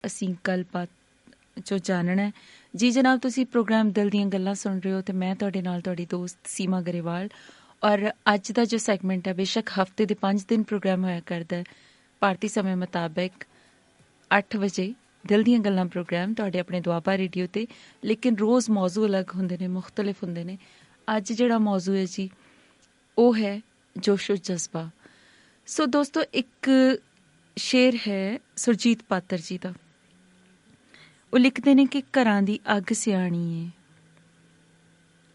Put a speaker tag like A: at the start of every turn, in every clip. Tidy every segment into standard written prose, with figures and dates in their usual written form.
A: ਅਸੀਂ ਗੱਲਬਾਤ ਜੋ ਜਾਣਨਾ ਹੈ। ਜੀ ਜਨਾਬ, ਤੁਸੀਂ ਪ੍ਰੋਗਰਾਮ ਦਿਲ ਦੀਆਂ ਗੱਲਾਂ ਸੁਣ ਰਹੇ ਹੋ ਤੇ ਮੈਂ ਤੁਹਾਡੇ ਨਾਲ ਤੁਹਾਡੀ ਦੋਸਤ ਸੀਮਾ ਗਰੇਵਾਲ। ਔਰ ਅੱਜ ਦਾ ਜੋ ਸੈਗਮੈਂਟ ਹੈ, ਬੇਸ਼ੱਕ ਹਫਤੇ ਦੇ 5 ਦਿਨ ਪ੍ਰੋਗਰਾਮ ਹੋਇਆ ਕਰਦਾ ਹੈ ਭਾਰਤੀ ਸਮੇਂ ਮੁਤਾਬਕ 8 ਵਜੇ ਦਿਲ ਦੀਆਂ ਗੱਲਾਂ ਪ੍ਰੋਗਰਾਮ ਤੁਹਾਡੇ ਆਪਣੇ ਦੁਆਬਾ ਰੇਡੀਓ 'ਤੇ, ਲੇਕਿਨ ਰੋਜ਼ ਮੌਜ਼ੂ ਅਲੱਗ ਹੁੰਦੇ ਨੇ, ਮੁਖਤਲਿਫ ਹੁੰਦੇ ਨੇ। ਅੱਜ ਜਿਹੜਾ ਮੌਜ਼ੂ ਹੈ ਜੀ ਉਹ ਹੈ ਜੋਸ਼ੋ ਜਜ਼ਬਾ। ਸੋ ਦੋਸਤੋ, ਇੱਕ ਸ਼ੇਰ ਹੈ ਸੁਰਜੀਤ ਪਾਤਰ ਜੀ ਦਾ। ਉਹ ਲਿਖਦੇ ਨੇ ਕਿ ਘਰਾਂ ਦੀ ਅੱਗ ਸਿਆਣੀ ਏ,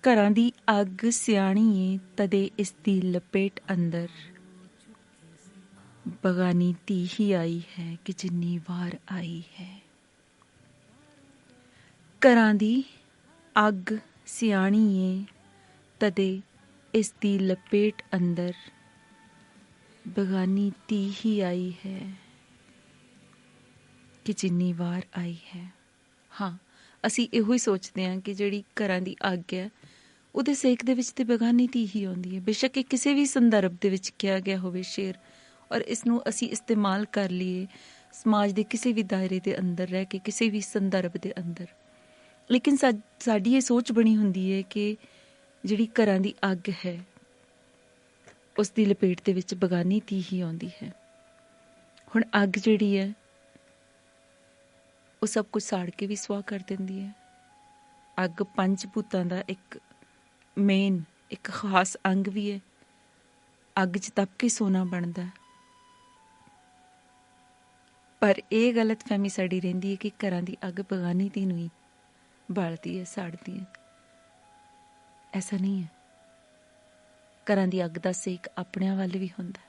A: ਘਰਾਂ ਦੀ ਅੱਗ ਸਿਆਣੀ ਏ, ਤਦੇ ਇਸ ਦੀ ਲਪੇਟ ਅੰਦਰ ਬਗਾਨੀ ਧੀ ਹੀ ਆਈ ਹੈ ਕਿ ਜਿੰਨੀ ਵਾਰ ਆਈ ਹੈ। ਘਰਾਂ ਦੀ ਅੱਗ ਸਿਆਣੀ ਏ, ਤਦੇ ਇਸ ਦੀ ਲਪੇਟ ਅੰਦਰ ਬਗਾਨੀ ਧੀ ਹੀ ਆਈ ਹੈ ਕਿ ਜਿੰਨੀ ਵਾਰ ਆਈ ਹੈ। ਹਾਂ, ਅਸੀਂ ਇਹੋ ਹੀ ਸੋਚਦੇ ਹਾਂ ਕਿ ਜਿਹੜੀ ਘਰਾਂ ਦੀ ਅੱਗ ਹੈ ਉਹਦੇ ਸੇਕ ਦੇ ਵਿੱਚ ਤੇ ਬੇਗਾਨੀ ਧੀ ਹੀ ਆਉਂਦੀ ਹੈ। ਬੇਸ਼ੱਕ ਇਹ ਕਿਸੇ ਵੀ ਸੰਦਰਭ ਦੇ ਵਿੱਚ ਕਿਹਾ ਗਿਆ ਹੋਵੇ ਸ਼ੇਰ, ਔਰ ਇਸ ਨੂੰ ਅਸੀਂ ਇਸਤੇਮਾਲ ਕਰ ਲਈਏ ਸਮਾਜ ਦੇ ਕਿਸੇ ਵੀ ਦਾਇਰੇ ਦੇ ਅੰਦਰ ਰਹਿ ਕੇ, ਕਿਸੇ ਵੀ ਸੰਦਰਭ ਦੇ ਅੰਦਰ, ਲੇਕਿਨ ਸਾਡੀ ਇਹ ਸੋਚ ਬਣੀ ਹੁੰਦੀ ਹੈ ਕਿ ਜਿਹੜੀ ਘਰਾਂ ਦੀ ਅੱਗ ਹੈ ਉਸ ਦੀ ਲਪੇਟ ਦੇ ਵਿੱਚ ਬੇਗਾਨੀ ਧੀ ਹੀ ਆਉਂਦੀ ਹੈ। ਹੁਣ ਅੱਗ ਜਿਹੜੀ ਹੈ ਉਹ ਸਭ ਕੁਝ ਸਾੜ ਕੇ ਵੀ ਸੁਆਹ ਕਰ ਦਿੰਦੀ ਹੈ। ਅੱਗ 5 ਭੂਤਾਂ ਦਾ ਇੱਕ ਮੇਨ, ਇੱਕ ਖਾਸ ਅੰਗ ਵੀ ਹੈ। ਅੱਗ 'ਚ ਤਪ ਕੇ ਸੋਨਾ ਬਣਦਾ। ਪਰ ਇਹ ਗਲਤ ਫਹਿਮੀ ਸਾਡੀ ਰਹਿੰਦੀ ਹੈ ਕਿ ਘਰਾਂ ਦੀ ਅੱਗ ਬੇਗਾਨੀ ਧੀ ਨੂੰ ਹੀ ਬਾਲਦੀ ਹੈ, ਸਾੜਦੀ ਹੈ। ਐਸਾ ਨਹੀਂ ਹੈ। ਘਰਾਂ ਦੀ ਅੱਗ ਦਾ ਸੇਕ ਆਪਣਿਆਂ ਵੱਲ ਵੀ ਹੁੰਦਾ।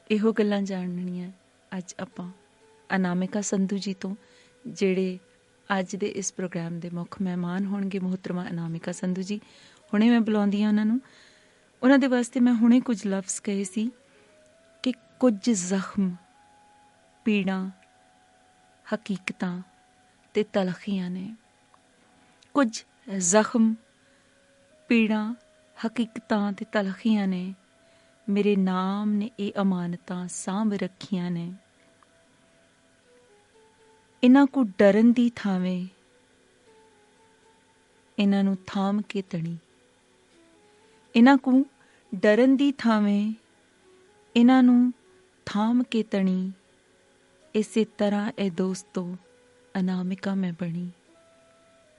A: ਇਹੋ ਗੱਲਾਂ ਜਾਣਨੀਆਂ ਅੱਜ ਆਪਾਂ ਅਨਾਮਿਕਾ ਸੰਧੂ ਜੀ ਤੋਂ, ਜਿਹੜੇ ਅੱਜ ਦੇ ਇਸ ਪ੍ਰੋਗਰਾਮ ਦੇ ਮੁੱਖ ਮਹਿਮਾਨ ਹੋਣਗੇ। ਮੁਹਤਰਮਾ ਅਨਾਮਿਕਾ ਸੰਧੂ ਜੀ, ਹੁਣੇ ਮੈਂ ਬੁਲਾਉਂਦੀ ਹਾਂ ਉਹਨਾਂ ਨੂੰ। ਉਹਨਾਂ ਦੇ ਵਾਸਤੇ ਮੈਂ ਹੁਣੇ ਕੁਝ ਲਫ਼ਜ਼ ਕਹੇ ਸੀ ਕਿ ਕੁਝ ਜ਼ਖਮ, ਪੀੜਾਂ, ਹਕੀਕਤਾਂ ਤੇ ਤਲਖੀਆਂ ਨੇ। ਕੁਝ ਜ਼ਖਮ, ਪੀੜਾਂ, ਹਕੀਕਤਾਂ ਤੇ ਤਲਖੀਆਂ ਨੇ, ਮੇਰੇ ਨਾਮ ਨੇ ਇਹ ਅਮਾਨਤਾਂ ਸਾਂਭ ਰੱਖੀਆਂ ਨੇ। ਇਹਨਾਂ ਕੋ ਡਰਨ ਦੀ ਥਾਵੇਂ ਇਹਨਾਂ ਨੂੰ ਥਾਮ ਕੇ ਤਣੀ, ਇਹਨਾਂ ਕੋ ਡਰਨ ਦੀ ਥਾਵੇਂ ਇਹਨਾਂ ਨੂੰ ਥਾਮ ਕੇ ਤਣੀ। ਇਸੇ ਤਰ੍ਹਾਂ ਇਹ ਦੋਸਤੋ ਅਨਾਮਿਕਾ ਮੈਂ ਬਣੀ,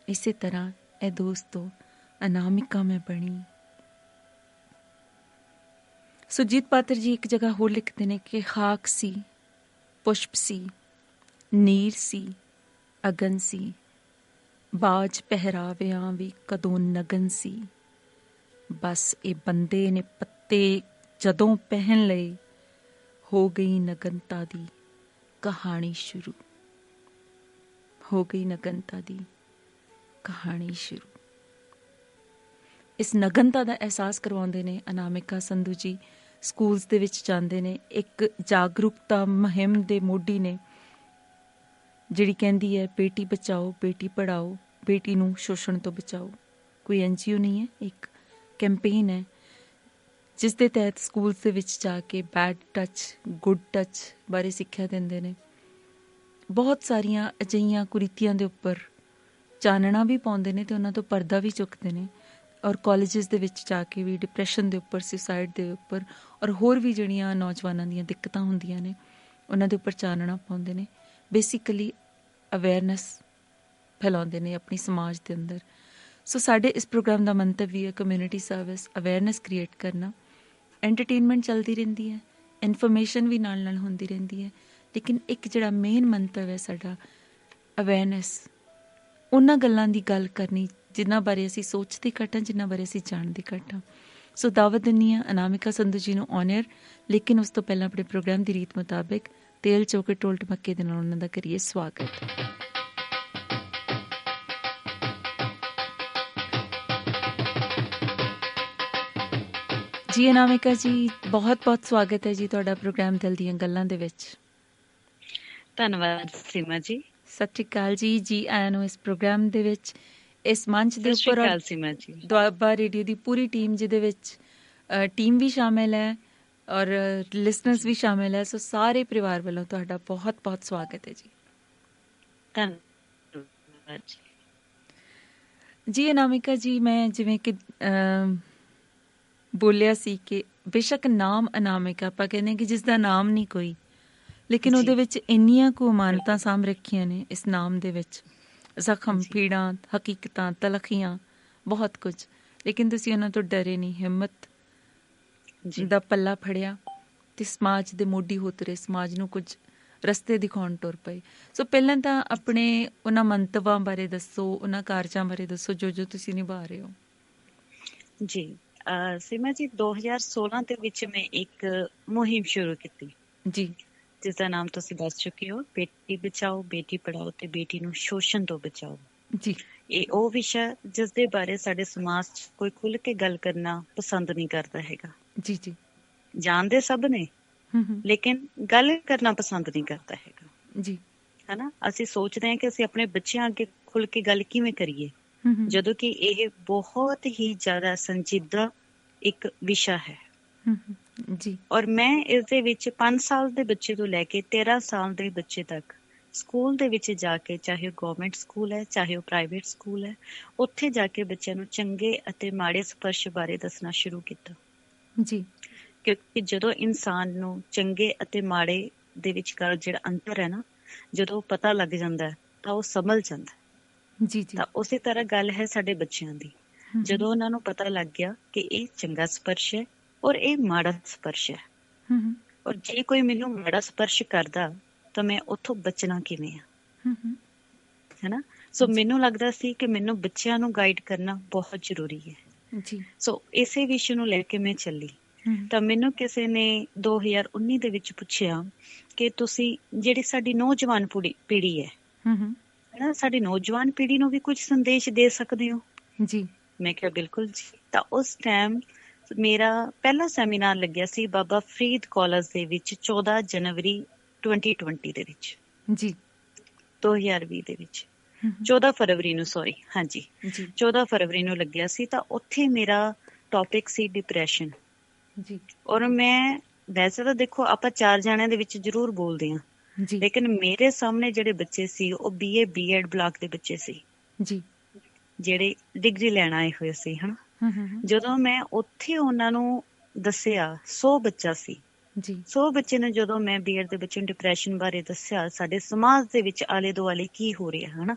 A: ਇਸੇ ਤਰ੍ਹਾਂ ਇਹ ਦੋਸਤੋ ਅਨਾਮਿਕਾ ਮੈਂ ਬਣੀ। ਸੁਰਜੀਤ ਪਾਤਰ ਜੀ ਇੱਕ ਜਗ੍ਹਾ ਹੋਰ ਲਿਖਦੇ ਨੇ ਕਿ ਖਾਕ ਸੀ, ਪੁਸ਼ਪ ਸੀ, ਨੀਰ ਸੀ, ਅਗਨ ਸੀ, ਬਾਜ ਪਹਿਰਾਵਿਆਂ ਵੀ ਕਦੋਂ ਨਗਨ ਸੀ। ਬਸ ਇਹ ਬੰਦੇ ਨੇ ਪੱਤੇ ਜਦੋਂ ਪਹਿਨ ਲਏ, ਹੋ ਗਈ ਨਗਨਤਾ ਦੀ ਕਹਾਣੀ ਸ਼ੁਰੂ, ਹੋ ਗਈ ਨਗਨਤਾ ਦੀ ਕਹਾਣੀ ਸ਼ੁਰੂ। ਇਸ ਨਗਨਤਾ ਦਾ ਅਹਿਸਾਸ ਕਰਵਾਉਂਦੇ ਨੇ ਅਨਾਮਿਕਾ ਸੰਧੂ ਜੀ। ਸਕੂਲਸ ਦੇ ਵਿੱਚ ਜਾਂਦੇ ਨੇ, ਇੱਕ ਜਾਗਰੂਕਤਾ ਮੁਹਿੰਮ ਦੇ ਮੋਢੀ ਨੇ, ਜਿਹੜੀ ਕਹਿੰਦੀ ਹੈ ਬੇਟੀ ਬਚਾਓ, ਬੇਟੀ ਪੜ੍ਹਾਓ, ਬੇਟੀ ਨੂੰ ਸ਼ੋਸ਼ਣ ਤੋਂ ਬਚਾਓ। ਕੋਈ NGO ਨਹੀਂ ਹੈ, ਇੱਕ ਕੈਂਪੇਨ ਹੈ ਜਿਸ ਦੇ ਤਹਿਤ ਸਕੂਲਸ ਦੇ ਵਿੱਚ ਜਾ ਕੇ ਬੈਡ ਟੱਚ, ਗੁੱਡ ਟੱਚ ਬਾਰੇ ਸਿੱਖਿਆ ਦਿੰਦੇ ਨੇ। ਬਹੁਤ ਸਾਰੀਆਂ ਅਜਿਹੀਆਂ ਕੁਰੀਤੀਆਂ ਦੇ ਉੱਪਰ ਚਾਨਣਾ ਵੀ ਪਾਉਂਦੇ ਨੇ ਅਤੇ ਉਹਨਾਂ ਤੋਂ ਪਰਦਾ ਵੀ ਚੁੱਕਦੇ ਨੇ। ਔਰ ਕਾਲਜਿਸ ਦੇ ਵਿੱਚ ਜਾ ਕੇ ਵੀ ਡਿਪਰੈਸ਼ਨ ਦੇ ਉੱਪਰ, ਸੁਸਾਈਡ ਦੇ ਉੱਪਰ, ਔਰ ਹੋਰ ਵੀ ਜਿਹੜੀਆਂ ਨੌਜਵਾਨਾਂ ਦੀਆਂ ਦਿੱਕਤਾਂ ਹੁੰਦੀਆਂ ਨੇ ਉਹਨਾਂ ਦੇ ਉੱਪਰ ਚਾਨਣਾ ਪਾਉਂਦੇ ਨੇ। ਬੇਸਿਕਲੀ ਅਵੇਅਰਨੈਸ ਫੈਲਾਉਂਦੇ ਨੇ ਆਪਣੀ ਸਮਾਜ ਦੇ ਅੰਦਰ। ਸੋ ਸਾਡੇ ਇਸ ਪ੍ਰੋਗਰਾਮ ਦਾ ਮੰਤਵ ਵੀ ਹੈ ਕਮਿਊਨਿਟੀ ਸਰਵਿਸ, ਅਵੇਅਰਨੈਸ ਕ੍ਰੀਏਟ ਕਰਨਾ। ਐਂਟਰਟੇਨਮੈਂਟ ਚੱਲਦੀ ਰਹਿੰਦੀ ਹੈ, ਇਨਫੋਰਮੇਸ਼ਨ ਵੀ ਨਾਲ ਨਾਲ ਹੁੰਦੀ ਰਹਿੰਦੀ ਹੈ, ਲੇਕਿਨ ਇੱਕ ਜਿਹੜਾ ਮੇਨ ਮੰਤਵ ਹੈ ਸਾਡਾ ਅਵੇਅਰਨੈਸ, ਉਹਨਾਂ ਗੱਲਾਂ ਦੀ ਗੱਲ ਕਰਨੀ ਜਿਨ੍ਹਾਂ ਬਾਰੇ ਅਸੀਂ ਸੋਚਦੇ ਘੱਟ ਹਾਂ, ਜਿਨ੍ਹਾਂ ਬਾਰੇ ਅਸੀਂ ਜਾਣਦੇ ਘੱਟ ਹਾਂ। ਸੋ ਦਾਵਤ ਦਿੰਦੀ ਹਾਂ ਅਨਾਮਿਕਾ ਸੰਧੂ ਜੀ ਨੂੰ ਔਨ ਏਅਰ, ਲੇਕਿਨ ਉਸ ਤੋਂ ਪਹਿਲਾਂ ਆਪਣੇ ਪ੍ਰੋਗਰਾਮ ਦੀ ਰੀਤ ਮੁਤਾਬਿਕ ਤੇਲ ਚੌਕੇ ਢੋਲ ਢਮੱਕੇ ਦੇ ਨਾਲ ਉਹਨਾਂ ਦਾ ਕਰੀਏ ਸਵਾਗਤ। ਜੀ ਅਨਾਮਿਕਾ ਜੀ, ਬਹੁਤ ਬਹੁਤ ਸਵਾਗਤ ਹੈ ਜੀ ਤੁਹਾਡਾ ਪ੍ਰੋਗਰਾਮ ਦਿਲ ਦੀਆਂ ਗੱਲਾਂ ਦੇ ਵਿੱਚ।
B: ਧੰਨਵਾਦ ਸੀਮਾ ਜੀ।
A: ਸਤਿ ਸ਼੍ਰੀ ਅਕਾਲ ਜੀ, ਜੀ ਆਇਆਂ ਨੂੰ ਇਸ ਪ੍ਰੋਗਰਾਮ ਦੇ ਵਿੱਚ, ਇਸ ਮੰਚ ਦੇ ਉੱਪਰ।
B: ਸੀਮਾ ਜੀ,
A: ਦੁਆਬਾ ਰੇਡੀਓ ਦੀ ਪੂਰੀ ਟੀਮ, ਜਿਹਦੇ ਵਿੱਚ ਟੀਮ ਵੀ ਸ਼ਾਮਿਲ ਹੈ ਔਰ ਲਿਸਨਰਸ ਵੀ ਸ਼ਾਮਿਲ ਹੈ, ਸੋ ਸਾਰੇ ਪਰਿਵਾਰ ਵੱਲੋਂ ਤੁਹਾਡਾ ਬਹੁਤ ਬਹੁਤ ਸਵਾਗਤ ਹੈ ਜੀ।
B: ਧੰਨਵਾਦ ਜੀ।
A: ਜੀ ਅਨਾਮਿਕਾ ਜੀ, ਮੈਂ ਜਿਵੇਂ ਕਿ ਬੋਲਿਆ ਸੀ ਕਿ ਬੇਸ਼ੱਕ ਨਾਮ ਅਨਾਮਿਕਾ, ਆਪਾਂ ਕਹਿੰਦੇ ਕਿ ਜਿਸ ਦਾ ਨਾਮ ਨਹੀਂ ਕੋਈ, ਲੇਕਿਨ ਉਹਦੇ ਵਿੱਚ ਇੰਨੀਆਂ ਕੁ ਅਮਾਨਤਾਂ ਸਾਂਭ ਰੱਖੀਆਂ ਨੇ ਇਸ ਨਾਮ ਦੇ ਵਿੱਚ, ਜ਼ਖਮ, ਪੀੜਾਂ, ਹਕੀਕਤਾਂ, ਤਲਖੀਆਂ, ਬਹੁਤ ਕੁਝ। ਲੇਕਿਨ ਤੁਸੀਂ ਉਹਨਾਂ ਤੋਂ ਡਰੇ ਨਹੀਂ, ਹਿੰਮਤ ਦਾ ਪੱਲਾ ਫੜਿਆ ਤੇ ਸਮਾਜ ਦੇ ਮੋਢੀ ਹੋ ਤੁਰੇ, ਸਮਾਜ ਨੂੰ ਕੁਝ ਰਸਤੇ ਦਿਖਾਉਣ ਤੁਰ ਪਏ। ਸੋ ਪਹਿਲਾਂ ਤਾਂ ਆਪਣੇ ਉਹਨਾਂ ਮੰਤਵਾਂ ਬਾਰੇ ਦੱਸੋ, ਉਹਨਾਂ ਕਾਰਜਾਂ ਬਾਰੇ ਦੱਸੋ ਜੋ ਜੋ ਤੁਸੀਂ ਨਿਭਾ ਰਹੇ ਹੋ।
B: ਜੀ ਸੀਮਾ ਜੀ, 2016 ਦੇ ਵਿੱਚ ਮੈਂ ਇੱਕ ਮੁਹਿੰਮ ਸ਼ੁਰੂ ਕੀਤੀ
A: ਜੀ,
B: ਜਿਸ ਦਾ ਨਾਮ ਤੁਸੀਂ ਦੱਸ ਚੁੱਕੇ ਹੋ, ਬੇਟੀ ਬਚਾਓ, ਬੇਟੀ ਪੜਾਓ ਤੇ ਬੇਟੀ ਨੂੰ ਸ਼ੋਸ਼ਣ ਤੋਂ ਬਚਾਓ।
A: ਜੀ,
B: ਇਹ ਉਹ ਵਿਸ਼ਾ ਜਿਸ ਦੇ ਬਾਰੇ ਸਾਡੇ ਸਮਾਜ 'ਚ ਕੋਈ ਖੁੱਲ੍ਹ ਕੇ ਗੱਲ ਕਰਨਾ ਪਸੰਦ ਨਹੀਂ ਕਰਦਾ ਹੈਗਾ।
A: ਜੀ, ਜੀ,
B: ਜਾਣਦੇ ਸਭ ਨੇ, ਲੇਕਿਨ ਗੱਲ ਕਰਨਾ ਪਸੰਦ ਨਹੀਂ ਕਰਦਾ ਹੈਗਾ
A: ਜੀ,
B: ਹਨਾ। ਅਸੀਂ ਸੋਚਦੇ ਹਾਂ ਕਿ ਅਸੀਂ ਆਪਣੇ ਬੱਚਿਆਂ ਅੱਗੇ ਖੁੱਲ੍ਹ ਕੇ ਗੱਲ ਕਿਵੇਂ ਕਰੀਏ, ਜਦੋਂ ਕਿ ਇਹ ਬਹੁਤ ਹੀ ਜ਼ਿਆਦਾ ਸੰਜੀਦਾ ਇੱਕ ਵਿਸ਼ਾ ਹੈ।
A: ਜੀ,
B: ਔਰ ਮੈਂ ਇਸ ਦੇ ਵਿੱਚ 5 ਸਾਲ ਦੇ ਬੱਚੇ ਤੋਂ ਲੈ ਕੇ 13 ਸਾਲ ਦੇ ਬੱਚੇ ਤੱਕ ਸਕੂਲ ਦੇ ਵਿੱਚ ਜਾ ਕੇ, ਚਾਹੇ ਉਹ ਗਵਰਨਮੈਂਟ ਸਕੂਲ ਹੈ, ਚਾਹੇ ਉਹ ਪ੍ਰਾਈਵੇਟ ਸਕੂਲ ਹੈ, ਉੱਥੇ ਜਾ ਕੇ ਬੱਚਿਆਂ ਨੂੰ ਚੰਗੇ ਅਤੇ ਮਾੜੇ ਸਪਰਸ਼ ਬਾਰੇ ਦੱਸਣਾ ਸ਼ੁਰੂ ਕੀਤਾ।
A: ਜੀ,
B: ਕਿਉਂਕਿ ਜਦੋਂ ਇਨਸਾਨ ਨੂੰ ਚੰਗੇ ਅਤੇ ਮਾੜੇ ਦੇ ਵਿਚਕਾਰ ਜਿਹੜਾ ਅੰਤਰ ਹੈ ਨਾ, ਜਦੋਂ ਪਤਾ ਲੱਗ ਜਾਂਦਾ ਤਾਂ ਉਹ ਸੰਭਲ ਜਾਂਦਾ।
A: ਜੀ, ਜੀ,
B: ਤਾਂ ਉਸੇ ਤਰ੍ਹਾਂ ਗੱਲ ਹੈ ਸਾਡੇ ਬੱਚਿਆਂ ਦੀ। ਜਦੋਂ ਉਹਨਾਂ ਨੂੰ ਪਤਾ ਲੱਗ ਗਿਆ ਕਿ ਇਹ ਚੰਗਾ ਸਪਰਸ਼ ਹੈ ਔਰ ਇਹ ਮਾੜਾ ਸਪਰਸ਼ ਹੈ, ਔਰ ਜੇ ਕੋਈ ਮੈਨੂੰ ਮਾੜਾ ਸਪਰਸ਼ ਕਰਦਾ ਤਾਂ ਮੈਂ ਉੱਥੋਂ ਬਚਣਾ ਕਿਵੇਂ ਆ, ਹਨਾ। ਸੋ ਮੈਨੂੰ ਲੱਗਦਾ ਸੀ ਕਿ ਮੈਨੂੰ ਬੱਚਿਆਂ ਨੂੰ ਗਾਈਡ ਕਰਨਾ ਬਹੁਤ ਜ਼ਰੂਰੀ ਹੈ।
A: ਜੀ,
B: ਸੋ ਇਸੇ ਵਿਸ਼ੇ ਨੂੰ ਲੈ ਕੇ ਮੈਂ ਚੱਲੀ। ਤਾਂ ਮੈਨੂੰ ਕਿਸੇ ਨੇ 2019 ਦੇ ਵਿੱਚ ਪੁੱਛਿਆ ਕਿ ਤੁਸੀਂ ਜਿਹੜੀ ਸਾਡੀ ਨੌਜਵਾਨ ਪੀੜ੍ਹੀ ਹੈ, ਹਨਾ, ਸਾਡੀ ਨੌਜਵਾਨ ਪੀੜ੍ਹੀ ਨੂੰ ਵੀ ਕੁਝ ਸੰਦੇਸ਼ ਦੇ ਸਕਦੇ ਹੋ।
A: ਜੀ,
B: ਮੈਂ ਕਿਹਾ ਬਿਲਕੁਲ ਜੀ। ਤਾਂ ਉਸ ਟਾਈਮ ਮੇਰਾ ਪਹਿਲਾ ਸੈਮੀਨਾਰ ਲੱਗਿਆ ਸੀ ਬਾਬਾ ਫਰੀਦ ਕਾਲਜ ਦੇ ਵਿੱਚ 14 ਜਨਵਰੀ 2020 ਦੇ ਵਿੱਚ,
A: ਜੀ,
B: 2020 ਦੇ ਵਿੱਚ, 14 ਫਰਵਰੀ ਨੂੰ, ਸੌਰੀ, ਹਾਂਜੀ, 14 ਫਰਵਰੀ ਨੂੰ ਲੱਗਿਆ ਸੀ। ਤਾਂ ਉੱਥੇ ਮੇਰਾ ਟੌਪਿਕ ਸੀ ਡਿਪਰੈਸ਼ਨ।
A: ਜੀ,
B: ਔਰ ਮੈਂ, ਵੈਸੇ ਤਾਂ ਦੇਖੋ ਆਪਾਂ 4 ਜਣਿਆਂ ਦੇ ਵਿੱਚ ਜ਼ਰੂਰ ਬੋਲਦੇ ਹਾਂ,
A: ਜੀ,
B: ਲੇਕਿਨ ਮੇਰੇ ਸਾਹਮਣੇ ਜਿਹੜੇ ਬੱਚੇ ਸੀ ਉਹ BA BEd ਬਲਾਕ ਦੇ ਬੱਚੇ ਸੀ,
A: ਜੀ,
B: ਜਿਹੜੇ ਡਿਗਰੀ ਲੈਣ ਆਏ ਹੋਏ ਸੀ, ਹਨਾ। ਜਦੋਂ ਮੈਂ ਉੱਥੇ ਉਹਨਾਂ ਨੂੰ ਦੱਸਿਆ, 100 ਬੱਚਾ ਸੀ, 100 ਬੱਚੇ ਨੇ, ਜਦੋਂ ਮੈਂ BEd ਦੇ ਬੱਚੇ ਨੂੰ ਡਿਪਰੈਸ਼ਨ ਬਾਰੇ ਦੱਸਿਆ, ਸਾਡੇ ਸਮਾਜ ਦੇ ਵਿੱਚ ਆਲੇ ਦੁਆਲੇ ਕੀ ਹੋ ਰਿਹਾ, ਹਨਾ,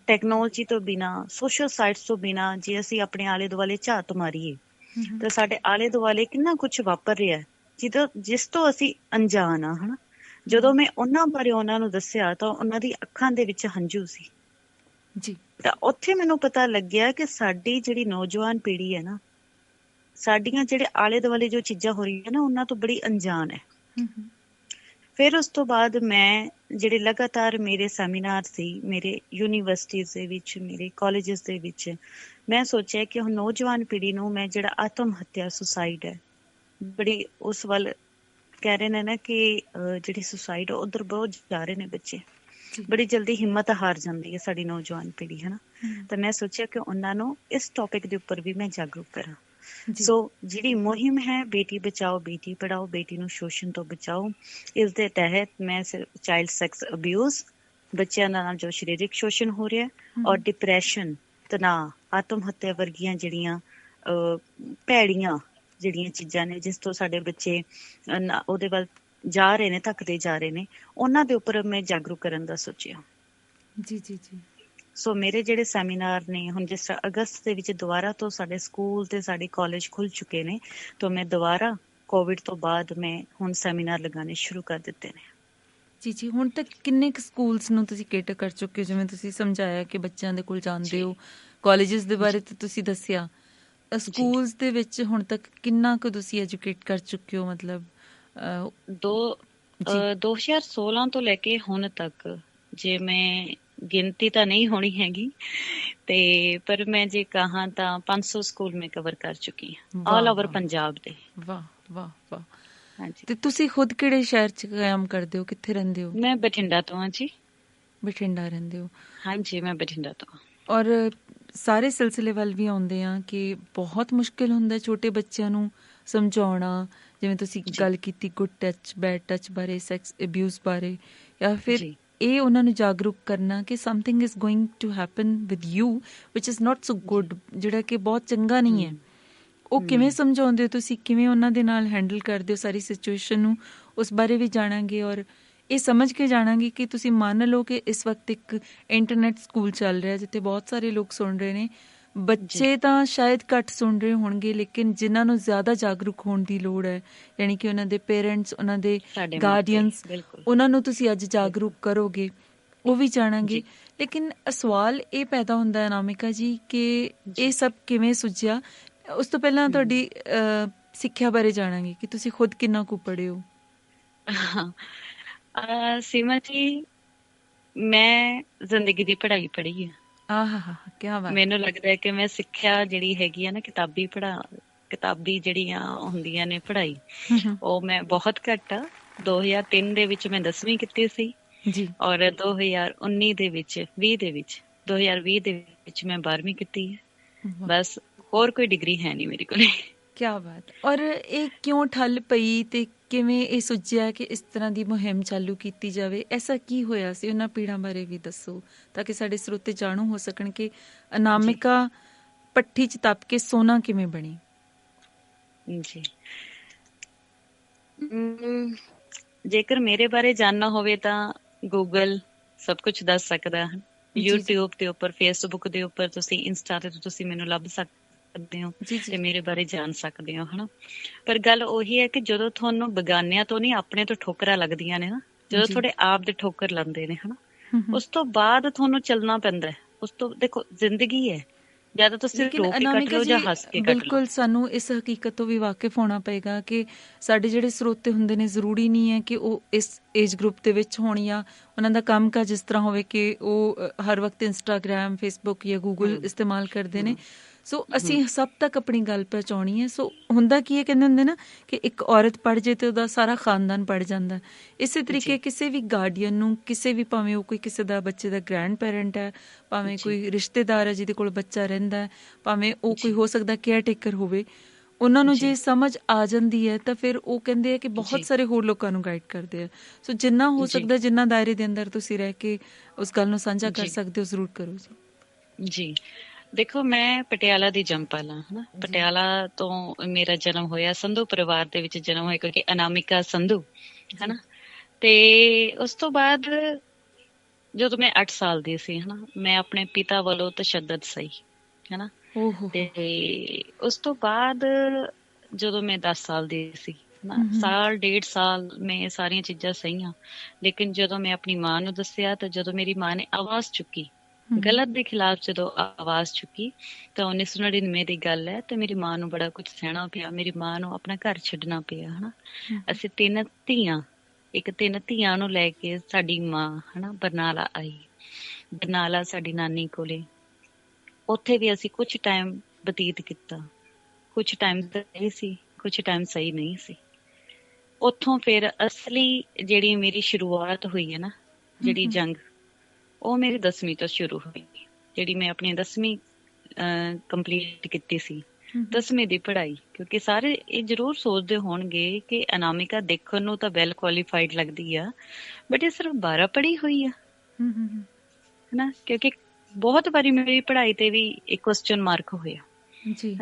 B: ਟੈਕਨੋਲੋਜੀ ਤੋਂ ਬਿਨਾਂ, ਸੋਸ਼ਲ ਸਾਈਟਸ ਤੋਂ ਬਿਨਾਂ ਜੇ ਅਸੀਂ ਆਪਣੇ ਆਲੇ ਦੁਆਲੇ ਝਾਤ ਮਾਰੀਏ ਤਾਂ ਸਾਡੇ ਆਲੇ ਦੁਆਲੇ ਕਿੰਨਾ ਕੁਛ ਵਾਪਰ ਰਿਹਾ ਜਿਸ ਤੋਂ ਅਸੀਂ ਅਣਜਾਣ ਆ, ਹਨਾ। ਜਦੋਂ ਮੈਂ ਉਹਨਾਂ ਬਾਰੇ ਉਹਨਾਂ ਨੂੰ ਦੱਸਿਆ ਤਾਂ ਉਹਨਾਂ ਦੀ ਅੱਖਾਂ ਦੇ ਵਿੱਚ ਹੰਝੂ ਸੀ। ਜੀ, ਤਾਂ ਉੱਥੇ ਮੈਨੂੰ ਪਤਾ ਲੱਗਿਆ ਕਿ ਸਾਡੀ ਜਿਹੜੀ ਨੌਜਵਾਨ ਪੀੜ੍ਹੀ ਹੈ ਨਾ, ਸਾਡੀਆਂ ਜਿਹੜੇ ਆਲੇ ਦੁਆਲੇ ਜੋ ਚੀਜ਼ਾਂ ਹੋ ਰਹੀਆਂ ਨਾ, ਉਹਨਾਂ ਤੋਂ ਬੜੀ ਅਣਜਾਣ ਹੈ। ਫਿਰ ਉਸ ਤੋਂ ਬਾਅਦ ਮੈਂ ਜਿਹੜੇ ਲਗਾਤਾਰ ਮੇਰੇ ਸੈਮੀਨਾਰ ਸੀ, ਮੇਰੇ ਯੂਨੀਵਰਸਿਟੀਜ਼ ਦੇ ਵਿੱਚ, ਮੇਰੇ ਕਾਲਜਿਸ ਦੇ ਵਿੱਚ, ਮੈਂ ਸੋਚਿਆ ਕਿ ਹੁਣ ਨੌਜਵਾਨ ਪੀੜ੍ਹੀ ਨੂੰ ਮੈਂ ਜਿਹੜਾ ਆਤਮ ਹੱਤਿਆ, ਸੁਸਾਈਡ ਹੈ, ਬੜੀ ਉਸ ਵੱਲ ਕਹਿ ਰਹੇ ਨੇ ਨਾ ਕਿ ਜਿਹੜੀ ਸੁਸਾਈਡ ਉੱਧਰ ਬਹੁਤ ਜਾ ਰਹੇ ਨੇ ਬੱਚੇ, ਬੜੀ ਜਲਦੀ ਹਿੰਮਤ ਹਾਰ ਜਾਂਦੀ ਹੈ ਸਾਡੀ ਨੌਜਵਾਨ ਪੀੜ੍ਹੀ, ਹਨਾ। ਤਾਂ ਮੈਂ ਸੋਚਿਆ ਕਿ ਉਹਨਾਂ ਨੂੰ ਇਸ ਟੌਪਿਕ ਦੇ ਉੱਪਰ ਵੀ ਮੈਂ ਜਾਗਰੂਕ ਕਰਾਂ। ਸੋ ਜਿਹੜੀ ਮੁਹਿੰਮ ਹੈ ਬੇਟੀ ਬਚਾਓ, ਬੇਟੀ ਪੜਾਓ, ਬੇਟੀ ਨੂੰ ਸ਼ੋਸ਼ਣ ਤੋਂ ਬਚਾਓ, ਇਸ ਦੇ ਤਹਿਤ ਮੈਂ ਚਾਈਲਡ ਸੈਕਸ ਅਬਿਊਜ਼, ਬੱਚਿਆਂ ਦਾ ਨਾਲ ਜੋ ਸਰੀਰਕ ਸ਼ੋਸ਼ਣ ਹੋ ਰਿਹਾ, ਔਰ ਡਿਪਰੈਸ਼ਨ, ਤਣਾਅ, ਆਤਮ ਹੱਤਿਆ ਵਰਗੀਆਂ ਜਿਹੜੀਆਂ ਭੈੜੀਆਂ ਜਿਹੜੀਆਂ ਚੀਜ਼ਾਂ ਨੇ ਜਿਸ ਤੋਂ ਸਾਡੇ ਬੱਚੇ ਉਹਦੇ ਵੱਲ ਜਾ ਰਹੇ ਨੇ, ਧੱਕਦੇ ਜਾ ਰਹੇ ਨੇ, ਉਹਨਾਂ ਦੇ ਉੱਪਰ ਮੈਂ ਜਾਗਰੂਕ ਕਰਨ ਦਾ ਸੋਚਿਆ। ਜੀ, ਜੀ, ਜੀ। ਸੋ ਮੇਰੇ ਜਿਹੜੇ ਸੈਮੀਨਾਰ ਨੇ, ਹੁਣ ਜਿਸ ਤਰ੍ਹਾਂ ਅਗਸਤ ਦੇ ਵਿੱਚ ਦੁਬਾਰਾ ਤੋਂ ਸਾਡੇ ਸਕੂਲ ਤੇ ਸਾਡੇ ਕਾਲਜ ਖੁੱਲ ਚੁੱਕੇ ਨੇ, ਤਾਂ ਮੈਂ ਦੁਬਾਰਾ ਕੋਵਿਡ ਤੋਂ ਬਾਅਦ ਮੈਂ ਹੁਣ ਸੈਮੀਨਾਰ ਲਗਾਉਣੇ ਸ਼ੁਰੂ ਕਰ ਦਿੱਤੇ ਨੇ।
A: ਜੀ, ਜੀ, ਹੁਣ ਤੱਕ ਕਿੰਨੇ ਕੁ ਸਕੂਲਸ ਨੂੰ ਤੁਸੀਂ ਕੇਟਰ ਕਰ ਚੁੱਕੇ ਹੋ? ਜਿਵੇਂ ਤੁਸੀਂ ਸਮਝਾਇਆ ਕਿ ਬੱਚਿਆਂ ਦੇ ਕੋਲ ਜਾਂਦੇ ਹੋ, ਕਾਲਜਿਸ ਦੇ ਬਾਰੇ ਤਾਂ ਤੁਸੀਂ ਦੱਸਿਆ, ਸਕੂਲਸ ਦੇ ਵਿੱਚ ਹੁਣ ਤੱਕ ਕਿੰਨਾ ਕੁ ਤੁਸੀਂ ਐਜੂਕੇਟ ਕਰ ਚੁੱਕੇ ਹੋ? ਮਤਲਬ
B: 2016 ਤੋਂ ਲੈ ਕੇ ਹੁਣ ਤੱਕ, ਜੇ ਮੈਂ ਗਿਣਤੀ ਤਾਂ ਨਹੀਂ ਹੋਣੀ ਹੈਗੀ ਤੇ ਪਰ ਮੈਂ ਜੇ ਕਹਾਂ ਤਾਂ 500 ਸਕੂਲ ਮੈਂ ਕਵਰ ਕਰ ਚੁੱਕੀ ਹਾਂ, ਆਲ ਓਵਰ ਪੰਜਾਬ ਦੇ।
A: ਵਾਹ ਵਾਹ ਵਾਹ। ਹਾਂਜੀ, ਤੇ ਤੁਸੀਂ ਖੁਦ ਕਿਹੜੇ ਸ਼ਹਿਰ 'ਚ ਕਾਇਮ ਕਰਦੇ ਹੋ? ਕਿੱਥੇ ਰਹਿੰਦੇ ਹੋ?
B: ਮੈਂ ਬਠਿੰਡਾ ਤੋਂ ਹਾਂ ਜੀ।
A: ਬਠਿੰਡਾ ਰਹਿੰਦੇ ਹੋ?
B: ਹਾਂਜੀ, ਮੈਂ ਬਠਿੰਡਾ ਤੋਂ।
A: ਔਰ ਸਾਰੇ ਸਿਲਸਿਲੇ ਵੱਲ ਵੀ ਆਉਂਦੇ ਆ ਕਿ ਬਹੁਤ ਮੁਸ਼ਕਿਲ ਹੁੰਦਾ ਛੋਟੇ ਬੱਚਿਆਂ ਨੂੰ ਸਮਝਾਉਣਾ, ਜਿਵੇਂ ਤੁਸੀਂ ਗੱਲ ਕੀਤੀ ਗੁੱਡ ਟੱਚ ਬੈਡ ਟੱਚ ਬਾਰੇ, ਸੈਕਸ ਅਬਿਊਜ਼ ਬਾਰੇ, ਜਾਂ ਫਿਰ ਇਹ ਉਹਨਾਂ ਨੂੰ ਜਾਗਰੂਕ ਕਰਨਾ ਕਿ something is going to happen with you which is not so good, ਜਿਹੜਾ ਕਿ ਬਹੁਤ ਚੰਗਾ ਨਹੀਂ ਹੈ। ਉਹ ਕਿਵੇਂ ਸਮਝਾਉਂਦੇ ਹੋ ਤੁਸੀਂ, ਕਿਵੇਂ ਉਹਨਾਂ ਦੇ ਨਾਲ ਹੈਂਡਲ ਕਰਦੇ ਹੋ ਸਾਰੀ ਸਿਚੁਏਸ਼ਨ ਨੂੰ, ਉਸ ਬਾਰੇ ਵੀ ਜਾਣਾਂਗੇ। ਔਰ ਇਹ ਸਮਝ ਕੇ ਜਾਣਾਂਗੇ ਕਿ ਤੁਸੀਂ ਮੰਨ ਲਓ ਕਿ ਇਸ ਵਕਤ ਇੱਕ ਇੰਟਰਨੈਟ ਸਕੂਲ ਚੱਲ ਰਿਹਾ ਜਿੱਥੇ ਬਹੁਤ ਸਾਰੇ ਲੋਕ ਸੁਣ ਰਹੇ ਨੇ, ਬੱਚੇ ਤਾਂ ਸ਼ਾਇਦ ਘੱਟ ਸੁਣ ਰਹੇ ਹੋਣਗੇ, ਲੇਕਿਨ ਜਿਨ੍ਹਾਂ ਨੂੰ ਜ਼ਿਆਦਾ ਜਾਗਰੂਕ ਹੋਣ ਦੀ ਲੋੜ ਹੈ, ਯਾਨੀ ਕਿ ਉਹਨਾਂ ਦੇ ਪੇਰੈਂਟਸ, ਉਹਨਾਂ ਦੇ ਗਾਰਡੀਅਨਸ, ਉਹਨਾਂ ਨੂੰ ਤੁਸੀਂ ਅੱਜ ਜਾਗਰੂਕ ਕਰੋਗੇ, ਉਹ ਵੀ ਜਾਣਾਂਗੇ। ਲੇਕਿਨ ਸਵਾਲ ਇਹ ਪੈਦਾ ਹੁੰਦਾ ਹੈ ਅਨਾਮਿਕਾ ਜੀ ਕਿ ਇਹ ਸਭ ਕਿਵੇਂ ਸੁਝਿਆ। ਉਸ ਤੋਂ ਪਹਿਲਾਂ ਤੁਹਾਡੀ ਸਿੱਖਿਆ ਬਾਰੇ ਜਾਣਾਂਗੇ ਕਿ ਤੁਸੀਂ ਖੁਦ ਕਿੰਨਾ ਕੁ ਪੜ੍ਹੇ ਹੋ।
B: ਸੀਮਾ ਜੀ, ਮੈਂ ਜ਼ਿੰਦਗੀ ਦੀ ਪੜ੍ਹਾਈ ਪੜ੍ਹੀ ਹੈ।
A: ਕਿਆ ਬਾਤ।
B: ਮੈਨੂੰ ਲੱਗਦਾ ਹੈ ਕਿ ਮੈਂ ਸਿੱਖਿਆ ਜਿਹੜੀ ਹੈਗੀ ਆ ਨਾ, ਕਿਤਾਬੀ ਜਿਹੜੀਆਂ ਹੁੰਦੀਆਂ ਨੇ ਪੜ੍ਹਾਈ, ਉਹ ਮੈਂ ਬਹੁਤ ਘੱਟ ਆ। 2003 ਦੇ ਵਿੱਚ ਮੈਂ 10ਵੀਂ ਕੀਤੀ ਸੀ
A: ਜੀ,
B: ਔਰ 2019 ਦੇ ਵਿੱਚ 2020 ਦੇ ਵਿੱਚ ਮੈਂ 12ਵੀਂ ਕੀਤੀ ਹੈ। ਬਸ, ਹੋਰ ਕੋਈ ਡਿਗਰੀ ਹੈ ਨਹੀਂ ਮੇਰੇ ਕੋਲ।
A: ਕਿਆ ਬਾਤ। ਔਰ ਇਹ ਕਿਉਂ ਠੱਲ ਪਈ ਤੇ ਕਿਵੇਂ ਇਹ ਸੁਝਿਆ ਕਿ ਇਸ ਤਰ੍ਹਾਂ ਦੀ ਮੁਹਿੰਮ ਚਾਲੂ ਕੀਤੀ ਜਾਵੇ? ਐਸਾ ਕੀ ਹੋਇਆ ਸੀ? ਉਹਨਾਂ ਪੀੜਾਂ ਬਾਰੇ ਵੀ ਦੱਸੋ ਤਾਂ ਕਿ ਸਾਡੇ ਸਰੋਤੇ ਜਾਣੂ ਹੋ ਸਕਣ ਕਿ ਅਨਾਮਿਕਾ ਪੱਠੀ 'ਚ ਤਪ ਕੇ ਸੋਨਾ ਕਿਵੇਂ ਬਣੀ।
B: ਜੀ, ਜੇਕਰ ਮੇਰੇ ਬਾਰੇ ਜਾਣਨਾ ਹੋਵੇ ਤਾਂ ਗੂਗਲ ਸਭ ਕੁਝ ਦੱਸ ਸਕਦਾ ਹੈ। ਯੂਟਿਊਬ ਦੇ ਉੱਪਰ, ਫੇਸਬੁੱਕ ਦੇ ਉੱਪਰ, ਤੁਸੀਂ ਇੰਸਟਾ ਤੇ ਤੁਸੀਂ ਮੈਨੂੰ ਲੱਭ ਸਕਦੇ ਹੋ ਤੇ ਮੇਰੇ ਬਾਰੇ ਜਾਣ ਸਕਦੇ ਹੋ, ਹਨਾ। ਪਰ ਗੱਲ ਉਹੀ ਹੈ ਕਿ ਜਦੋਂ ਤੁਹਾਨੂੰ ਬਗਾਨਿਆਂ ਤੋਂ ਨਹੀਂ, ਆਪਣੇ ਤੋਂ ਠੋਕਰਾਂ ਲੱਗਦੀਆਂ ਨੇ ਨਾ, ਜਦੋਂ ਤੁਹਾਡੇ ਆਪ ਦੇ ਠੋਕਰ ਲਾਉਂਦੇ ਨੇ, ਹਨਾ, ਉਸ ਤੋਂ ਬਾਅਦ ਤੁਹਾਨੂੰ ਚੱਲਣਾ ਪੈਂਦਾ ਹੈ। ਉਸ ਤੋਂ ਦੇਖੋ, ਜ਼ਿੰਦਗੀ ਹੈ, ਜਾਂ ਤਾਂ ਤੁਸੀਂ ਰੋ ਕੇ ਕੱਟ ਲਓ ਜਾਂ ਹੱਸ ਕੇ ਕੱਟ ਲਓ।
A: ਬਿਲਕੁਲ, ਸਾਨੂੰ ਇਸ ਹਕੀਕਤ ਤੋਂ ਵੀ ਵਾਕਿਫ ਹੋਣਾ ਪਏਗਾ ਕਿ ਸਾਡੇ ਜਿਹੜੇ ਸਰੋਤੇ ਹੁੰਦੇ ਨੇ, ਜ਼ਰੂਰੀ ਨਹੀਂ ਹੈ ਕਿ ਉਹ ਇਸ ਏਜ ਗਰੁੱਪ ਦੇ ਵਿੱਚ ਹੋਣ ਜਾਂ ਉਹਨਾਂ ਦਾ ਕੰਮ ਕਾਜ ਇਸ ਤਰ੍ਹਾਂ ਹੋਵੇ ਕਿ ਉਹ ਹਰ ਵਕਤ ਇੰਸਟਾਗ੍ਰਾਮ, ਫੇਸਬੁੱਕ ਜਾਂ ਗੂਗਲ ਇਸਤੇਮਾਲ ਕਰਦੇ ਨੇ। ਸੋ ਅਸੀਂ ਸਭ ਤੱਕ ਆਪਣੀ ਗੱਲ ਪਹੁੰਚਾਉਣੀ ਹੈ। ਸੋ ਹੁੰਦਾ ਕੀ ਹੈ, ਕਹਿੰਦੇ ਹੁੰਦੇ ਨਾ ਕਿ ਇੱਕ ਔਰਤ ਪੜ੍ਹ ਜੇ ਤੇ ਉਹਦਾ ਸਾਰਾ ਖਾਨਦਾਨ ਪੜ੍ਹ ਜਾਂਦਾ। ਇਸੇ ਤਰੀਕੇ ਕਿਸੇ ਵੀ ਗਾਰਡੀਅਨ ਨੂੰ, ਕਿਸੇ ਵੀ, ਭਾਵੇਂ ਉਹ ਕੋਈ ਕਿਸੇ ਦਾ ਬੱਚੇ ਦਾ ਗ੍ਰੈਂਡ ਪੈਰੈਂਟ ਹੈ, ਭਾਵੇਂ ਕੋਈ ਰਿਸ਼ਤੇਦਾਰ ਹੈ ਜਿਹਦੇ ਕੋਲ ਬੱਚਾ ਰਹਿੰਦਾ ਹੈ, ਭਾਵੇਂ ਉਹ ਕੋਈ ਹੋ ਸਕਦਾ ਕੇਅਰ ਟੇਕਰ ਹੋਵੇ, ਉਹਨਾਂ ਨੂੰ ਜੇ ਸਮਝ ਆ ਜਾਂਦੀ ਹੈ ਤਾਂ ਫਿਰ ਉਹ ਕਹਿੰਦੇ ਆ ਕਿ ਬਹੁਤ ਸਾਰੇ ਹੋਰ ਲੋਕਾਂ ਨੂੰ ਗਾਈਡ ਕਰਦੇ ਆ। ਸੋ ਜਿੰਨਾ ਹੋ ਸਕਦਾ, ਜਿੰਨਾ ਦਾਇਰੇ ਦੇ ਅੰਦਰ ਤੁਸੀਂ ਰਹਿ ਕੇ ਉਸ ਗੱਲ ਨੂੰ ਸਾਂਝਾ ਕਰ ਸਕਦੇ ਹੋ, ਜ਼ਰੂਰ ਕਰੋ ਜੀ।
B: ਜੀ, ਦੇਖੋ, ਮੈਂ ਪਟਿਆਲਾ ਦੀ ਜੰਮਪਲ ਹਾਂ, ਹਨਾ। ਪਟਿਆਲਾ ਤੋਂ ਮੇਰਾ ਜਨਮ ਹੋਇਆ, ਸੰਧੂ ਪਰਿਵਾਰ ਦੇ ਵਿੱਚ ਜਨਮ ਹੋਇਆ, ਕਿਉਂਕਿ ਅਨਾਮਿਕਾ ਸੰਧੂ, ਹਨਾ। ਤੇ ਉਸ ਤੋਂ ਬਾਅਦ ਜਦੋਂ ਮੈਂ 8 ਸਾਲ ਦੀ ਸੀ, ਹਨਾ, ਮੈਂ ਆਪਣੇ ਪਿਤਾ ਵੱਲੋਂ ਤਸ਼ੱਦਦ ਸਹੀ, ਹਨਾ। ਤੇ ਉਸ ਤੋਂ ਬਾਅਦ ਜਦੋਂ ਮੈਂ 10 ਸਾਲ ਦੀ ਸੀ, ਹਨਾ, ਸਾਲ 1.5 ਸਾਲ ਮੈਂ ਸਾਰੀਆਂ ਚੀਜ਼ਾਂ ਸਹੀਆਂ। ਲੇਕਿਨ ਜਦੋਂ ਮੈਂ ਆਪਣੀ ਮਾਂ ਨੂੰ ਦੱਸਿਆ, ਤਾਂ ਜਦੋਂ ਮੇਰੀ ਮਾਂ ਨੇ ਆਵਾਜ਼ ਚੁੱਕੀ, ਗਲਤ ਦੇ ਖਿਲਾਫ ਜਦੋਂ ਆਵਾਜ਼ ਚੁੱਕੀ, ਤਾਂ 1999 ਦੀ ਗੱਲ ਹੈ, ਤੇ ਮੇਰੀ ਮਾਂ ਨੂੰ ਬੜਾ ਕੁਝ ਸਹਿਣਾ ਪਿਆ। ਮੇਰੀ ਮਾਂ ਨੂੰ ਆਪਣਾ ਘਰ ਛੱਡਣਾ ਪਿਆ, ਹਨਾ। ਅਸੀਂ 3 ਧੀਆਂ ਨੂੰ ਲੈ ਕੇ ਸਾਡੀ ਮਾਂ, ਹਨਾ, ਬਰਨਾਲਾ ਆਈ। ਬਰਨਾਲਾ ਸਾਡੀ ਨਾਨੀ ਕੋਲੇ, ਉੱਥੇ ਵੀ ਅਸੀਂ ਕੁਛ ਟਾਈਮ ਬਤੀਤ ਕੀਤਾ। ਕੁਛ ਟਾਈਮ ਸਹੀ ਸੀ, ਕੁਛ ਟਾਈਮ ਸਹੀ ਨਹੀਂ ਸੀ। ਉੱਥੋਂ ਫਿਰ ਅਸਲੀ ਜਿਹੜੀ ਮੇਰੀ ਸ਼ੁਰੂਆਤ ਹੋਈ ਹੈ ਨਾ, ਜਿਹੜੀ ਜੰਗ, ਉਹ ਮੇਰੀ 10ਵੀਂ ਤੋਂ ਸ਼ੁਰੂ ਹੋਈ। ਜਿਹੜੀ ਮੈਂ ਆਪਣੀ 10ਵੀਂ ਕੰਪਲੀਟ ਕੀਤੀ ਸੀ, 10ਵੀਂ ਦੀ ਪੜ੍ਹਾਈ। ਕਿਉਂਕਿ ਸਾਰੇ ਇਹ ਜ਼ਰੂਰ ਸੋਚਦੇ ਹੋਣਗੇ ਕਿ ਅਨਾਮਿਕਾ ਦੇਖਣ ਨੂੰ ਤਾਂ ਵੈਲ ਕੁਆਲੀਫਾਈਡ ਲੱਗਦੀ ਆ, ਬਟ ਇਹ ਸਿਰਫ 12 ਪੜ੍ਹੀ ਹੋਈ ਆ, ਹਨਾ। ਕਿਉਂਕਿ ਬਹੁਤ ਵਾਰੀ ਮੇਰੀ ਪੜ੍ਹਾਈ ਤੇ ਵੀ ਇੱਕ ਕੁਐਸਚਨ ਮਾਰਕ ਹੋਇਆ,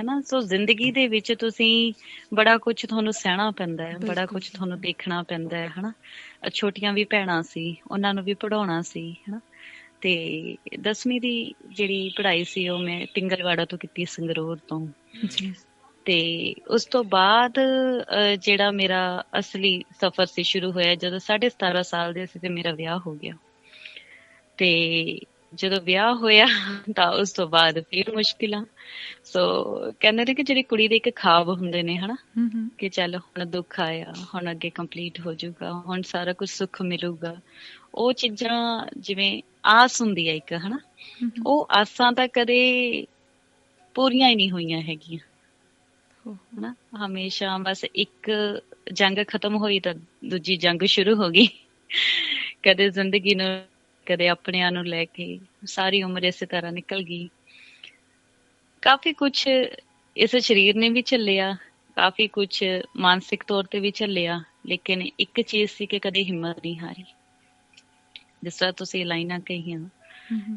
B: ਹਨਾ। ਸੋ ਜ਼ਿੰਦਗੀ ਦੇ ਵਿੱਚ ਤੁਸੀਂ ਬੜਾ ਕੁਛ ਤੁਹਾਨੂੰ ਸਹਿਣਾ ਪੈਂਦਾ ਹੈ, ਬੜਾ ਕੁਛ ਤੁਹਾਨੂੰ ਦੇਖਣਾ ਪੈਂਦਾ ਹੈ, ਹਨਾ। ਛੋਟੀਆਂ ਵੀ ਭੈਣਾਂ ਸੀ, ਉਹਨਾਂ ਨੂੰ ਵੀ ਪੜ੍ਹਾਉਣਾ ਸੀ, ਹਨਾ। ਤੇ 10ਵੀਂ ਦੀ ਜਿਹੜੀ ਪੜ੍ਹਾਈ ਸੀ ਉਹ ਮੈਂ ਪਿੰਗਲਵਾੜਾ ਤੋਂ ਕੀਤੀ, ਸੰਗਰੂਰ ਤੋਂ। ਤੇ ਉਸ ਤੋਂ ਬਾਅਦ ਜਿਹੜਾ ਮੇਰਾ ਅਸਲੀ ਸਫ਼ਰ ਸੀ ਸ਼ੁਰੂ ਹੋਇਆ ਜਦੋਂ 17.5 ਸਾਲ ਦੇ ਸੀ ਤੇ ਮੇਰਾ ਵਿਆਹ ਹੋ ਗਿਆ। ਤੇ ਜਦੋਂ ਵਿਆਹ ਹੋਇਆ ਤਾਂ ਉਸ ਤੋਂ ਬਾਅਦ ਫਿਰ ਮੁਸ਼ਕਿਲਾਂ। ਸੋ ਕਹਿੰਦੇ ਨੇ ਕਿ ਜਿਹੜੀ ਕੁੜੀ ਦੇ ਇੱਕ ਖਾਬ ਹੁੰਦੇ ਨੇ, ਹਨਾ, ਕਿ ਚੱਲ ਹੁਣ ਦੁੱਖ ਆਇਆ, ਹੁਣ ਅੱਗੇ ਕੰਪਲੀਟ ਹੋ ਜਾਊਗਾ, ਹੁਣ ਸਾਰਾ ਕੁਝ ਸੁੱਖ ਮਿਲੂਗਾ। ਉਹ ਚੀਜ਼ਾਂ ਜਿਵੇਂ ਆਸ ਹੁੰਦੀ ਹੈ ਇੱਕ, ਹਨਾ, ਉਹ ਆਸਾਂ ਤਾਂ ਕਦੇ ਪੂਰੀਆਂ ਹੀ ਨਹੀਂ ਹੋਈਆਂ ਹੈਗੀਆਂ, ਹਨਾ। ਹਮੇਸ਼ਾ ਬਸ ਇੱਕ ਜੰਗ ਖਤਮ ਹੋਈ ਤਾਂ ਦੂਜੀ ਜੰਗ ਸ਼ੁਰੂ ਹੋ ਗਈ। ਕਦੇ ਜ਼ਿੰਦਗੀ ਨੂੰ, ਕਦੇ ਆਪਣਿਆਂ ਨੂੰ ਲੈ ਕੇ ਸਾਰੀ ਉਮਰ ਇਸੇ ਤਰ੍ਹਾਂ ਨਿਕਲ ਗਈ। ਕਾਫੀ ਕੁਛ ਇਸ ਸਰੀਰ ਨੇ ਵੀ ਝੱਲਿਆ, ਕਾਫੀ ਕੁਝ ਮਾਨਸਿਕ ਤੌਰ ਤੇ ਵੀ ਝੱਲਿਆ, ਲੇਕਿਨ ਇੱਕ ਚੀਜ਼ ਸੀ ਕਿ ਕਦੇ ਹਿੰਮਤ ਨਹੀਂ ਹਾਰੀ। ਜਿਸ ਤਰ੍ਹਾਂ ਤੁਸੀਂ ਲਾਈਨਾਂ ਕਹੀਆਂ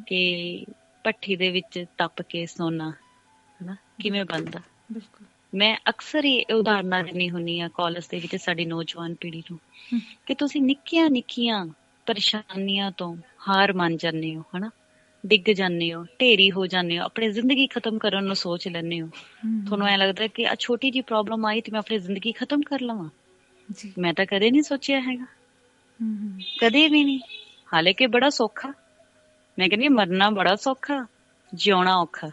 B: ਕਿ ਭੱਠੀ ਦੇ ਵਿੱਚ ਤਪ ਕੇ ਸੋਨਾ ਹਨਾ ਕਿਵੇਂ ਬਣਦਾ। ਮੈਂ ਅਕਸਰ ਹੀ ਉਦਾਹਰਨਾਂ ਦਿੰਦੀ ਹੁੰਦੀ ਹਾਂ ਕਾਲਜ ਦੇ ਵਿੱਚ ਸਾਡੀ ਨੌਜਵਾਨ ਪੀੜ੍ਹੀ ਨੂੰ ਕਿ ਤੁਸੀਂ ਨਿੱਕੀਆਂ ਨਿੱਕੀਆਂ ਪਰੇਸ਼ਾਨੀਆਂ ਤੋਂ ਹਾਰ ਮੰਨ ਜਾਂਦੇ ਹੋ, ਹਨਾ, ਡਿੱਗ ਜਾਂਦੇ ਹੋ, ਢੇਰੀ ਹੋ ਜਾਂਦੇ ਹੋ, ਆਪਣੀ ਜ਼ਿੰਦਗੀ ਖਤਮ ਕਰਨ ਨੂੰ ਸੋਚ ਲੈਂਦੇ ਹੋ। ਤੁਹਾਨੂੰ ਐਂ ਲੱਗਦਾ ਕਿ ਆ ਛੋਟੀ ਜਿਹੀ ਪ੍ਰੋਬਲਮ ਆਈ ਤੇ ਮੈਂ ਆਪਣੀ ਜ਼ਿੰਦਗੀ ਖਤਮ ਕਰ ਲਵਾਂ। ਮੈਂ ਤਾਂ ਕਦੇ ਨਹੀਂ ਸੋਚਿਆ ਹੈਗਾ, ਕਦੇ ਵੀ ਨਹੀਂ। ਹਾਲਾਂਕਿ ਬੜਾ ਸੌਖਾ, ਮੈਂ ਕਹਿੰਦੀ ਮਰਨਾ ਬੜਾ ਸੌਖਾ, ਜਿਉਣਾ ਔਖਾ।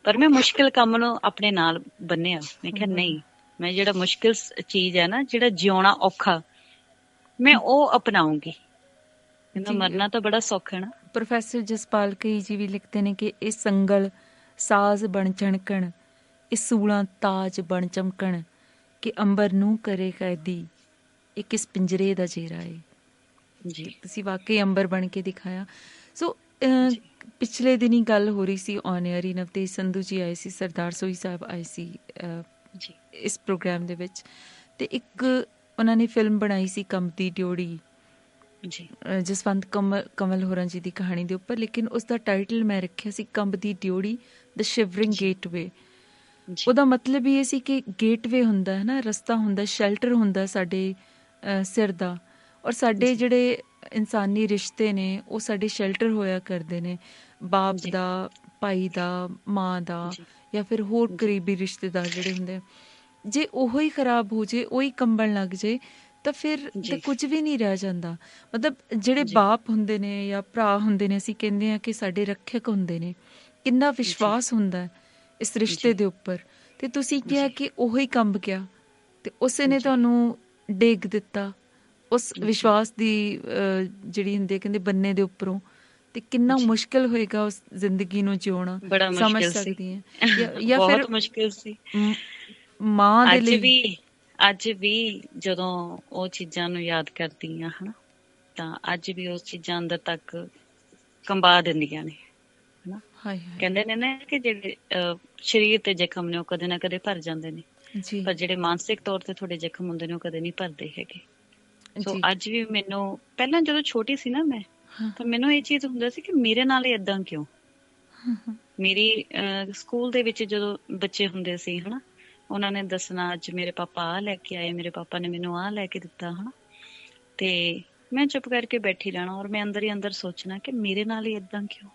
B: ਪਰ ਮੈਂ ਮੁਸ਼ਕਿਲ ਕੰਮ ਨੂੰ ਆਪਣੇ ਨਾਲ ਬੰਨਿਆ। ਮੈਂ ਕਿਹਾ ਨਹੀਂ, ਮੈਂ ਜਿਹੜਾ ਮੁਸ਼ਕਿਲ ਚੀਜ਼ ਹੈ ਨਾ, ਜਿਹੜਾ ਜਿਉਣਾ ਔਖਾ, ਮੈਂ ਉਹ ਅਪਣਾਉਂਗੀ। ਮਰਨਾ ਤਾਂ ਬੜਾ ਸੌਖਾ ਨਾ।
A: ਪ੍ਰੋਫੈਸਰ ਜਸਪਾਲ ਕਈ ਜੀ ਵੀ ਲਿਖਦੇ ਨੇ ਕਿ ਇਹ ਸੰਗਲ ਸਾਜ਼ ਬਣ ਚਣਕਣ, ਇਹ ਸੂਲਾਂ ਤਾਜ ਬਣ ਚਮਕਣ, ਕਿ ਅੰਬਰ ਨੂੰ ਕਰੇ ਕੈਦੀ, ਇਹ ਕਿਸ ਪਿੰਜਰੇ ਦਾ ਜੇਰਾ ਏ। ਜੀ ਤੁਸੀਂ ਵਾਕਈ ਅੰਬਰ ਬਣ ਕੇ ਦਿਖਾਇਆ। ਸੋ ਪਿਛਲੇ ਦਿਨੀ ਗੱਲ ਹੋ ਰਹੀ ਸੀ ਔਨ ਏਅਰ ਹੀ, ਨਵਤੇਜ ਸੰਧੂ ਜੀ ਆਏ ਸੀ, ਸਰਦਾਰ ਸੋਈ ਸਾਹਿਬ ਆਏ ਸੀ ਇਸ ਪ੍ਰੋਗਰਾਮ ਦੇ ਵਿੱਚ, ਤੇ ਇੱਕ ਉਹਨਾਂ ਨੇ ਫਿਲਮ ਬਣਾਈ ਸੀ ਕੰਬ ਦੀ ਡਿਓੜੀ, ਜਸਵੰਤ ਕਮਲ ਹੋਰਾਂ ਜੀ ਦੀ ਕਹਾਣੀ ਦੇ ਉੱਪਰ, ਲੇਕਿਨ ਉਸਦਾ ਟਾਈਟਲ ਮੈਂ ਰੱਖਿਆ ਸੀ ਕੰਬ ਦੀ ਡਿਓੜੀ ਦ ਸ਼ਿਵਰਿੰਗ ਗੇਟਵੇ। ਉਹਦਾ ਮਤਲਬ ਇਹ ਸੀ ਕਿ ਗੇਟਵੇ ਹੁੰਦਾ ਹੈ ਨਾ, ਰਸਤਾ ਹੁੰਦਾ, ਸ਼ੈਲਟਰ ਹੁੰਦਾ ਸਾਡੇ ਸਿਰ ਦਾ, ਔਰ ਸਾਡੇ ਜਿਹੜੇ ਇਨਸਾਨੀ ਰਿਸ਼ਤੇ ਨੇ ਉਹ ਸਾਡੇ ਸ਼ੈਲਟਰ ਹੋਇਆ ਕਰਦੇ ਨੇ, ਬਾਪ ਦਾ, ਭਾਈ ਦਾ, ਮਾਂ ਦਾ, ਜਾਂ ਫਿਰ ਹੋਰ ਕਰੀਬੀ ਰਿਸ਼ਤੇਦਾਰ ਜਿਹੜੇ ਹੁੰਦੇ ਆ। ਜੇ ਉਹੋ ਹੀ ਖਰਾਬ ਹੋ ਜੇ, ਉਹੀ ਕੰਬਣ ਲੱਗ ਜੇ, ਤਾਂ ਫਿਰ ਤਾਂ ਕੁਝ ਵੀ ਨਹੀਂ ਰਹਿ ਜਾਂਦਾ। ਮਤਲਬ ਜਿਹੜੇ ਬਾਪ ਹੁੰਦੇ ਨੇ ਜਾਂ ਭਰਾ ਹੁੰਦੇ ਨੇ, ਅਸੀਂ ਕਹਿੰਦੇ ਹਾਂ ਕਿ ਸਾਡੇ ਰੱਖਿਅਕ ਹੁੰਦੇ ਨੇ, ਕਿੰਨਾ ਵਿਸ਼ਵਾਸ ਹੁੰਦਾ ਇਸ ਰਿਸ਼ਤੇ ਦੇ ਉੱਪਰ। ਤੇ ਤੁਸੀਂ ਕਿਹਾ ਕਿ ਉਹੋ ਹੀ ਕੰਬ ਗਿਆ ਤੇ ਉਸੇ ਨੇ ਤੁਹਾਨੂੰ ਡੇਗ ਦਿੱਤਾ ਉਸ ਵਿਸ਼ਵਾਸ ਦੀ ਜਿਹੜੀ ਹੁੰਦੀ ਹੈ ਕਹਿੰਦੇ ਬੰਨੇ ਦੇ ਉੱਪਰੋਂ। ਤੇ ਕਿੰਨਾ ਮੁਸ਼ਕਿਲ ਹੋਏਗਾ ਉਸ ਜ਼ਿੰਦਗੀ ਨੂੰ ਜਿਉਣਾ, ਸਮਝ ਸਕਦੀ ਹੈ। ਜਾਂ ਫਿਰ
B: ਮੁਸ਼ਕਿਲ ਸੀ
A: ਮਾਂ ਦੇ ਲਈ।
B: ਅੱਜ ਵੀ ਜਦੋਂ ਉਹ ਚੀਜ਼ਾਂ ਨੂੰ ਯਾਦ ਕਰਦੀ ਹਾਂ ਹਨਾ, ਤਾਂ ਅੱਜ ਵੀ ਉਸ ਚੀਜ਼ਾਂ ਅੰਦਰ ਤੱਕ ਕੰਬਾ ਦਿੰਦੀਆਂ ਨੇ ਹਨਾ। ਕਹਿੰਦੇ ਨੇ ਨਾ ਕਿ ਜਿਹੜੇ ਸਰੀਰ ਤੇ ਜ਼ਖਮ ਨੇ ਉਹ ਕਦੇ ਨਾ ਕਦੇ ਭਰ ਜਾਂਦੇ ਨੇ, ਪਰ ਜਿਹੜੇ ਮਾਨਸਿਕ ਤੌਰ ਤੇ ਤੁਹਾਡੇ ਜ਼ਖਮ ਹੁੰਦੇ ਨੇ ਉਹ ਕਦੇ ਨਹੀਂ ਭਰਦੇ ਹੈਗੇ। ਸੋ ਅੱਜ ਵੀ ਮੈਨੂੰ, ਪਹਿਲਾਂ ਜਦੋਂ ਛੋਟੀ ਸੀ ਨਾ ਮੈਂ, ਤਾਂ ਮੈਨੂੰ ਇਹ ਚੀਜ਼ ਹੁੰਦਾ ਸੀ ਕਿ ਮੇਰੇ ਨਾਲ ਏਦਾਂ ਕਿਉਂ। ਮੇਰੀ ਸਕੂਲ ਦੇ ਵਿੱਚ ਜਦੋਂ ਬੱਚੇ ਹੁੰਦੇ ਸੀ ਹਨਾ, ਉਹਨਾਂ ਨੇ ਦੱਸਣਾ ਅੱਜ ਮੇਰੇ ਪਾਪਾ ਆਹ ਲੈ ਕੇ ਆਏ, ਮੇਰੇ ਪਾਪਾ ਨੇ ਮੈਨੂੰ ਆਹ ਲੈ ਕੇ ਦਿੱਤਾ ਹਨਾ, ਤੇ ਮੈਂ ਚੁੱਪ ਕਰਕੇ ਬੈਠੀ ਰਹਿਣਾ, ਔਰ ਮੈਂ ਅੰਦਰ ਹੀ ਅੰਦਰ ਸੋਚਣਾ ਕਿ ਮੇਰੇ ਨਾਲ ਹੀ ਏਦਾਂ ਕਿਉਂ।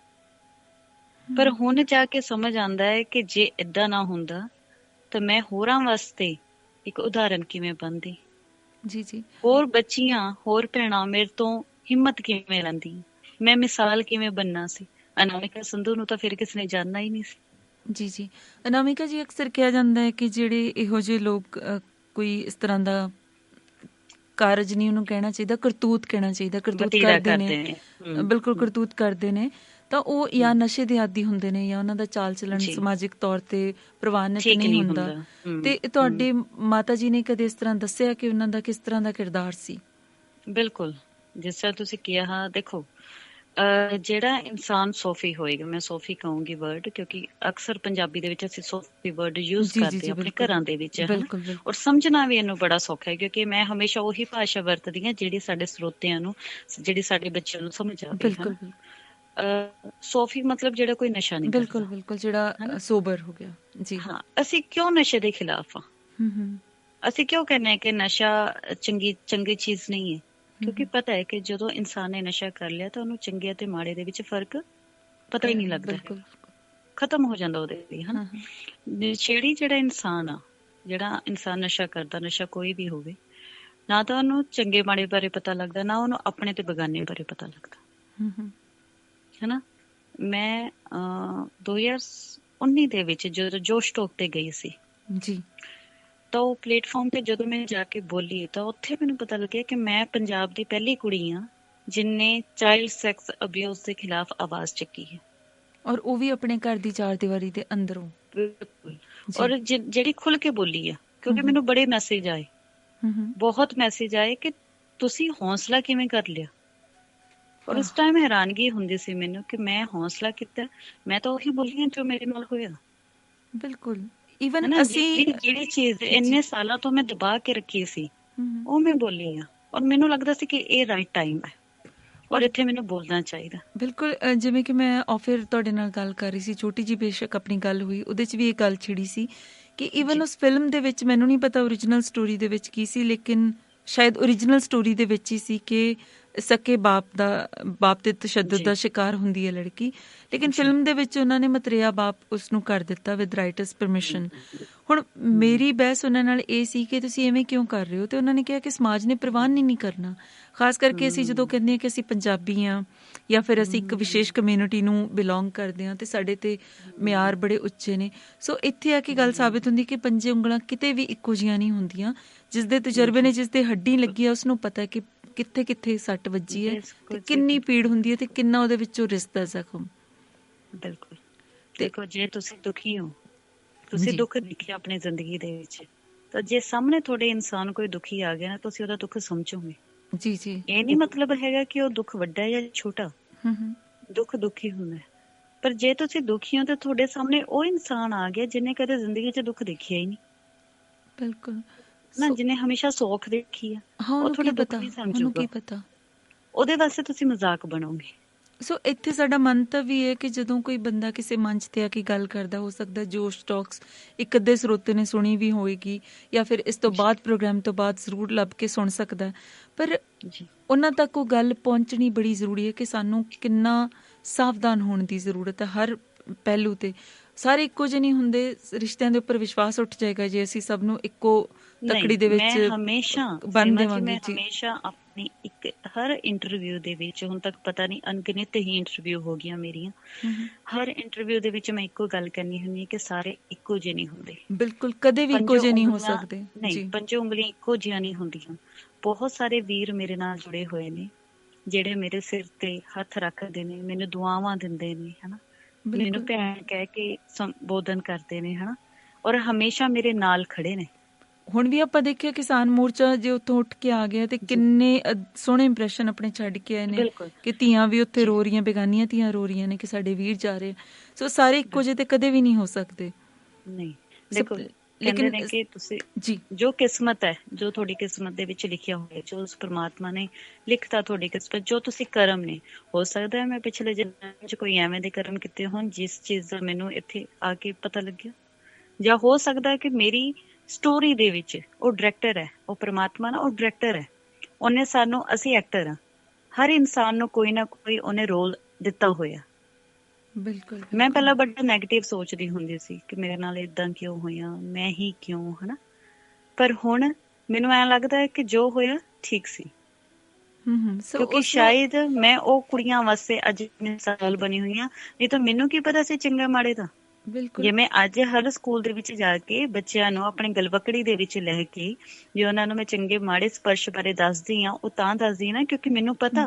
B: ਪਰ ਹੁਣ ਜਾ ਕੇ ਸਮਝ ਆਉਂਦਾ ਹੈ ਕਿ ਜੇ ਏਦਾਂ ਨਾ ਹੁੰਦਾ ਤਾਂ ਮੈਂ ਹੋਰਾਂ ਵਾਸਤੇ ਇੱਕ ਉਦਾਹਰਨ ਕਿਵੇਂ ਬਣਦੀ। ਹੋਰ ਬੱਚੀਆਂ, ਹੋਰ ਭੈਣਾਂ ਮੇਰੇ ਤੋਂ ਹਿੰਮਤ ਕਿਵੇਂ ਲੈਂਦੀ, ਮੈਂ ਮਿਸਾਲ ਕਿਵੇਂ ਬਣਨਾ ਸੀ। ਅਨਾਮਿਕਾ ਸੰਧੂ ਨੂੰ ਤਾਂ ਫਿਰ ਕਿਸੇ ਨੇ ਜਾਣਨਾ ਹੀ ਨਹੀਂ ਸੀ।
A: ਜੀ ਅਨਾਮਿਕਾ ਜੀ, ਅਕਸਰ ਕਿਹਾ ਜਾਂਦਾ ਹੈ ਕਿ ਜਿਹੜੇ ਇਹੋ ਜਿਹੇ ਲੋਕ, ਕੋਈ ਇਸ ਤਰ੍ਹਾਂ ਦਾ ਕਾਰਜ ਨਹੀਂ ਉਹਨੂੰ ਕਹਿਣਾ ਚਾਹੀਦਾ, ਕਰਤੂਤ ਕਹਿਣਾ ਚਾਹੀਦਾ, ਕਰਤੂਤ ਕਰਦੇ ਨੇ, ਬਿਲਕੁਲ ਕਰਤੂਤ ਕਰਦੇ ਨੇ, ਤਾਂ ਉਹ ਜਾਂ ਨਸ਼ੇ ਦੇ ਆਦੀ ਹੁੰਦੇ ਨੇ ਜਾਂ ਉਹਨਾਂ ਦਾ ਚਾਲ ਚੱਲਣ ਸਮਾਜਿਕ ਤੌਰ ਤੇ ਪ੍ਰਵਾਨਿਤ ਨਹੀਂ ਹੁੰਦਾ। ਤੇ ਤੁਹਾਡੇ ਮਾਤਾ ਜੀ ਨੇ ਕਦੇ ਇਸ ਤਰ੍ਹਾਂ ਦੱਸਿਆ ਕਿ ਉਹਨਾਂ ਦਾ ਕਿਸ ਤਰ੍ਹਾਂ ਦਾ ਕਿਰਦਾਰ ਸੀ?
B: ਬਿਲਕੁਲ, ਜਿਸ ਤਰ੍ਹਾਂ ਤੁਸੀਂ ਕਿਹਾ, ਦੇਖੋ ਜਿਹੜਾ ਇਨਸਾਨ ਸੋਫੀ ਹੋਏਗਾ, ਮੈਂ ਸੋਫੀ ਕਹੂੰਗੀ ਵਰਡ, ਕਿਉਂਕਿ ਅਕਸਰ ਪੰਜਾਬੀ ਦੇ ਵਿੱਚ ਅਸੀਂ ਸੋਫੀ ਵਰਡ ਯੂਜ ਕਰਦੇ ਹਾਂ ਆਪਣੇ ਘਰਾਂ ਦੇ ਵਿੱਚ, ਔਰ ਸਮਝਣਾ ਵੀ ਇਹਨੂੰ ਬੜਾ ਸੌਖਾ ਹੈ, ਕਿਉਂਕਿ ਮੈਂ ਹਮੇਸ਼ਾ ਉਹੀ ਭਾਸ਼ਾ ਵਰਤਦੀ ਹਾਂ ਜਿਹੜੀ ਸਾਡੇ ਸਰੋਤਿਆਂ ਨੂੰ, ਜਿਹੜੀ ਸਾਡੇ ਬੱਚਿਆਂ ਨੂੰ ਸਮਝ ਆਵੇ। ਸੋਫੀ ਮਤਲਬ ਜਿਹੜਾ ਕੋਈ ਨਸ਼ਾ ਨਹੀਂ ਕਰਦਾ।
A: ਬਿਲਕੁਲ, ਜਿਹੜਾ ਸੋਬਰ ਹੋ ਗਿਆ। ਜੀ
B: ਹਾਂ, ਅਸੀਂ ਕਿਉਂ ਨਸ਼ੇ ਦੇ ਖਿਲਾਫ ਹਾਂ? ਅਸੀਂ ਕਿਉਂ ਕਹਿੰਦੇ ਹਾਂ ਕਿ ਨਸ਼ਾ ਚੰਗੀ ਚੀਜ਼ ਨਹੀਂ ਹੈ? ਕਿਉਂਕਿ ਪਤਾ ਹੈ ਕਿ ਜਦੋਂ ਇਨਸਾਨ ਨੇ ਨਸ਼ਾ ਕਰ ਲਿਆ ਤਾਂ ਉਹਨੂੰ ਚੰਗੇ ਅਤੇ ਮਾੜੇ ਦੇ ਵਿੱਚ ਫਰਕ ਪਤਾ ਹੀ ਨਹੀਂ ਲੱਗਦਾ, ਖਤਮ ਹੋ ਜਾਂਦਾ ਉਹਦੇ ਲਈ ਹਨਾ। ਜਿਹੜਾ ਇਨਸਾਨ ਨਸ਼ਾ ਕਰਦਾ, ਨਸ਼ਾ ਕੋਈ ਵੀ ਹੋਵੇ, ਨਾ ਤਾਂ ਉਹਨੂੰ ਚੰਗੇ ਮਾੜੇ ਬਾਰੇ ਪਤਾ ਲੱਗਦਾ, ਨਾ ਉਹਨੂੰ ਆਪਣੇ ਤੇ ਬੇਗਾਨੇ ਬਾਰੇ ਪਤਾ ਲੱਗਦਾ ਹਨਾ। ਮੈਂ 2019 ਦੇ ਵਿੱਚ ਜਦੋਂ ਜੋਸ਼ ਟੋਕ ਤੇ ਗਈ ਸੀ ਤਾਂ ਉਹ ਪਲੇਟਫਾਰਮ ਤੇ ਜਦੋਂ ਮੈਂ ਜਾ ਕੇ ਬੋਲੀ ਤਾਂ ਉੱਥੇ ਮੈਨੂੰ ਪਤਾ ਲੱਗਿਆ ਕਿ ਮੈਂ ਪੰਜਾਬ ਦੀ ਪਹਿਲੀ ਕੁੜੀ ਹਾਂ ਜਿਹਨੇ ਚਾਈਲਡ ਸੈਕਸ ਅਬਿਊਜ਼ ਦੇ ਖਿਲਾਫ ਆਵਾਜ਼ ਚੱਕੀ ਹੈ, ਔਰ
A: ਉਹ ਵੀ ਆਪਣੇ ਘਰ ਦੀ ਚਾਰ ਦੀਵਾਰੀ ਦੇ ਅੰਦਰੋਂ।
B: ਬਿਲਕੁਲ, ਔਰ ਜਿਹੜੀ ਖੁੱਲ ਕੇ ਬੋਲੀ ਆ, ਕਿਉਂਕਿ ਮੈਨੂੰ ਬੜੇ ਮੈਸੇਜ ਆਏ, ਬਹੁਤ ਮੈਸੇਜ ਆਏ ਕਿ ਤੁਸੀਂ ਹੌਸਲਾ ਕਿਵੇਂ ਕਰ ਲਿਆ। ਔਰ ਉਸ ਟਾਈਮ ਹੈਰਾਨਗੀ ਹੁੰਦੀ ਸੀ ਮੈਨੂੰ ਕਿ ਮੈਂ ਹੌਸਲਾ ਕੀਤਾ, ਮੈਂ ਤਾਂ ਉਹੀ ਬੋਲੀ ਹਾਂ ਜੋ ਮੇਰੇ ਨਾਲ ਹੋਇਆ।
A: ਬਿਲਕੁਲ, ਈਵਨ ਅਸੀਂ
B: ਜਿਹੜੀ ਚੀਜ਼ ਇੰਨੇ ਸਾਲਾਂ ਤੋਂ ਮੈਂ ਦਬਾ ਕੇ ਰੱਖੀ ਸੀ ਉਹ ਮੈਂ ਬੋਲੀ ਆ, ਔਰ ਮੈਨੂੰ ਲੱਗਦਾ ਸੀ ਕਿ ਇਹ ਰਾਈਟ ਟਾਈਮ ਹੈ ਔਰ ਇੱਥੇ ਮੈਨੂੰ ਬੋਲਣਾ ਚਾਹੀਦਾ।
A: ਬਿਲਕੁਲ, ਜਿਵੇਂ ਕਿ ਮੈਂ ਆਫਰ ਤੁਹਾਡੇ ਨਾਲ ਗੱਲ ਕਰ ਰਹੀ ਸੀ, ਛੋਟੀ ਜਿਹੀ ਬੇਸ਼ੱਕ ਆਪਣੀ ਗੱਲ ਹੋਈ, ਉਹਦੇ 'ਚ ਵੀ ਇਹ ਗੱਲ ਛਿੜੀ ਸੀ ਕਿ ਈਵਨ ਉਸ ਫਿਲਮ ਦੇ ਵਿੱਚ, ਮੈਨੂੰ ਨਹੀਂ ਪਤਾ ਓਰੀਜਨਲ ਸਟੋਰੀ ਦੇ ਵਿੱਚ ਕੀ ਸੀ, ਲੇਕਿਨ ਸ਼ਾਇਦ ਓਰੀਜਨਲ ਸਟੋਰੀ ਦੇ ਵਿੱਚ ਹੀ ਸੀ ਕਿ ਸਕੇ ਬਾਪ ਦੇ ਤਸ਼ੱਦਦ ਦਾ ਸ਼ਿਕਾਰ ਹੁੰਦੀ ਹੈ ਲੜਕੀ, ਲੇਕਿਨ ਫਿਲਮ ਦੇ ਵਿੱਚ ਉਹਨਾਂ ਨੇ ਮਤਰੇਆ ਬਾਪ ਉਸਨੂੰ ਕਰ ਦਿੱਤਾ ਵਿਦ ਰਾਈਟਰਸ ਪਰਮਿਸ਼ਨ। ਹੁਣ ਮੇਰੀ ਬਹਿਸ ਉਹਨਾਂ ਨਾਲ ਇਹ ਸੀ ਕਿ ਤੁਸੀਂ ਐਵੇਂ ਕਿਉਂ ਕਰ ਰਹੇ ਹੋ, ਤੇ ਉਹਨਾਂ ਨੇ ਕਿਹਾ ਕਿ ਸਮਾਜ ਨੇ ਪ੍ਰਵਾਨ ਨਹੀਂ ਕਰਨਾ, ਖਾਸ ਕਰਕੇ ਅਸੀਂ ਜਦੋਂ ਕਹਿੰਦੇ ਹਾਂ ਕਿ ਅਸੀਂ ਪੰਜਾਬੀ ਹਾਂ ਜਾਂ ਫਿਰ ਅਸੀਂ ਇੱਕ ਵਿਸ਼ੇਸ਼ ਕਮਿਊਨਿਟੀ ਨੂੰ ਬਿਲੋਂਗ ਕਰਦੇ ਹਾਂ ਤੇ ਸਾਡੇ ਤੇ ਮਿਆਰ ਬੜੇ ਉੱਚੇ ਨੇ। ਸੋ ਇੱਥੇ ਆ ਕੇ ਗੱਲ ਸਾਬਿਤ ਹੁੰਦੀ ਕਿ ਪੰਜੇ ਉਂਗਲਾਂ ਕਿਤੇ ਵੀ ਇੱਕੋ ਜਿਹੀਆਂ ਨਹੀਂ ਹੁੰਦੀਆਂ। ਜਿਸ ਦੇ ਤਜਰਬੇ ਨੇ, ਜਿਸ ਦੇ ਹੱਡੀ ਲੱਗੀ ਆ, ਉਸਨੂੰ ਪਤਾ ਕਿ ਕਿੱਥੇ ਕਿੱਥੇ ਸੱਟ ਵੱਜੀ ਹੈ ਤੇ ਕਿੰਨੀ ਪੀੜ ਹੁੰਦੀ ਹੈ ਤੇ ਕਿੰਨਾ ਉਹਦੇ ਵਿੱਚੋਂ ਰਿਸਦਾ ਜ਼ਖਮ।
B: ਬਿਲਕੁਲ। ਦੇਖੋ, ਜੇ ਤੁਸੀਂ ਦੁਖੀ ਹੋ, ਤੁਸੀਂ ਦੁੱਖ ਦੇਖਿਆ ਆਪਣੀ ਜ਼ਿੰਦਗੀ ਦੇ ਵਿੱਚ, ਤਾਂ ਜੇ ਸਾਹਮਣੇ ਤੁਹਾਡੇ ਇਨਸਾਨ ਕੋਈ ਦੁਖੀ ਆ ਗਿਆ ਨਾ, ਤੁਸੀਂ ਉਹਦਾ ਦੁੱਖ ਸਮਝੋਗੇ।
A: ਜੀ ਜੀ,
B: ਇਹ ਨਹੀਂ ਮਤਲਬ ਹੈਗਾ ਕਿ ਉਹ ਦੁੱਖ ਵੱਡਾ ਹੈ ਜਾਂ ਛੋਟਾ, ਦੁੱਖ ਦੁਖੀ ਹੁੰਦਾ, ਪਰ ਜੇ ਤੁਸੀਂ ਦੁਖੀ ਹੋ ਤਾਂ ਤੁਹਾਡੇ ਸਾਹਮਣੇ ਉਹ ਇਨਸਾਨ ਆ ਗਿਆ ਜਿਹਨੇ ਕਦੇ ਜ਼ਿੰਦਗੀ 'ਚ ਦੁੱਖ ਦੇਖਿਆ ਹੀ ਨਹੀਂ।
A: ਬਿਲਕੁਲ
B: ਨਾ, ਜਿਹਨੇ ਹਮੇਸ਼ਾ ਸੌਖ ਦੇਖੀ ਆ, ਉਹ ਤੁਹਾਡਾ ਦੁੱਖ ਨਹੀਂ ਸਮਝੂਗਾ, ਉਹਦੇ ਵਾਸਤੇ ਤੁਸੀਂ ਮਜ਼ਾਕ ਬਣੋਗੇ।
A: ਸੋ ਇੱਥੇ ਸਾਡਾ ਮੰਤਵ ਵੀ ਹੈ ਕਿ ਜਦੋਂ ਕੋਈ ਬੰਦਾ ਕਿਸੇ ਮੰਚ ਤੇ ਆ ਕੇ ਗੱਲ ਕਰਦਾ, ਹੋ ਸਕਦਾ ਜੋਸ਼ ਟਾਕਸ ਇੱਕ ਅੱਧੇ ਸਰੋਤੇ ਨੇ ਸੁਣੀ ਵੀ ਹੋਏਗੀ ਜਾਂ ਫਿਰ ਇਸ ਤੋਂ ਬਾਅਦ ਪ੍ਰੋਗਰਾਮ ਤੋਂ ਬਾਅਦ ਜ਼ਰੂਰ ਲੱਭ ਕੇ ਸੁਣ ਸਕਦਾ, ਪਰ ਉਹਨਾਂ ਤੱਕ ਉਹ ਗੱਲ ਪਹੁੰਚਣੀ ਬੜੀ ਜ਼ਰੂਰੀ ਹੈ ਕਿ ਸਾਨੂੰ ਕਿੰਨਾ ਸਾਵਧਾਨ ਹੋਣ ਦੀ ਜ਼ਰੂਰਤ ਹੈ ਹਰ ਪਹਿਲੂ ਤੇ। ਸਾਰੇ ਇੱਕੋ ਜਿਹੇ ਨਹੀਂ ਹੁੰਦੇ, ਰਿਸ਼ਤਿਆਂ ਦੇ ਉੱਪਰ ਵਿਸ਼ਵਾਸ ਉੱਠ ਜਾਏਗਾ ਜੇ ਅਸੀਂ ਸਭ ਨੂੰ ਇੱਕੋ ਤਕੜੀ ਦੇ ਵਿੱਚ ਬੰਨ ਦੇਵਾਂਗੇ।
B: ਹਮੇਸ਼ਾ ਆਪਣੀ ਇੱਕ ਹਰ ਇੰਟਰਵਿਊ ਦੇ ਵਿੱਚ, ਹੁਣ ਤੱਕ ਪਤਾ ਨਹੀਂ ਅਣਗਿਣਤ ਹੀ ਇੰਟਰਵਿਊ ਹੋ ਗਈਆਂ ਮੇਰੀਆਂ, ਹਰ ਇੰਟਰਵਿਊ ਦੇ ਵਿੱਚ ਮੈਂ ਇੱਕੋ ਗੱਲ ਕਰਨੀ ਹੁੰਦੀ ਹੈ ਕਿ ਸਾਰੇ ਇੱਕੋ ਜਿਹੇ ਨਹੀਂ ਹੁੰਦੇ।
A: ਬਿਲਕੁਲ, ਕਦੇ ਵੀ ਇੱਕੋ ਜਿਹੇ ਨਹੀਂ ਹੋ ਸਕਦੇ।
B: ਨਹੀਂ, ਪੰਜੋ ਉਂਗਲੀਆਂ ਇੱਕੋ ਜਿਹੀਆਂ ਨਹੀਂ ਹੁੰਦੀਆਂ। ਬਹੁਤ ਸਾਰੇ ਵੀਰ ਮੇਰੇ ਨਾਲ ਜੁੜੇ ਹੋਏ ਨੇ ਜਿਹੜੇ ਮੇਰੇ ਸਿਰ ਤੇ ਹੱਥ ਰੱਖਦੇ ਨੇ, ਮੈਨੂੰ ਦੁਆਵਾਂ ਦਿੰਦੇ ਨੇ, ਹਨਾ, ਮੈਨੂੰ ਭੈਣ ਕਹਿ ਕੇ ਸੰਬੋਧਨ ਕਰਦੇ ਨੇ, ਹਨਾ, ਔਰ ਹਮੇਸ਼ਾ ਮੇਰੇ ਨਾਲ ਖੜੇ ਨੇ।
A: ਹੁਣ ਵੀ ਆਪਾਂ ਦੇਖਿਆ ਕਿਸਾਨ ਮੋਰਚਾ ਜੇ ਉੱਥੋਂ ਉੱਠ ਕੇ ਆ ਗਿਆ ਤੇ ਕਿੰਨੇ ਸੋਹਣੇ ਇੰਪ੍ਰੈਸ਼ਨ ਆਪਣੇ ਛੱਡ ਕੇ ਆਏ ਨੇ ਕਿ ਧੀਆਂ ਵੀ ਉੱਥੇ ਰੋ ਰਹੀਆਂ, ਬੇਗਾਨੀਆਂ ਧੀਆਂ ਰੋ ਰਹੀਆਂ ਨੇ ਕਿ ਸਾਡੇ ਵੀਰ ਜਾ ਰਹੇ। ਸੋ ਸਾਰੇ ਇੱਕੋ ਜਿਹੇ ਤੇ ਕਦੇ ਵੀ ਨਹੀਂ ਹੋ ਸਕਦੇ।
B: ਨਹੀਂ, ਦੇਖੋ, ਲੇਕਿਨ ਕਿ ਤੁਸੀਂ ਜੀ ਜੋ ਕਿਸਮਤ ਹੈ, ਜੋ ਤੁਹਾਡੀ ਕਿਸਮਤ ਦੇ ਵਿੱਚ ਲਿਖਿਆ ਹੋਇਆ, ਜੋ ਉਸ ਪ੍ਰਮਾਤਮਾ ਨੇ ਲਿਖਤਾ ਤੁਹਾਡੀ ਕਿਸਮਤ, ਜੋ ਤੁਸੀਂ ਕਰਮ ਨੇ, ਹੋ ਸਕਦਾ ਹੈ ਮੈਂ ਪਿਛਲੇ ਜਨਮ 'ਚ ਕੋਈ ਐਵੇਂ ਦੇ ਕਰਮ ਕੀਤੇ ਹੋਣ ਜਿਸ ਚੀਜ਼ ਦਾ ਮੈਨੂੰ ਇੱਥੇ ਆ ਕੇ ਪਤਾ ਲੱਗਿਆ, ਜਾਂ ਹੋ ਸਕਦਾ ਹੈ ਕਿ ਮੇਰੀ ਸਟੋਰੀ ਦੇ ਵਿੱਚ ਉਹ ਡਾਇਰੈਕਟਰ ਹੈ, ਉਹ ਪ੍ਰਮਾਤਮਾ ਨਾ, ਉਹ ਡਾਇਰੈਕਟਰ ਹੈ, ਉਹਨੇ ਸਾਨੂੰ, ਅਸੀਂ ਐਕਟਰ ਹਾਂ, ਹਰ ਇਨਸਾਨ ਨੂੰ ਕੋਈ ਨਾ ਕੋਈ ਉਹਨੇ ਰੋਲ ਦਿੱਤਾ ਹੋਇਆ।
A: ਬਿਲਕੁਲ,
B: ਮੈਂ ਪਹਿਲਾਂ ਬੜਾ ਨੈਗੇਟਿਵ ਸੋਚਦੀ ਹੁੰਦੀ ਸੀ ਕਿ ਮੇਰੇ ਨਾਲ ਏਦਾਂ ਕਿਉਂ ਹੋਇਆ, ਮੈਂ ਹੀ ਕਿਉਂ, ਹਨਾ, ਪਰ ਹੁਣ ਮੈਨੂੰ ਐਂ ਲੱਗਦਾ ਹੈ ਕਿ ਜੋ ਹੋਇਆ ਠੀਕ ਸੀ, ਕਿਉਂਕਿ ਸ਼ਾਇਦ ਮੈਂ ਉਹ ਕੁੜੀਆਂ ਵਾਸਤੇ ਅੱਜ ਮਿਸਾਲ ਬਣੀ ਹੋਈ ਆ, ਨਹੀਂ ਤਾਂ ਮੈਨੂੰ ਕੀ ਪਤਾ ਸੀ ਚੰਗਾ ਮਾੜੇ ਦਾ। ਜੇ ਮੈਂ ਅੱਜ ਹਰ ਸਕੂਲ ਦੇ ਵਿੱਚ ਜਾ ਕੇ ਬੱਚਿਆਂ ਨੂੰ ਆਪਣੀ ਗਲਵਕੜੀ ਦੇ ਵਿੱਚ ਲੈ ਕੇ ਜੇ ਉਹਨਾਂ ਨੂੰ ਮੈਂ ਚੰਗੇ ਮਾੜੇ ਸਪਰਸ਼ ਬਾਰੇ ਦੱਸਦੀ ਆ, ਉਹ ਤਾਂ ਦੱਸਦੀ ਨਾ ਕਿਉਂਕਿ ਮੈਨੂੰ ਪਤਾ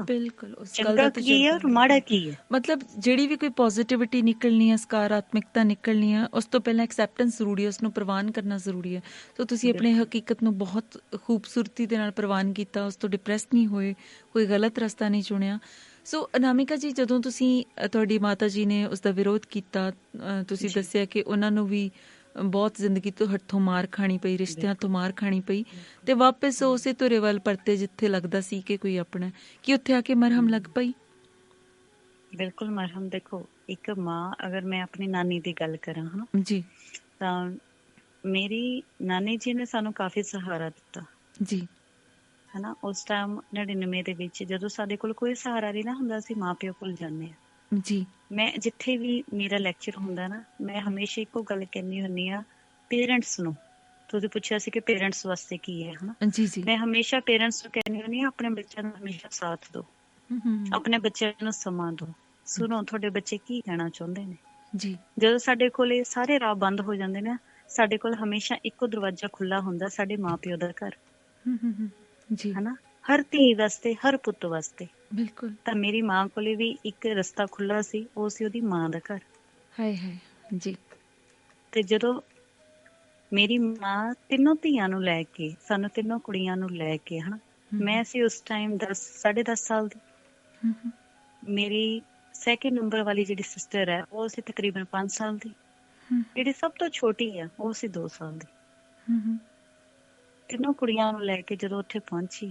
B: ਚੰਗਾ ਕੀ ਹੈ ਔਰ ਮਾੜਾ ਕੀ ਹੈ।
A: ਮਤਲਬ ਜਿਹੜੀ ਵੀ ਕੋਈ ਪੋਜ਼ਿਟਿਵਿਟੀ ਨਿਕਲਣੀ ਹੈ, ਸਕਾਰਾਤਮਕਤਾ ਨਿਕਲਣੀ ਹੈ, ਉਸ ਤੋਂ ਪਹਿਲਾਂ ਐਕਸੈਪਟੈਂਸ ਜ਼ਰੂਰੀ ਹੈ, ਉਸਨੂੰ ਪ੍ਰਵਾਨ ਕਰਨਾ ਜ਼ਰੂਰੀ ਹੈ। ਸੋ ਤੁਸੀਂ ਆਪਣੇ ਹਕੀਕਤ ਨੂੰ ਬਹੁਤ ਖੂਬਸੂਰਤੀ ਦੇ ਨਾਲ ਪ੍ਰਵਾਨ ਕੀਤਾ, ਉਸ ਤੋਂ ਡਿਪਰੈਸ ਨਹੀਂ ਹੋਏ, ਕੋਈ ਗਲਤ ਰਸਤਾ ਨਹੀਂ ਚੁਣਿਆ। ਸੋ ਅਨਾਮਿਕਾ ਜੀ, ਜਦੋਂ ਤੁਸੀਂ, ਤੁਹਾਡੀ ਮਾਤਾ ਜੀ ਨੇ ਉਸ ਦਾ ਵਿਰੋਧ ਕੀਤਾ, ਤੁਸੀਂ ਦੱਸਿਆ ਕਿ ਉਹਨਾਂ ਨੂੰ ਵੀ ਬਹੁਤ ਜ਼ਿੰਦਗੀ ਤੋਂ ਹੱਥੋਂ ਮਾਰ ਖਾਣੀ ਪਈ, ਰਿਸ਼ਤਿਆਂ ਤੋਂ ਮਾਰ ਖਾਣੀ ਪਈ, ਤੇ ਵਾਪਸ ਉਸੇ ਧੁਰੇ ਵੱਲ ਪਰਤੇ ਜਿੱਥੇ ਲੱਗਦਾ ਸੀ ਕਿ ਕੋਈ ਆਪਣਾ, ਕਿ ਉੱਥੇ ਆ ਕੇ ਮਰਹਮ ਲੱਗ ਪਈ?
B: ਬਿਲਕੁਲ ਮਰਹਮ। ਦੇਖੋ, ਇੱਕ ਮਾਂ, ਅਗਰ ਮੈਂ ਆਪਣੀ ਨਾਨੀ ਦੀ ਗੱਲ ਕਰਾਂ ਹਨਾ
A: ਜੀ,
B: ਤਾਂ ਮੇਰੀ ਨਾਨੀ ਜੀ ਨੇ ਸਾਨੂੰ ਕਾਫੀ ਸਹਾਰਾ ਦਿੱਤਾ
A: ਜੀ,
B: ਹਨਾ। ਉਸ ਟਾਈਮ 99 ਦੇ ਵਿੱਚ ਜਦੋਂ ਸਾਡੇ ਕੋਲ ਕੋਈ ਸਹਾਰਾ ਨਹੀਂ ਨਾ ਹੁੰਦਾ, ਅਸੀਂ ਮਾਂ ਪਿਓ ਕੋਲ ਜਾਂਦੇ ਹਾਂ
A: ਜੀ। ਮੈਂ
B: ਜਿੱਥੇ ਵੀ ਮੇਰਾ ਲੈਕਚਰ ਹੁੰਦਾ ਨਾ, ਮੈਂ ਹਮੇਸ਼ਾ ਇੱਕੋ ਗੱਲ ਕਹਿੰਦੀ ਹੁੰਦੀ ਆ ਪੇਰੈਂਟਸ ਨੂੰ। ਤੁਸੀਂ ਪੁੱਛਿਆ ਸੀ ਕਿ ਪੇਰੈਂਟਸ ਵਾਸਤੇ ਕੀ ਹੈ ਹਨਾ,
A: ਜੀ ਜੀ, ਮੈਂ
B: ਹਮੇਸ਼ਾ ਪੇਰੈਂਟਸ ਨੂੰ ਕਹਿੰਦੀ ਹੁੰਦੀ ਆ ਆਪਣੇ ਬੱਚਿਆਂ ਨੂੰ ਹਮੇਸ਼ਾ ਸਾਥ ਦਿਓ, ਆਪਣੇ ਬੱਚਿਆਂ ਨੂੰ ਸਮਾਂ ਦਿਓ, ਸੁਣੋ ਤੁਹਾਡੇ ਬੱਚੇ ਕੀ ਕਹਿਣਾ ਚਾਹੁੰਦੇ ਨੇ ਜੀ। ਜਦੋਂ ਸਾਡੇ ਕੋਲੇ ਸਾਰੇ ਰਾਹ ਬੰਦ ਹੋ ਜਾਂਦੇ ਨੇ, ਸਾਡੇ ਕੋਲ ਹਮੇਸ਼ਾ ਇੱਕੋ ਦਰਵਾਜ਼ਾ ਖੁੱਲਾ ਹੁੰਦਾ, ਸਾਡੇ ਮਾਂ ਪਿਓ ਦਾ ਘਰ ਜੀ, ਹਨਾ, ਹਰ ਧੀ ਵਾਸਤੇ, ਹਰ ਪੁੱਤ ਵਾਸਤੇ। ਬਿਲਕੁਲ। ਤਾਂ ਮੇਰੀ ਮਾਂ ਕੋਲੇ ਵੀ ਇੱਕ ਰਸਤਾ ਖੁੱਲਾ ਸੀ, ਉਹ ਸੀ ਉਹਦੀ ਮਾਂ ਦਾ ਘਰ। ਹਾਏ ਹਾਏ ਜੀ। ਤੇ ਜਦੋਂ ਮੇਰੀ ਮਾਂ ਤਿੰਨੋਂ ਧੀਆਂ ਨੂੰ ਲੈ ਕੇ, ਸਾਨੂੰ ਤਿੰਨੋਂ ਕੁੜੀਆਂ ਨੂੰ ਲੈ ਕੇ ਹਨਾ, ਮੈਂ ਸੀ ਉਸ ਟਾਈਮ 10.5 ਸਾਲ ਦੀ, ਮੇਰੀ ਸੈਕਿੰਡ ਨੰਬਰ ਵਾਲੀ ਜਿਹੜੀ ਸਿਸਟਰ ਹੈ ਉਹ ਸੀ ਤਕਰੀਬਨ 5 ਸਾਲ ਦੀ, ਜਿਹੜੀ ਸਭ ਤੋਂ ਛੋਟੀ ਆ ਉਹ ਸੀ 2 ਸਾਲ ਦੀ। ਤਿੰਨੋਂ ਕੁੜੀਆਂ ਨੂੰ ਲੈ ਕੇ ਜਦੋਂ ਉੱਥੇ ਪਹੁੰਚੀ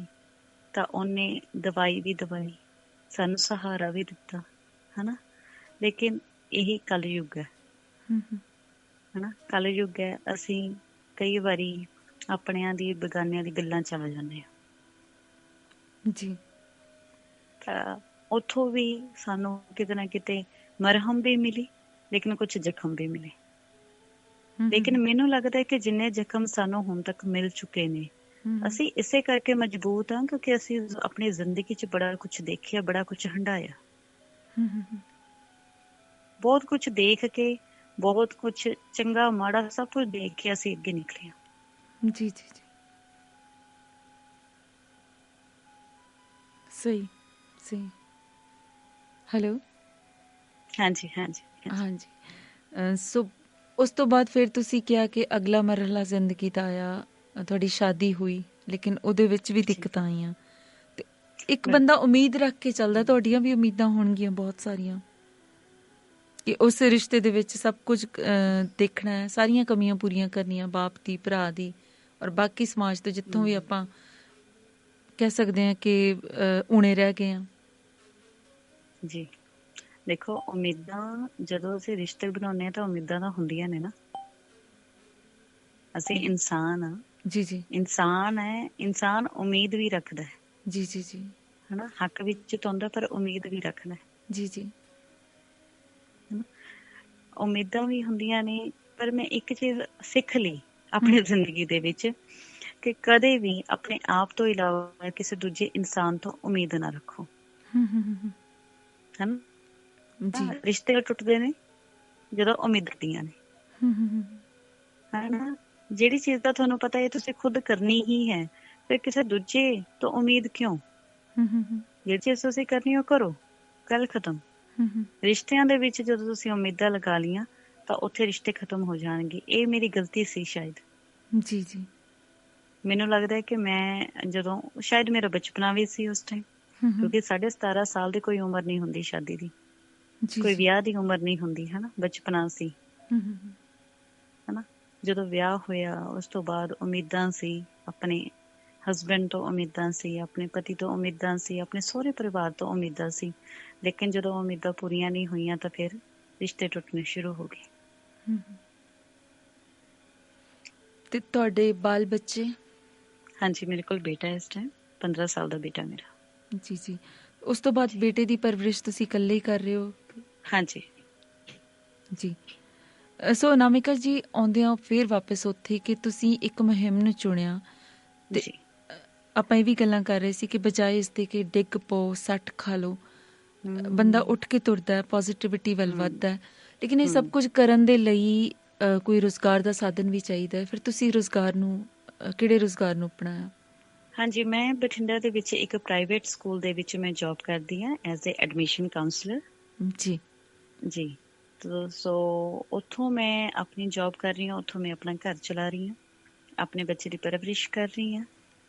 B: ਤਾਂ ਉਹਨੇ ਦਵਾਈ ਵੀ ਦਵਾਈ, ਸਾਨੂੰ ਸਹਾਰਾ ਵੀ ਦਿੱਤਾ, ਹਨਾ। ਲੇਕਿਨ ਇਹ ਕਲਯੁੱਗ ਹੈ, ਹਨਾ। ਕਲਯੁੱਗ ਹੈ। ਅਸੀਂ ਕਈ ਵਾਰੀ ਆਪਣਿਆਂ ਦੀ ਬੇਗਾਨਿਆਂ ਦੀ ਗੱਲਾਂ ਚ ਆ ਜਾਂਦੇ ਹਾਂ
A: ਜੀ।
B: ਤਾਂ ਉੱਥੋਂ ਵੀ ਸਾਨੂੰ ਕਿਤੇ ਨਾ ਕਿਤੇ ਮਰਹਮ ਵੀ ਮਿਲੀ, ਲੇਕਿਨ ਕੁਝ ਜ਼ਖਮ ਵੀ ਮਿਲੇ। ਲੇਕਿਨ ਮੈਨੂੰ ਲੱਗਦਾ ਹੈ ਕਿ ਜਿੰਨੇ ਜ਼ਖਮ ਸਾਨੂੰ ਹੁਣ ਤੱਕ ਮਿਲ ਚੁੱਕੇ ਨੇ, ਅਸੀਂ ਇਸੇ ਕਰਕੇ ਮਜ਼ਬੂਤ ਹਾਂ ਕਿਉਂਕਿ ਅਸੀਂ ਆਪਣੀ ਜ਼ਿੰਦਗੀ 'ਚ ਬੜਾ ਕੁਝ ਦੇਖਿਆ, ਬੜਾ ਕੁਝ ਹੰਢਾਇਆ, ਬਹੁਤ ਕੁਝ ਦੇਖ ਕੇ, ਬਹੁਤ ਕੁਝ ਚੰਗਾ ਮਾੜਾ ਸਭ ਕੁਝ ਦੇਖ ਕੇ ਅਸੀਂ ਅੱਗੇ ਨਿਕਲੇ ਹਾਂ।
A: ਜੀ ਜੀ ਜੀ, ਸਹੀ ਸਹੀ। ਹੈਲੋ।
B: ਹਾਂਜੀ ਹਾਂਜੀ
A: ਹਾਂਜੀ। ਸੋ ਉਸ ਤੋਂ ਬਾਅਦ ਫਿਰ ਤੁਸੀਂ ਕਿਹਾ ਕਿ ਅਗਲਾ ਮਰਹਲਾ ਜ਼ਿੰਦਗੀ ਦਾ ਆਇਆ, ਤੁਹਾਡੀ ਸ਼ਾਦੀ ਹੋਈ, ਲੇਕਿਨ ਉਹਦੇ ਵਿੱਚ ਵੀ ਦਿੱਕਤਾਂ ਆਈਆਂ। ਤੇ ਇੱਕ ਬੰਦਾ ਉਮੀਦ ਰੱਖ ਕੇ ਚੱਲਦਾ, ਤੁਹਾਡੀਆਂ ਵੀ ਉਮੀਦਾਂ ਹੋਣਗੀਆਂ ਬਹੁਤ ਸਾਰੀਆਂ ਕਿ ਉਸ ਰਿਸ਼ਤੇ ਦੇ ਵਿੱਚ ਸਭ ਕੁਝ ਦੇਖਣਾ ਹੈ, ਸਾਰੀਆਂ ਕਮੀਆਂ ਪੂਰੀਆਂ ਕਰਨੀਆਂ, ਬਾਪ ਦੀ, ਭਰਾ ਦੀ, ਔਰ ਬਾਕੀ ਸਮਾਜ ਤੋਂ ਜਿੱਥੋਂ ਵੀ ਆਪਾਂ ਕਹਿ ਸਕਦੇ ਹਾਂ ਕਿ ਉਣੇ ਰਹਿ ਗਏ ਹਾਂ।
B: ਜੀ ਦੇਖੋ, ਉਮੀਦਾਂ ਜਦੋਂ ਅਸੀਂ ਰਿਸ਼ਤੇ ਬਣਾਉਂਦੇ ਹਾਂ ਤਾਂ ਉਮੀਦਾਂ ਤਾਂ ਹੁੰਦੀਆਂ ਨੇ ਨਾ। ਅਸੀਂ ਇਨਸਾਨ ਆ।
A: ਜੀ ਜੀ,
B: ਇਨਸਾਨ ਹੈ। ਇਨਸਾਨ ਉਮੀਦ ਵੀ ਰੱਖਦਾ ਹੈ।
A: ਜੀ ਜੀ ਜੀ,
B: ਹਨਾ। ਹੱਕ ਵਿੱਚ ਤਾਉਂਦਾ ਪਰ ਉਮੀਦ ਵੀ ਰੱਖਦਾ।
A: ਜੀ ਜੀ,
B: ਹਨਾ। ਉਮੀਦਾਂ ਵੀ ਹੁੰਦੀਆਂ ਨੇ, ਪਰ ਮੈਂ ਇੱਕ ਚੀਜ਼ ਸਿੱਖ ਲਈ ਆਪਣੀ ਜ਼ਿੰਦਗੀ ਦੇ ਵਿੱਚ ਕਿ ਕਦੇ ਵੀ ਆਪਣੇ ਆਪ ਤੋਂ ਇਲਾਵਾ ਕਿਸੇ ਦੂਜੇ ਇਨਸਾਨ ਤੋਂ ਉਮੀਦ ਨਾ ਰੱਖੋ। ਹਨਾ। ਰਿਸ਼ਤੇ ਟੁੱਟਦੇ ਨੇ ਜਦੋਂ ਉਮੀਦਾਂ ਨੇ, ਹਨਾ। ਜਿਹੜੀ ਚੀਜ਼ ਦਾ ਤੁਹਾਨੂੰ ਪਤਾ ਹੈ ਤੁਸੀਂ ਖੁਦ ਕਰਨੀ ਹੀ ਹੈ, ਫਿਰ ਕਿਸੇ ਦੂਜੇ ਤੋਂ ਉਮੀਦ ਕਿਉਂ? ਜਿਹੜੀ ਚੀਜ਼ ਤੁਸੀਂ ਕਰਨੀ ਉਹ ਕਰੋ, ਗੱਲ ਖਤਮ। ਰਿਸ਼ਤਿਆਂ ਦੇ ਵਿੱਚ ਜਦੋਂ ਤੁਸੀਂ ਉਮੀਦਾਂ ਲਗਾ ਲਈਆਂ ਤਾਂ ਉੱਥੇ ਰਿਸ਼ਤੇ ਖਤਮ ਹੋ ਜਾਣਗੇ। ਇਹ ਮੇਰੀ ਗਲਤੀ ਸੀ ਸ਼ਾਇਦ।
A: ਜੀ ਜੀ,
B: ਮੈਨੂੰ ਲੱਗਦਾ ਹੈ ਕਿ ਮੈਂ ਜਦੋਂ ਸ਼ਾਇਦ ਮੇਰਾ ਬਚਪਨਾ ਵੀ ਸੀ ਉਸ ਟਾਈਮ, ਕਿਉਂਕਿ 17.5 ਸਾਲ ਦੀ ਕੋਈ ਉਮਰ ਨਹੀਂ ਹੁੰਦੀ ਸ਼ਾਦੀ ਦੀ, ਕੋਈ ਵਿਆਹ ਦੀ ਉਮਰ ਨਹੀਂ ਹੁੰਦੀ, ਹਨਾ। ਬਚਪਨਾ ਸੀ, ਹਨਾ। ਜਦੋਂ ਵਿਆਹ ਹੋਇਆ ਉਸ ਤੋਂ ਬਾਅਦ ਉਮੀਦਾਂ ਸੀ, ਆਪਣੇ ਹਸਬੈਂਡ ਤੋਂ ਉਮੀਦਾਂ ਸੀ, ਆਪਣੇ ਪਤੀ ਤੋਂ ਉਮੀਦਾਂ ਸੀ, ਆਪਣੇ ਸਹੁਰੇ ਪਰਿਵਾਰ ਤੋਂ ਉਮੀਦਾਂ ਸੀ। ਲੇਕਿਨ ਜਦੋਂ ਉਮੀਦਾਂ ਪੂਰੀਆਂ ਨਹੀਂ ਹੋਈਆਂ ਤਾਂ ਫਿਰ ਰਿਸ਼ਤੇ ਟੁੱਟਣੇ ਸ਼ੁਰੂ ਹੋ ਗਏ।
A: ਤੇ ਤੁਹਾਡੇ ਬਾਲ ਬੱਚੇ?
B: ਹਾਂਜੀ, ਮੇਰੇ ਕੋਲ ਬੇਟਾ ਇਸ ਟਾਈਮ 15 ਸਾਲ ਦਾ ਬੇਟਾ ਮੇਰਾ।
A: ਜੀ ਜੀ। ਉਸ ਤੋਂ ਬਾਅਦ ਬੇਟੇ ਦੀ ਪਰਵਰਿਸ਼ ਤੁਸੀਂ ਇਕੱਲੇ ਹੀ ਕਰ ਰਹੇ ਹੋ?
B: ਹਾਂਜੀ
A: ਜੀ। ਸੋ ਅਨਾਮਿਕਾ ਜੀ, ਆਉਂਦਿਆਂ ਫਿਰ ਵਾਪਸ ਉੱਥੇ ਕਿ ਤੁਸੀਂ ਇੱਕ ਮੁਹਿੰਮ ਨੂੰ ਚੁਣਿਆ, ਤੇ ਆਪਾਂ ਇਹ ਵੀ ਗੱਲਾਂ ਕਰ ਰਹੇ ਸੀ ਕਿ ਬਜਾਏ ਇਸ ਦੇ ਕਿ ਡਿੱਗ ਪਓ, ਸੱਟ ਖਾ ਲਓ, ਬੰਦਾ ਉੱਠ ਕੇ ਤੁਰਦਾ, ਪੋਜ਼ੀਟਿਵਿਟੀ ਵੱਲ ਵੱਧਦਾ, ਲੇਕਿਨ ਇਹ ਸਭ ਕੁਝ ਕਰਨ ਦੇ ਲਈ ਕੋਈ ਰੁਜ਼ਗਾਰ ਦਾ ਸਾਧਨ ਵੀ ਚਾਹੀਦਾ ਹੈ। ਫਿਰ ਤੁਸੀਂ ਰੁਜ਼ਗਾਰ ਨੂੰ ਕਿਹੜੇ ਰੁਜ਼ਗਾਰ ਨੂੰ ਅਪਣਾਇਆ?
B: ਹਾਂਜੀ, ਮੈਂ ਬਠਿੰਡਾ ਦੇ ਵਿੱਚ ਇੱਕ ਪ੍ਰਾਈਵੇਟ ਸਕੂਲ ਦੇ ਵਿੱਚ ਮੈਂ ਜੌਬ ਕਰਦੀ ਹਾਂ ਐਜ਼ ਏ ਐਡਮਿਸ਼ਨ ਕਾਉਂਸਲਰ। ਜੀ ਜੀ। ਸੋ ਉੱਥੋਂ ਮੈਂ ਆਪਣੀ ਜੌਬ ਕਰ ਰਹੀ ਹਾਂ, ਉੱਥੋਂ ਮੈਂ ਆਪਣਾ ਘਰ ਚਲਾ ਰਹੀ ਹਾਂ, ਆਪਣੇ ਬੱਚੇ ਦੀ ਪਰਵਰਿਸ਼ ਕਰ ਰਹੀ ਹਾਂ।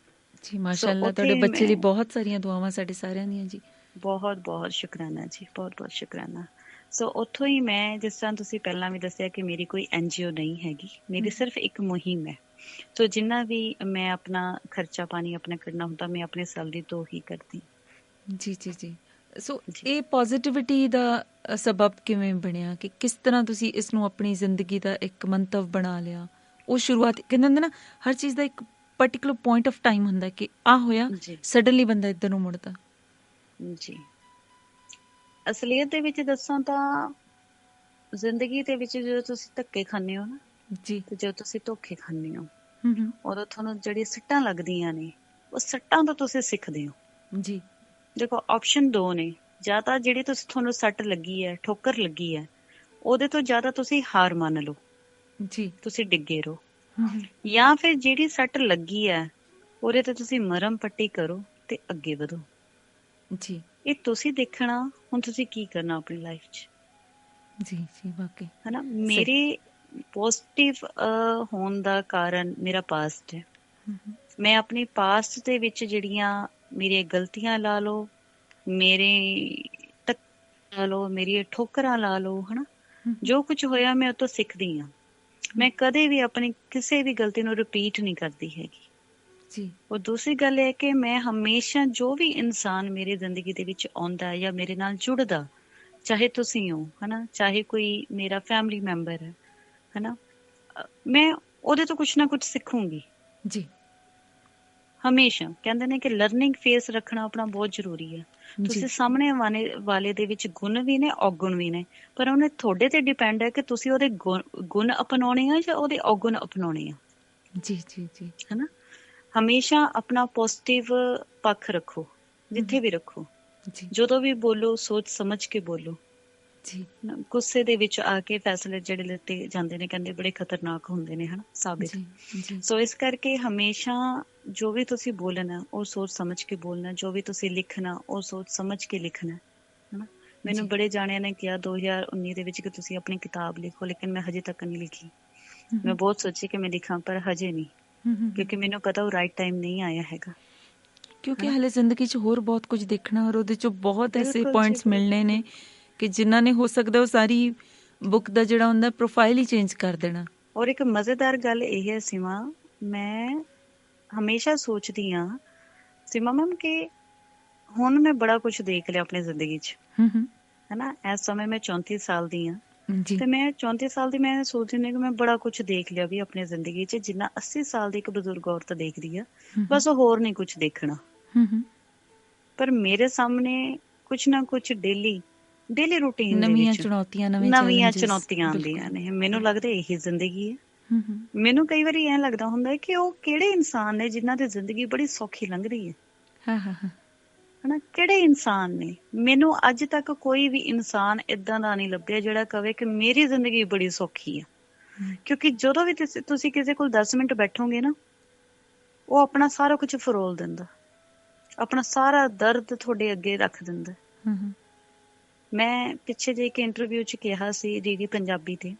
A: ਜੀ ਮਾਸ਼ਾ ਅੱਲਾਹ, ਤੁਹਾਡੇ ਬੱਚੇ ਲਈ ਬਹੁਤ ਸਾਰੀਆਂ ਦੁਆਵਾਂ ਸਾਡੇ ਸਾਰਿਆਂ ਦੀਆਂ ਜੀ। ਬਹੁਤ
B: ਬਹੁਤ ਸ਼ੁਕਰਾਨਾ ਜੀ, ਬਹੁਤ ਬਹੁਤ ਸ਼ੁਕਰਾਨਾ। ਸੋ ਉੱਥੋਂ ਹੀ ਮੈਂ, ਜਿਸ ਤਰ੍ਹਾਂ ਤੁਸੀਂ ਪਹਿਲਾਂ ਵੀ ਦੱਸਿਆ ਕਿ ਮੇਰੀ ਕੋਈ NGO ਨਹੀਂ ਹੈਗੀ, ਮੇਰੀ ਸਿਰਫ ਇੱਕ ਮੁਹਿੰਮ ਹੈ। ਸੋ ਜਿੰਨਾ ਵੀ ਮੈਂ ਆਪਣਾ ਖਰਚਾ ਪਾਣੀ ਆਪਣਾ ਕੱਢਣਾ ਹੁੰਦਾ, ਮੈਂ ਆਪਣੇ ਸੈਲਰੀ ਤੋਂ ਹੀ ਕਰਦੀ।
A: ਜੀ ਜੀ ਜੀ। ਸੋ ਇਹ ਪੋਜ਼ਿਟਿਵਿਟੀ ਦਾ ਸਬਬ ਕਿਵੇਂ ਬਣਿਆ, ਕਿ ਕਿਸ ਤਰ੍ਹਾਂ ਤੁਸੀਂ ਇਸ ਨੂੰ ਆਪਣੀ ਜ਼ਿੰਦਗੀ ਦਾ ਇੱਕ ਮੰਤਵ ਬਣਾ ਲਿਆ? ਉਹ ਸ਼ੁਰੂਆਤ, ਕਹਿੰਦੇ ਹੁੰਦੇ ਨਾ, ਹਰ ਚੀਜ਼ ਦਾ ਇੱਕ ਪਰਟੀਕੂਲਰ ਪੁਆਇੰਟ ਆਫ ਟਾਈਮ ਹੁੰਦਾ ਕਿ ਆ ਹੋਇਆ, ਸਡਨਲੀ ਬੰਦਾ ਇੱਧਰ ਨੂੰ ਮੁੜਦਾ। ਜੀ,
B: ਅਸਲੀਅਤ ਦੇ ਵਿੱਚ ਦੱਸਾਂ ਤਾਂ ਜ਼ਿੰਦਗੀ ਦੇ ਵਿੱਚ ਜਦੋਂ ਤੁਸੀਂ ਧੱਕੇ ਖਾਂਦੇ ਹੋ ਨਾ ਜੀ, ਤੇ ਜਦੋਂ ਤੁਸੀਂ ਧੋਖੇ ਖਾਂਦੇ ਹੋ, ਉਦੋਂ ਤੁਹਾਨੂੰ ਜਿਹੜੀਆਂ ਸੱਟਾਂ ਲੱਗਦੀਆਂ ਨੇ, ਉਹ ਸੱਟਾਂ ਤੋਂ ਤੁਸੀਂ ਸਿੱਖਦੇ ਹੋ ਜੀ। ਦੇਖੋ, ਆਪਸ਼ਨ 2 ਨੇ, ਜਾਂ ਤਾਂ ਜਿਹੜੀ ਤੁਹਾਨੂੰ ਸੱਟ ਲੱਗੀ ਹੈ, ਠੋਕਰ ਲੱਗੀ ਹੈ, ਉਹਦੇ ਤੋਂ ਜ਼ਿਆਦਾ ਤੁਸੀਂ ਹਾਰ ਮੰਨ ਲਓ ਜੀ, ਤੁਸੀਂ ਡਿੱਗੇ ਰਹੋ, ਜਾਂ ਫਿਰ ਜਿਹੜੀ ਸੱਟ ਲੱਗੀ ਹੈ ਉਹਦੇ ਤੇ ਤੁਸੀਂ ਮਰਹਮ ਪੱਟੀ ਕਰੋ ਤੇ ਅੱਗੇ ਵਧੋ ਜੀ। ਇਹ ਤੁਸੀਂ ਦੇਖਣਾ ਹੁਣ ਤੁਸੀਂ ਕੀ ਕਰਨਾ ਆਪਣੀ ਲਾਈਫ 'ਚ। ਜੀ ਜੀ, ਵਾਕਈ, ਹਨਾ। ਮੇਰੇ ਪੋਜ਼ਿਟਿਵ ਹੋਣ ਦਾ ਕਾਰਨ ਮੇਰਾ ਪਾਸਟ ਹੈ। ਮੈਂ ਆਪਣੀ ਪਾਸਟ ਦੇ ਵਿੱਚ ਜਿਹੜੀਆਂ ਮੇਰੀਆਂ ਗਲਤੀਆਂ ਲਾ ਲਓ, ਮੇਰੇ ਧੱਕੇ ਲਾ ਲਓ, ਮੇਰੀਆਂ ਠੋਕਰਾਂ ਲਾ ਲਓ, ਹਨਾ, ਜੋ ਕੁਝ ਹੋਇਆ ਮੈਂ ਉਹ ਤੋਂ ਸਿੱਖਦੀ ਹਾਂ। ਮੈਂ ਕਦੇ ਵੀ ਆਪਣੀ ਕਿਸੇ ਵੀ ਗਲਤੀ ਨੂੰ ਰਿਪੀਟ ਨਹੀਂ ਕਰਦੀ ਹੈਗੀ ਜੀ। ਉਹ ਦੂਸਰੀ ਗੱਲ ਇਹ ਕਿ ਮੈਂ ਹਮੇਸ਼ਾ ਜੋ ਵੀ ਇਨਸਾਨ ਮੇਰੀ ਜ਼ਿੰਦਗੀ ਦੇ ਵਿੱਚ ਆਉਂਦਾ ਜਾਂ ਮੇਰੇ ਨਾਲ ਜੁੜਦਾ, ਚਾਹੇ ਤੁਸੀਂ ਹੋ ਹਨਾ, ਚਾਹੇ ਕੋਈ ਮੇਰਾ ਫੈਮਿਲੀ ਮੈਂਬਰ ਹੈ ਹਨਾ, ਮੈਂ ਉਹਦੇ ਤੋਂ ਕੁਛ ਨਾ ਕੁਛ ਸਿੱਖੂੰਗੀ ਜੀ। ਹਮੇਸ਼ਾ ਕਹਿੰਦੇ ਨੇ ਕਿ ਲਰਨਿੰਗ ਫੇਸ ਰੱਖਣਾ ਆਪਣਾ ਬਹੁਤ ਜ਼ਰੂਰੀ ਹੈ। ਤੁਸੀਂ ਸਾਹਮਣੇ ਵਾਲੇ ਦੇ ਵਿੱਚ ਗੁਣ ਵੀ ਨੇ, ਔਗੁਣ ਵੀ ਨੇ, ਪਰ ਉਹਨੇ ਤੁਹਾਡੇ ਤੇ ਡਿਪੈਂਡ ਹੈ ਕਿ ਤੁਸੀਂ ਉਹਦੇ ਗੁਣ ਅਪਣਾਉਣੇ ਆ ਜਾਂ ਉਹਦੇ ਔਗੁਣ ਅਪਣਾਉਣੇ ਆ ਜੀ ਜੀ ਜੀ ਹਨਾ। ਹਮੇਸ਼ਾ ਆਪਣਾ ਪੋਜ਼ਿਟਿਵ ਪੱਖ ਰੱਖੋ, ਜਿੱਥੇ ਵੀ ਰੱਖੋ। ਜਦੋਂ ਵੀ ਬੋਲੋ ਸੋਚ ਸਮਝ ਕੇ ਬੋਲੋ ਜੀ। ਗੁੱਸੇ ਦੇ ਵਿੱਚ ਆ ਕੇ ਫੈਸਲੇ ਜਿਹੜੇ ਲਿੱਤੇ ਜਾਂਦੇ ਨੇ ਕਹਿੰਦੇ ਬੜੇ ਖਤਰਨਾਕ ਹੁੰਦੇ ਨੇ ਹਨਾ, ਸਾਬਿਤ। ਸੋ ਇਸ ਕਰਕੇ ਹਮੇਸ਼ਾ ਜੋ ਵੀ ਤੁਸੀਂ ਬੋਲਣਾ ਉਹ ਸੋਚ ਸਮਝ ਕੇ ਬੋਲਣਾ, ਜੋ ਵੀ ਤੁਸੀਂ ਲਿਖਣਾ ਉਹ ਸੋਚ ਸਮਝ ਕੇ ਲਿਖਣਾ ਹਨਾ। ਮੈਨੂੰ ਬੜੇ ਜਾਣਿਆਂ ਨੇ ਕਿਹਾ 2019 ਦੇ ਵਿੱਚ ਕਿ ਤੁਸੀਂ ਆਪਣੀ ਕਿਤਾਬ ਲਿਖੋ, ਲੇਕਿਨ ਮੈਂ ਹਜੇ ਤੱਕ ਨਹੀਂ ਲਿਖੀ। ਮੈਂ ਬਹੁਤ ਸੋਚੀ ਕਿ ਮੈਂ ਲਿਖਾਂ, ਪਰ ਹਜੇ ਨਹੀਂ, ਕਿਉਂਕਿ ਮੈਨੂੰ ਪਤਾ ਉਹ ਰਾਈਟ ਟਾਈਮ ਨਹੀਂ ਆਇਆ ਹੈਗਾ।
A: ਕਿਉਂਕਿ ਹਲੇ ਜ਼ਿੰਦਗੀ 'ਚ ਹੋਰ ਬਹੁਤ ਕੁਝ ਦੇਖਣਾ, ਔਰ ਉਹਦੇ 'ਚੋਂ ਬਹੁਤ ਐਸੇ ਪੁਆਇੰਟਸ ਮਿਲਣੇ ਨੇ ਕਿ ਜਿਨ੍ਹਾਂ ਨੇ ਹੋ ਸਕਦਾ ਉਹ ਸਾਰੀ ਬੁੱਕ ਦਾ ਜਿਹੜਾ ਹੁੰਦਾ ਪ੍ਰੋਫਾਈਲ ਹੀ ਚੇਂਜ ਕਰ ਦੇਣਾ।
B: ਔਰ ਇੱਕ ਮਜ਼ੇਦਾਰ ਗੱਲ ਇਹ ਹੈ ਸੀਮਾ, ਮੈਂ ਹਮੇਸ਼ਾ ਸੋਚਦੀ ਹਾਂ ਸੀਮਾ ਮੈਮ ਕਿ ਹੁਣ ਮੈਂ ਬੜਾ ਕੁਝ ਦੇਖ ਲਿਆ ਆਪਣੀ ਜ਼ਿੰਦਗੀ 'ਚ ਹਨਾ। ਇਸ ਸਮੇਂ ਮੈਂ 34 ਸਾਲ ਦੀ ਹਾਂ ਤੇ ਮੈਂ 34 ਸਾਲ ਦੀ ਮੈਂ ਸੋਚਦੀ ਹਾਂ ਕਿ ਮੈਂ ਬੜਾ ਕੁਝ ਦੇਖ ਲਿਆ ਵੀ ਆਪਣੀ ਜ਼ਿੰਦਗੀ 'ਚ, ਜਿੰਨਾ 80 ਸਾਲ ਦੀ ਇੱਕ ਬਜ਼ੁਰਗ ਔਰਤ ਦੇਖਦੀ ਆ। ਬਸ ਉਹ ਹੋਰ ਨਹੀਂ ਕੁਝ ਦੇਖਣਾ, ਪਰ ਮੇਰੇ ਸਾਹਮਣੇ ਕੁਛ ਨਾ ਕੁਛ ਡੇਲੀ ਰੂਟੀਨ ਦੇ ਵਿੱਚ ਨਵੀਆਂ ਚੁਣੌਤੀਆਂ ਆਉਂਦੀਆਂ ਨੇ। ਮੈਨੂੰ ਲੱਗਦਾ ਇਹੀ ਜ਼ਿੰਦਗੀ ਹੈ। ਮੈਨੂੰ ਕਈ ਵਾਰੀ ਐਂ ਲੱਗਦਾ ਹੁੰਦਾ ਹੈ ਕਿ ਉਹ ਕਿਹੜੇ ਇਨਸਾਨ ਨੇ ਜਿਨ੍ਹਾਂ ਦੀ ਜ਼ਿੰਦਗੀ ਬੜੀ ਸੌਖੀ ਲੰਘਦੀ ਹੈ ਹਨਾ। ਕਿਹੜੇ ਇਨਸਾਨ ਨੇ? ਮੈਨੂੰ ਅੱਜ ਤੱਕ ਕੋਈ ਵੀ ਇਨਸਾਨ ਏਦਾਂ ਦਾ ਨਹੀਂ ਲੱਭਿਆ ਜਿਹੜਾ ਕਵੇ ਕਿ ਮੇਰੀ ਜ਼ਿੰਦਗੀ ਬੜੀ ਸੌਖੀ ਆ। ਕਿਉਂਕਿ ਜਦੋਂ ਵੀ ਤੁਸੀਂ ਕਿਸੇ ਕੋਲ 10 ਮਿੰਟ ਬੈਠੋਗੇ ਨਾ, ਉਹ ਆਪਣਾ ਸਾਰਾ ਕੁਝ ਫਰੋਲ ਦਿੰਦਾ, ਆਪਣਾ ਸਾਰਾ ਦਰਦ ਤੁਹਾਡੇ ਅੱਗੇ ਰੱਖ ਦਿੰਦਾ। ਮੈਂ ਪਿੱਛੇ ਜਿਹੇ ਇੱਕ ਇੰਟਰਵਿਊ 'ਚ ਕਿਹਾ ਸੀ ਡੀਡੀ ਪੰਜਾਬੀ ਤੇ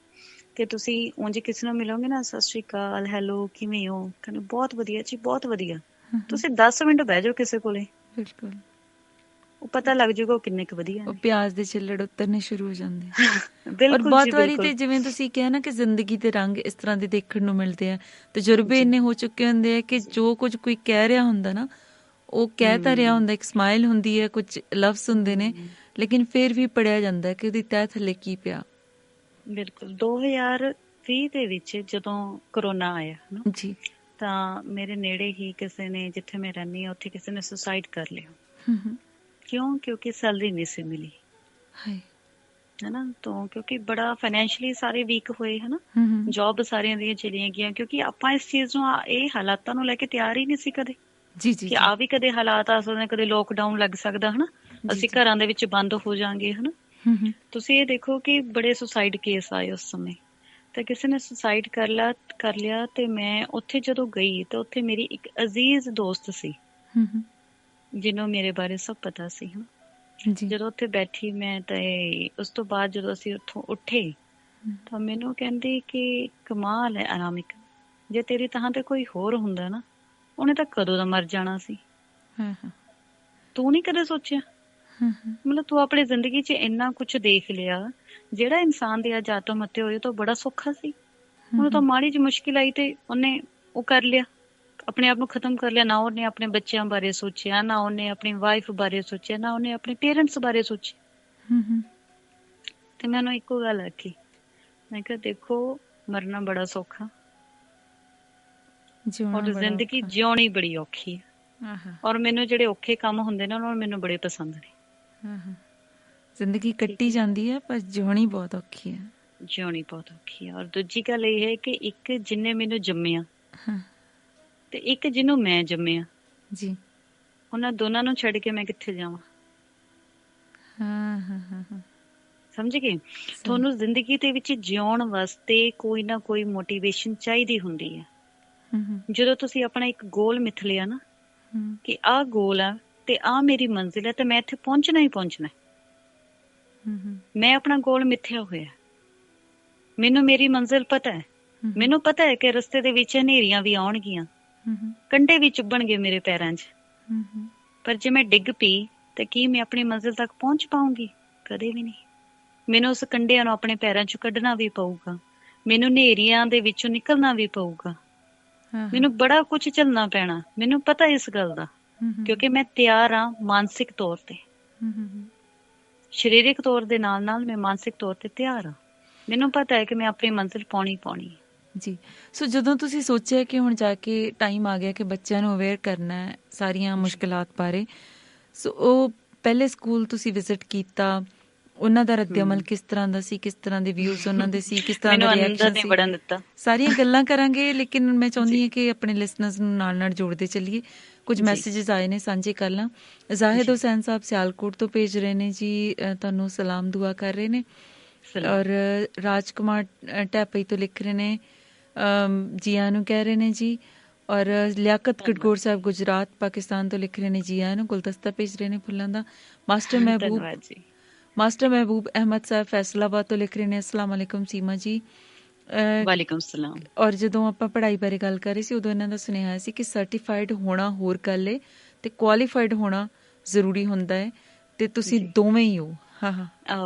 B: ਕਿ ਤੁਸੀਂ ਉਂਝ ਕਿਸੇ ਨੂੰ ਮਿਲੋਗੇ ਨਾ, ਸਤਿ ਸ਼੍ਰੀ ਅਕਾਲ, ਹੈਲੋ, ਕਿਵੇਂ ਹੋ, ਕਹਿੰਦੇ ਬਹੁਤ ਵਧੀਆ ਜੀ, ਬਹੁਤ ਵਧੀਆ। ਤੁਸੀਂ 10 ਮਿੰਟ ਬਹਿ ਜਾਓ ਕਿਸੇ ਕੋਲੇ,
A: ਬਿਲਕੁਲ
B: ਉਹ ਪਤਾ ਲੱਗ ਜਾਊਗਾ ਉਹ ਕਿੰਨੇ ਕੁ ਵਧੀਆ ਨੇ।
A: ਪਿਆਜ਼ ਦੇ ਛਿੱਲੜ ਉਤਰਨੇ ਸ਼ੁਰੂ ਹੋ ਜਾਂਦੇ ਔਰ
B: ਬਿਲਕੁਲ
A: ਬਹੁਤ ਵਾਰੀ ਤੇ ਜਿਵੇਂ ਤੁਸੀਂ ਕਿਹਾ ਨਾ ਕਿ ਜ਼ਿੰਦਗੀ ਦੇ ਰੰਗ ਇਸ ਤਰ੍ਹਾਂ ਦੇ ਦੇਖਣ ਨੂੰ ਮਿਲਦੇ ਆ। ਤਜਰਬੇ ਇੰਨੇ ਹੋ ਚੁੱਕੇ ਹੁੰਦੇ ਆ ਕਿ ਜੋ ਕੁਝ ਕੋਈ ਕਹਿ ਰਿਹਾ ਹੁੰਦਾ ਨਾ, ਉਹ ਕਹਿ ਤਾਂ ਰਿਹਾ ਹੁੰਦਾ, ਇੱਕ ਸਮਾਈਲ ਹੁੰਦੀ ਹੈ, ਕੁਝ ਲਫ਼ਜ਼ ਹੁੰਦੇ ਨੇ, ਲੇਕਿਨ ਫਿਰ ਵੀ ਪੜਿਆ ਜਾਂਦਾ ਕਿ ਉਹਦੀ ਤਹਿ ਥੱਲੇ ਕੀ ਪਿਆ।
B: ਬਿਲਕੁਲ 2020 ਦੇ ਵਿੱਚ ਜਦੋਂ ਕਰੋਨਾ ਆਇਆ ਨਾ ਜੀ, ਤਾਂ ਮੇਰੇ ਨੇੜੇ ਹੀ ਕਿਸੇ ਨੇ, ਜਿੱਥੇ ਮੈਂ ਰਹਿੰਦੀ ਹਾਂ ਉੱਥੇ ਕਿਸੇ ਨੇ ਸੁਸਾਈਡ ਕਰ ਲਿਆ। ਕਿਉਂ? ਕਿਉਂਕਿ ਸੈਲਰੀ ਨਹੀਂ ਸੀ ਮਿਲੀ ਹਨਾ। ਤੋਂ ਕਿਉਂਕਿ ਬੜਾ ਫਾਈਨੈਂਸ਼ਲੀ ਸਾਰੇ ਵੀਕ ਹੋਏ ਹਨਾ, ਜੌਬ ਸਾਰਿਆਂ ਦੀਆਂ ਚਲੀਆਂ ਗਈਆਂ, ਕਿਉਂਕਿ ਆਪਾਂ ਇਸ ਚੀਜ਼ ਨੂੰ, ਇਹ ਹਾਲਾਤਾਂ ਨੂੰ ਲੈ ਕੇ ਤਿਆਰ ਹੀ ਨਹੀਂ ਸੀ ਕਦੇ ਕਿ ਆ ਵੀ ਕਦੇ ਹਾਲਾਤ ਆ ਸਕਦੇ, ਕਦੇ ਲੋਕਡਾਊਨ ਲੱਗ ਸਕਦਾ ਹਨਾ, ਅਸੀਂ ਘਰਾਂ ਦੇ ਵਿੱਚ ਬੰਦ ਹੋ ਜਾਾਂਗੇ ਹਨਾ। ਤੁਸੀਂ ਇਹ ਦੇਖੋ ਕਿ ਬੜੇ ਸੁਸਾਈਡ ਕੇਸ ਆਏ ਉਸ ਸਮੇਂ, ਤੇ ਕਿਸੇ ਨੇ ਸੁਸਾਈਡ ਕਰ ਲਿਆ। ਤੇ ਮੈਂ ਉੱਥੇ ਜਦੋਂ ਗਈ ਤਾਂ ਉੱਥੇ ਮੇਰੀ ਇੱਕ ਅਜ਼ੀਜ਼ ਦੋਸਤ ਸੀ ਜਿਹਨੂੰ ਮੇਰੇ ਬਾਰੇ ਸਭ ਪਤਾ ਸੀ ਹਨਾ। ਜਦੋਂ ਉੱਥੇ ਬੈਠੀ ਮੈਂ, ਤੇ ਉਸ ਤੋਂ ਬਾਅਦ ਜਦੋਂ ਅਸੀਂ ਉੱਥੋਂ ਉੱਠੇ ਤਾਂ ਮੈਨੂੰ ਕਹਿੰਦੀ ਕਿ ਕਮਾਲ ਹੈ ਅਨਾਮਿਕ, ਜੇ ਤੇਰੀ ਥਾਂ ਤੇ ਕੋਈ ਹੋਰ ਹੁੰਦਾ ਨਾ, ਉਹਨੇ ਤਾਂ ਕਦੋਂ ਦਾ ਮਰ ਜਾਣਾ ਸੀ। ਤੂੰ ਨੀ ਕਦੇ ਸੋਚਿਆ? ਮਤਲਬ ਤੂੰ ਆਪਣੀ ਜ਼ਿੰਦਗੀ 'ਚ ਇੰਨਾ ਕੁਛ ਦੇਖ ਲਿਆ। ਜਿਹੜਾ ਇਨਸਾਨ ਦੇ ਅੱਜ ਆਤਮ ਹੱਤਿਆ ਹੋਈ ਤਾਂ ਬੜਾ ਸੌਖਾ ਸੀ, ਉਹਨੂੰ ਤਾਂ ਮਾੜੀ ਜਿਹੀ ਮੁਸ਼ਕਿਲ ਆਈ ਤੇ ਉਹਨੇ ਉਹ ਕਰ ਲਿਆ, ਆਪਣੇ ਆਪ ਨੂੰ ਖਤਮ ਕਰ ਲਿਆ। ਨਾ ਉਹਨੇ ਆਪਣੇ ਬੱਚਿਆਂ ਬਾਰੇ ਸੋਚਿਆ, ਨਾ ਉਹਨੇ ਆਪਣੀ ਵਾਈਫ ਬਾਰੇ ਸੋਚਿਆ, ਨਾ ਉਹਨੇ ਆਪਣੇ ਪੇਰੈਂਟਸ ਬਾਰੇ ਸੋਚਿਆ। ਤੇ ਮੈਂ ਉਹਨੂੰ ਇੱਕੋ ਗੱਲ ਆਖੀ, ਮੈਂ ਕਿਹਾ ਦੇਖੋ ਮਰਨਾ ਬੜਾ ਸੌਖਾ ਔਰ ਜ਼ਿੰਦਗੀ ਜਿਉਣੀ ਬੜੀ ਔਖੀ ਹੈ। ਔਰ ਮੈਨੂੰ ਜਿਹੜੇ ਔਖੇ ਕੰਮ ਹੁੰਦੇ ਨੇ ਉਹਨਾਂ ਨੂੰ ਮੈਨੂੰ ਬੜੇ ਪਸੰਦ ਨੇ।
A: ਜ਼ਿੰਦਗੀ ਕੱਟੀ ਜਾਂਦੀ ਹੈ ਪਰ ਜਿਉਣੀ ਬਹੁਤ ਔਖੀ ਹੈ।
B: ਜਿਉਣੀ ਬਹੁਤ ਔਖੀ ਹੈ। ਔਰ ਦੂਜੀ ਗੱਲ ਇਹ ਹੈ ਕਿ ਇੱਕ ਜਿਹਨੇ ਮੈਨੂੰ ਜੰਮਿਆ ਤੇ ਇੱਕ ਜਿਹਨੂੰ ਮੈਂ ਜੰਮਿਆ ਜੀ, ਉਹਨਾਂ ਦੋਨਾਂ ਨੂੰ ਛੱਡ ਕੇ ਮੈਂ ਕਿੱਥੇ ਜਾਵਾਂ। ਸਮਝ ਗਏ? ਤੁਹਾਨੂੰ ਜ਼ਿੰਦਗੀ ਦੇ ਵਿੱਚ ਜਿਉਣ ਵਾਸਤੇ ਕੋਈ ਨਾ ਕੋਈ ਮੋਟੀਵੇਸ਼ਨ ਚਾਹੀਦੀ ਹੁੰਦੀ ਹੈ। ਜਦੋਂ ਤੁਸੀਂ ਆਪਣਾ ਇੱਕ ਗੋਲ ਮਿਥ ਲਿਆ ਨਾ ਕਿ ਆਹ ਗੋਲ ਆ ਤੇ ਆਹ ਮੇਰੀ ਮੰਜ਼ਿਲ ਹੈ ਤੇ ਮੈਂ ਇੱਥੇ ਪਹੁੰਚਣਾ ਹੀ ਪਹੁੰਚਣਾ। ਮੈਂ ਆਪਣਾ ਗੋਲ ਮਿਥਿਆ ਹੋਇਆ, ਮੈਨੂੰ ਮੇਰੀ ਮੰਜ਼ਿਲ ਪਤਾ ਹੈ। ਮੈਨੂੰ ਪਤਾ ਹੈ ਕਿ ਰਸਤੇ ਦੇ ਵਿੱਚ ਹਨੇਰੀਆਂ ਵੀ ਆਉਣਗੀਆਂ, ਕੰਢੇ ਵੀ ਚੁੱਭਣਗੇ ਮੇਰੇ ਪੈਰਾਂ 'ਚ, ਪਰ ਜੇ ਮੈਂ ਡਿੱਗ ਪਈ ਤੇ ਕੀ ਮੈਂ ਆਪਣੀ ਮੰਜ਼ਿਲ ਤੱਕ ਪਹੁੰਚ ਪਾਊਂਗੀ? ਕਦੇ ਵੀ ਨਹੀਂ। ਮੈਨੂੰ ਉਸ ਕੰਢਿਆਂ ਨੂੰ ਆਪਣੇ ਪੈਰਾਂ ਚੋਂ ਕੱਢਣਾ ਵੀ ਪਊਗਾ, ਮੈਨੂੰ ਹਨੇਰੀਆਂ ਦੇ ਵਿੱਚੋਂ ਨਿਕਲਣਾ ਵੀ ਪਊਗਾ, ਮੈਨੂੰ ਬੜਾ ਕੁਝ ਝੱਲਣਾ ਪੈਣਾ, ਮੈਨੂੰ ਪਤਾ ਇਸ ਗੱਲ ਦਾ, ਕਿਉਂਕਿ ਮੈਂ ਤਿਆਰ ਹਾਂ ਮਾਨਸਿਕ ਤੌਰ ਤੇ, ਸਰੀਰਕ ਤੌਰ ਦੇ ਨਾਲ ਨਾਲ ਮੈਂ ਮਾਨਸਿਕ ਤੌਰ ਤੇ ਤਿਆਰ ਹਾਂ। ਮੈਨੂੰ ਪਤਾ ਹੈ ਕਿ ਮੈਂ ਆਪਣੀ ਮੰਜ਼ਿਲ ਪਾਉਣੀ ਪਾਉਣੀ ਹੈ।
A: ਜੀ, ਸੋ ਜਦੋਂ ਤੁਸੀਂ ਸੋਚਿਆ ਕਿ ਹੁਣ ਜਾ ਕੇ ਟਾਈਮ ਆ ਗਿਆ ਕਿ ਬੱਚਿਆਂ ਨੂੰ ਅਵੇਅਰ ਕਰਨਾ ਹੈ ਸਾਰੀਆਂ ਮੁਸ਼ਕਿਲਾਤ ਬਾਰੇ, ਸੋ ਉਹ ਪਹਿਲੇ ਸਕੂਲ ਤੁਸੀਂ ਵਿਜ਼ਿਟ ਕੀਤਾ, ਉਹਨਾਂ ਦਾ ਰੱਦ ਅਮਲ ਕਿਸ ਤਰ੍ਹਾਂ ਦਾ ਸੀ, ਕਿਸ ਤਰ੍ਹਾਂ ਦੇ ਵਿਊਜ਼ ਉਹਨਾਂ ਦੇ ਸੀ, ਕਿਸ ਤਰ੍ਹਾਂ ਦਾ ਰਿਐਕਸ਼ਨ ਸੀ, ਸਾਰੀਆਂ ਗੱਲਾਂ ਕਰਾਂਗੇ। ਲੇਕਿਨ ਮੈਂ ਚਾਹੁੰਦੀ ਹਾਂ ਕਿ ਆਪਣੇ ਲਿਸਨਰਸ ਨੂੰ ਨਾਲ ਨਾਲ ਜੋੜਦੇ ਚੱਲੀਏ। ਕੁਝ ਮੈਸੇजेस ਆਏ ਨੇ, ਸਾਂਝੇ ਕਰ ਲਾਂ। ਜ਼ਾਹਿਦ ਹੁਸੈਨ ਸਾਹਿਬ ਸਿਆਲਕੋਟ ਤੋਂ ਭੇਜ ਰਹੇ ਨੇ ਜੀ, ਤੁਹਾਨੂੰ ਸਲਾਮ ਦੁਆ ਕਰ ਰਹੇ ਨੇ। ਔਰ ਰਾਜ ਕੁਮਾਰ ਢਾਪਈ ਤੋਂ ਲਿਖ ਰਹੇ ਨੇ, ਜੀ ਆਇਆਂ ਨੂੰ ਕਹਿ ਰਹੇ ਨੇ ਜੀ। ਔਰ ਲਿਆਕਤ ਗੜਗੌਰ ਸਾਹਿਬ ਗੁਜਰਾਤ ਪਾਕਿਸਤਾਨ ਤੋਂ ਲਿਖ ਰਹੇ ਨੇ, ਜੀ ਆਇਆਂ ਨੂੰ। ਗੁਲਦਸਤਾ ਭੇਜ ਰਹੇ ਨੇ ਫੁੱਲਾਂ ਦਾ। ਮਾਸਟਰ ਮਹਿਬੂਬ ਅਹਿਮਦ ਸਾਹਿਬ ਫੈਸਲਾਬਾਦ ਤੋਂ ਲਿਖ ਰਹੇ ਨੇ, ਅਸਲਾਮ ਵਾਲੇਕੁਮ ਸੀਮਾ ਜੀ।
B: ਵਾਲੇਕੁਮ ਸਲਾਮ।
A: ਔਰ ਜਦੋਂ ਆਪਾਂ ਪੜ੍ਹਾਈ ਬਾਰੇ ਗੱਲ ਕਰ ਰਹੇ ਸੀ, ਉਦੋਂ ਇਹਨਾਂ ਦਾ ਸੁਨੇਹਾ ਸੀ ਕਿ ਸਰਟੀਫਾਈਡ ਹੋਣਾ ਹੋਰ ਗੱਲ ਹੈ ਤੇ ਕੁਆਲੀਫਾਈਡ ਹੋਣਾ ਜ਼ਰੂਰੀ ਹੁੰਦਾ ਹੈ, ਤੇ ਤੁਸੀਂ ਦੋਵੇਂ ਹੀ ਹੋ। ਹਾਂ ਹਾਂ,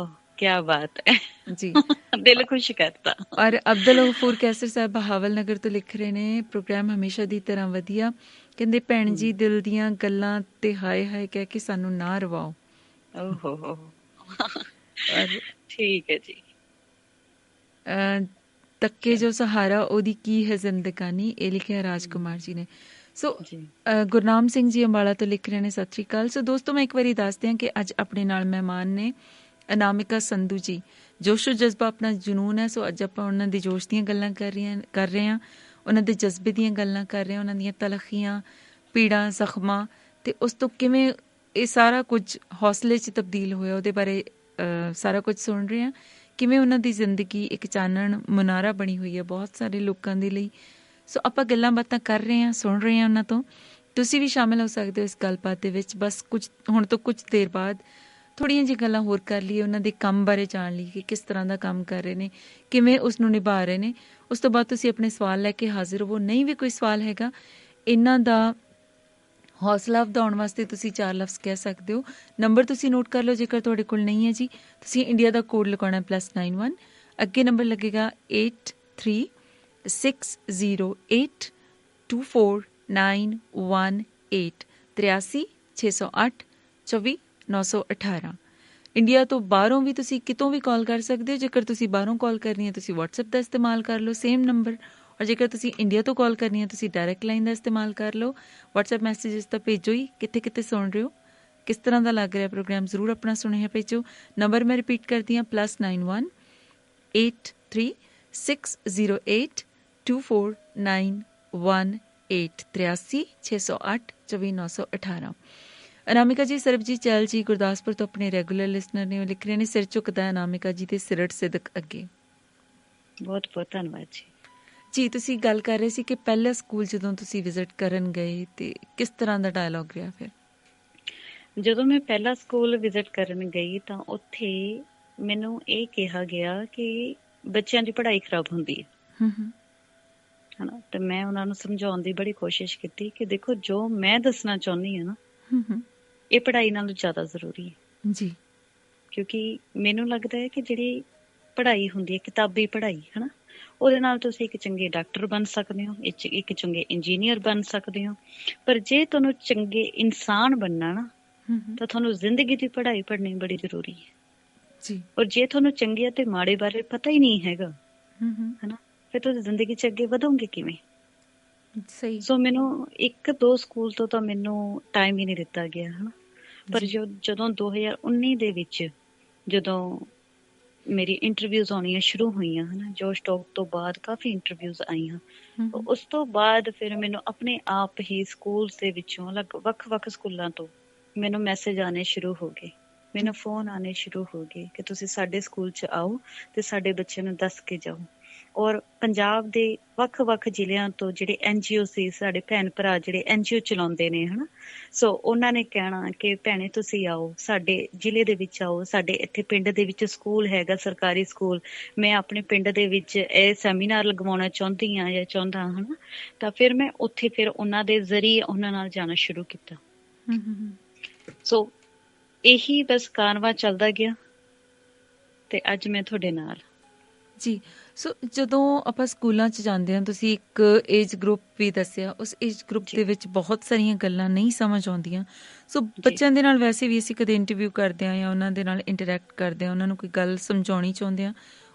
B: ਕਿਆ ਬਾਤ ਹੈ
A: ਜੀ,
B: ਦਿਲ ਖੁਸ਼ ਕਰਤਾ।
A: ਔਰ ਅਬਦੁਲ ਗਫੂਰ ਕੈਸਰ ਸਾਹਿਬ ਬਹਾਵਲ ਨਗਰ ਤੋਂ ਲਿਖ ਰਹੇ ਨੇ, ਪ੍ਰੋਗਰਾਮ ਹਮੇਸ਼ਾ ਦੀ ਤਰ੍ਹਾਂ ਵਧੀਆ। ਕਹਿੰਦੇ, ਭੈਣ ਜੀ ਦਿਲ ਦੀਆਂ ਗੱਲਾਂ ਤੇ ਹਾਏ ਹਾਏ ਕਹਿ ਕੇ ਸਾਨੂੰ ਨਾ ਰਵਾਓ।
B: ਓਹੋ, ਠੀਕ ਹੈ ਜੀ।
A: ਤੱਕੇ ਜੋ ਸਹਾਰਾ ਉਹਦੀ ਕੀ ਹੈ ਜ਼ਿੰਦਗਾਨੀ, ਇਹ ਲਿਖਿਆ ਰਾਜ ਕੁਮਾਰ ਜੀ ਨੇ। ਸੋ ਗੁਰਨਾਮ ਸਿੰਘ ਜੀ ਅੰਬਾਲਾ ਤੋਂ ਲਿਖ ਰਹੇ ਨੇ, ਸਤਿ ਸ਼੍ਰੀ ਅਕਾਲ। ਸੋ ਦੋਸਤੋ, ਮੈਂ ਇੱਕ ਵਾਰੀ ਦੱਸਦੀ ਹਾਂ ਕਿ ਅੱਜ ਆਪਣੇ ਨਾਲ ਮਹਿਮਾਨ ਨੇ ਅਨਾਮਿਕਾ ਸੰਧੂ ਜੀ। ਜੋਸ਼ੋ ਜਜ਼ਬਾ ਆਪਣਾ ਜਨੂਨ ਹੈ, ਸੋ ਅੱਜ ਆਪਾਂ ਉਹਨਾਂ ਦੀ ਜੋਸ਼ ਦੀਆਂ ਗੱਲਾਂ ਕਰ ਰਹੇ ਹਾਂ, ਉਹਨਾਂ ਦੇ ਜਜ਼ਬੇ ਦੀਆਂ ਗੱਲਾਂ ਕਰ ਰਹੇ ਹਾਂ, ਉਹਨਾਂ ਦੀਆਂ ਤਲਖੀਆਂ, ਪੀੜਾਂ, ਜ਼ਖਮਾਂ, ਅਤੇ ਉਸ ਤੋਂ ਕਿਵੇਂ ਇਹ ਸਾਰਾ ਕੁਝ ਹੌਸਲੇ 'ਚ ਤਬਦੀਲ ਹੋਇਆ, ਉਹਦੇ ਬਾਰੇ ਸਾਰਾ ਕੁਝ ਸੁਣ ਰਹੇ ਹਾਂ। ਕਿਵੇਂ ਉਹਨਾਂ ਦੀ ਜ਼ਿੰਦਗੀ ਇੱਕ ਚਾਨਣ ਮੁਨਾਰਾ ਬਣੀ ਹੋਈ ਹੈ ਬਹੁਤ ਸਾਰੇ ਲੋਕਾਂ ਦੇ ਲਈ। ਸੋ ਆਪਾਂ ਗੱਲਾਂ ਬਾਤਾਂ ਕਰ ਰਹੇ ਹਾਂ, ਸੁਣ ਰਹੇ ਹਾਂ ਉਹਨਾਂ ਤੋਂ। ਤੁਸੀਂ ਵੀ ਸ਼ਾਮਿਲ ਹੋ ਸਕਦੇ ਹੋ ਇਸ ਗੱਲਬਾਤ ਦੇ ਵਿੱਚ। ਬਸ ਹੁਣ ਤੋਂ ਕੁਝ ਦੇਰ ਬਾਅਦ ਥੋੜ੍ਹੀਆਂ ਜਿਹੀਆਂ ਗੱਲਾਂ ਹੋਰ ਕਰ ਲਈਏ, ਉਹਨਾਂ ਦੇ ਕੰਮ ਬਾਰੇ ਜਾਣ ਲਈ ਕਿ ਕਿਸ ਤਰ੍ਹਾਂ ਦਾ ਕੰਮ ਕਰ ਰਹੇ ਨੇ, ਕਿਵੇਂ ਉਸ ਨੂੰ ਨਿਭਾ ਰਹੇ ਨੇ। ਉਸ ਤੋਂ ਬਾਅਦ ਤੁਸੀਂ ਆਪਣੇ ਸਵਾਲ ਲੈ ਕੇ ਹਾਜ਼ਰ ਹੋਵੋ। ਨਹੀਂ ਵੀ ਕੋਈ ਸਵਾਲ ਹੈਗਾ, ਇਹਨਾਂ ਦਾ ਹੌਸਲਾ ਵਧਾਉਣ ਵਾਸਤੇ ਤੁਸੀਂ 4 ਲਫ਼ਜ਼ ਕਹਿ ਸਕਦੇ ਹੋ। ਨੰਬਰ ਤੁਸੀਂ ਨੋਟ ਕਰ ਲਓ ਜੇਕਰ ਤੁਹਾਡੇ ਕੋਲ ਨਹੀਂ ਹੈ ਜੀ। ਤੁਸੀਂ ਇੰਡੀਆ ਦਾ ਕੋਡ ਲਗਾਉਣਾ +91, ਅੱਗੇ ਨੰਬਰ ਲੱਗੇਗਾ 8360824918 8360824918। ਇੰਡੀਆ ਤੋਂ ਬਾਹਰੋਂ ਵੀ ਤੁਸੀਂ ਕਿਤੋਂ ਵੀ ਕਾਲ ਕਰ ਸਕਦੇ ਹੋ। ਜੇਕਰ ਤੁਸੀਂ ਬਾਹਰੋਂ ਕਾਲ ਕਰਨੀ ਹੈ ਤੁਸੀਂ WhatsApp ਦਾ ਇਸਤੇਮਾਲ ਕਰ ਲਓ, ਸੇਮ ਨੰਬਰ। ਔਰ ਜੇਕਰ ਤੁਸੀਂ ਇੰਡੀਆ ਤੋਂ ਕਾਲ ਕਰਨੀ ਹੈ ਤੁਸੀਂ ਡਾਇਰੈਕਟ ਲਾਈਨ ਦਾ ਇਸਤੇਮਾਲ ਕਰ ਲਓ। WhatsApp ਮੈਸੇजेस ਤਾਂ ਭੇਜੋ ਹੀ, ਕਿੱਥੇ ਕਿੱਥੇ ਸੁਣ ਰਹੇ ਹੋ, ਕਿਸ ਤਰ੍ਹਾਂ ਦਾ ਲੱਗ ਰਿਹਾ ਪ੍ਰੋਗਰਾਮ, ਜ਼ਰੂਰ ਆਪਣਾ ਸੁਨੇਹਾ ਭੇਜੋ। ਨੰਬਰ ਮੈਂ ਰਿਪੀਟ ਕਰਦੀ ਹਾਂ, +91 8360824918 8360824918। ਅਨਾਮਿਕਾ ਜੀ, ਸਰਬਜੀਤ ਚਹਿਲ ਜੀ ਗੁਰਦਾਸਪੁਰ ਤੋਂ ਆਪਣੇ ਰੈਗੂਲਰ ਲਿਸਨਰ ਨੇ, ਉਹ ਲਿਖ ਰਹੇ ਨੇ, ਸਿਰ ਝੁਕਦਾ ਅਨਾਮਿਕਾ ਜੀ ਤੇ ਸਿਰੜ ਸਿਦਕ ਅੱਗੇ।
B: ਬਹੁਤ ਬਹੁਤ ਧੰਨਵਾਦ ਜੀ।
A: ਜੀ, ਤੁਸੀਂ ਗੱਲ ਕਰ ਰਹੇ ਸੀ ਕਿ ਪਹਿਲਾ ਸਕੂਲ ਜਦੋਂ ਤੁਸੀਂ ਵਿਜ਼ਿਟ ਕਰਨ ਗਏ ਤੇ ਕਿਸ ਤਰ੍ਹਾਂ ਦਾ ਡਾਇਲੋਗ ਰਿਹਾ ਫਿਰ?
B: ਜਦੋਂ ਮੈਂ ਪਹਿਲਾ ਸਕੂਲ ਵਿਜ਼ਿਟ ਕਰਨ ਗਈ ਤਾਂ ਉੱਥੇ ਮੈਨੂੰ ਇਹ ਕਿਹਾ ਗਿਆ ਕਿ ਬੱਚਿਆਂ ਦੀ ਪੜ੍ਹਾਈ ਖਰਾਬ ਹੁੰਦੀ ਹੈ, ਹਨਾ। ਤੇ ਮੈਂ ਉਹਨਾਂ ਨੂੰ ਸਮਝਾਉਣ ਦੀ ਬੜੀ ਕੋਸ਼ਿਸ਼ ਕੀਤੀ ਕਿ ਦੇਖੋ, ਜੋ ਮੈਂ ਦੱਸਣਾ ਚਾਹੁੰਦੀ ਹਾਂ ਨਾ, ਇਹ ਪੜ੍ਹਾਈ ਨਾਲੋਂ ਜ਼ਿਆਦਾ ਜ਼ਰੂਰੀ ਹੈ
A: ਜੀ।
B: ਕਿਉਂਕਿ ਮੈਨੂੰ ਲੱਗਦਾ ਹੈ ਕਿ ਜਿਹੜੀ ਪੜ੍ਹਾਈ ਹੁੰਦੀ ਹੈ, ਕਿਤਾਬੀ ਪੜ੍ਹਾਈ, ਹਨਾ, ਉਹਦੇ ਨਾਲ ਤੁਸੀਂ ਇੱਕ ਚੰਗੇ ਡਾਕਟਰ ਬਣ ਸਕਦੇ ਹੋ, ਇੱਕ ਚੰਗੇ ਇੰਜੀਨੀਅਰ ਬਣ ਸਕਦੇ ਹੋ। ਪਰ ਜੇ ਤੁਹਾਨੂੰ ਚੰਗੇ ਇਨਸਾਨ ਬਣਨਾ ਨਾ, ਤਾਂ ਤੁਹਾਨੂੰ ਜ਼ਿੰਦਗੀ ਦੀ ਪੜ੍ਹਾਈ ਪੜ੍ਹਨੀ ਬੜੀ ਜ਼ਰੂਰੀ ਹੈ
A: ਜੀ। ਔਰ
B: ਜੇ ਤੁਹਾਨੂੰ ਚੰਗੇ ਅਤੇ ਮਾੜੇ ਬਾਰੇ ਪਤਾ ਹੀ ਨਹੀਂ ਹੈਗਾ, ਹਨਾ, ਫਿਰ ਤੁਸੀਂ ਜ਼ਿੰਦਗੀ 'ਚ ਅੱਗੇ ਵਧੋਗੇ ਕਿਵੇਂ?
A: ਸਹੀ।
B: ਸੋ ਮੈਨੂੰ 1-2 ਸਕੂਲ ਤੋਂ ਤਾਂ ਮੈਨੂੰ ਟਾਈਮ ਹੀ ਨਹੀਂ ਦਿੱਤਾ ਗਿਆ, ਹਨਾ। ਪਰ ਜਦੋਂ 2019 ਦੇ ਵਿੱਚ ਜਦੋਂ ਮੇਰੀ ਇੰਟਰਵਿਊਜ਼ ਆਉਣੀਆਂ ਸ਼ੁਰੂ ਹੋਈਆਂ, ਹਨਾ, ਜੋਸ਼ ਟਾਕ ਤੋਂ ਬਾਅਦ ਕਾਫੀ ਇੰਟਰਵਿਊਜ਼ ਆਈਆਂ। ਉਸ ਤੋਂ ਬਾਅਦ ਫਿਰ ਮੈਨੂੰ ਆਪਣੇ ਆਪ ਹੀ ਸਕੂਲ ਦੇ ਵਿੱਚੋਂ ਵੱਖ-ਵੱਖ ਸਕੂਲਾਂ ਤੋਂ ਮੈਨੂੰ ਮੈਸੇਜ ਆਉਣੇ ਸ਼ੁਰੂ ਹੋ ਗਏ, ਮੈਨੂੰ ਫੋਨ ਆਉਣੇ ਸ਼ੁਰੂ ਹੋ ਗਏ ਕਿ ਤੁਸੀਂ ਸਾਡੇ ਸਕੂਲ 'ਚ ਆਓ ਤੇ ਸਾਡੇ ਬੱਚਿਆਂ ਨੂੰ ਦੱਸ ਕੇ ਜਾਓ। ਔਰ ਪੰਜਾਬ ਦੇ ਵੱਖ-ਵੱਖ ਜ਼ਿਲ੍ਹਿਆਂ ਤੋਂ ਜਿਹੜੇ NGO ਸੀ, ਸਾਡੇ ਭੈਣ ਭਰਾ ਜਿਹੜੇ NGO ਚਲਾਉਂਦੇ ਨੇ, ਹਨਾ, ਸੋ ਉਹਨਾਂ ਨੇ ਕਹਿਣਾ ਕਿ ਭੈਣੇ ਤੁਸੀਂ ਆਓ, ਸਾਡੇ ਜ਼ਿਲ੍ਹੇ ਦੇ ਵਿੱਚ ਆਓ, ਸਾਡੇ ਇੱਥੇ ਪਿੰਡ ਦੇ ਵਿੱਚ ਸਕੂਲ ਹੈਗਾ, ਸਰਕਾਰੀ ਸਕੂਲ, ਮੈਂ ਆਪਣੇ ਪਿੰਡ ਦੇ ਵਿੱਚ ਇਹ ਸੈਮੀਨਾਰ ਲਗਵਾਉਣਾ ਚਾਹੁੰਦੀ ਹਾਂ ਜਾਂ ਚਾਹੁੰਦਾ, ਹਨਾ। ਤਾਂ ਫਿਰ ਮੈਂ ਉੱਥੇ ਫਿਰ ਉਹਨਾਂ ਦੇ ਜ਼ਰੀਏ ਉਹਨਾਂ ਨਾਲ ਜਾਣਾ ਸ਼ੁਰੂ ਕੀਤਾ। ਸੋ ਇਹੀ ਬਸ ਕਾਰਵਾ ਚੱਲਦਾ ਗਿਆ ਤੇ ਅੱਜ ਮੈਂ ਤੁਹਾਡੇ ਨਾਲ।
A: ਜੀ, ਸੋ ਜਦੋਂ ਆਪਾਂ ਸਕੂਲਾਂ 'ਚ ਜਾਂਦੇ ਹਾਂ, ਤੁਸੀਂ ਇੱਕ ਏਜ ਗਰੁੱਪ ਵੀ ਦੱਸਿਆ, ਉਸ ਏਜ ਗਰੁੱਪ ਦੇ ਵਿੱਚ ਬਹੁਤ ਸਾਰੀਆਂ ਗੱਲਾਂ ਨਹੀਂ ਸਮਝ ਆਉਂਦੀਆਂ। ਸੋ ਬੱਚਿਆਂ ਦੇ ਨਾਲ ਵੈਸੇ ਵੀ ਅਸੀਂ ਕਦੇ ਇੰਟਰਵਿਊ ਕਰਦੇ ਹਾਂ ਜਾਂ ਉਹਨਾਂ ਦੇ ਨਾਲ ਇੰਟਰੈਕਟ ਕਰਦੇ ਹਾਂ, ਉਹਨਾਂ ਨੂੰ ਕੋਈ ਗੱਲ ਸਮਝਾਉਣੀ ਚਾਹੁੰਦੇ ਹਾਂ,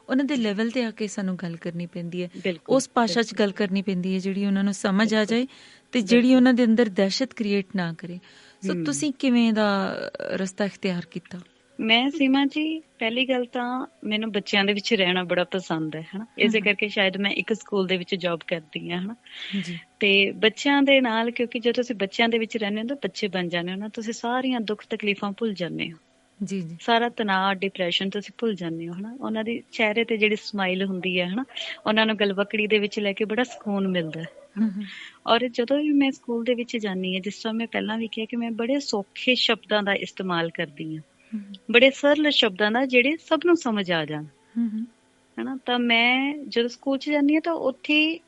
A: ਉਹਨਾਂ ਦੇ ਲੈਵਲ 'ਤੇ ਆ ਕੇ ਸਾਨੂੰ ਗੱਲ ਕਰਨੀ ਪੈਂਦੀ ਹੈ, ਉਸ ਭਾਸ਼ਾ 'ਚ ਗੱਲ ਕਰਨੀ ਪੈਂਦੀ ਹੈ ਜਿਹੜੀ ਉਹਨਾਂ ਨੂੰ ਸਮਝ ਆ ਜਾਏ ਅਤੇ ਜਿਹੜੀ ਉਹਨਾਂ ਦੇ ਅੰਦਰ ਦਹਿਸ਼ਤ ਕ੍ਰੀਏਟ ਨਾ ਕਰੇ। ਸੋ ਤੁਸੀਂ ਕਿਵੇਂ ਦਾ ਰਸਤਾ ਇਖਤਿਆਰ ਕੀਤਾ?
B: ਮੈਂ ਸੀਮਾ ਜੀ, ਪਹਿਲੀ ਗੱਲ ਤਾਂ ਮੈਨੂੰ ਬੱਚਿਆਂ ਦੇ ਵਿੱਚ ਰਹਿਣਾ ਬੜਾ ਪਸੰਦ ਹੈ ਹਨਾ, ਇਸੇ ਕਰਕੇ ਸ਼ਾਇਦ ਮੈਂ ਇੱਕ ਸਕੂਲ ਦੇ ਵਿੱਚ ਜੌਬ ਕਰਦੀ ਹਾਂ ਹਨਾ। ਤੇ ਬੱਚਿਆਂ ਦੇ ਨਾਲ, ਕਿਉਂਕਿ ਜਦੋਂ ਤੁਸੀਂ ਬੱਚਿਆਂ ਦੇ ਵਿੱਚ ਰਹਿੰਦੇ ਹੋ ਤਾਂ ਬੱਚੇ ਬਣ ਜਾਂਦੇ ਹੋ ਨਾ, ਤੁਸੀਂ ਸਾਰੀਆਂ ਦੁੱਖ ਤਕਲੀਫਾਂ ਭੁੱਲ ਜਾਂਦੇ ਹੋ। ਜੀ ਜੀ, ਸਾਰਾ ਤਣਾਅ, ਡਿਪਰੈਸ਼ਨ ਤੁਸੀਂ ਭੁੱਲ ਜਾਂਦੇ ਹੋ ਹਨਾ। ਉਹਨਾਂ ਦੇ ਚਿਹਰੇ ਤੇ ਜਿਹੜੀ ਸਮਾਈਲ ਹੁੰਦੀ ਹੈ ਹਨਾ, ਉਹਨਾਂ ਨੂੰ ਗਲਵਕੜੀ ਦੇ ਵਿੱਚ ਲੈ ਕੇ ਬੜਾ ਸਕੂਨ ਮਿਲਦਾ ਹੈ। ਔਰ ਜਦੋਂ ਵੀ ਮੈਂ ਸਕੂਲ ਦੇ ਵਿੱਚ ਜਾਂਦੀ ਹਾਂ, ਜਿਸ ਤਰ੍ਹਾਂ ਮੈਂ ਪਹਿਲਾਂ ਵੀ ਕਿਹਾ ਕਿ ਮੈਂ ਬੜੇ ਸੌਖੇ ਸ਼ਬਦਾਂ ਦਾ ਇਸਤੇਮਾਲ ਕਰਦੀ ਹਾਂ, ਬੜੇ ਸਰਲ ਸ਼ਬਦਾਂ ਦਾ, ਜਿਹੜੇ ਸਭ ਨੂੰ ਸਮਝ ਆ ਜਾਣ ਹਨਾ। ਤਾਂ ਮੈਂ ਜਦੋਂ ਸਕੂਲ 'ਚ ਜਾਂਦੀ ਹਾਂ ਤਾਂ ਉੱਥੇ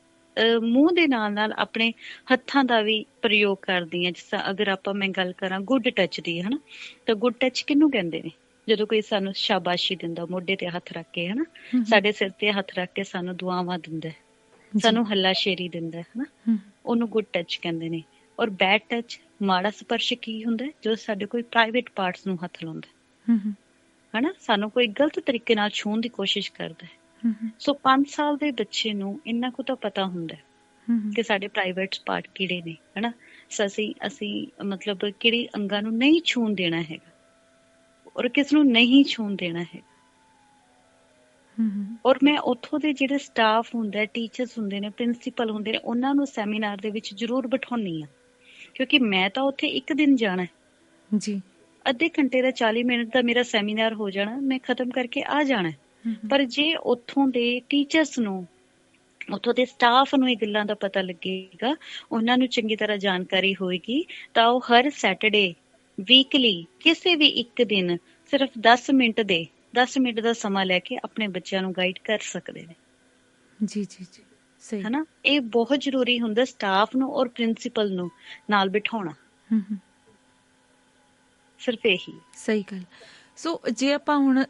B: ਮੂੰਹ ਦੇ ਨਾਲ ਨਾਲ ਆਪਣੇ ਹੱਥਾਂ ਦਾ ਵੀ ਪ੍ਰਯੋਗ ਕਰਦੀ ਹਾਂ। ਜਿਸ ਤਰ੍ਹਾਂ ਅਗਰ ਆਪਾਂ ਮੈਂ ਗੱਲ ਕਰਾਂ ਗੁੱਡ ਟੱਚ ਦੀ ਹਨਾ, ਤਾਂ ਗੁੱਡ ਟੱਚ ਕਿਹਨੂੰ ਕਹਿੰਦੇ ਨੇ? ਜਦੋਂ ਕੋਈ ਸਾਨੂੰ ਸ਼ਾਬਾਸ਼ੀ ਦਿੰਦਾ, ਮੋਢੇ ਤੇ ਹੱਥ ਰੱਖ ਕੇ ਹਨਾ, ਸਾਡੇ ਸਿਰ ਤੇ ਹੱਥ ਰੱਖ ਕੇ ਸਾਨੂੰ ਦੁਆਵਾਂ ਦਿੰਦਾ, ਸਾਨੂੰ ਹੱਲਾਸ਼ੇਰੀ ਦਿੰਦਾ ਹਨਾ, ਉਹਨੂੰ ਗੁੱਡ ਟੱਚ ਕਹਿੰਦੇ ਨੇ। ਔਰ ਬੈਡ ਟੱਚ, ਮਾੜਾ ਸਪਰਸ਼ ਕੀ ਹੁੰਦਾ? ਜਦੋਂ ਸਾਡੇ ਕੋਈ ਪ੍ਰਾਈਵੇਟ ਪਾਰਟਸ ਨੂੰ ਹੱਥ ਲਾਉਂਦਾ ਹਨਾ, ਸਾਨੂੰ ਕੋਈ ਗਲਤ ਤਰੀਕੇ ਨਾਲ ਛੂਹਣ ਦੀ ਕੋਸ਼ਿਸ਼ ਕਰਦਾ। ਸੋ 5 ਸਾਲ ਦੇ ਬੱਚੇ ਨੂੰ ਇੰਨਾ ਕੁ ਤਾਂ ਪਤਾ ਹੁੰਦਾ ਕਿ ਸਾਡੇ ਪ੍ਰਾਈਵੇਟ ਪਾਰਟ ਕਿਹੜੇ ਨੇ ਹਨਾ, ਅਸੀਂ ਮਤਲਬ ਕਿਹੜੇ ਅੰਗਾਂ ਨੂੰ ਨਹੀਂ ਛੂਹਣ ਦੇਣਾ ਹੈਗਾ ਔਰ ਕਿਸ ਨੂੰ ਨਹੀਂ ਛੂਹਣ ਦੇਣਾ ਹੈ। ਔਰ ਮੈਂ ਉੱਥੋਂ ਦੇ ਜਿਹੜੇ ਸਟਾਫ ਹੁੰਦਾ, ਟੀਚਰਸ ਹੁੰਦੇ ਨੇ, ਪ੍ਰਿੰਸੀਪਲ ਹੁੰਦੇ ਨੇ, ਉਹਨਾਂ ਨੂੰ ਸੈਮੀਨਾਰ ਦੇ ਵਿੱਚ ਜ਼ਰੂਰ ਬਿਠਾਉਂਦੀ ਹਾਂ, ਕਿਉਂਕਿ ਮੈਂ ਤਾਂ ਉੱਥੇ ਇੱਕ ਦਿਨ ਜਾਣਾ ਜੀ, ਅੱਧੇ ਘੰਟੇ ਦਾ 40 ਮਿੰਟ ਦਾ ਮੇਰਾ ਸੈਮੀਨਾਰ ਹੋ ਜਾਣਾ, ਮੈਂ ਖਤਮ ਕਰਕੇ ਆ ਜਾਣਾ। ਪਰ ਜੇ ਉੱਥੋਂ ਦੇ ਟੀਚਰਸ ਨੂੰ, ਉੱਥੋਂ ਦੇ ਸਟਾਫ ਨੂੰ ਇਹ ਗੱਲਾਂ ਦਾ ਪਤਾ ਲੱਗੇਗਾ, ਉਹਨਾਂ ਨੂੰ ਚੰਗੀ ਤਰ੍ਹਾਂ ਜਾਣਕਾਰੀ ਹੋਏਗੀ, ਤਾਂ ਉਹ ਹਰ ਸੈਟਰਡੇ, ਵੀਕਲੀ, ਕਿਸੇ ਵੀ ਇੱਕ ਦਿਨ ਸਿਰਫ 10 ਮਿੰਟ ਦਾ ਸਮਾਂ ਲੈ ਕੇ ਆਪਣੇ ਬੱਚਿਆਂ ਨੂੰ ਗਾਈਡ ਕਰ ਸਕਦੇ ਨੇ। ਜੀ ਜੀ ਜੀ, ਸਹੀ ਹਨਾ। ਇਹ ਬਹੁਤ ਜ਼ਰੂਰੀ ਹੁੰਦਾ ਸਟਾਫ ਨੂੰ ਔਰ ਪ੍ਰਿੰਸੀਪਲ ਨੂੰ ਨਾਲ ਬਿਠਾਉਣਾ। ਸਿਰਫ ਇਹੀ। ਸਹੀ ਗੱਲ।
A: ਸੋ ਜੇ ਆਪਾਂ ਹੁਣ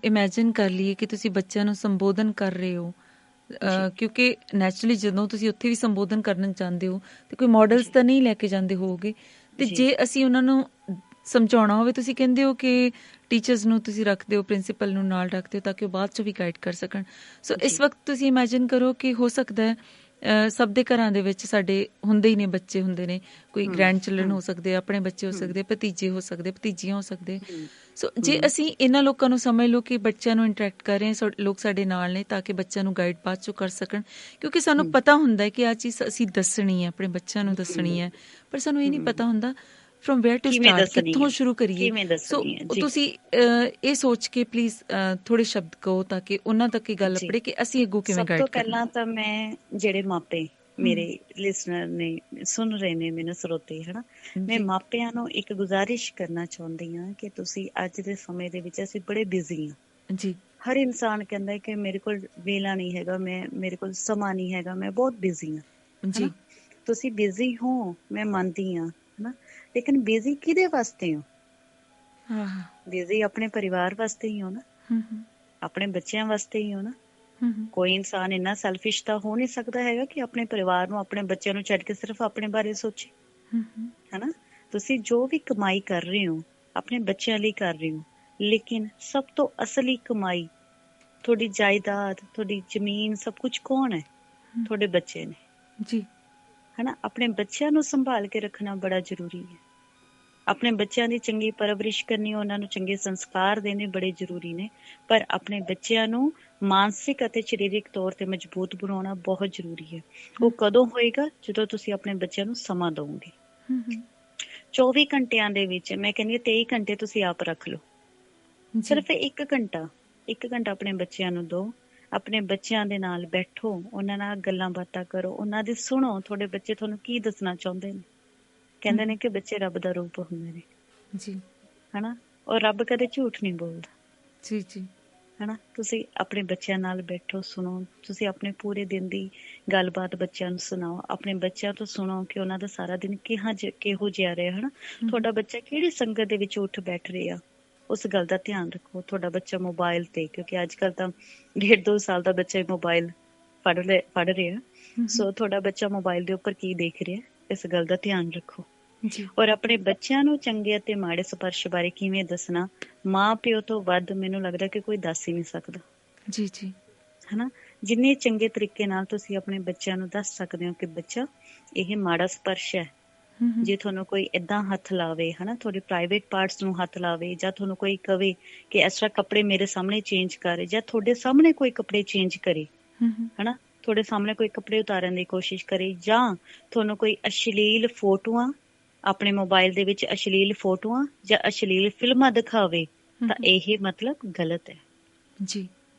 A: ਇਮੈਜਿਨ ਕਰ ਲਈਏ ਕਿ ਤੁਸੀਂ ਬੱਚਿਆਂ ਨੂੰ ਸੰਬੋਧਨ ਕਰ ਰਹੇ ਹੋ, ਕਿਉਂਕਿ ਨੈਚੁਰਲੀ ਜਦੋਂ ਤੁਸੀਂ ਉੱਥੇ ਵੀ ਸੰਬੋਧਨ ਕਰਨ ਚਾਹੁੰਦੇ ਹੋ ਤੇ ਕੋਈ ਮਾਡਲਸ ਤਾਂ ਨਹੀਂ ਲੈ ਕੇ ਜਾਂਦੇ ਹੋਵੋਗੇ, ਤੇ ਜੇ ਅਸੀਂ ਉਹਨਾਂ ਨੂੰ ਸਮਝਾਉਣਾ ਹੋਵੇ, ਤੁਸੀਂ ਕਹਿੰਦੇ ਹੋ ਕਿ ਟੀਚਰਸ ਨੂੰ ਤੁਸੀਂ ਰੱਖਦੇ ਹੋ, ਪ੍ਰਿੰਸੀਪਲ ਨੂੰ ਨਾਲ ਰੱਖਦੇ ਹੋ ਤਾਂ ਕਿ ਉਹ ਬਾਅਦ 'ਚ ਵੀ ਗਾਈਡ ਕਰ ਸਕਣ। ਸੋ ਇਸ ਵਕਤ ਤੁਸੀਂ ਇਮੈਜਿਨ ਕਰੋ ਕਿ ਹੋ ਸਕਦਾ ਹੈ ਸਭ ਦੇ ਘਰਾਂ ਦੇ ਵਿੱਚ ਸਾਡੇ ਹੁੰਦੇ ਹੀ ਨੇ, ਬੱਚੇ ਹੁੰਦੇ ਨੇ, ਕੋਈ ਗ੍ਰੈਂਡ ਚਿਲਡਰਨ ਹੋ ਸਕਦੇ, ਆਪਣੇ ਬੱਚੇ ਹੋ ਸਕਦੇ, ਭਤੀਜੇ ਹੋ ਸਕਦੇ, ਭਤੀਜੀਆਂ ਹੋ ਸਕਦੇ। ਸੋ ਜੇ ਅਸੀਂ ਇਹਨਾਂ ਲੋਕਾਂ ਨੂੰ ਸਮਝ ਲਓ ਕਿ ਬੱਚਿਆਂ ਨੂੰ ਇੰਟਰੈਕਟ ਕਰ ਰਹੇ ਹਾਂ, ਲੋਕ ਸਾਡੇ ਨਾਲ ਨੇ, ਤਾਂ ਕਿ ਬੱਚਿਆਂ ਨੂੰ ਗਾਈਡ ਬਾਅਦ 'ਚੋਂ ਕਰ ਸਕਣ, ਕਿਉਂਕਿ ਸਾਨੂੰ ਪਤਾ ਹੁੰਦਾ ਕਿ ਆਹ ਚੀਜ਼ ਅਸੀਂ ਦੱਸਣੀ ਹੈ, ਆਪਣੇ ਬੱਚਿਆਂ ਨੂੰ ਦੱਸਣੀ ਹੈ, ਪਰ ਸਾਨੂੰ ਇਹ ਨਹੀਂ ਪਤਾ ਹੁੰਦਾ ਫਰੋਮ ਵੇਅਰ ਟੂ ਸਟਾਰਟ, ਕਿੱਥੋਂ ਸ਼ੁਰੂ ਕਰੀਏ। ਸੋ ਤੁਸੀਂ ਇਹ ਸੋਚ ਕੇ ਪਲੀਜ਼ ਥੋੜੇ ਸ਼ਬਦ ਕਹੋ ਤਾਂ ਕਿ ਉਹਨਾਂ ਤੱਕ ਇਹ ਗੱਲ ਅੱਪੜੇ ਕਿ ਅਸੀਂ ਅੱਗੋਂ ਕਿਵੇਂ ਗਾਈਡ ਕਰਨਾ।
B: ਸਭ ਤੋਂ ਪਹਿਲਾਂ ਤਾਂ ਮੈਂ, ਜਿਹੜੇ ਮਾਪੇ ਮੇਰੇ ਲਿਸਨਰ ਨੇ, ਸੁਣ ਰਹੇ ਨੇ ਮੈਨੂੰ, ਸਰੋਤੇ ਹਨਾ, ਮੈਂ ਮਾਪਿਆਂ ਨੂੰ ਇੱਕ ਗੁਜ਼ਾਰਿਸ਼ ਕਰਨਾ ਚਾਹੁੰਦੀ ਹਾਂ ਕਿ ਤੁਸੀਂ ਅੱਜ ਦੇ ਸਮੇਂ ਦੇ ਵਿੱਚ, ਅਸੀਂ ਬੜੇ ਬਿਜ਼ੀ ਹਾਂ ਜੀ, ਹਰ ਇਨਸਾਨ ਕਹਿੰਦਾ ਕਿ ਮੇਰੇ ਕੋਲ ਵੇਲਾ ਨਹੀਂ ਹੈਗਾ, ਮੇਰੇ ਕੋਲ ਸਮਾਂ ਨਹੀਂ ਹੈਗਾ, ਮੈਂ ਬਹੁਤ ਬਿਜ਼ੀ ਹਾਂ ਜੀ। ਤੁਸੀਂ ਬਿਜ਼ੀ ਹੋ, ਮੈਂ ਮੰਨਦੀ ਹਾਂ ਹਨਾ, ਲੇਕਿਨ ਬਿਜ਼ੀ ਕਿਹਦੇ ਵਾਸਤੇ ਹੋ? ਬਿਜ਼ੀ ਆਪਣੇ ਪਰਿਵਾਰ ਵਾਸਤੇ ਹੀ ਹੋ ਨਾ, ਆਪਣੇ ਬੱਚਿਆਂ ਵਾਸਤੇ ਹੀ ਹੋ ਨਾ। ਕੋਈ ਇਨਸਾਨ ਇੰਨਾ ਸੈਲਫਿਸ਼ ਤਾਂ ਹੋ ਨਹੀਂ ਸਕਦਾ ਹੈਗਾ ਕਿ ਆਪਣੇ ਪਰਿਵਾਰ ਨੂੰ, ਆਪਣੇ ਬੱਚਿਆਂ ਨੂੰ ਛੱਡ ਕੇ ਸਿਰਫ ਆਪਣੇ ਬਾਰੇ ਸੋਚੇ ਹਨਾ। ਤੁਸੀਂ ਜੋ ਵੀ ਕਮਾਈ ਕਰ ਰਹੇ ਹੋ ਆਪਣੇ ਬੱਚਿਆਂ ਲਈ ਕਰ ਰਹੇ ਹੋ, ਲੇਕਿਨ ਸਭ ਤੋਂ ਅਸਲੀ ਕਮਾਈ, ਤੁਹਾਡੀ ਜਾਇਦਾਦ, ਤੁਹਾਡੀ ਜ਼ਮੀਨ, ਸਭ ਕੁਝ ਕੌਣ ਹੈ? ਤੁਹਾਡੇ ਬੱਚੇ ਨੇ ਜੀ ਹਨਾ। ਆਪਣੇ ਬੱਚਿਆਂ ਨੂੰ ਸੰਭਾਲ ਕੇ ਰੱਖਣਾ ਬੜਾ ਜ਼ਰੂਰੀ ਹੈ। ਆਪਣੇ ਬੱਚਿਆਂ ਦੀ ਚੰਗੀ ਪਰਵਰਿਸ਼ ਕਰਨੀ, ਉਹਨਾਂ ਨੂੰ ਚੰਗੇ ਸੰਸਕਾਰ ਦੇਣੇ ਬੜੇ ਜ਼ਰੂਰੀ ਨੇ, ਪਰ ਆਪਣੇ ਬੱਚਿਆਂ ਨੂੰ ਮਾਨਸਿਕ ਅਤੇ ਸਰੀਰਕ ਤੌਰ ਤੇ ਮਜ਼ਬੂਤ ਬਣਾਉਣਾ ਬਹੁਤ ਜ਼ਰੂਰੀ ਹੈ। ਉਹ ਕਦੋਂ ਹੋਏਗਾ? ਜਦੋਂ ਤੁਸੀਂ ਆਪਣੇ ਬੱਚਿਆਂ ਨੂੰ ਸਮਾਂ ਦਿਓਗੇ। 24 ਘੰਟਿਆਂ ਦੇ ਵਿੱਚ ਮੈਂ ਕਹਿੰਦੀ 23 ਘੰਟੇ ਤੁਸੀਂ ਆਪ ਰੱਖ ਲਓ, ਸਿਰਫ 1 ਘੰਟਾ ਆਪਣੇ ਬੱਚਿਆਂ ਨੂੰ ਦਿਓ। ਆਪਣੇ ਬੱਚਿਆਂ ਦੇ ਨਾਲ ਬੈਠੋ, ਉਹਨਾਂ ਨਾਲ ਗੱਲਾਂ ਬਾਤਾਂ ਕਰੋ, ਉਹਨਾਂ ਦੀ ਸੁਣੋ। ਤੁਹਾਡੇ ਬੱਚੇ ਤੁਹਾਨੂੰ ਕੀ ਦੱਸਣਾ ਚਾਹੁੰਦੇ ਨੇ? ਕਹਿੰਦੇ ਨੇ ਕਿ ਬੱਚੇ ਰੱਬ ਦਾ ਰੂਪ ਹੁੰਦੇ ਨੇ ਜੀ ਹਨਾ, ਔਰ ਰੱਬ ਕਦੇ ਝੂਠ ਨਹੀਂ ਬੋਲਦਾ ਜੀ ਜੀ ਹਨਾ। ਤੁਸੀਂ ਆਪਣੇ ਬੱਚਿਆਂ ਨਾਲ ਬੈਠੋ, ਸੁਣੋ। ਤੁਸੀਂ ਆਪਣੇ ਪੂਰੇ ਦਿਨ ਦੀ ਗੱਲਬਾਤ ਬੱਚਿਆਂ ਨੂੰ ਸੁਣਾਓ। ਆਪਣੇ ਬੱਚਿਆਂ ਤੋਂ ਸੁਣੋ ਕਿ ਉਹਨਾਂ ਦਾ ਸਾਰਾ ਦਿਨ ਕਿਹੋ ਜਿਹਾ ਰਿਹਾ ਹਨਾ। ਤੁਹਾਡਾ ਬੱਚਾ ਕਿਹੜੀ ਸੰਗਤ ਦੇ ਵਿੱਚ ਉੱਠ ਬੈਠ ਰਿਹਾ, ਉਸ ਗੱਲ ਦਾ ਧਿਆਨ ਰੱਖੋ। ਤੁਹਾਡਾ ਬੱਚਾ ਮੋਬਾਇਲ ਤੇ, ਕਿਉਂਕਿ ਅੱਜ ਕੱਲ ਤਾਂ 1.5-2 ਸਾਲ ਦਾ ਬੱਚਾ ਮੋਬਾਇਲ ਪੜ੍ਹ ਰਿਹਾ, ਸੋ ਤੁਹਾਡਾ ਬੱਚਾ ਮੋਬਾਇਲ ਦੇ ਉੱਪਰ ਕੀ ਦੇਖ ਰਿਹਾ, ਇਸ ਗੱਲ ਦਾ ਧਿਆਨ ਰੱਖੋ। ਔਰ ਆਪਣੇ ਬੱਚਿਆਂ ਨੂੰ ਚੰਗੇ ਅਤੇ ਮਾੜੇ ਸਪਰਸ਼ ਬਾਰੇ ਕਿਵੇਂ ਦੱਸਣਾ, ਮਾਂ ਪਿਓ ਤੋਂ ਵੱਧ ਮੈਨੂੰ ਲੱਗਦਾ ਕਿ ਕੋਈ ਦੱਸ ਹੀ ਨਹੀਂ ਸਕਦਾ।
A: ਜੀ ਜੀ,
B: ਹਨਾ, ਜਿੰਨੇ ਚੰਗੇ ਤਰੀਕੇ ਨਾਲ ਤੁਸੀਂ ਆਪਣੇ ਬੱਚਿਆਂ ਨੂੰ ਦੱਸ ਸਕਦੇ ਹੋ ਕਿ ਬੱਚਾ ਇਹ ਮਾੜਾ ਸਪਰਸ਼ ਹੈ। ਜੇ ਤੁਹਾਨੂੰ ਕੋਈ ਏਦਾਂ ਹੱਥ ਲਾਵੇ, ਹਨਾ, ਤੁਹਾਡੇ ਪ੍ਰਾਈਵੇਟ ਪਾਰਟਸ ਨੂੰ ਹੱਥ ਲਾਵੇ, ਜਾਂ ਤੁਹਾਨੂੰ ਕੋਈ ਕਵੇ ਕਿ ਇਸ ਤਰ੍ਹਾਂ ਕੱਪੜੇ ਮੇਰੇ ਸਾਹਮਣੇ ਚੇਂਜ ਕਰ, ਜਾਂ ਤੁਹਾਡੇ ਸਾਹਮਣੇ ਕੋਈ ਕੱਪੜੇ ਚੇਂਜ ਕਰੇ, ਹਨਾ, ਤੁਹਾਡੇ ਸਾਹਮਣੇ ਕੋਈ ਕੱਪੜੇ ਉਤਾਰਨ ਦੀ ਕੋਸ਼ਿਸ਼ ਕਰੇ, ਜਾਂ ਤੁਹਾਨੂੰ ਕੋਈ ਅਸ਼ਲੀਲ ਫੋਟੋਆਂ, ਆਪਣੇ ਮੋਬਾਈਲ ਦੇ ਵਿੱਚ ਅਸ਼ਲੀਲ ਫੋਟੋਆਂ ਜਾਂ ਅਸ਼ਲੀਲ ਫਿਲਮਾਂ ਦਿਖਾਵੇ, ਤਾਂ ਇਹ ਮਤਲਬ ਗਲਤ ਹੈ
A: ਜੀ,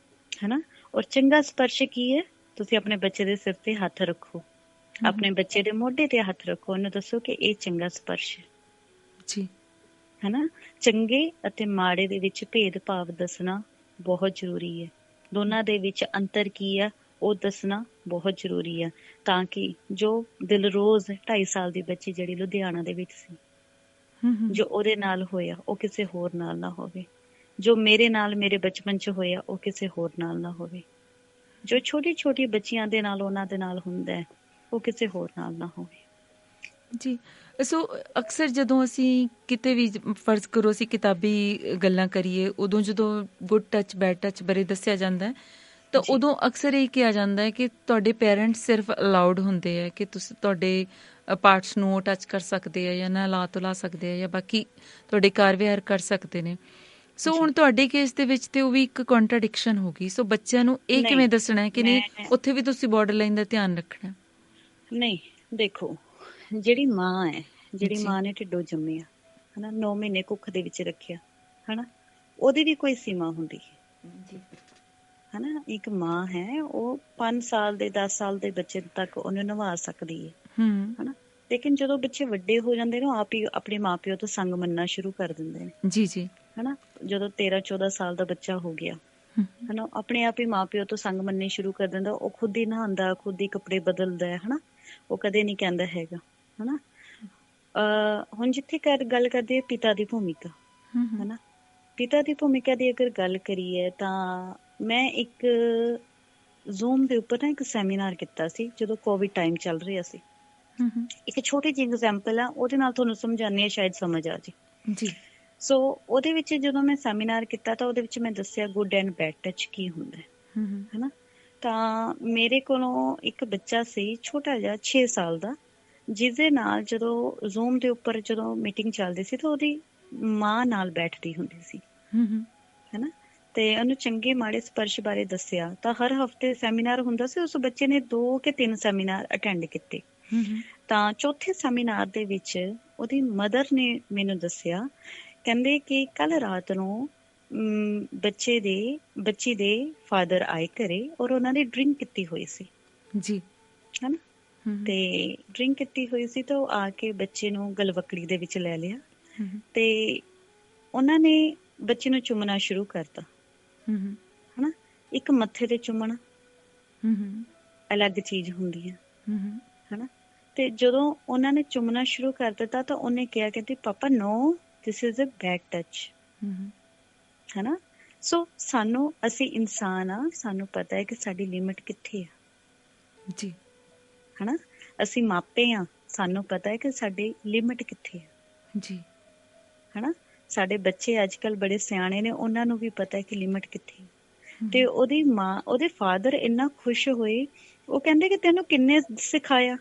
B: ਹਨਾ। ਔਰ ਚੰਗਾ ਸਪਰਸ਼ ਕੀ ਹੈ, ਤੁਸੀਂ ਆਪਣੇ ਬੱਚੇ ਦੇ ਸਿਰ ਤੇ ਹੱਥ ਰੱਖੋ, ਆਪਣੇ ਬੱਚੇ ਦੇ ਮੋਢੇ ਤੇ ਹੱਥ ਰੱਖੋ, ਉਹਨੂੰ ਦੱਸੋ ਕਿ ਇਹ ਚੰਗਾ ਸਪਰਸ਼ ਹੈ
A: ਜੀ,
B: ਹਨਾ। ਚੰਗੇ ਅਤੇ ਮਾੜੇ ਦੇ ਵਿੱਚ ਭੇਦ ਭਾਵ ਦੱਸਣਾ ਬਹੁਤ ਜ਼ਰੂਰੀ ਹੈ। ਦੋਨਾਂ ਦੇ ਵਿੱਚ ਅੰਤਰ ਕੀ ਆ ਉਹ ਦੱਸਣਾ ਬਹੁਤ ਜ਼ਰੂਰੀ ਆ, ਤਾਂ ਕਿ ਜੋ ਦਿਲਰੋਜ਼ 2.5 ਸਾਲ ਦੀ ਬੱਚੀ ਜਿਹੜੀ ਲੁਧਿਆਣਾ ਦੇ ਵਿੱਚ ਸੀ, ਜੋ ਉਹਦੇ ਨਾਲ ਹੋਇਆ ਉਹ ਕਿਸੇ ਹੋਰ ਨਾਲ ਨਾ ਹੋਵੇ, ਜੋ ਮੇਰੇ ਨਾਲ ਮੇਰੇ ਬਚਪਨ 'ਚ ਹੋਇਆ ਉਹ ਕਿਸੇ ਹੋਰ ਨਾਲ ਨਾ ਹੋਵੇ, ਜੋ ਛੋਟੀ ਛੋਟੀ ਬੱਚੀਆਂ ਦੇ ਨਾਲ ਉਹਨਾਂ ਦੇ ਨਾਲ ਹੁੰਦਾ ਹੈ ਉਹ ਕਿਸੇ ਹੋਰ ਨਾਲ ਨਾ ਹੋਵੇ।
A: ਜੀ, ਸੋ ਅਕਸਰ ਜਦੋਂ ਅਸੀਂ ਕਿਤੇ ਵੀ, ਫਰਜ਼ ਕਰੋ ਅਸੀਂ ਕਿਤਾਬੀ ਗੱਲਾਂ ਕਰੀਏ, ਉਦੋਂ ਜਦੋਂ ਗੁੱਡ ਟੱਚ ਬੈਡ ਟੱਚ ਬਾਰੇ ਦੱਸਿਆ ਜਾਂਦਾ ਹੈ ਤਾਂ ਉਦੋਂ ਅਕਸਰ ਇਹ ਕਿਹਾ ਜਾਂਦਾ ਹੈ ਕਿ ਤੁਹਾਡੇ ਪੇਰੈਂਟਸ ਸਿਰਫ ਅਲਾਉਡ ਹੁੰਦੇ ਹੈ ਕਿ ਤੁਸੀਂ ਤੁਹਾਡੇ ਪਾਰਟਸ ਨੂੰ ਉਹ ਟੱਚ ਕਰ ਸਕਦੇ ਆ ਜਾਂ ਨਾ ਲਾ ਤੋਂ ਲਾ ਸਕਦੇ ਆ, ਜਾਂ ਬਾਕੀ ਤੁਹਾਡੇ ਕਾਰ ਵਿਹਾਰ ਕਰ ਸਕਦੇ ਨੇ। ਸੋ ਹੁਣ ਤੁਹਾਡੇ ਕੇਸ ਦੇ ਵਿੱਚ ਤੇ ਉਹ ਵੀ ਇੱਕ ਕੰਟਰਾਡਿਕਸ਼ਨ ਹੋ ਗਈ। ਸੋ ਬੱਚਿਆਂ ਨੂੰ ਇਹ ਕਿਵੇਂ ਦੱਸਣਾ ਹੈ ਕਿ ਨਹੀਂ, ਉੱਥੇ ਵੀ ਤੁਸੀਂ ਬਾਰਡਰ ਲਾਈਨ ਦਾ ਧਿਆਨ ਰੱਖਣਾ? ਨਹੀਂ, ਦੇਖੋ, ਜਿਹੜੀ ਮਾਂ ਹੈ, ਜਿਹੜੀ ਮਾਂ ਨੇ ਢਿੱਡੋਂ ਜੰਮਿਆ, ਹਨਾ, 9 ਮਹੀਨੇ ਕੁੱਖ ਦੇ ਵਿੱਚ ਰੱਖਿਆ, ਹਨਾ, ਉਹਦੀ ਵੀ ਕੋਈ ਸੀਮਾ ਹੁੰਦੀ ਹੈ ਹਨਾ। ਇੱਕ ਮਾਂ ਹੈ, ਉਹ 5 ਸਾਲ ਦੇ 10 ਸਾਲ ਦੇ ਬੱਚੇ ਤੱਕ ਉਹਨੂੰ ਨਿਭਾ ਸਕਦੀ ਹੈ ਹਨਾ। ਲੇਕਿਨ ਜਦੋਂ ਬੱਚੇ ਵੱਡੇ ਹੋ ਜਾਂਦੇ ਨੇ, ਆਪ ਹੀ ਆਪਣੇ ਮਾਂ ਪਿਓ ਤੋਂ ਸੰਗ ਮੰਨਣਾ ਸ਼ੁਰੂ ਕਰ ਦਿੰਦੇ ਨੇ। ਜੀ ਜੀ, ਹਨਾ, ਜਦੋਂ 13-14 ਸਾਲ ਦਾ ਬੱਚਾ ਹੋ ਗਿਆ ਹਨਾ, ਆਪਣੇ ਆਪ ਹੀ ਮਾਂ ਪਿਓ ਤੋਂ ਸੰਗ ਮੰਨਣੇ ਸ਼ੁਰੂ ਕਰ ਦਿੰਦਾ। ਉਹ ਖੁਦ ਹੀ ਨਹਾਉਂਦਾ, ਖੁਦ ਹੀ ਕੱਪੜੇ ਬਦਲਦਾ ਹੈ ਹਨਾ, ਉਹ ਕਦੇ ਨਹੀਂ ਕਹਿੰਦਾ ਹੈਗਾ ਹਨਾ। ਹੁਣ ਜਿੱਥੇ ਗੱਲ ਕਰਦੇ ਪਿਤਾ ਦੀ ਭੂਮਿਕਾ, ਹਨਾ, ਪਿਤਾ ਦੀ ਭੂਮਿਕਾ ਦੀ ਅਗਰ ਗੱਲ ਕਰੀਏ ਤਾਂ ਮੈਂ ਇੱਕ ਜ਼ੂਮ ਦੇ ਉੱਪਰ ਨਾ ਇੱਕ ਸੈਮੀਨਾਰ ਕੀਤਾ ਸੀ ਜਦੋਂ ਕੋਵਿਡ ਟਾਈਮ ਚੱਲ ਰਿਹਾ ਸੀ। ਇੱਕ ਛੋਟੀ ਜਿਹੀ ਐਗਜ਼ਾਮਪਲ ਆ, ਉਹਦੇ ਨਾਲ ਤੁਹਾਨੂੰ ਸਮਝਾਉਂਦੀ ਹਾਂ, ਸ਼ਾਇਦ ਸਮਝ ਆ ਜੀ। ਸੋ ਉਹਦੇ ਵਿੱਚ ਜਦੋਂ ਮੈਂ ਸੈਮੀਨਾਰ ਕੀਤਾ ਤਾਂ ਉਹਦੇ ਵਿੱਚ ਮੈਂ ਦੱਸਿਆ ਗੁੱਡ ਐਂਡ ਬੈਡ ਟੱਚ ਕੀ ਹੁੰਦਾ ਹਨਾ। ਤਾਂ ਮੇਰੇ ਕੋਲੋਂ ਇੱਕ ਬੱਚਾ ਸੀ ਛੋਟਾ ਜਿਹਾ 6 ਸਾਲ ਦਾ, ਜਿਸਦੇ ਨਾਲ ਜਦੋਂ ਜ਼ੂਮ ਦੇ ਉੱਪਰ ਜਦੋਂ ਮੀਟਿੰਗ ਚੱਲਦੀ ਸੀ ਤਾਂ ਉਹਦੀ ਮਾਂ ਨਾਲ ਬੈਠਦੀ ਹੁੰਦੀ ਸੀ ਹਨਾ, ਤੇ ਉਹਨੂੰ ਚੰਗੇ ਮਾੜੇ ਸਪਰਸ਼ ਬਾਰੇ ਦੱਸਿਆ। ਤਾਂ ਹਰ ਹਫ਼ਤੇ ਸੈਮੀਨਾਰ ਹੁੰਦਾ ਸੀ, ਉਸ ਬੱਚੇ ਨੇ 2 ਕਿ 3 ਸੈਮੀਨਾਰ ਅਟੈਂਡ ਕੀਤੇ। ਤਾਂ ਚੌਥੇ ਸੈਮੀਨਾਰ ਦੇ ਵਿੱਚ ਉਹਦੀ ਮਦਰ ਨੇ ਮੈਨੂੰ ਦੱਸਿਆ, ਕਹਿੰਦੇ ਕਿ ਕੱਲ ਰਾਤ ਨੂੰ ਬੱਚੀ ਦੇ ਫਾਦਰ ਆਏ ਘਰੇ ਔਰ ਉਹਨਾਂ ਨੇ ਡਰਿੰਕ ਕੀਤੀ ਹੋਈ ਸੀ ਜੀ ਹਨਾ, ਤੇ ਡਰਿੰਕ ਕੀਤੀ ਹੋਈ ਸੀ ਤਾਂ ਉਹ ਆ ਕੇ ਬੱਚੇ ਨੂੰ ਗਲਵੱਕੜੀ ਦੇ ਵਿੱਚ ਲੈ ਲਿਆ ਤੇ ਉਹਨਾਂ ਨੇ ਬੱਚੇ ਨੂੰ ਚੁੰਮਣਾ ਸ਼ੁਰੂ ਕਰਤਾ ਹਨਾ। ਇੱਕ ਮੱਥੇ ਤੇ ਚੁੰਮਣਾ ਅਲੱਗ ਚੀਜ਼ ਹੁੰਦੀ ਹੈ ਹਨਾ। ਤੇ ਜਦੋਂ ਉਹਨਾਂ ਨੇ ਚੁੰਮਣਾ ਸ਼ੁਰੂ ਕਰ ਦਿੱਤਾ ਤਾਂ ਉਹਨੇ ਕਿਹਾ, ਕਹਿੰਦੀ ਪਾਪਾ no, this is a bad touch ਹਨਾ। ਸੋ ਅਸੀਂ ਇਨਸਾਨ ਆ, ਸਾਨੂੰ ਪਤਾ ਹੈ ਕਿ ਸਾਡੀ ਲਿਮਿਟ ਕਿੱਥੇ ਆ ਜੀ ਹਨਾ। ਅਸੀਂ ਮਾਪੇ ਆ, ਸਾਨੂੰ ਪਤਾ ਹੈ ਕਿ ਸਾਡੀ ਲਿਮਿਟ ਕਿੱਥੇ ਹੈ ਜੀ ਹਨਾ। ਸਾਡੇ ਬੱਚੇ ਅੱਜ ਕੱਲ੍ਹ ਬੜੇ ਸਿਆਣੇ ਨੇ, ਉਹਨਾਂ ਨੂੰ ਵੀ ਪਤਾ ਹੈ ਕਿ ਲਿਮਿਟ ਕਿੱਥੇ ਹੈ। ਤੇ ਉਹਦੀ ਮਾਂ, ਉਹਦੇ ਫਾਦਰ ਇੰਨਾ ਖੁਸ਼ ਹੋਏ, ਉਹ ਕਹਿੰਦੇ ਕਿ ਤੈਨੂੰ ਕਿੰਨੇ ਸਿਖਾਇਆ?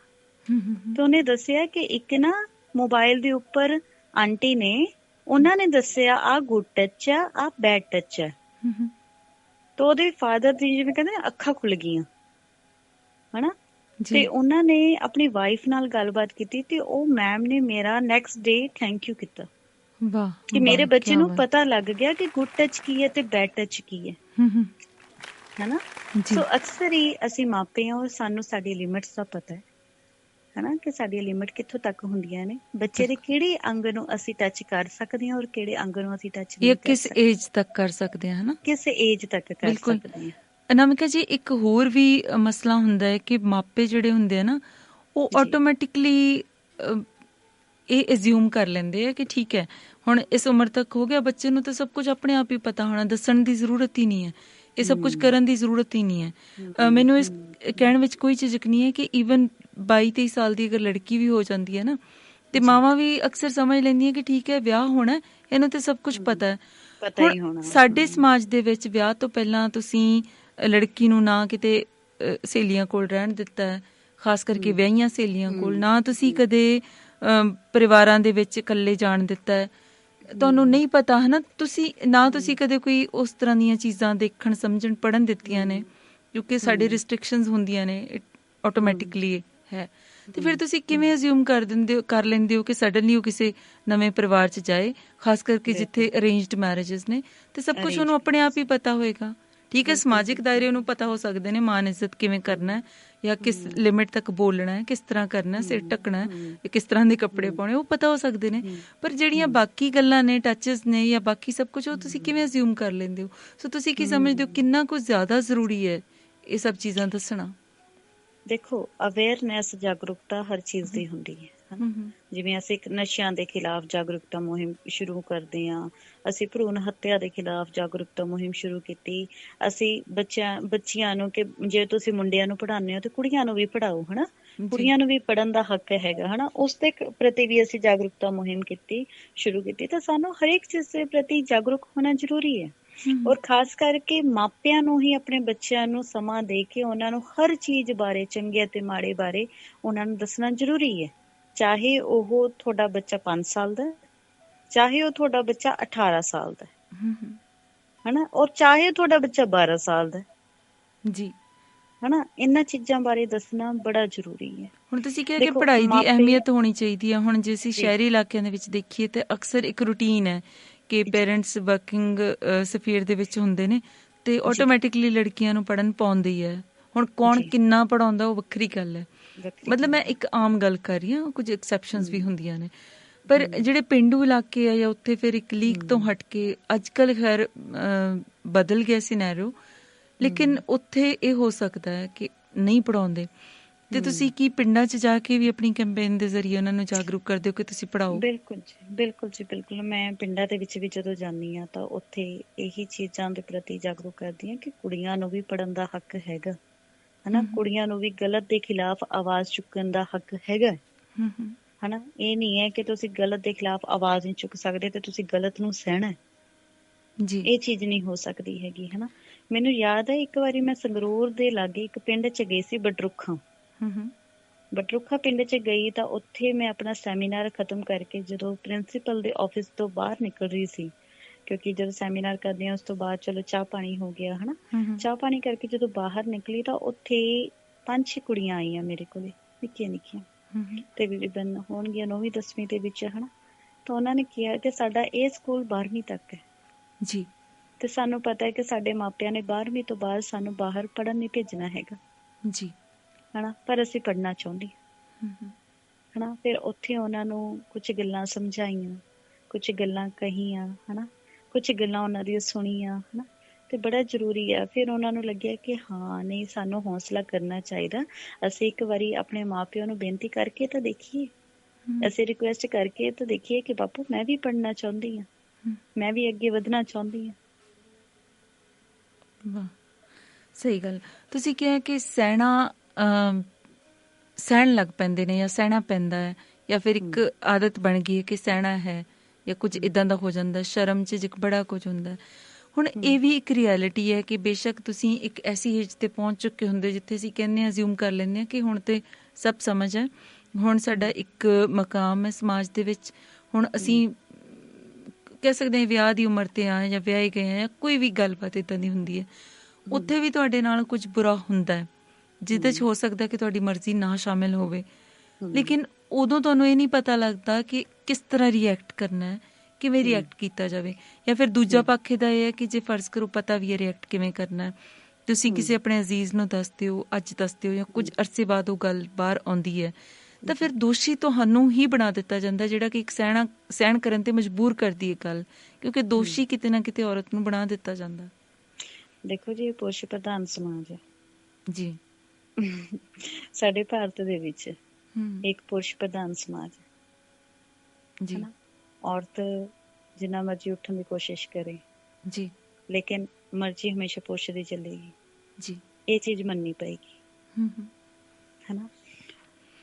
A: ਤੇ ਉਹਨੇ ਦੱਸਿਆ ਕਿ ਇੱਕ ਨਾ ਮੋਬਾਇਲ ਦੇ ਉੱਪਰ ਆਂਟੀ ਨੇ, ਉਹਨਾਂ ਨੇ ਦੱਸਿਆ ਆਹ ਗੁੱਡ ਟੱਚ ਆ, ਆਹ ਬੈਡ ਟੱਚ ਆ। ਤਾਂ ਉਹਦੇ ਫਾਦਰ ਦੀ ਜਿਵੇਂ ਕਹਿੰਦੇ ਅੱਖਾਂ ਖੁੱਲ ਗਈਆਂ ਹਨਾ। ਤੇ ਉਹਨਾਂ ਨੇ ਆਪਣੀ ਵਾਈਫ ਨਾਲ ਗੱਲਬਾਤ ਕੀਤੀ ਤੇ ਉਹ ਮੈਮ ਨੇ ਮੇਰਾ ਨੈਕਸਟ ਡੇ ਥੈਂਕ ਯੂ ਕੀਤਾ ਕਿ ਮੇਰੇ ਬੱਚੇ ਨੂੰ ਪਤਾ ਲੱਗ ਗਿਆ ਕਿ ਗੁੱਡ ਟੱਚ ਕੀ ਹੈ ਤੇ ਬੈਡ ਟੱਚ ਕੀ ਹੈ ਹਨਾ। ਸੋ ਅਕਸਰ ਹੀ ਅਸੀਂ ਮਾਪੇ ਹਾਂ, ਸਾਨੂੰ ਸਾਡੀ ਲਿਮਿਟਸ ਦਾ ਪਤਾ ਹੈ ਹਨਾ, ਕਿ ਸਾਡੀਆਂ ਲਿਮਿਟ ਕਿੱਥੋਂ ਤੱਕ ਹੁੰਦੀਆਂ ਨੇ, ਬੱਚੇ ਦੇ ਕਿਹੜੇ ਅੰਗ ਨੂੰ ਅਸੀਂ ਟੱਚ ਕਰ ਸਕਦੇ ਹਾਂ ਔਰ ਕਿਹੜੇ ਅੰਗ ਨੂੰ ਅਸੀਂ ਟੱਚ ਨਹੀਂ ਕਰ ਸਕਦੇ, ਕਿਸ ਏਜ ਤੱਕ ਕਰ ਸਕਦੇ ਹਾਂ ਹਨਾ, ਕਿਸ ਏਜ ਤੱਕ ਕਰ ਸਕਦੇ ਹਾਂ। ਅਨਾਮਿਕਾ ਜੀ, ਇੱਕ ਹੋਰ ਵੀ ਮਸਲਾ ਹੁੰਦਾ ਹੈ ਕਿ ਮਾਪੇ ਜਿਹੜੇ ਹੁੰਦੇ ਆ ਨਾ, ਉਹ ਆਟੋਮੈਟਿਕਲੀ ਇਹ ਐਜ਼ਿਊਮ ਕਰ ਲੈਂਦੇ ਆ ਕਿ ਠੀਕ ਹੈ ਹੁਣ ਇਸ ਉਮਰ ਤੱਕ ਹੋ ਗਿਆ, ਬੱਚੇ ਨੂੰ ਤਾਂ ਸਭ ਕੁਝ ਆਪਣੇ ਆਪ ਹੀ ਪਤਾ ਹੋਣਾ, ਦੱਸਣ ਦੀ ਜ਼ਰੂਰਤ ਹੀ ਨਹੀਂ ਹੈ, ਇਹ ਸਭ ਕੁਝ ਕਰਨ ਦੀ ਜ਼ਰੂਰਤ ਹੀ ਨਹੀਂ ਹੈ। ਮੈਨੂੰ ਇਸ ਕਹਿਣ ਵਿੱਚ ਕੋਈ ਝਿਜਕ ਨਹੀਂ ਹੈ ਕਿ ਈਵਨ 22-23 ਸਾਲ ਦੀ ਅਗਰ ਲੜਕੀ ਵੀ ਹੋ ਜਾਂਦੀ ਹੈ ਨਾ, ਤੇ ਮਾਵਾਂ ਵੀ ਅਕਸਰ ਸਮਝ ਲੈਂਦੀਆਂ ਕਿ ਠੀਕ ਹੈ ਵਿਆਹ ਹੋਣਾ, ਇਹਨੂੰ ਤੇ ਸਭ ਕੁਝ ਪਤਾ ਹੈ। ਹੁਣ ਸਾਡੇ ਸਮਾਜ ਦੇ ਵਿੱਚ ਵਿਆਹ ਤੋਂ ਪਹਿਲਾਂ ਤੁਸੀਂ ਲੜਕੀ ਨੂੰ ਨਾ ਕਿਤੇ ਸਹੇਲੀਆਂ ਕੋਲ ਰਹਿਣ ਦਿੱਤਾ ਹੈ, ਖਾਸ ਕਰਕੇ ਵਿਆਹੀਆਂ ਸਹੇਲੀਆਂ ਕੋਲ, ਨਾ ਤੁਸੀਂ ਕਦੇ ਪਰਿਵਾਰਾਂ ਦੇ ਵਿੱਚ ਇਕੱਲੇ ਜਾਣ ਦਿੱਤਾ ਹੈ, ਤੁਹਾਨੂੰ ਨਹੀਂ ਪਤਾ ਹੈ ਨਾ, ਤੁਸੀਂ ਕਦੇ ਕੋਈ ਉਸ ਤਰ੍ਹਾਂ ਦੀਆਂ ਚੀਜ਼ਾਂ ਦੇਖਣ, ਸਮਝਣ, ਪੜ੍ਹਨ ਦਿੱਤੀਆਂ ਨੇ, ਕਿਉਂਕਿ ਸਾਡੇ ਰਿਸਟ੍ਰਿਕਸ਼ਨਸ ਹੁੰਦੀਆਂ ਨੇ ਆਟੋਮੈਟਿਕਲੀ ਹੈ। ਤੇ ਫਿਰ ਤੁਸੀਂ ਕਿਵੇਂ ਅਸਿਊਮ ਕਰ ਲੈਂਦੇ ਹੋ ਕਿ ਸਡਨਲੀ ਉਹ ਕਿਸੇ ਨਵੇਂ ਪਰਿਵਾਰ 'ਚ ਜਾਏ, ਖਾਸ ਕਰਕੇ ਜਿੱਥੇ ਅਰੇਂਜਡ ਮੈਰਿਜਸ ਨੇ, ਤੇ ਸਭ ਕੁਝ ਉਹਨੂੰ ਆਪਣੇ ਆਪ ਹੀ ਪਤਾ ਹੋਏਗਾ। ਠੀਕ ਹੈ, ਸਮਾਜਿਕ ਦਾਇਰੇ ਉਹਨੂੰ ਪਤਾ ਹੋ ਸਕਦੇ ਨੇ, ਮਾਨ ਇੱਜ਼ਤ ਕਿਵੇਂ ਕਰਨਾ ਜਾਂ ਕਿਸ ਲਿਮਿਟ ਤੱਕ ਬੋਲਣਾ ਹੈ, ਕਿਸ ਤਰ੍ਹਾਂ ਕਰਨਾ, ਸਿਰ ਢੱਕਣਾ ਹੈ, ਕਿਸ ਤਰ੍ਹਾਂ ਦੇ ਕੱਪੜੇ ਪਾਉਣੇ, ਉਹ ਪਤਾ ਹੋ ਸਕਦੇ ਨੇ। ਪਰ ਜਿਹੜੀਆਂ ਬਾਕੀ ਗੱਲਾਂ ਨੇ, ਟੱਚਸ ਨੇ ਜਾਂ ਬਾਕੀ ਸਭ ਕੁਝ, ਉਹ ਤੁਸੀਂ ਕਿਵੇਂ ਅਸਿਊਮ ਕਰ ਲੈਂਦੇ ਹੋ? ਸੋ ਤੁਸੀਂ ਕੀ ਸਮਝਦੇ ਹੋ ਕਿੰਨਾ ਕੁ ਜ਼ਿਆਦਾ ਜ਼ਰੂਰੀ ਹੈ ਇਹ ਸਭ ਚੀਜ਼ਾਂ ਦੱਸਣਾ?
B: ਦੇਖੋ, ਅਵੇਅਰਨੈਸ, ਜਾਗਰੂਕਤਾ ਹਰ ਚੀਜ਼ ਦੀ ਹੁੰਦੀ ਹੈ। ਜਿਵੇਂ ਅਸੀਂ ਨਸ਼ਿਆਂ ਦੇ ਖਿਲਾਫ ਜਾਗਰੂਕਤਾ ਮੁਹਿੰਮ ਸ਼ੁਰੂ ਕਰਦੇ ਹਾਂ, ਅਸੀਂ ਭਰੂਣ ਹੱਤਿਆ ਦੇ ਖਿਲਾਫ ਜਾਗਰੂਕਤਾ ਮੁਹਿੰਮ ਸ਼ੁਰੂ ਕੀਤੀ, ਅਸੀਂ ਬੱਚਿਆਂ ਨੂੰ ਕਿ ਜੇ ਤੁਸੀਂ ਮੁੰਡਿਆਂ ਨੂੰ ਪੜ੍ਹਾਉਂਦੇ ਹੋ ਤੇ ਕੁੜੀਆਂ ਨੂੰ ਵੀ ਪੜ੍ਹਾਓ, ਹਨਾ, ਕੁੜੀਆਂ ਨੂੰ ਵੀ ਪੜ੍ਹਨ ਦਾ ਹੱਕ ਹੈਗਾ, ਹਨਾ, ਉਸ ਦੇ ਪ੍ਰਤੀ ਵੀ ਅਸੀਂ ਜਾਗਰੂਕਤਾ ਮੁਹਿੰਮ ਸ਼ੁਰੂ ਕੀਤੀ। ਤਾਂ ਸਾਨੂੰ ਹਰੇਕ ਚੀਜ਼ ਦੇ ਪ੍ਰਤੀ ਜਾਗਰੂਕ ਹੋਣਾ ਜ਼ਰੂਰੀ ਹੈ। ਔਰ ਖਾਸ ਕਰਕੇ ਮਾਪਿਆਂ ਨੂੰ ਹੀ ਆਪਣੇ ਬੱਚਿਆਂ ਨੂੰ ਸਮਾਂ ਦੇ ਕੇ ਉਹਨਾਂ ਨੂੰ ਹਰ ਚੀਜ਼ ਬਾਰੇ, ਚੰਗੇ ਅਤੇ ਮਾੜੇ ਬਾਰੇ ਉਹਨਾਂ ਨੂੰ ਦੱਸਣਾ ਜ਼ਰੂਰੀ ਹੈ। ਚਾਹੇ ਉਹ ਤੁਹਾਡਾ ਬੱਚਾ 5 ਸਾਲ ਦਾ, ਚਾਹੇ ਉਹ ਤੁਹਾਡਾ ਬੱਚਾ 18 ਸਾਲ ਦਾ, ਹਨਾ, ਔਰ ਚਾਹੇ ਤੁਹਾਡਾ ਬੱਚਾ 12 ਸਾਲ ਦਾ
A: ਜੀ,
B: ਹਨਾ, ਇਹਨਾਂ ਚੀਜ਼ਾਂ ਬਾਰੇ ਦੱਸਣਾ ਬੜਾ ਜ਼ਰੂਰੀ ਹੈ।
A: ਹੁਣ ਤੁਸੀਂ ਕਿਹਾ ਕਿ ਪੜ੍ਹਾਈ ਦੀ ਅਹਿਮੀਅਤ ਹੋਣੀ ਚਾਹੀਦੀ ਹੈ। ਹੁਣ ਜੇ ਅਸੀਂ ਸ਼ਹਿਰੀ ਇਲਾਕਿਆਂ ਦੇ ਵਿੱਚ ਦੇਖੀਏ ਤੇ ਅਕਸਰ ਇੱਕ ਰੂਟੀਨ ਹੈ ਕਿ ਪੇਰੈਂਟਸ ਵਰਕਿੰਗ ਸਫੀਅਰ ਦੇ ਵਿੱਚ ਹੁੰਦੇ ਨੇ ਤੇ ਆਟੋਮੈਟਿਕਲੀ ਲੜਕੀਆਂ ਨੂੰ ਪੜ੍ਹਨ ਪਾਉਂਦੇ ਹੀ ਹੈ। ਹੁਣ ਕੌਣ ਕਿੰਨਾ ਪੜ੍ਹਾਉਂਦਾ ਉਹ ਵੱਖਰੀ ਗੱਲ ਹੈ, ਮਤਲਬ ਮੈਂ ਇੱਕ ਆਮ ਗੱਲ ਕਰ ਰਹੀ ਹਾਂ, ਕੁਝ ਐਕਸੈਪਸ਼ਨਸ ਵੀ ਹੁੰਦੀਆਂ ਨੇ। ਪਰ ਜਿਹੜੇ ਪੇਂਡੂ ਇਲਾਕੇ ਆ ਜਾਂ ਉੱਥੇ ਫਿਰ ਇੱਕ ਲੀਕ ਤੋਂ ਹਟ ਕੇ ਅੱਜ ਕੱਲ੍ਹ ਖੈਰ ਬਦਲ ਗਿਆ ਸਿਨੈਰੀਓ, ਲੇਕਿਨ ਉੱਥੇ ਇਹ ਹੋ ਸਕਦਾ ਹੈ ਕਿ ਨਹੀਂ ਪੜ੍ਹਾਉਂਦੇ। ਤੇ ਤੁਸੀਂ ਕੀ ਪਿੰਡਾਂ 'ਚ ਜਾ ਕੇ ਵੀ ਆਪਣੀ ਕੈਂਪੇਨ ਦੇ ਜ਼ਰੀਏ ਉਹਨਾਂ ਨੂੰ ਜਾਗਰੂਕ ਕਰਦੇ ਹੋ ਕਿ ਤੁਸੀਂ ਪੜ੍ਹਾਓ?
B: ਬਿਲਕੁਲ ਜੀ, ਬਿਲਕੁਲ ਜੀ, ਬਿਲਕੁਲ। ਮੈਂ ਪਿੰਡਾਂ ਦੇ ਵਿੱਚ ਵੀ ਜਦੋਂ ਜਾਂਦੀ ਹਾਂ ਤਾਂ ਉੱਥੇ ਇਹੀ ਚੀਜ਼ਾਂ ਦੇ ਪ੍ਰਤੀ ਜਾਗਰੂਕ ਕਰਦੀ ਹਾਂ ਕਿ ਕੁੜੀਆਂ ਨੂੰ ਵੀ ਪੜ੍ਹਨ ਦਾ ਹੱਕ ਹੈਗਾ, ਹਨਾ, ਕੁੜੀਆਂ ਨੂੰ ਵੀ ਗਲਤ ਦੇ ਖਿਲਾਫ ਆਵਾਜ਼ ਚੁੱਕਣ ਦਾ ਹੱਕ ਹੈਗਾ, ਹਨਾ। ਇਹ ਨਹੀਂ ਹੈ ਕਿ ਤੁਸੀਂ ਗਲਤ ਦੇ ਖਿਲਾਫ ਆਵਾਜ਼ ਨਹੀਂ ਚੁੱਕ ਸਕਦੇ ਤੇ ਤੁਸੀਂ ਗਲਤ ਨੂੰ ਸਹਿਣਾ ਜੀ, ਇਹ ਚੀਜ਼ ਨਹੀਂ ਹੋ ਸਕਦੀ ਹੈਗੀ, ਹਨਾ। ਮੈਨੂੰ ਯਾਦ ਹੈ ਇੱਕ ਵਾਰੀ ਮੈਂ ਸੰਗਰੂਰ ਦੇ ਲਾਗੇ ਇੱਕ ਪਿੰਡ 'ਚ ਗਈ ਸੀ, ਬਟਰੁੱਖਾ ਪਿੰਡ 'ਚ ਗਈ ਤਾਂ ਉੱਥੇ ਮੈਂ ਆਪਣਾ ਸੈਮੀਨਾਰ ਖਤਮ ਕਰਕੇ ਜਦੋਂ ਪ੍ਰਿੰਸੀਪਲ ਦੇ ਆਫਿਸ ਤੋਂ ਬਾਹਰ ਨਿਕਲ ਰਹੀ ਸੀ, ਕਿਉਂਕਿ ਜਦੋਂ ਸੈਮੀਨਾਰ ਕਰਦੇ ਹਾਂ ਉਸ ਤੋਂ ਬਾਅਦ ਚਲੋ ਚਾਹ ਪਾਣੀ ਹੋ ਗਿਆ, ਹਨਾ, ਚਾਹ ਪਾਣੀ ਕਰਕੇ ਜਦੋਂ ਬਾਹਰ ਨਿਕਲੀ ਤਾਂ ਉੱਥੇ 5-6 ਕੁੜੀਆਂ ਆਈਆਂ ਮੇਰੇ ਕੋਲੇ, ਨਿੱਕੀਆਂ ਨਿੱਕੀਆਂ, ਤਕਰੀਬਨ ਹੋਣਗੀਆਂ 9ਵੀਂ 10ਵੀਂ ਦੇ ਵਿੱਚ, ਹਨਾ। ਤਾਂ ਉਹਨਾਂ ਨੇ ਕਿਹਾ ਕਿ ਸਾਡਾ ਇਹ ਸਕੂਲ 12ਵੀਂ ਤੱਕ ਹੈ ਜੀ, ਤੇ ਸਾਨੂੰ ਪਤਾ ਹੈ ਕਿ ਸਾਡੇ ਮਾਪਿਆਂ ਨੇ 12ਵੀਂ ਤੋਂ ਬਾਅਦ ਸਾਨੂੰ ਬਾਹਰ ਪੜ੍ਹਨ ਨਹੀਂ ਭੇਜਣਾ ਹੈਗਾ ਜੀ, ਹਨਾ, ਪਰ ਅਸੀਂ ਪੜ੍ਹਨਾ ਚਾਹੁੰਦੇ ਹਨਾ। ਫਿਰ ਉੱਥੇ ਉਹਨਾਂ ਨੂੰ ਕੁਛ ਗੱਲਾਂ ਸਮਝਾਈਆਂ, ਕੁਛ ਗੱਲਾਂ ਕਹੀਆਂ, ਹਨਾ, ਕੁਛ ਗੱਲਾਂ ਉਹਨਾਂ ਦੀਆਂ ਸੁਣੀਆਂ, ਹਨਾ, ਤੇ ਬੜਾ ਜ਼ਰੂਰੀ ਆ। ਫਿਰ ਉਹਨਾਂ ਨੂੰ ਲੱਗਿਆ ਕਿ ਹਾਂ ਨਹੀਂ, ਸਾਨੂੰ ਹੌਸਲਾ ਕਰਨਾ ਚਾਹੀਦਾ, ਅਸੀਂ ਇੱਕ ਵਾਰੀ ਆਪਣੇ ਮਾਂ ਪਿਓ ਨੂੰ ਬੇਨਤੀ ਕਰਕੇ ਤਾਂ ਦੇਖੀਏ, ਅਸੀਂ ਰਿਕੁਐਸਟ ਕਰਕੇ ਤਾਂ ਦੇਖੀਏ ਕਿ ਬਾਪੂ ਮੈਂ ਵੀ ਪੜ੍ਹਨਾ ਚਾਹੁੰਦੀ ਹਾਂ, ਮੈਂ ਵੀ ਅੱਗੇ ਵਧਣਾ ਚਾਹੁੰਦੀ ਹਾਂ।
A: ਵਾਹ, ਸਹੀ ਗੱਲ। ਤੁਸੀਂ ਕਿਹਾ ਕਿ ਸਹਿਣ ਲੱਗ ਪੈਂਦੇ ਨੇ ਜਾਂ ਸਹਿਣਾ ਪੈਂਦਾ ਹੈ, ਜਾਂ ਫਿਰ ਇੱਕ ਆਦਤ ਬਣ ਗਈ ਹੈ ਕਿ ਸਹਿਣਾ ਹੈ, ਜਾਂ ਕੁਝ ਇੱਦਾਂ ਦਾ ਹੋ ਜਾਂਦਾ, ਸ਼ਰਮ 'ਚ ਬੜਾ ਕੁਝ ਹੁੰਦਾ। ਹੁਣ ਇਹ ਵੀ ਇੱਕ ਰਿਐਲਿਟੀ ਹੈ ਕਿ ਬੇਸ਼ੱਕ ਤੁਸੀਂ ਇੱਕ ਐਸੀ ਏਜ 'ਤੇ ਪਹੁੰਚ ਚੁੱਕੇ ਹੁੰਦੇ ਜਿੱਥੇ ਅਸੀਂ ਕਹਿੰਦੇ ਹਾਂ, ਅਸਿਊਮ ਕਰ ਲੈਂਦੇ ਹਾਂ ਕਿ ਹੁਣ ਤਾਂ ਸਭ ਸਮਝ ਹੈ, ਹੁਣ ਸਾਡਾ ਇੱਕ ਮਕਾਮ ਹੈ ਸਮਾਜ ਦੇ ਵਿੱਚ, ਹੁਣ ਅਸੀਂ ਕਹਿ ਸਕਦੇ ਹਾਂ ਵਿਆਹ ਦੀ ਉਮਰ 'ਤੇ ਆ ਜਾਂ ਵਿਆਹੇ ਗਏ ਹਾਂ, ਜਾਂ ਕੋਈ ਵੀ ਗੱਲਬਾਤ ਇੱਦਾਂ ਦੀ ਹੁੰਦੀ ਹੈ, ਉੱਥੇ ਵੀ ਤੁਹਾਡੇ ਨਾਲ ਕੁਝ ਬੁਰਾ ਹੁੰਦਾ ਹੈ ਜਿਹਦੇ 'ਚ ਹੋ ਸਕਦਾ ਕਿ ਤੁਹਾਡੀ ਮਰਜ਼ੀ ਨਾ ਸ਼ਾਮਿਲ ਹੋਵੇ, ਲੇਕਿਨ ਉਦੋਂ ਤੁਹਾਨੂੰ ਇਹ ਨਹੀਂ ਪਤਾ ਲੱਗਦਾ ਕਿ ਕਿਸ ਤਰ੍ਹਾਂ ਰਿਐਕਟ ਕਰਨਾ ਹੈ, ਕਿਵੇਂ ਰਿਐਕਟ ਕੀਤਾ ਜਾਵੇ। ਜਾਂ ਫਿਰ ਦੂਜਾ ਪੱਖ ਇਹਦਾ ਇਹ ਹੈ ਕਿ ਜੇ ਫਰਜ਼ ਕਰੋ ਪਤਾ ਵੀ ਹੈ ਰਿਐਕਟ ਕਿਵੇਂ ਕਰਨਾ, ਤੁਸੀਂ ਕਿਸੇ ਆਪਣੇ ਅਜ਼ੀਜ਼ ਨੂੰ ਦੱਸਦੇ ਹੋ, ਅੱਜ ਦੱਸਦੇ ਹੋ, ਜਾਂ ਕੁਝ ਅਰਸੇ ਬਾਅਦ ਉਹ ਗੱਲ ਬਾਹਰ ਆਉਂਦੀ ਹੈ, ਤਾਂ ਫਿਰ ਦੋਸ਼ੀ ਤੁਹਾਨੂੰ ਹੀ ਬਣਾ ਦਿੱਤਾ ਜਾਂਦਾ, ਜਿਹੜਾ ਕਿ ਇੱਕ ਸਹਿਣ ਕਰਨ ਤੇ ਮਜਬੂਰ ਕਰਦੀ ਹੈ ਗੱਲ, ਕਿਉਂਕਿ ਦੋਸ਼ੀ ਕਿਤੇ ਨਾ ਕਿਤੇ ਔਰਤ ਨੂੰ ਬਣਾ ਦਿੱਤਾ ਜਾਂਦਾ।
B: ਦੇਖੋ ਜੀ, ਇਹ ਪੁਰਸ਼ ਪ੍ਰਧਾਨ ਸਮਾਜ ਹੈ
A: ਜੀ,
B: ਸਾਡੇ ਭਾਰਤ ਦੇ ਵਿੱਚ ਇੱਕ ਪੁਰਸ਼ ਪ੍ਰਧਾਨ ਸਮਾਜ ਹੈ,
A: ਜੀ
B: ਹਨਾ। ਔਰਤ ਜਿੰਨਾ ਮਰਜ਼ੀ ਉੱਠਣ ਦੀ ਕੋਸ਼ਿਸ਼ ਕਰੇ
A: ਜੀ
B: ਲੇਕਿਨ ਮਰਜ਼ੀ ਹਮੇਸ਼ਾ ਪੁਰਸ਼ ਦੀ ਚੱਲੇਗੀ
A: ਜੀ।
B: ਇਹ ਚੀਜ਼ ਮੰਨਣੀ ਪਏਗੀ
A: ਹੂੰ ਹੂੰ
B: ਹਨਾ।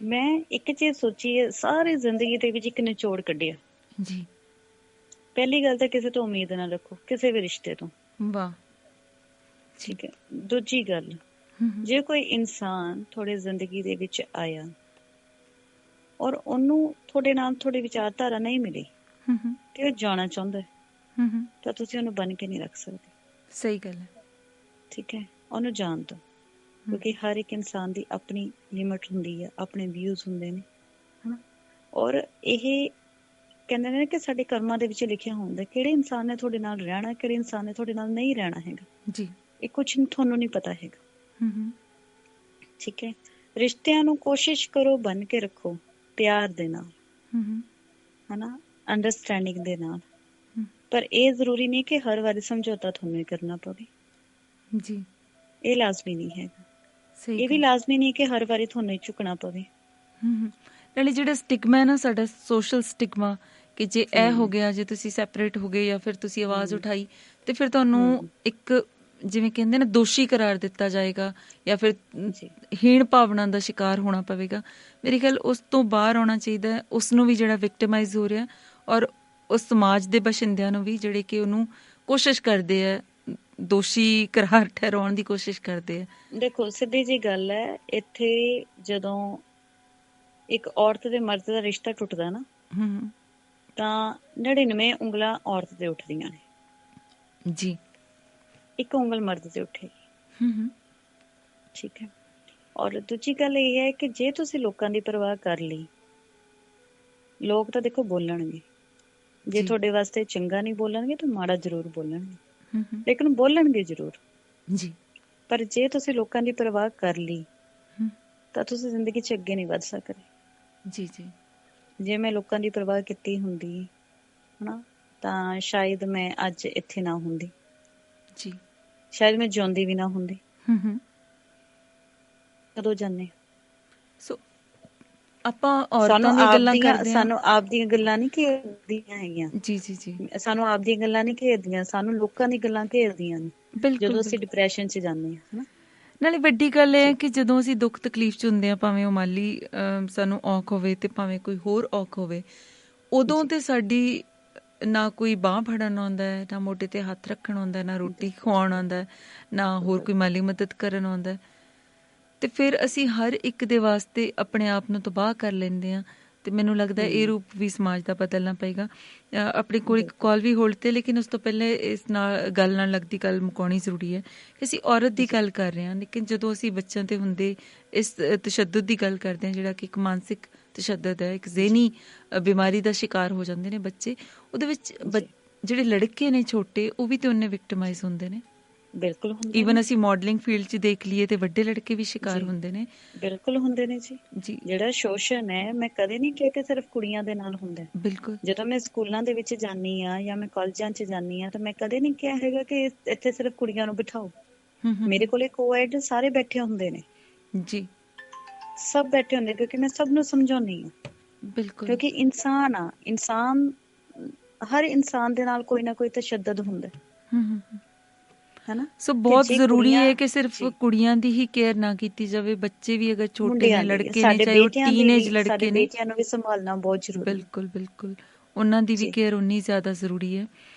B: ਮੈਂ ਇੱਕ ਚੀਜ਼ ਸੋਚੀ ਹੈ ਸਾਰੀ ਜ਼ਿੰਦਗੀ ਦੇ ਵਿੱਚ, ਇੱਕ ਨਿਚੋੜ ਕੱਢਿਆ।
A: ਜੀ।
B: ਪਹਿਲੀ ਗੱਲ ਤਾਂ ਕਿਸੇ ਤੋਂ ਉਮੀਦ ਨਾ ਰੱਖੋ, ਕਿਸੇ ਵੀ ਰਿਸ਼ਤੇ ਤੋਂ।
A: ਵਾਹ।
B: ਠੀਕ ਹੈ। ਦੂਜੀ ਗੱਲ, ਜੇ ਕੋਈ ਇਨਸਾਨ ਤੁਹਾਡੀ ਜ਼ਿੰਦਗੀ ਦੇ ਵਿੱਚ ਆਇਆ ਔਰ ਉਹਨੂੰ ਤੁਹਾਡੇ ਨਾਲ ਤੁਹਾਡੀ ਵਿਚਾਰਧਾਰਾ ਨਹੀਂ ਮਿਲੀ ਤੇ ਉਹ ਜਾਣਾ ਚਾਹੁੰਦਾ ਤਾਂ ਤੁਸੀਂ ਉਹਨੂੰ ਬੰਨ ਕੇ ਨਹੀਂ ਰੱਖ ਸਕਦੇ।
A: ਸਹੀ ਗੱਲ ਹੈ।
B: ਠੀਕ ਹੈ। ਉਹਨੂੰ ਜਾਣ ਦਿਓ, ਕਿਉਂਕਿ ਹਰ ਇੱਕ ਇਨਸਾਨ ਦੀ ਆਪਣੀ ਲਿਮਿਟ ਹੁੰਦੀ ਹੈ, ਆਪਣੇ ਵਿਊਜ਼ ਹੁੰਦੇ ਨੇ ਹਨਾ। ਔਰ ਇਹ ਕਹਿੰਦੇ ਨੇ ਕਿ ਸਾਡੇ ਕਰਮਾਂ ਦੇ ਵਿੱਚ ਲਿਖਿਆ ਹੁੰਦਾ ਕਿਹੜੇ ਇਨਸਾਨ ਨੇ ਤੁਹਾਡੇ ਨਾਲ ਰਹਿਣਾ, ਕਿਹੜੇ ਇਨਸਾਨ ਨੇ ਤੁਹਾਡੇ ਨਾਲ ਨਹੀਂ ਰਹਿਣਾ ਹੈਗਾ
A: ਜੀ। ਇਹ
B: ਕੁਛ ਤੁਹਾਨੂੰ ਨਹੀਂ ਪਤਾ ਹੈਗਾ। ਠੀਕ ਹੈ। ਰਿਸ਼ਤਿਆਂ ਨੂੰ ਕੋਸ਼ਿਸ਼ ਕਰੋ ਬੰਨ ਕੇ ਰੱਖੋ ਪਿਆਰ ਦੇ ਨਾਲ ਹਨਾ, ਅੰਡਰਸਟੈਂਡਿੰਗ ਦੇ ਨਾਲ। ਪਰ ਇਹ ਜ਼ਰੂਰੀ ਨਹੀਂ ਕਿ ਹਰ ਵਾਰੀ ਸਮਝੌਤਾ ਤੁਹਾਨੂੰ ਹੀ ਕਰਨਾ ਪਵੇ
A: ਜੀ।
B: ਇਹ ਲਾਜ਼ਮੀ ਨਹੀਂ ਹੈਗਾ।
A: ਸਹੀ
B: ਇਹ ਵੀ ਲਾਜ਼ਮੀ ਨਹੀਂ ਕਿ ਹਰ ਵਾਰੀ ਤੁਹਾਨੂੰ ਹੀ ਝੁਕਣਾ ਪਵੇ।
A: ਨਾਲੇ ਜਿਹੜਾ ਸਟਿਗਮਾ ਹੈ ਨਾ ਸਾਡਾ, ਸੋਸ਼ਲ ਸਟਿਗਮਾ, ਕਿ ਜੇ ਇਹ ਹੋ ਗਿਆ, ਜੇ ਤੁਸੀਂ ਸੈਪਰੇਟ ਹੋ ਗਏ ਜਾਂ ਫਿਰ ਤੁਸੀਂ ਆਵਾਜ਼ ਉਠਾਈ ਤੇ ਫਿਰ ਤੁਹਾਨੂੰ ਇੱਕ ਜਿਵੇਂ ਕਹਿੰਦੇ ਨਾ ਦੋਸ਼ੀ ਕਰਾਰ ਦਿੱਤਾ ਜਾਏਗਾ ਜਾਂ ਫਿਰ ਹੀਣ ਭਾਵਨਾ ਦਾ ਸ਼ਿਕਾਰ ਹੋਣਾ ਪਵੇਗਾ। ਮੇਰੀ ਗੱਲ ਉਸ ਤੋਂ ਬਾਹਰ ਆਉਣਾ ਚਾਹੀਦਾ, ਉਸ ਨੂੰ ਵੀ ਜਿਹੜਾ ਵਿਕਟਮਾਈਜ਼ ਹੋ ਰਿਹਾ ਔਰ ਉਸ ਸਮਾਜ ਦੇ ਬਸ਼ਿੰਦਿਆਂ ਨੂੰ ਵੀ ਜਿਹੜੇ ਕਿ ਉਹਨੂੰ ਕੋਸ਼ਿਸ਼ ਕਰਦੇ ਆ, ਦੋਸ਼ੀ ਕਰਾਰ ਠਹਿਰਾਉਣ ਦੀ ਕੋਸ਼ਿਸ਼ ਕਰਦੇ ਆ।
B: ਦੇਖੋ ਸਿੱਧੀ ਜੀ ਗੱਲ ਹੈ, ਇੱਥੇ ਜਦੋਂ ਇੱਕ ਔਰਤ ਤੇ ਮਰਦ ਦਾ ਰਿਸ਼ਤਾ ਟੁੱਟਦਾ ਨਾ ਤਾਂ 99 ਉਂਗਲਾਂ ਔਰਤ ਤੇ ਉੱਠਦੀਆਂ ਨੇ
A: ਜੀ,
B: ਇੱਕ ਉਂਗਲ ਮਰਦ ਤੇ ਉੱਠੇਗੀ। ਠੀਕ ਹੈ। ਔਰ ਦੂਜੀ ਗੱਲ ਇਹ ਹੈ ਕਿ ਜੇ ਤੁਸੀਂ ਲੋਕਾਂ ਦੀ ਪਰਵਾਹ ਕਰ ਲਈ, ਲੋਕ ਤਾਂ ਦੇਖੋ ਬੋਲਣਗੇ, ਜੇ ਤੁਹਾਡੇ ਵਾਸਤੇ ਚੰਗਾ ਨਹੀਂ ਬੋਲਣਗੇ ਤਾਂ ਮਾੜਾ ਜ਼ਰੂਰ ਬੋਲਣਗੇ, ਲੇਕਿਨ ਬੋਲਣਗੇ ਜ਼ਰੂਰ
A: ਜੀ।
B: ਪਰ ਜੇ ਤੁਸੀਂ ਲੋਕਾਂ ਦੀ ਪਰਵਾਹ ਕਰ ਲਈ ਤਾਂ ਤੁਸੀਂ ਜ਼ਿੰਦਗੀ 'ਚ ਅੱਗੇ ਨਹੀਂ ਵੱਧ ਸਕਦੇ।
A: ਜੀ ਜੀ। ਜੇ
B: ਮੈਂ ਲੋਕਾਂ ਦੀ ਪਰਵਾਹ ਕੀਤੀ ਹੁੰਦੀ ਹਨਾ ਤਾਂ ਸ਼ਾਇਦ ਮੈਂ ਅੱਜ ਇੱਥੇ ਨਾ ਹੁੰਦੀ
A: ਜੀ,
B: ਸ਼ਾਇਦ ਮੈਂ ਜਿਉਂਦੀ ਵੀ ਨਾ ਹੁੰਦੀ। ਕਦੋਂ ਜਾਂਦੇ
A: ਸੋ ਆਪਾਂ ਔਰਤਾਂ ਦੀਆਂ ਗੱਲਾਂ ਕਰਦੇ ਹਾਂ,
B: ਸਾਨੂੰ ਆਪ ਦੀਆਂ ਗੱਲਾਂ ਨਹੀਂ ਘੇਰਦੀਆਂ ਹੈਗੀਆਂ।
A: ਜੀ ਜੀ ਜੀ।
B: ਸਾਨੂੰ ਆਪ ਦੀਆਂ ਗੱਲਾਂ ਨਹੀਂ ਘੇਰਦੀਆਂ, ਸਾਨੂੰ ਲੋਕਾਂ ਦੀ ਗੱਲਾਂ ਘੇਰਦੀਆਂ ਨੇ ਜਦੋਂ ਅਸੀਂ ਡਿਪਰੈਸ਼ਨ 'ਚ ਜਾਂਦੇ ਹਾਂ ਹਨਾ।
A: ਨਾਲੇ ਵੱਡੀ ਗੱਲ ਇਹ ਹੈ ਕਿ ਜਦੋਂ ਅਸੀਂ ਦੁੱਖ ਤਕਲੀਫ 'ਚ ਹੁੰਦੇ ਹਾਂ, ਭਾਵੇਂ ਉਹ ਮਾਲੀ ਸਾਨੂੰ ਔਖ ਹੋਵੇ ਤੇ ਭਾਵੇਂ ਕੋਈ ਹੋਰ ਔਖ ਹੋਵੇ, ਉਦੋਂ ਤੇ ਸਾਡੀ ਨਾ ਕੋਈ ਬਾਂਹ ਫੜਨ ਆਉਂਦਾ ਹੈ, ਨਾ ਮੋਢੇ ਤੇ ਹੱਥ ਰੱਖਣ ਆਉਂਦਾ, ਨਾ ਰੋਟੀ ਖਵਾਉਣ ਆਉਂਦਾ, ਨਾ ਹੋਰ ਕੋਈ ਮਾਲੀ ਮਦਦ ਕਰਨ ਆਉਂਦਾ, ਤੇ ਫਿਰ ਅਸੀਂ ਹਰ ਇੱਕ ਦੇ ਵਾਸਤੇ ਆਪਣੇ ਆਪ ਨੂੰ ਤਬਾਹ ਕਰ ਲੈਂਦੇ ਹਾਂ। ਤੇ ਮੈਨੂੰ ਲੱਗਦਾ ਇਹ ਰੂਪ ਵੀ ਸਮਾਜ ਦਾ ਬਦਲਣਾ ਪਏਗਾ। ਆਪਣੇ ਕੋਲ ਇੱਕ ਕਾਲ ਵੀ ਹੋਲਡ ਤੇ, ਲੇਕਿਨ ਉਸ ਤੋਂ ਪਹਿਲੇ ਇਸ ਨਾਲ ਗੱਲ ਨਾਲ ਲੱਗਦੀ ਗੱਲ ਮੁਕਾਉਣੀ ਜ਼ਰੂਰੀ ਹੈ ਕਿ ਅਸੀਂ ਔਰਤ ਦੀ ਗੱਲ ਕਰ ਰਹੇ ਹਾਂ, ਲੇਕਿਨ ਜਦੋਂ ਅਸੀਂ ਬੱਚਿਆਂ ਤੇ ਹੁੰਦੇ ਇਸ ਤਸ਼ੱਦਦ ਦੀ ਗੱਲ ਕਰਦੇ ਹਾਂ, ਜਿਹੜਾ ਕਿ ਇੱਕ ਮਾਨਸਿਕ ਤਸ਼ੱਦਦ ਹੈ, ਇੱਕ ਜ਼ਹਿਨੀ ਬਿਮਾਰੀ ਦਾ ਸ਼ਿਕਾਰ ਹੋ ਜਾਂਦੇ ਨੇ ਬੱਚੇ, ਉਹਦੇ ਵਿੱਚ ਜਿਹੜੇ ਲੜਕੇ ਨੇ ਛੋਟੇ, ਉਹ ਵੀ ਤੇ ਉਹਨੇ ਵਿਕਟਮਾਈਜ਼ ਹੁੰਦੇ ਨੇ।
B: ਬਿਲਕੁਲ
A: ਈਵਨ ਅਸੀਂ ਮਾਡਲਿੰਗ ਫੀਲਡ 'ਚ ਦੇਖ ਲਈਏ ਤੇ ਵੱਡੇ ਲੜਕੇ ਵੀ ਸ਼ਿਕਾਰ ਹੁੰਦੇ ਨੇ।
B: ਬਿਲਕੁਲ ਹੁੰਦੇ ਨੇ ਜੀ। ਜਿਹੜਾ ਸ਼ੋਸ਼ਣ ਹੈ, ਮੈਂ ਕਦੇ ਨਹੀਂ ਕਿਹਾ ਕਿ ਸਿਰਫ ਕੁੜੀਆਂ ਦੇ ਨਾਲ ਹੁੰਦਾ।
A: ਬਿਲਕੁਲ। ਜਦੋਂ
B: ਮੈਂ ਸਕੂਲਾਂ ਦੇ ਵਿੱਚ ਜਾਂਦੀ ਹਾਂ ਜਾਂ ਮੈਂ ਕਾਲਜਾਂ 'ਚ ਜਾਂਦੀ ਹਾਂ ਤਾਂ ਮੈਂ ਕਦੇ ਨਹੀਂ ਕਿਹਾ ਹੈਗਾ ਕਿ ਇੱਥੇ ਸਿਰਫ ਕੁੜੀਆਂ ਨੂੰ ਬਿਠਾਓ। ਮੇਰੇ ਕੋਲੇ ਕੋਐਡ ਸਾਰੇ ਬੈਠੇ ਹੁੰਦੇ ਨੇ
A: ਜੀ,
B: ਸਭ ਬੈਠੇ ਹੁੰਦੇ, ਕਿਉਂਕਿ ਮੈਂ ਸਭ ਨੂੰ ਸਮਝਾਉਂਦੀ ਹਾਂ।
A: ਬਿਲਕੁਲ।
B: ਕਿਉਂਕਿ ਇਨਸਾਨ ਆ, ਇਨਸਾਨ ਹਰ ਇਨਸਾਨ ਦੇ ਨਾਲ ਕੋਈ ਨਾ ਕੋਈ ਤਸ਼ੱਦਦ ਹੁੰਦਾ ਹਨਾ।
A: ਸੋ ਬਹੁਤ ਜ਼ਰੂਰੀ ਹੈ ਕਿ ਸਿਰਫ ਕੁੜੀਆਂ ਦੀ ਹੀ ਕੇਅਰ ਨਾ ਕੀਤੀ ਜਾਵੇ, ਬੱਚੇ ਵੀ ਅਗਰ ਛੋਟੇ ਨੇ, ਲੜਕੇ ਨੇ, ਚਾਹੇ ਉਹ ਟੀਨੇਜ ਲੜਕੇ ਨੇ,
B: ਬੇਟਿਆਂ ਨੂੰ ਵੀ ਸੰਭਾਲਣਾ ਬਹੁਤ ਜ਼ਰੂਰੀ ਹੈ।
A: ਬਿਲਕੁਲ ਬਿਲਕੁਲ, ਉਹਨਾਂ ਦੀ ਵੀ ਕੇਅਰ ਉਨੀ ਜ਼ਿਆਦਾ ਜ਼ਰੂਰੀ ਹੈ।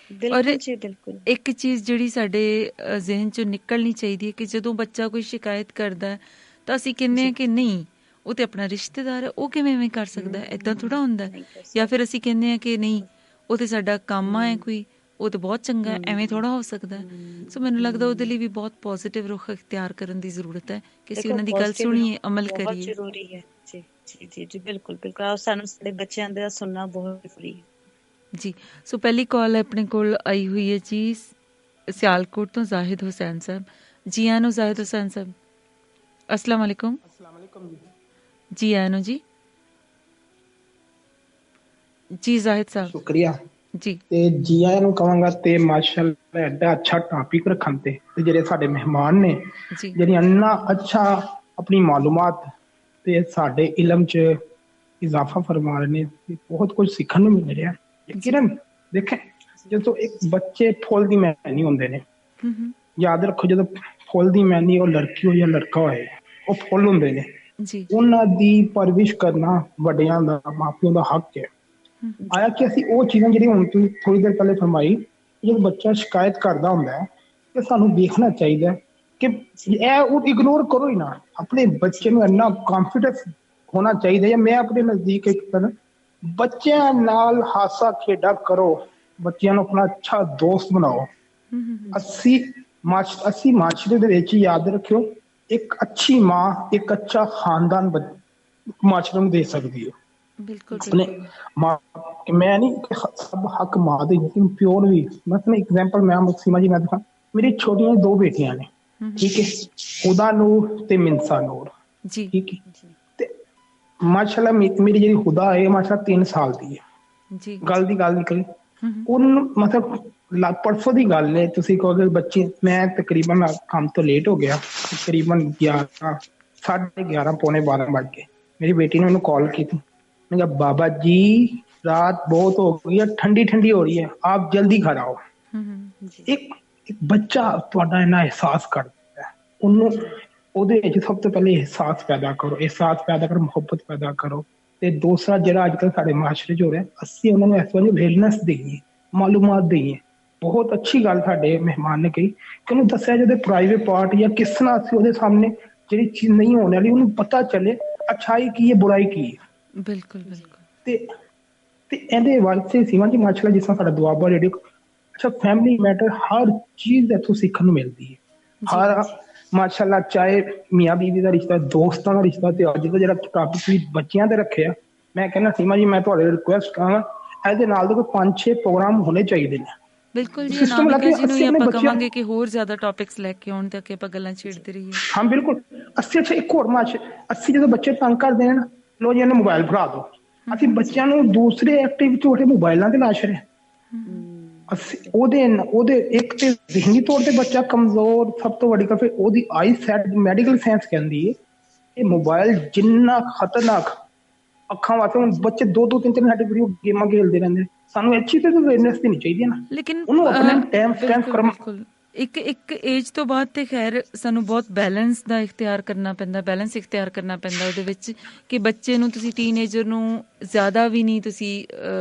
B: ਔਰ
A: ਇੱਕ ਚੀਜ਼ ਜਿਹੜੀ ਸਾਡੇ ਜ਼ਿਹਨ ਚੋਂ ਨਿਕਲਣੀ ਚਾਹੀਦੀ ਹੈ ਕਿ ਜਦੋਂ ਬੱਚਾ ਕੋਈ ਸ਼ਿਕਾਇਤ ਕਰਦਾ ਤਾਂ ਅਸੀਂ ਕਹਿੰਦੇ ਹਾਂ ਕਿ ਨਹੀਂ, ਉਹ ਤੇ ਆਪਣਾ ਰਿਸ਼ਤੇਦਾਰ ਹੈ, ਉਹ ਕਿਵੇਂ ਐਵੇਂ ਕਰ ਸਕਦਾ, ਏਦਾਂ ਥੋੜਾ ਹੁੰਦਾ। ਜਾਂ ਫਿਰ ਅਸੀਂ ਕਹਿੰਦੇ ਹਾਂ ਕਿ ਨਹੀਂ, ਉਹ ਤੇ ਸਾਡਾ ਕੰਮ ਹੈ ਕੋਈ, ਉਹ ਤੇ ਬਹੁਤ ਚੰਗਾ ਹੈ, ਐਵੇਂ ਥੋੜਾ ਹੋ ਸਕਦਾ। ਸੋ ਮੈਨੂੰ ਲੱਗਦਾ ਉਹਦੇ ਲਈ ਵੀ ਬਹੁਤ ਪੋਜ਼ਿਟਿਵ ਰੁਖ ਇਖਤਿਆਰ ਕਰਨ ਦੀ ਜ਼ਰੂਰਤ ਹੈ ਕਿ ਅਸੀਂ ਉਹਨਾਂ ਦੀ ਗੱਲ ਸੁਣੀਏ, ਅਮਲ ਕਰੀਏ।
B: ਬਹੁਤ ਜ਼ਰੂਰੀ ਹੈ ਜੀ ਜੀ ਜੀ ਜੀ, ਬਿਲਕੁਲ ਬਿਲਕੁਲ। ਸਾਨੂੰ ਸਾਡੇ ਬੱਚਿਆਂ ਦਾ ਸੁਣਨਾ ਬਹੁਤ ਜ਼ਰੂਰੀ ਹੈ
A: ਜੀ। ਸੋ ਪਹਿਲੀ ਕਾਲ ਆਪਣੇ ਕੋਲ ਆਈ ਹੋਈ ਹੈ ਜੀ ਸਿਆਲਕੋਟ ਤੋਂ, ਜ਼ਾਹਿਦ ਹੁਸੈਨ ਸਾਹਿਬ। ਜੀ ਆਇਆਂ ਨੂੰ ਜ਼ਾਹਿਦ ਹੁਸੈਨ ਸਾਹਿਬ। अस्सलाम वालेकुम। जी आयनो जी। जी जाहिद साहब
C: शुक्रिया
A: जी।
C: ਤੇ ਜੀ ਆਇਆਂ ਨੂੰ ਕਹਾਂਗਾ ਤੇ ਮਾਸ਼ਾਅੱਲਾ ਐਡਾ ਅੱਛਾ ਟਾਪਿਕ ਰੱਖਣ ਤੇ ਜਿਹੜੇ ਸਾਡੇ ਮਹਿਮਾਨ ਨੇ, ਜਿਹੜੀ ਇੰਨਾ ਅੱਛਾ ਆਪਣੀ ਮਾਲੂਮਾਤ ਤੇ ਸਾਡੇ ਇਲਮ 'ਚ ਇਜ਼ਾਫਾ ਫਰਮਾ ਰਹੇ ਨੇ ਤੇ ਬਹੁਤ ਕੁਝ ਸਿੱਖਣ ਨੂੰ ਮਿਲ ਰਿਹਾ। ਕਿਰਨ ਦੇਖੇ, ਜਦੋਂ ਇੱਕ ਬੱਚੇ ਫੁੱਲ ਦੀ ਮੈਨੀ ਹੁੰਦੇ ਨੇ, ਯਾਦ ਰੱਖੋ ਜਦੋਂ ਫੁੱਲ ਦੀ ਮੈਨੀ ਉਹ ਲੜਕੀ ਹੋਏ ਜਾਂ ਲੜਕਾ ਹੋਏ, ਉਹ ਫੁੱਲ ਹੁੰਦੇ ਨੇ, ਉਹਨਾਂ ਦੀ ਪਰਵਰਿਸ਼ ਕਰਨਾ ਵੱਡਿਆਂ ਦਾ, ਮਾਪਿਆਂ ਦਾ ਹੱਕ ਹੈ। ਆਇਆ ਕਿ ਅਸੀਂ ਉਹ ਚੀਜ਼ਾਂ ਜਿਹੜੀਆਂ ਹੁਣ ਤੁਸੀਂ ਥੋੜੀ ਦੇਰ ਪਹਿਲੇ ਫਰਮਾਈ, ਜਦੋਂ ਬੱਚਾ ਸ਼ਿਕਾਇਤ ਕਰਦਾ ਹੁੰਦਾ ਹੈ ਤੇ ਸਾਨੂੰ ਦੇਖਣਾ ਚਾਹੀਦਾ ਕਿ ਇਹ ਉਹ ਇਗਨੋਰ ਕਰੋ ਹੀ ਨਾ, ਆਪਣੇ ਬੱਚੇ ਨੂੰ ਇੰਨਾ ਕੌਨਫੀਡੈਂਸ ਹੋਣਾ ਚਾਹੀਦਾ ਹੈ। ਮੈਂ ਆਪਣੇ ਨਜ਼ਦੀਕ ਇੱਕ ਤਰ੍ਹਾਂ ਬੱਚਿਆਂ ਨਾਲ ਹਾਸਾ ਖੇਡਾ ਕਰੋ, ਬੱਚਿਆਂ ਨੂੰ ਆਪਣਾ ਅੱਛਾ ਦੋਸਤ ਬਣਾਓ। ਅਸੀਂ ਮਾਸ਼ਰੇ ਦੇ ਵਿੱਚ ਯਾਦ ਰੱਖਿਓ, ਇੱਕ ਅੱਛੀ ਮਾਂ ਇੱਕ ਅੱਛਾ ਖਾਨਦਾਨ ਮਾਸ਼ਰੇ ਨੂੰ ਦੇ ਸਕਦੀ ਹੈ। ਆਪਣੇ ਮਾਂ, ਮੈਂ ਨਹੀਂ ਸਭ ਹੱਕ ਮਾਂ ਦੇ, ਪਿਓਰ ਵੀ। ਮੈਂ ਤੁਹਾਨੂੰ ਐਗਜ਼ਾਮਪਲ ਮੈਂ ਸੀਮਾ ਜੀ ਮੈਂ ਦਿਖਾ, ਮੇਰੀ ਛੋਟੀਆਂ 2 ਬੇਟੀਆਂ ਨੇ, ਠੀਕ ਹੈ, ਹੁਦਾ ਨੂਰ ਤੇ ਮਿੰਸਾ ਨੂਰ, ਠੀਕ ਹੈ। ਤੇ ਮਾਸ਼ਾਅੱਲਾ ਮੇਰੀ ਜਿਹੜੀ ਹੁਦਾ ਹੈ ਮਾਸ਼ਾਅੱਲਾ 3 ਸਾਲ ਦੀ ਹੈ। ਗੱਲ ਦੀ ਗੱਲ ਨਿਕਲੀ ਉਹਨੂੰ, ਮਤਲਬ ਪਰਸੋਂ ਦੀ ਗੱਲ ਹੈ, ਤੁਸੀਂ ਕਹੋਗੇ ਬੱਚੇ, ਮੈਂ ਤਕਰੀਬਨ ਕੰਮ ਤੋਂ ਲੇਟ ਹੋ ਗਿਆ, ਤਕਰੀਬਨ 11, 11:30, ਪੌਣੇ 12 ਵੱਜ ਗਏ। ਮੇਰੀ ਬੇਟੀ ਨੇ ਮੈਨੂੰ ਕਾਲ ਕੀਤੀ, मैं कहा बाबा जी रात बहुत हो गई है, ठंडी ठंडी हो रही है, आप जल्दी घर आओ। एक ਬੱਚਾ ਤੁਹਾਡਾ ਇੰਨਾ ਅਹਿਸਾਸ ਕਰਦਾ ਹੈ, ਉਹਨੂੰ ਉਹਦੇ ਵਿੱਚ ਸਭ ਤੋਂ ਪਹਿਲੇ ਅਹਿਸਾਸ ਪੈਦਾ ਕਰੋ, ਮੁਹੱਬਤ ਪੈਦਾ ਕਰੋ। ਤੇ ਦੂਸਰਾ ਜਿਹੜਾ ਅੱਜ ਕੱਲ੍ਹ ਸਾਡੇ ਮਾਸ਼ਰੇ 'ਚ ਹੋ ਰਿਹਾ, ਅਸੀਂ ਉਹਨਾਂ ਨੂੰ ਇਸ ਵੇਲੇ ਅਵੇਅਰਨੈਸ ਦੇਈਏ, ਮਾਲੂਮਾਤ ਦੇਈਏ। ਬਹੁਤ ਅੱਛੀ ਗੱਲ ਸਾਡੇ ਮਹਿਮਾਨ ਨੇ ਕਹੀ ਕਿ ਉਹਨੂੰ ਦੱਸਿਆ ਜਦੋਂ ਪ੍ਰਾਈਵੇਟ ਪਾਰਟ ਜਾਂ ਕਿਸ ਤਰ੍ਹਾਂ ਅਸੀਂ ਉਹਦੇ ਸਾਹਮਣੇ ਜਿਹੜੀ ਚੀਜ਼ ਨਹੀਂ ਹੋਣ ਵਾਲੀ ਉਹਨੂੰ ਪਤਾ ਚੱਲੇ, ਅੱਛਾਈ ਕੀ ਹੈ ਬੁਰਾਈ ਕੀ ਹੈ। ਬਿਲਕੁਲ ਬਿਲਕੁਲ। ਤੇ ਇਹਦੇ ਵਾਸਤੇ ਸੀਮਾ ਜੀ ਮਾਸ਼ਾਅੱਲਾ ਜਿਸ ਤਰ੍ਹਾਂ ਸਾਡਾ ਦੁਆਬਾ ਰੇਡੀਓ, ਅੱਛਾ ਫੈਮਿਲੀ ਮੈਟਰ ਹਰ ਚੀਜ਼ ਇੱਥੋਂ ਸਿੱਖਣ ਨੂੰ ਮਿਲਦੀ ਹੈ। ਹਰ ਮਾਸ਼ਾਅੱਲਾ, ਚਾਹੇ ਮੀਆਂ ਬੀਵੀ ਦਾ ਰਿਸ਼ਤਾ, ਦੋਸਤਾਂ ਦਾ ਰਿਸ਼ਤਾ, ਤੇ ਅੱਜ ਦਾ ਜਿਹੜਾ ਟਾਪਿਕ ਵੀ ਬੱਚਿਆਂ ਤੇ ਰੱਖਿਆ, ਮੈਂ ਕਹਿੰਦਾ ਸੀਮਾ ਜੀ ਮੈਂ ਤੁਹਾਡੇ ਰਿਕੁਐਸਟ ਕਰਾਂਗਾ ਇਹਦੇ ਨਾਲ ਦੇ ਕੋਈ 5-6 ਪ੍ਰੋਗਰਾਮ ਹੋਣੇ ਚਾਹੀਦੇ ਨੇ।
A: ਬਿਲਕੁਲ ਜੀ, ਅਨਾਮਿਕਾ ਜੀ ਨੂੰ ਹੀ ਆਪਾਂ ਕਵਾਂਗੇ ਕਿ ਹੋਰ ਜ਼ਿਆਦਾ ਟੌਪਿਕਸ ਲੈ ਕੇ ਆਉਣ ਤਾਂ ਕਿ ਆਪਾਂ ਗੱਲਾਂ ਛੇੜਦੇ ਰਹੀਏ।
C: ਹਾਂ ਬਿਲਕੁਲ। ਅੱਛਾ ਇੱਕ ਹੋਰ ਅਸੀਂ ਜਦੋਂ ਬੱਚੇ ਤੰਗ ਕਰਦੇ ਨੇ ਨਾ, ਲੋ ਜੀ ਇਹਨੂੰ ਮੋਬਾਈਲ ਫੜਾ ਦਿਓ, ਅਸੀਂ ਬੱਚਿਆਂ ਨੂੰ ਦੂਸਰੇ ਐਕਟੀਵਿਟੀ ਉਹਦੇ ਮੋਬਾਈਲਾਂ ਤੇ ਲਾ ਛੱਡਿਆ। ਅਸੀਂ ਉਹਦੇ ਇੱਕ ਤੇ ਜ਼ਿਹਨੀ ਤੌਰ ਤੇ ਬੱਚਾ ਕਮਜ਼ੋਰ, ਸਭ ਤੋਂ ਵੱਡੀ ਗੱਲ ਫਿਰ ਉਹਦੀ ਆਈ ਸੈਟ, ਮੈਡੀਕਲ ਸਾਇੰਸ ਕਹਿੰਦੀ ਹੈ ਇਹ ਮੋਬਾਈਲ ਜਿੰਨਾ ਖਤਰਨਾਕ ਅੱਖਾਂ ਵਾਸਤੇ। ਹੁਣ ਬੱਚੇ 2-2, 3-3 ਘੰਟੇ ਵੀਡੀਓ ਗੇਮਾਂ ਖੇਲਦੇ ਰਹਿੰਦੇ ਨੇ, ਸਾਨੂੰ ਇਹ ਚੀਜ਼ ਤੇ ਅਵੇਅਰਨੈਸ ਦੇਣੀ ਚਾਹੀਦੀ ਹੈ ਨਾ। ਲੇਕਿਨ ਉਹਨੂੰ ਆਪਣੇ ਟਾਈਮ ਸਪੈਂਡ ਕਰਨਾ, ਇੱਕ ਏਜ ਤੋਂ ਬਾਅਦ ਤੇ ਖੈਰ ਸਾਨੂੰ ਬਹੁਤ ਬੈਲੈਂਸ ਇਖਤਿਆਰ ਕਰਨਾ ਪੈਂਦਾ ਉਹਦੇ ਵਿੱਚ, ਕਿ ਬੱਚੇ ਨੂੰ ਤੁਸੀਂ ਟੀਨਏਜਰ ਨੂੰ ਜ਼ਿਆਦਾ ਵੀ ਨਹੀਂ ਤੁਸੀਂ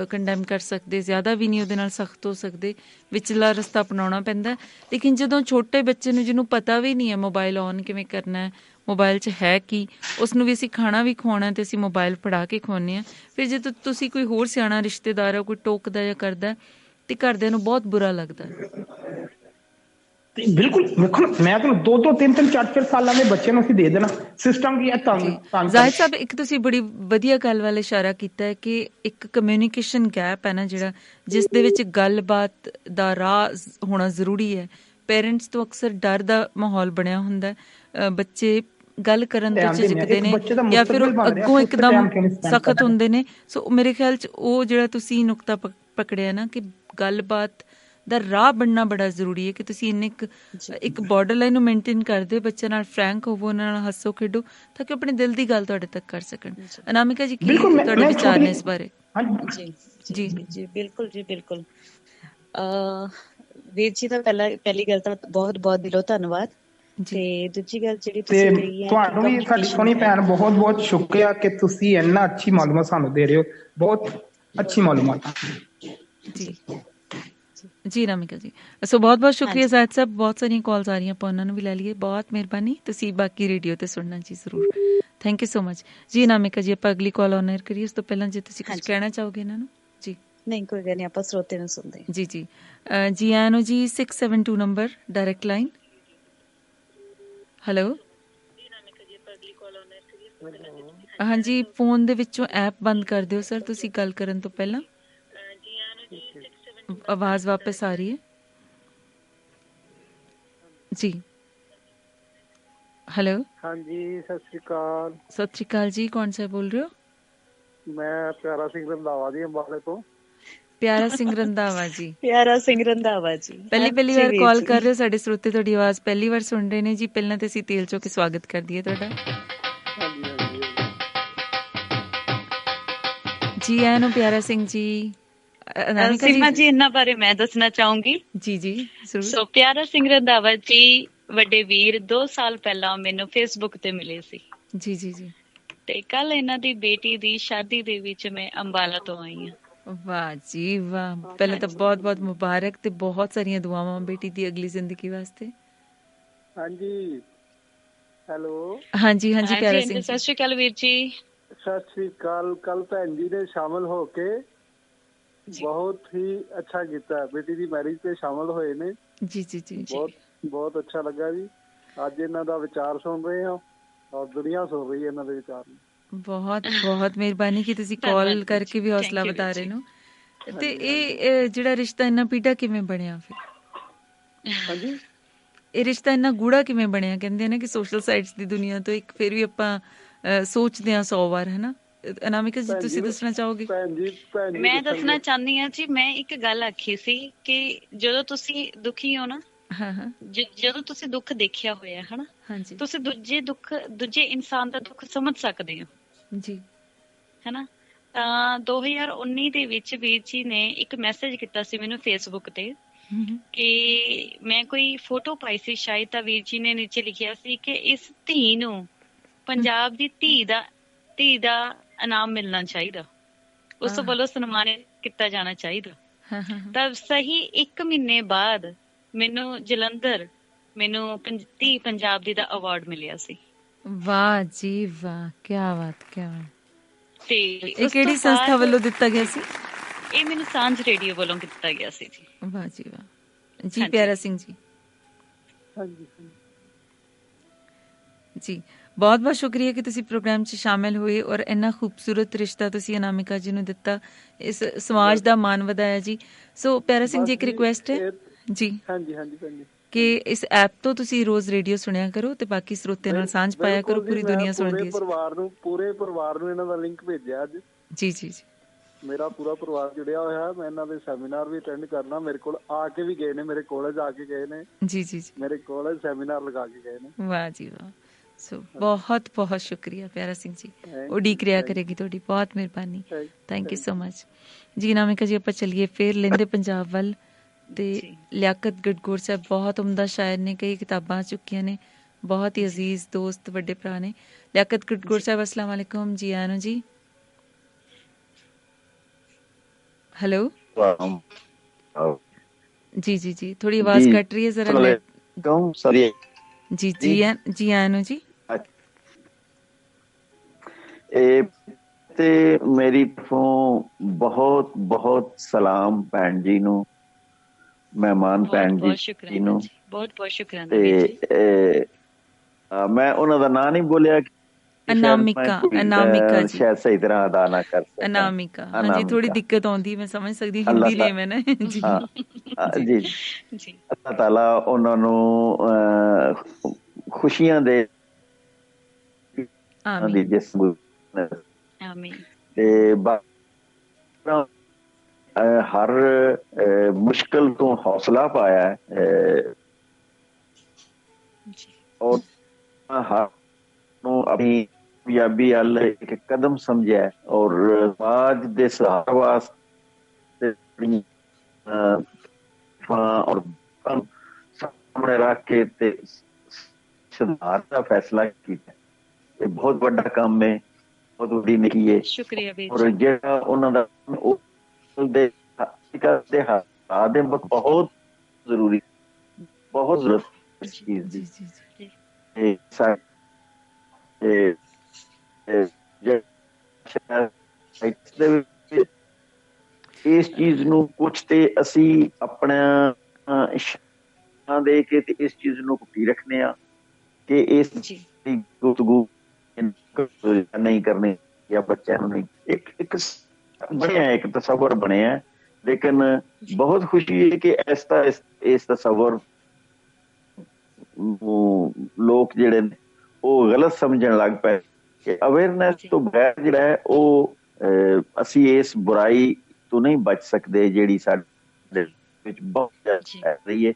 C: ਕੰਡੈਮ ਕਰ ਸਕਦੇ, ਜ਼ਿਆਦਾ ਵੀ ਨਹੀਂ ਉਹਦੇ ਨਾਲ ਸਖਤ ਹੋ ਸਕਦੇ, ਵਿਚਲਾ ਰਸਤਾ ਅਪਣਾਉਣਾ ਪੈਂਦਾ। ਲੇਕਿਨ ਜਦੋਂ ਛੋਟੇ ਬੱਚੇ ਨੂੰ, ਜਿਹਨੂੰ ਪਤਾ ਵੀ ਨਹੀਂ ਹੈ ਮੋਬਾਇਲ ਔਨ ਕਿਵੇਂ ਕਰਨਾ, ਮੋਬਾਇਲ 'ਚ ਹੈ ਕੀ, ਉਸਨੂੰ ਵੀ ਅਸੀਂ ਖਾਣਾ ਵੀ ਖਵਾਉਣਾ ਤੇ ਅਸੀਂ ਮੋਬਾਇਲ ਫੜਾ ਕੇ ਖਵਾਉਂਦੇ ਹਾਂ। ਫਿਰ ਜਦੋਂ ਤੁਸੀਂ ਕੋਈ ਹੋਰ ਸਿਆਣਾ ਰਿਸ਼ਤੇਦਾਰ ਹੋ, ਕੋਈ ਟੋਕਦਾ ਜਾਂ ਕਰਦਾ, ਤੇ ਘਰਦਿਆਂ ਨੂੰ ਬਹੁਤ ਬੁਰਾ ਲੱਗਦਾ। ਬਿਲਕੁਲ ਵੇਖੋ ਨਾ, ਮੈਂ ਤੁਹਾਨੂੰ 2-2, 3-3, 4-4 ਸਾਲਾਂ ਦੇ ਬੱਚੇ ਨੂੰ ਅਸੀਂ ਦੇ ਦੇਣਾ ਸਿਸਟਮ ਕੀ ਹੈ। ਜ਼ਾਹਿਦ ਸਾਹਿਬ, ਇੱਕ ਤੁਸੀਂ ਬੜੀ ਵਧੀਆ ਗੱਲ ਵੱਲ ਇਸ਼ਾਰਾ ਕੀਤਾ ਹੈ ਕਿ ਇੱਕ ਕਮਿਊਨੀਕੇਸ਼ਨ ਗੈਪ ਹੈ ਨਾ ਜਿਹੜਾ, ਜਿਸ ਦੇ ਵਿੱਚ ਗੱਲਬਾਤ ਦਾ ਰਾਹ ਹੋਣਾ ਜ਼ਰੂਰੀ ਹੈ। ਪੇਰੈਂਟਸ ਤੋਂ ਅਕਸਰ ਡਰ ਦਾ ਮਾਹੌਲ ਬਣਿਆ ਹੁੰਦਾ, ਬੱਚੇ ਗੱਲ ਕਰਨ ਤੋਂ ਝਿਜਕਦੇ ਨੇ ਜਾਂ ਫਿਰ ਉਹ ਅੱਗੋਂ ਇੱਕਦਮ ਸਖਤ ਹੁੰਦੇ ਨੇ। ਸੋ ਮੇਰੇ ਖਿਆਲ 'ਚ ਉਹ ਜਿਹੜਾ ਤੁਸੀਂ ਨੁਕਤਾ ਪਕੜਿਆ ਨਾ ਕਿ ਗੱਲਬਾਤ ਦਾ ਰਾਹ ਬਣਨਾ ਬੜਾ ਜ਼ਰੂਰੀ ਹੈ, ਕਿ ਤੁਸੀਂ ਇੱਕ ਬਾਰਡਰ ਲਾਈਨ ਨੂੰ ਮੇਨਟੇਨ ਕਰਦੇ ਹੋ, ਬੱਚਿਆਂ ਨਾਲ ਫਰੈਂਕ ਹੋਵੋ, ਉਹਨਾਂ ਨਾਲ ਹੱਸੋ ਖੇਡੋ ਤਾਂ ਕਿ ਆਪਣੇ ਦਿਲ ਦੀ ਗੱਲ ਤੁਹਾਡੇ ਤੱਕ ਕਰ ਸਕਣ। ਅਨਾਮਿਕਾ ਜੀ, ਕੀ ਤੁਹਾਡੇ ਵਿਚਾਰ ਨੇ ਇਸ ਬਾਰੇ?
B: ਜੀ ਬਿਲਕੁਲ ਜੀ, ਬਿਲਕੁਲ। ਵੀਰ ਜੀ ਦਾ ਪਹਿਲੀ ਗੱਲ ਤਾਂ ਬਹੁਤ ਬਹੁਤ ਦਿਲੋਂ ਧੰਨਵਾਦ। ਤੇ ਦੂਜੀ ਗੱਲ ਜਿਹੜੀ ਤੁਸੀਂ ਕਹੀ ਹੈ, ਤੁਹਾਨੂੰ ਵੀ ਸਾਡੀ ਸੋਹਣੀ ਭੈਣ ਬਹੁਤ ਬਹੁਤ ਸ਼ੁਕਰੀਆ ਕਿ ਤੁਸੀਂ ਇੰਨਾ ਅੱਛੀ ਮਾਲੂਮਾਤ ਸਾਨੂੰ ਦੇ ਰਹੇ ਹੋ, ਬਹੁਤ ਅੱਛੀ ਮਾਲੂਮਾਤ।
A: ਜੀ ਅਨਾਮਿਕਾ ਜੀ, ਸੋ ਬਹੁਤ ਬਹੁਤ ਸ਼ੁਕਰੀਆ ਜ਼ਾਹਿਦ ਸਾਹਿਬ। ਬਹੁਤ ਸਾਰੀਆਂ ਕਾਲਸ ਆ ਰਹੀਆਂ, ਆਪਾਂ ਉਹਨਾਂ ਨੂੰ ਵੀ ਲੈ ਲਈਏ। ਬਹੁਤ ਮਿਹਰਬਾਨੀ, ਤੁਸੀਂ ਬਾਕੀ ਰੇਡੀਓ ਤੇ ਸੁਣਨਾ ਜੀ ਜ਼ਰੂਰ। ਥੈਂਕ ਯੂ ਸੋ ਮਚ ਜੀ। ਅਨਾਮਿਕਾ ਜੀ, ਆਪਾਂ ਅਗਲੀ ਕਾਲ ਆਨਰ ਕਰੀਏ ਉਸ ਤੋਂ ਪਹਿਲਾਂ ਜੇ ਤੁਸੀਂ ਕੁਝ ਕਹਿਣਾ ਚਾਹੋਗੇ ਇਹਨਾਂ ਨੂੰ? ਜੀ
B: ਨਹੀਂ, ਕੋਈ ਗੱਲ ਨਹੀਂ, ਆਪਾਂ ਸਰੋਤੇ ਨੂੰ ਸੁਣਦੇ।
A: ਜੀ ਜੀ ਜੀ ਆਇਆਂ ਨੂੰ ਜੀ। 672 ਨੰਬਰ ਡਾਇਰੈਕਟ ਲਾਈਨ। ਹੈਲੋ, ਹਾਂਜੀ, ਫੋਨ ਦੇ ਵਿੱਚੋਂ ਐਪ ਬੰਦ ਕਰ ਦਿਓ ਸਰ, ਤੁਸੀਂ ਗੱਲ ਕਰਨ ਤੋਂ ਪਹਿਲਾਂ। ਆਵਾਜ਼ ਵਾਪਸ ਆ ਰਹੀ ਹੈ ਜੀ। ਹੈਲੋ,
D: ਹਾਂਜੀ, ਸਤਿ ਸ਼੍ਰੀ ਅਕਾਲ।
A: ਸਤਿ ਸ਼੍ਰੀ ਅਕਾਲ ਜੀ, ਕੌਣ ਸਾਹਿਬ ਬੋਲ ਰਹੇ ਹੋ?
D: ਮੈਂ ਪਿਆਰਾ ਸਿੰਘ ਰੰਧਾਵਾ ਜੀ, ਅੰਬਾਲੇ ਤੋਂ।
A: ਪਿਆਰਾ ਸਿੰਘ ਰੰਧਾਵਾ ਜੀ,
B: ਪਿਆਰਾ ਸਿੰਘ ਰੰਧਾਵਾ ਜੀ,
A: ਪਹਿਲੀ ਵਾਰ ਕਾਲ ਕਰ ਰਹੇ ਹੋ। ਸਾਡੇ ਸਰੋਤੇ ਤੁਹਾਡੀ ਆਵਾਜ਼ ਪਹਿਲੀ ਵਾਰ ਸੁਣ ਰਹੇ ਨੇ ਜੀ। ਪਹਿਲਾਂ ਤੇ ਅਸੀਂ ਤੇਲ ਚੋ ਕੇ ਸਵਾਗਤ ਕਰ ਦਈਏ ਤੁਹਾਡਾ। ਜੀ ਆਇਆਂ ਨੂੰ ਪਿਆਰਾ ਸਿੰਘ ਜੀ। ਅਨਾਮਿਕਾ
B: ਸੀਮਾ ਜੀ, ਇਹਨਾਂ ਬਾਰੇ ਮੈਂ ਦੱਸਣਾ ਚਾਹੂੰਗੀ।
A: ਜੀ ਜੀ ਜ਼ਰੂਰ।
B: ਸੋ ਪਿਆਰਾ ਸਿੰਘ ਰੰਧਾਵਾ ਜੀ ਵੱਡੇ ਵੀਰ 2 ਸਾਲ ਪਹਿਲਾਂ ਮੈਨੂੰ ਫੇਸਬੁੱਕ ਤੇ ਮਿਲੇ ਸੀ।
A: ਜੀ ਜੀ ਜੀ।
B: ਤੇ ਕੱਲ ਇਹਨਾਂ ਦੀ ਬੇਟੀ ਦੀ ਸ਼ਾਦੀ ਦੇ ਵਿੱਚ ਮੈਂ ਅੰਬਾਲਾ ਤੋਂ ਆਈ ਹਾਂ।
A: ਵਾਹ ਜੀ ਵਾਹ, ਪਹਿਲਾਂ ਤਾਂ ਬਹੁਤ ਬਹੁਤ ਮੁਬਾਰਕ ਤੇ ਬਹੁਤ ਸਾਰੀਆਂ ਦੁਆਵਾਂ ਬੇਟੀ ਦੀ ਅਗਲੀ ਜ਼ਿੰਦਗੀ ਵਾਸਤੇ।
D: ਹਾਂਜੀ, ਹੈਲੋ।
A: ਹਾਂਜੀ ਹਾਂਜੀ ਪਿਆਰਾ ਸਿੰਘ,
B: ਸਤਿ ਸ਼੍ਰੀ ਅਕਾਲ ਵੀਰ ਜੀ।
D: ਸਤਿ ਸ੍ਰੀ ਅਕਾਲ। ਕੱਲ ਭੈਣ ਜੀ ਨੇ ਸ਼ਾਮਲ ਹੋ ਕੇ ਬਹੁਤ ਹੀ ਅੱਛਾ ਕੀਤਾ। ਬੇਟੀ ਦੀ ਮੈਰਿਜ ਤੇ ਸ਼ਾਮਲ ਹੋਏ ਨੇ।
A: ਜੀ ਜੀ ਜੀ।
D: ਬਹੁਤ ਬਹੁਤ ਅੱਛਾ ਲੱਗਾ ਜੀ। ਅੱਜ ਇਹਨਾਂ ਦਾ ਵਿਚਾਰ ਸੁਣ ਰਹੇ ਹਾਂ ਔਰ ਦੁਨੀਆ ਸੁਣ ਰਹੀ ਹੈ ਇਹਨਾਂ ਦੇ ਵਿਚਾਰ ਨੂੰ।
A: ਬਹੁਤ ਬਹੁਤ ਮਿਹਰਬਾਨੀ ਕਿ ਤੁਸੀਂ ਕਾਲ ਕਰਕੇ ਵੀ ਹੌਸਲਾ ਵਧਾ ਰਹੇ ਨੂੰ। ਤੇ ਇਹ ਜਿਹੜਾ ਰਿਸ਼ਤਾ ਇੰਨਾ ਪੀੜਾ ਕਿਵੇਂ ਬਣਿਆ ਫਿਰ?
D: ਹਾਂਜੀ,
A: ਇਹ ਰਿਸ਼ਤਾ ਇੰਨਾ ਗੂੜਾ ਕਿਵੇਂ ਬਣਿਆ? ਕਹਿੰਦੇ ਨੇ ਕਿ ਸੋਸ਼ਲ ਸਾਈਟਸ ਦੀ ਦੁਨੀਆ ਤੋਂ ਇੱਕ ਫਿਰ ਵੀ ਆਪਾਂ ਸੋਚਦੇ ਹਾਂ 100 ਵਾਰ, ਹੈ ਨਾ? ਅਨਾਮਿਕਾ ਜੀ ਤੁਸੀਂ ਦੱਸਣਾ ਚਾਹੋਗੇ?
B: ਮੈਂ ਦੱਸਣਾ ਚਾਹੁੰਦੀ ਹਾਂ ਜੀ। ਮੈਂ ਇੱਕ ਗੱਲ ਆਖੀ ਸੀ ਕਿ ਜਦੋਂ ਤੁਸੀਂ ਦੁਖੀ ਹੋ ਨਾ, ਜਦੋਂ ਤੁਸੀਂ ਦੁੱਖ ਦੇਖਿਆ ਹੋਇਆ ਹਨਾ, ਤੁਸੀਂ ਦੂਜੇ ਇਨਸਾਨ ਦਾ ਦੁੱਖ ਸਮਝ ਸਕਦੇ ਹੋ
A: ਜੀ,
B: ਹਨਾ। ਤਾਂ 2019 ਦੇ ਵਿੱਚ ਵੀਰ ਜੀ ਨੇ ਇੱਕ ਮੈਸੇਜ ਕੀਤਾ ਸੀ ਮੈਨੂੰ ਫੇਸਬੁੱਕ ਤੇ ਕਿ ਮੈਂ ਕੋਈ ਫੋਟੋ ਪਾਈ ਸੀ ਸ਼ਾਇਦ, ਤਾਂ ਵੀਰ ਜੀ ਨੇ ਨੀਚੇ ਲਿਖਿਆ ਸੀ ਕਿ ਇਸ ਧੀ ਨੂੰ ਪੰਜਾਬ ਦੀ ਧੀ ਦਾ ਇਨਾਮ ਮਿਲਣਾ ਚਾਹੀਦਾ, ਉਸ ਵੱਲੋਂ ਸਨਮਾਨਿਤ ਕੀਤਾ ਜਾਣਾ ਚਾਹੀਦਾ। ਤਾਂ ਸਹੀ 1 ਮਹੀਨੇ ਬਾਅਦ ਮੈਨੂੰ ਜਲੰਧਰ ਧੀ ਪੰਜਾਬ ਦੀ ਦਾ ਅਵਾਰਡ ਮਿਲਿਆ ਸੀ।
A: ਵਾਹ ਜੀ ਵਾਹ, ਕੀ ਬਾਤ, ਕੀ ਬਾਤ।
B: ਤੇ
A: ਇਹ ਕਿਹੜੀ ਸੰਸਥਾ ਵੱਲੋਂ ਦਿੱਤਾ ਗਿਆ ਸੀ?
B: ਇਹ ਮੈਨੂੰ ਸਾਂਝ ਰੇਡੀਓ ਵੱਲੋਂ ਦਿੱਤਾ ਗਿਆ ਸੀ ਜੀ।
A: ਵਾਹ ਜੀ ਵਾਹ ਜੀ ਪਿਆਰਾ ਸਿੰਘ ਜੀ।
D: ਹਾਂਜੀ
A: ਜੀ, ਬਹੁਤ ਬਹੁਤ ਸ਼ੁਕਰੀਆ ਕਿ ਤੁਸੀਂ ਪ੍ਰੋਗਰਾਮ 'ਚ ਸ਼ਾਮਿਲ ਹੋਏ ਔਰ ਇੰਨਾ ਖੂਬਸੂਰਤ ਰਿਸ਼ਤਾ ਤੁਸੀਂ ਅਨਾਮਿਕਾ ਜੀ ਨੂੰ ਦਿੱਤਾ, ਇਸ ਸਮਾਜ ਦਾ ਮਾਣ ਵਧਾਇਆ ਜੀ। ਸੋ ਪਿਆਰਾ ਸਿੰਘ ਜੀ, ਇੱਕ ਰਿਕੁਐਸਟ ਹੈ ਜੀ, ਕਿ ਇਸ ਐਪ ਤੋਂ ਤੁਸੀਂ ਰੋਜ਼ ਰੇਡੀਓ ਸੁਣਿਆ ਕਰੋ ਤੇ ਬਾਕੀ ਸਰੋਤਿਆਂ ਨਾਲ ਸਾਂਝ ਪਾਇਆ ਕਰੋ। ਪੂਰੀ ਦੁਨੀਆ ਸੁਣਦੀ ਹੈ।
D: ਪੂਰੇ ਪਰਿਵਾਰ ਨੂੰ ਇਹਨਾਂ ਦਾ ਲਿੰਕ ਭੇਜਿਆ ਅੱਜ।
A: ਜੀ ਜੀ ਜੀ,
D: ਮੇਰਾ ਪੂਰਾ ਪਰਿਵਾਰ ਜੁੜਿਆ ਹੋਇਆ। ਮੈਂ ਇਹਨਾਂ ਦੇ ਸੈਮੀਨਾਰ ਵੀ ਅਟੈਂਡ ਕਰਨਾ। ਮੇਰੇ ਕੋਲ ਆ ਕੇ ਵੀ ਗਏ ਨੇ, ਮੇਰੇ ਕਾਲਜ ਆ ਕੇ ਗਏ ਨੇ।
A: ਜੀ ਜੀ ਜੀ,
D: ਮੇਰੇ ਕਾਲਜ ਸੈਮੀਨਾਰ ਲਗਾ ਕੇ ਗਏ ਨੇ।
A: ਵਾਹ ਜੀ ਵਾਹ। ਸੋ ਬਹੁਤ ਬਹੁਤ ਸ਼ੁਕਰੀਆ ਪਿਆਰਾ ਸਿੰਘ ਜੀ। ਉਡੀਕ ਰਿਹਾ ਕਰੇਗੀ ਤੁਹਾਡੀ। ਬਹੁਤ ਮਿਹਰਬਾਨੀ, ਥੈਂਕ ਯੂ ਸੋ ਮਚ ਜੀ। ਅਨਾਮਿਕਾ ਜੀ, ਆਪਾਂ ਚੱਲੀਏ ਫਿਰ ਲਹਿੰਦੇ ਪੰਜਾਬ ਵੱਲ। ਤੇ ਲਿਆਕਤ ਗੜਗੌਰ ਸਾਹਿਬ ਬਹੁਤ ਉਮਦਾ ਸ਼ਾਇਰ ਨੇ, ਕਈ ਕਿਤਾਬਾਂ ਆ ਚੁੱਕੀਆਂ ਨੇ, ਬਹੁਤ ਹੀ ਅਜ਼ੀਜ਼ ਦੋਸਤ, ਵੱਡੇ ਭਰਾ ਨੇ। ਲਿਆਕਤ ਗੜਗੌਰ ਸਾਹਿਬ, अस्सलाम वालेकुम जी। आया नो जी, हेलो जी जी जी, थोड़ी आवाज कट रही है जरा। जी जी जी आया नो जी।
E: ਤੇ ਮੇਰੀ ਤਰਫੋਂ ਬਹੁਤ ਬਹੁਤ ਸਲਾਮ ਭੈਣ ਜੀ ਨੂੰ, ਮਹਿਮਾਨ ਭੈਣ ਜੀ ਨੂੰ।
B: ਬਹੁਤ ਬਹੁਤ ਸ਼ੁਕਰਾਨਾ।
E: ਤੇ ਮੈਂ ਉਹਨਾਂ ਦਾ ਨਾਂ ਨਹੀਂ ਬੋਲਿਆ,
A: ਅਨਾਮਿਕਾ ਜੀ,
E: ਸ਼ਾਇਦ ਸਹੀ ਤਰ੍ਹਾਂ ਅਦਾ ਨਾ ਕਰ ਸਕਾਂ।
A: ਅਨਾਮਿਕਾ, ਹਾਂਜੀ, ਥੋੜੀ ਦਿੱਕਤ ਆਉਂਦੀ, ਮੈਂ ਸਮਝ ਸਕਦੀ, ਹਿੰਦੀ ਨੇਮ ਹੈ ਨਾ ਜੀ।
E: ਜੀ, ਅੱਲਾਹ ਤਾਲਾ ਉਹਨਾਂ ਨੂੰ ਖੁਸ਼ੀਆਂ ਦੇ ਜਿਸਮ ਤੇ ਹਰ ਮੁਸ਼ਕਿਲ ਤੋਂ ਹੌਸਲਾ ਪਾਇਆ ਔਰ ਹਰ ਨੂੰ ਆਪਣੀ ਕਾਮਯਾਬੀ ਵੱਲ ਇੱਕ ਕਦਮ ਸਮਝਿਆ ਔਰ ਸਮਾਜ ਦੇ ਸੁਧਾਰ ਵਾਸਤੇ ਔਰ ਸਾਹਮਣੇ ਰੱਖ ਕੇ ਤੇ ਸੁਧਾਰ ਦਾ ਫੈਸਲਾ ਕੀਤਾ। ਇਹ ਬਹੁਤ ਵੱਡਾ ਕੰਮ ਹੈ, ਬਹੁਤ ਵੱਡੀ ਨੇਕੀ ਹੈ।
B: ਸ਼ੁਕਰੀਆ ਵੀਰ
E: ਔਰ ਜਿਹੜਾ ਉਹਨਾਂ ਦਾ ਉਹਦੇ ਹਾਲਾਤ ਦੇ ਬਹੁਤ ਜ਼ਰੂਰੀ, ਬਹੁਤ ਜ਼ਰੂਰਤ ਇਸ ਚੀਜ਼ ਦੀ। ਇਸ ਚੀਜ਼ ਨੂੰ ਕੁਛ ਤੇ ਅਸੀਂ ਆਪਣਾ ਦੇ ਕੇ ਤੇ ਇਸ ਚੀਜ਼ ਨੂੰ ਕੁੱਟੀ ਰੱਖਦੇ ਆ ਕਿ ਇਸ ਗੁਫ਼ਤਗੂ ਨਹੀਂ ਕਰਨੀ ਜਾਂ ਬੱਚਿਆਂ ਨੂੰ ਨਹੀਂ। ਇੱਕ ਬਣਿਆ, ਇੱਕ ਤਸਵਰ ਬਣਿਆ, ਲੇਕਿਨ ਬਹੁਤ ਖੁਸ਼ੀ ਹੈ ਕਿ ਇਸ ਤਸਵਰ ਲੋਕ ਜਿਹੜੇ ਨੇ ਉਹ ਗਲਤ ਸਮਝਣ ਲੱਗ ਪਏ ਕਿ ਅਵੇਅਰਨੈਸ ਤੋਂ ਬਗੈਰ ਜਿਹੜਾ ਹੈ ਉਹ ਅਸੀਂ ਇਸ ਬੁਰਾਈ ਤੋਂ ਨਹੀਂ ਬਚ ਸਕਦੇ ਜਿਹੜੀ ਸਾਡੇ ਵਿੱਚ ਬਹੁਤ ਜ਼ਿਆਦਾ ਹੈ ਰਹੀ ਹੈ।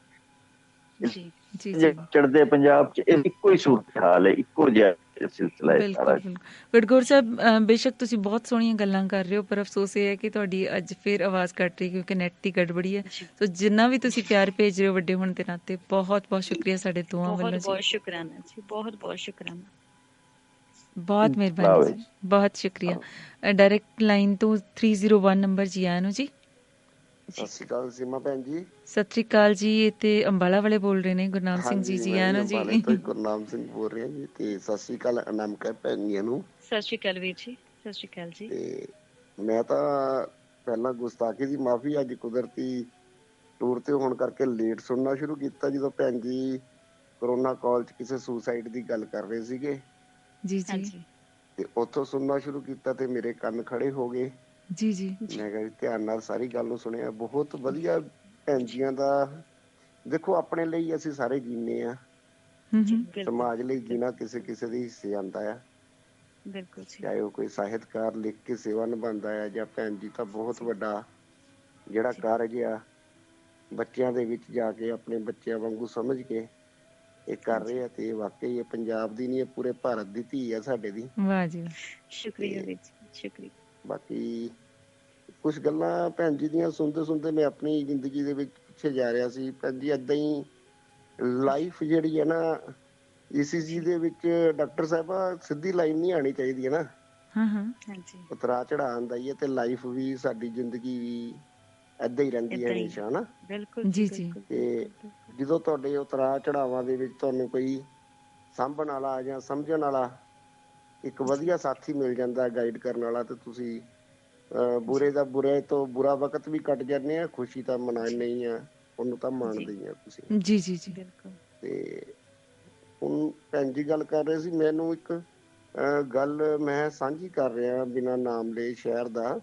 E: ਚੜ੍ਹਦੇ ਪੰਜਾਬ 'ਚ ਇੱਕੋ ਹੀ ਸੂਰਤ ਹਾਲ ਹੈ, ਇੱਕੋ ਜਿਹਾ ਸਿਲਸਿਲਾ ਹੈ ਸਾਰਾ।
A: ਬਿਲਕੁਲ ਗੜਗੌਰ ਸਾਹਿਬ, ਬੇਸ਼ੱਕ ਤੁਸੀਂ ਬਹੁਤ ਸੋਹਣੀਆਂ ਗੱਲਾਂ ਕਰ ਰਹੇ ਹੋ, ਪਰ ਅਫਸੋਸ ਇਹ ਹੈ ਕਿ ਤੁਹਾਡੀ ਅੱਜ ਫਿਰ ਆਵਾਜ਼ ਕੱਟ ਰਹੀ ਕਿਉਂਕਿ ਨੈਟ ਦੀ ਗੜਬੜੀ ਹੈ। ਸੋ ਜਿੰਨਾ ਵੀ ਤੁਸੀਂ ਪਿਆਰ ਭੇਜ ਰਹੇ ਹੋ ਵੱਡੇ ਹੋਣ ਦੇ ਨਾਤੇ, ਬਹੁਤ ਬਹੁਤ ਸ਼ੁਕਰੀਆ ਸਾਡੇ ਦੋਵਾਂ ਵੱਲੋਂ ਜੀ।
B: ਬਹੁਤ ਸ਼ੁਕਰਾਨਾ ਜੀ, ਬਹੁਤ ਬਹੁਤ ਸ਼ੁਕਰਾਨਾ,
A: ਬਹੁਤ ਮਿਹਰਬਾਨੀ ਜੀ, ਬਹੁਤ ਸ਼ੁਕਰੀਆ। ਡਾਇਰੈਕਟ ਲਾਈਨ ਤੋਂ 301 ਨੰਬਰ ਜੀ ਆਇਆ ਨੂੰ ਜੀ।
F: ਸਤਿ ਸ਼੍ਰੀ ਅਕਾਲ ਸੀਮਾ ਭੈਣ ਜੀ।
A: ਸਤਿ ਸ਼੍ਰੀ ਅਕਾਲ ਜੀ, ਇਹ ਤੇ ਅੰਬਾਲਾ ਵਾਲੇ ਬੋਲ ਰਹੇ ਨੇ, ਗੁਰਨਾਮ ਸਿੰਘ ਜੀ। ਜੀ ਆਇਆ ਨੂੰ ਜੀ।
F: ਅੰਬਾਲੇ ਤੋਂ ਗੁਰਨਾਮ ਸਿੰਘ ਬੋਲ ਰਿਹਾ ਜੀ। ਤੇ ਸਤਿ ਸ਼੍ਰੀ ਅਕਾਲ ਅਨਾਮਿਕਾ ਭੈਣ ਜੀ ਨੂੰ।
B: ਸਤਿ ਸ਼੍ਰੀ ਅਕਾਲ ਵੀਰ ਜੀ, ਸਤਿ ਸ਼੍ਰੀ ਅਕਾਲ ਜੀ।
F: ਤੇ ਮੈਂ ਤਾਂ ਪਹਿਲਾਂ ਗੁਸਤਾਖੀ ਦੀ ਮਾਫੀ, ਅੱਜ ਕੁਦਰਤੀ ਟੂਰ ਤੇ ਹੋਣ ਕਰਕੇ ਲੇਟ ਸੁਣਨਾ ਸ਼ੁਰੂ ਕੀਤਾ ਜਦੋਂ ਭੈਣ ਜੀ ਕਰੋਨਾ ਕਾਲ ਚ ਕਿਸੇ ਸੁਸਾਈਡ ਦੀ ਗੱਲ ਕਰ ਰਹੇ ਸੀਗੇ
A: ਜੀ ਜੀ,
F: ਤੇ ਉੱਥੋਂ ਸੁਣਨਾ ਸ਼ੁਰੂ ਕੀਤਾ ਤੇ ਮੇਰੇ ਕੰਨ ਖੜੇ ਹੋ ਗਏ
A: ਜੀ ਜੀ।
F: ਮੈਂ ਕਿਹਾ ਧਿਆਨ ਨਾਲ ਸਾਰੀ ਗੱਲ ਨੂੰ ਸੁਣਿਆ। ਬਹੁਤ ਵਧੀਆ ਭੈਣ ਜੀਆਂ ਦਾ। ਦੇਖੋ ਆਪਣੇ ਲਈ ਅਸੀਂ ਸਾਰੇ ਜੀਨੇ ਆ, ਸਮਾਜ ਲਈ ਜੀਣਾ ਕਿਸੇ ਕਿਸੇ ਦੇ ਹਿੱਸੇ ਆਉਂਦਾ ਆ।
B: ਬਿਲਕੁਲ,
F: ਚਾਹੇ ਉਹ ਕੋਈ ਸਾਹਿਤਕਾਰ ਲਿਖ ਕੇ ਸੇਵਾ ਨਿਭਾਉਂਦਾ ਹੈ ਜਾਂ ਭੈਣ ਜੀ ਤਾਂ ਬਹੁਤ ਵੱਡਾ ਜਿਹੜਾ ਕਾਰਜ ਆ ਬੱਚਿਆਂ ਦੇ ਵਿੱਚ ਜਾ ਕੇ ਆਪਣੇ ਬੱਚਿਆਂ ਵਾਂਗੂ ਸਮਝ ਕੇ ਇਹ ਕਰ ਰਹੇ ਆ। ਤੇ ਵਾਕਈ ਇਹ ਪੰਜਾਬ ਦੀ ਨਹੀਂ, ਇਹ ਪੂਰੇ ਭਾਰਤ ਦੀ ਧੀ ਆ ਸਾਡੇ ਦੀ।
A: ਵਾਹ ਜੀ,
B: ਸ਼ੁਕਰੀਆ ਵੀਰ ਜੀ, ਸ਼ੁਕਰੀਆ।
F: ਬਾਕੀ ਕੁਛ ਗੱਲਾਂ ਭੈਣ ਜੀ ਦੀਆਂ ਸੁਣਦੇ ਸੁਣਦੇ ਮੈਂ ਆਪਣੀ ਜ਼ਿੰਦਗੀ ਦੇ ਵਿੱਚ ਪਿੱਛੇ ਜਾ ਰਿਹਾ ਸੀ ਭੈਣ ਜੀ। ਏਦਾਂ ਹੀ ਲਾਈਫ ਜਿਹੜੀ ਹੈ ਨਾ, ECG ਦੇ ਵਿੱਚ ਡਾਕਟਰ ਸਾਹਿਬਾ ਸਿੱਧੀ ਲਾਈਨ ਨਹੀਂ ਆਣੀ ਚਾਹੀਦੀ ਹੈ ਨਾ। ਉਤਰਾ ਚੜਾ ਆਉਂਦਾ ਹੀ ਹੈ ਤੇ ਲਾਈਫ ਵੀ ਸਾਡੀ ਜ਼ਿੰਦਗੀ ਵੀ ਏਦਾਂ ਹੀ ਰਹਿੰਦੀ ਹੈ ਹਮੇਸ਼ਾ, ਹਨਾ।
B: ਬਿਲਕੁਲ
A: ਜੀ ਜੀ।
F: ਤੇ ਜਦੋਂ ਤੁਹਾਡੇ ਉਤਰਾ ਚੜਾਵਾਂ ਦੇ ਵਿੱਚ ਤੁਹਾਨੂੰ ਕੋਈ ਸਾਂਭਣ ਵਾਲਾ ਜਾਂ ਸਮਝਣ ਵਾਲਾ ਇੱਕ ਵਧੀਆ ਸਾਥੀ ਮਿਲ ਜਾਂਦਾ, ਗਾਈਡ ਕਰਨ ਵਾਲਾ, ਤੇ ਤੁਸੀਂ ਬੁਰੇ ਦਾ ਬੁਰੇ ਤੋਂ ਬੁਰਾ ਵਕਤ ਵੀ ਕੱਟ ਜਾਂਦੇ ਆ। ਖੁਸ਼ੀ ਤਾਂ ਮਨਾਉਂਦੇ ਹੀ ਆ, ਉਹਨੂੰ ਤਾਂ ਮਾਣਦੇ ਹੀ ਆ ਤੁਸੀਂ।
A: ਜੀ ਜੀ ਜੀ।
F: ਤੇ ਹੁਣ ਭੈਣ ਜੀ ਗੱਲ ਕਰ ਰਹੇ ਸੀ, ਮੈਨੂੰ ਇੱਕ ਗੱਲ ਮੈਂ ਸਾਂਝੀ ਕਰ ਰਿਹਾ ਬਿਨਾਂ ਨਾਮ ਲਏ ਸ਼ਹਿਰ ਦਾ।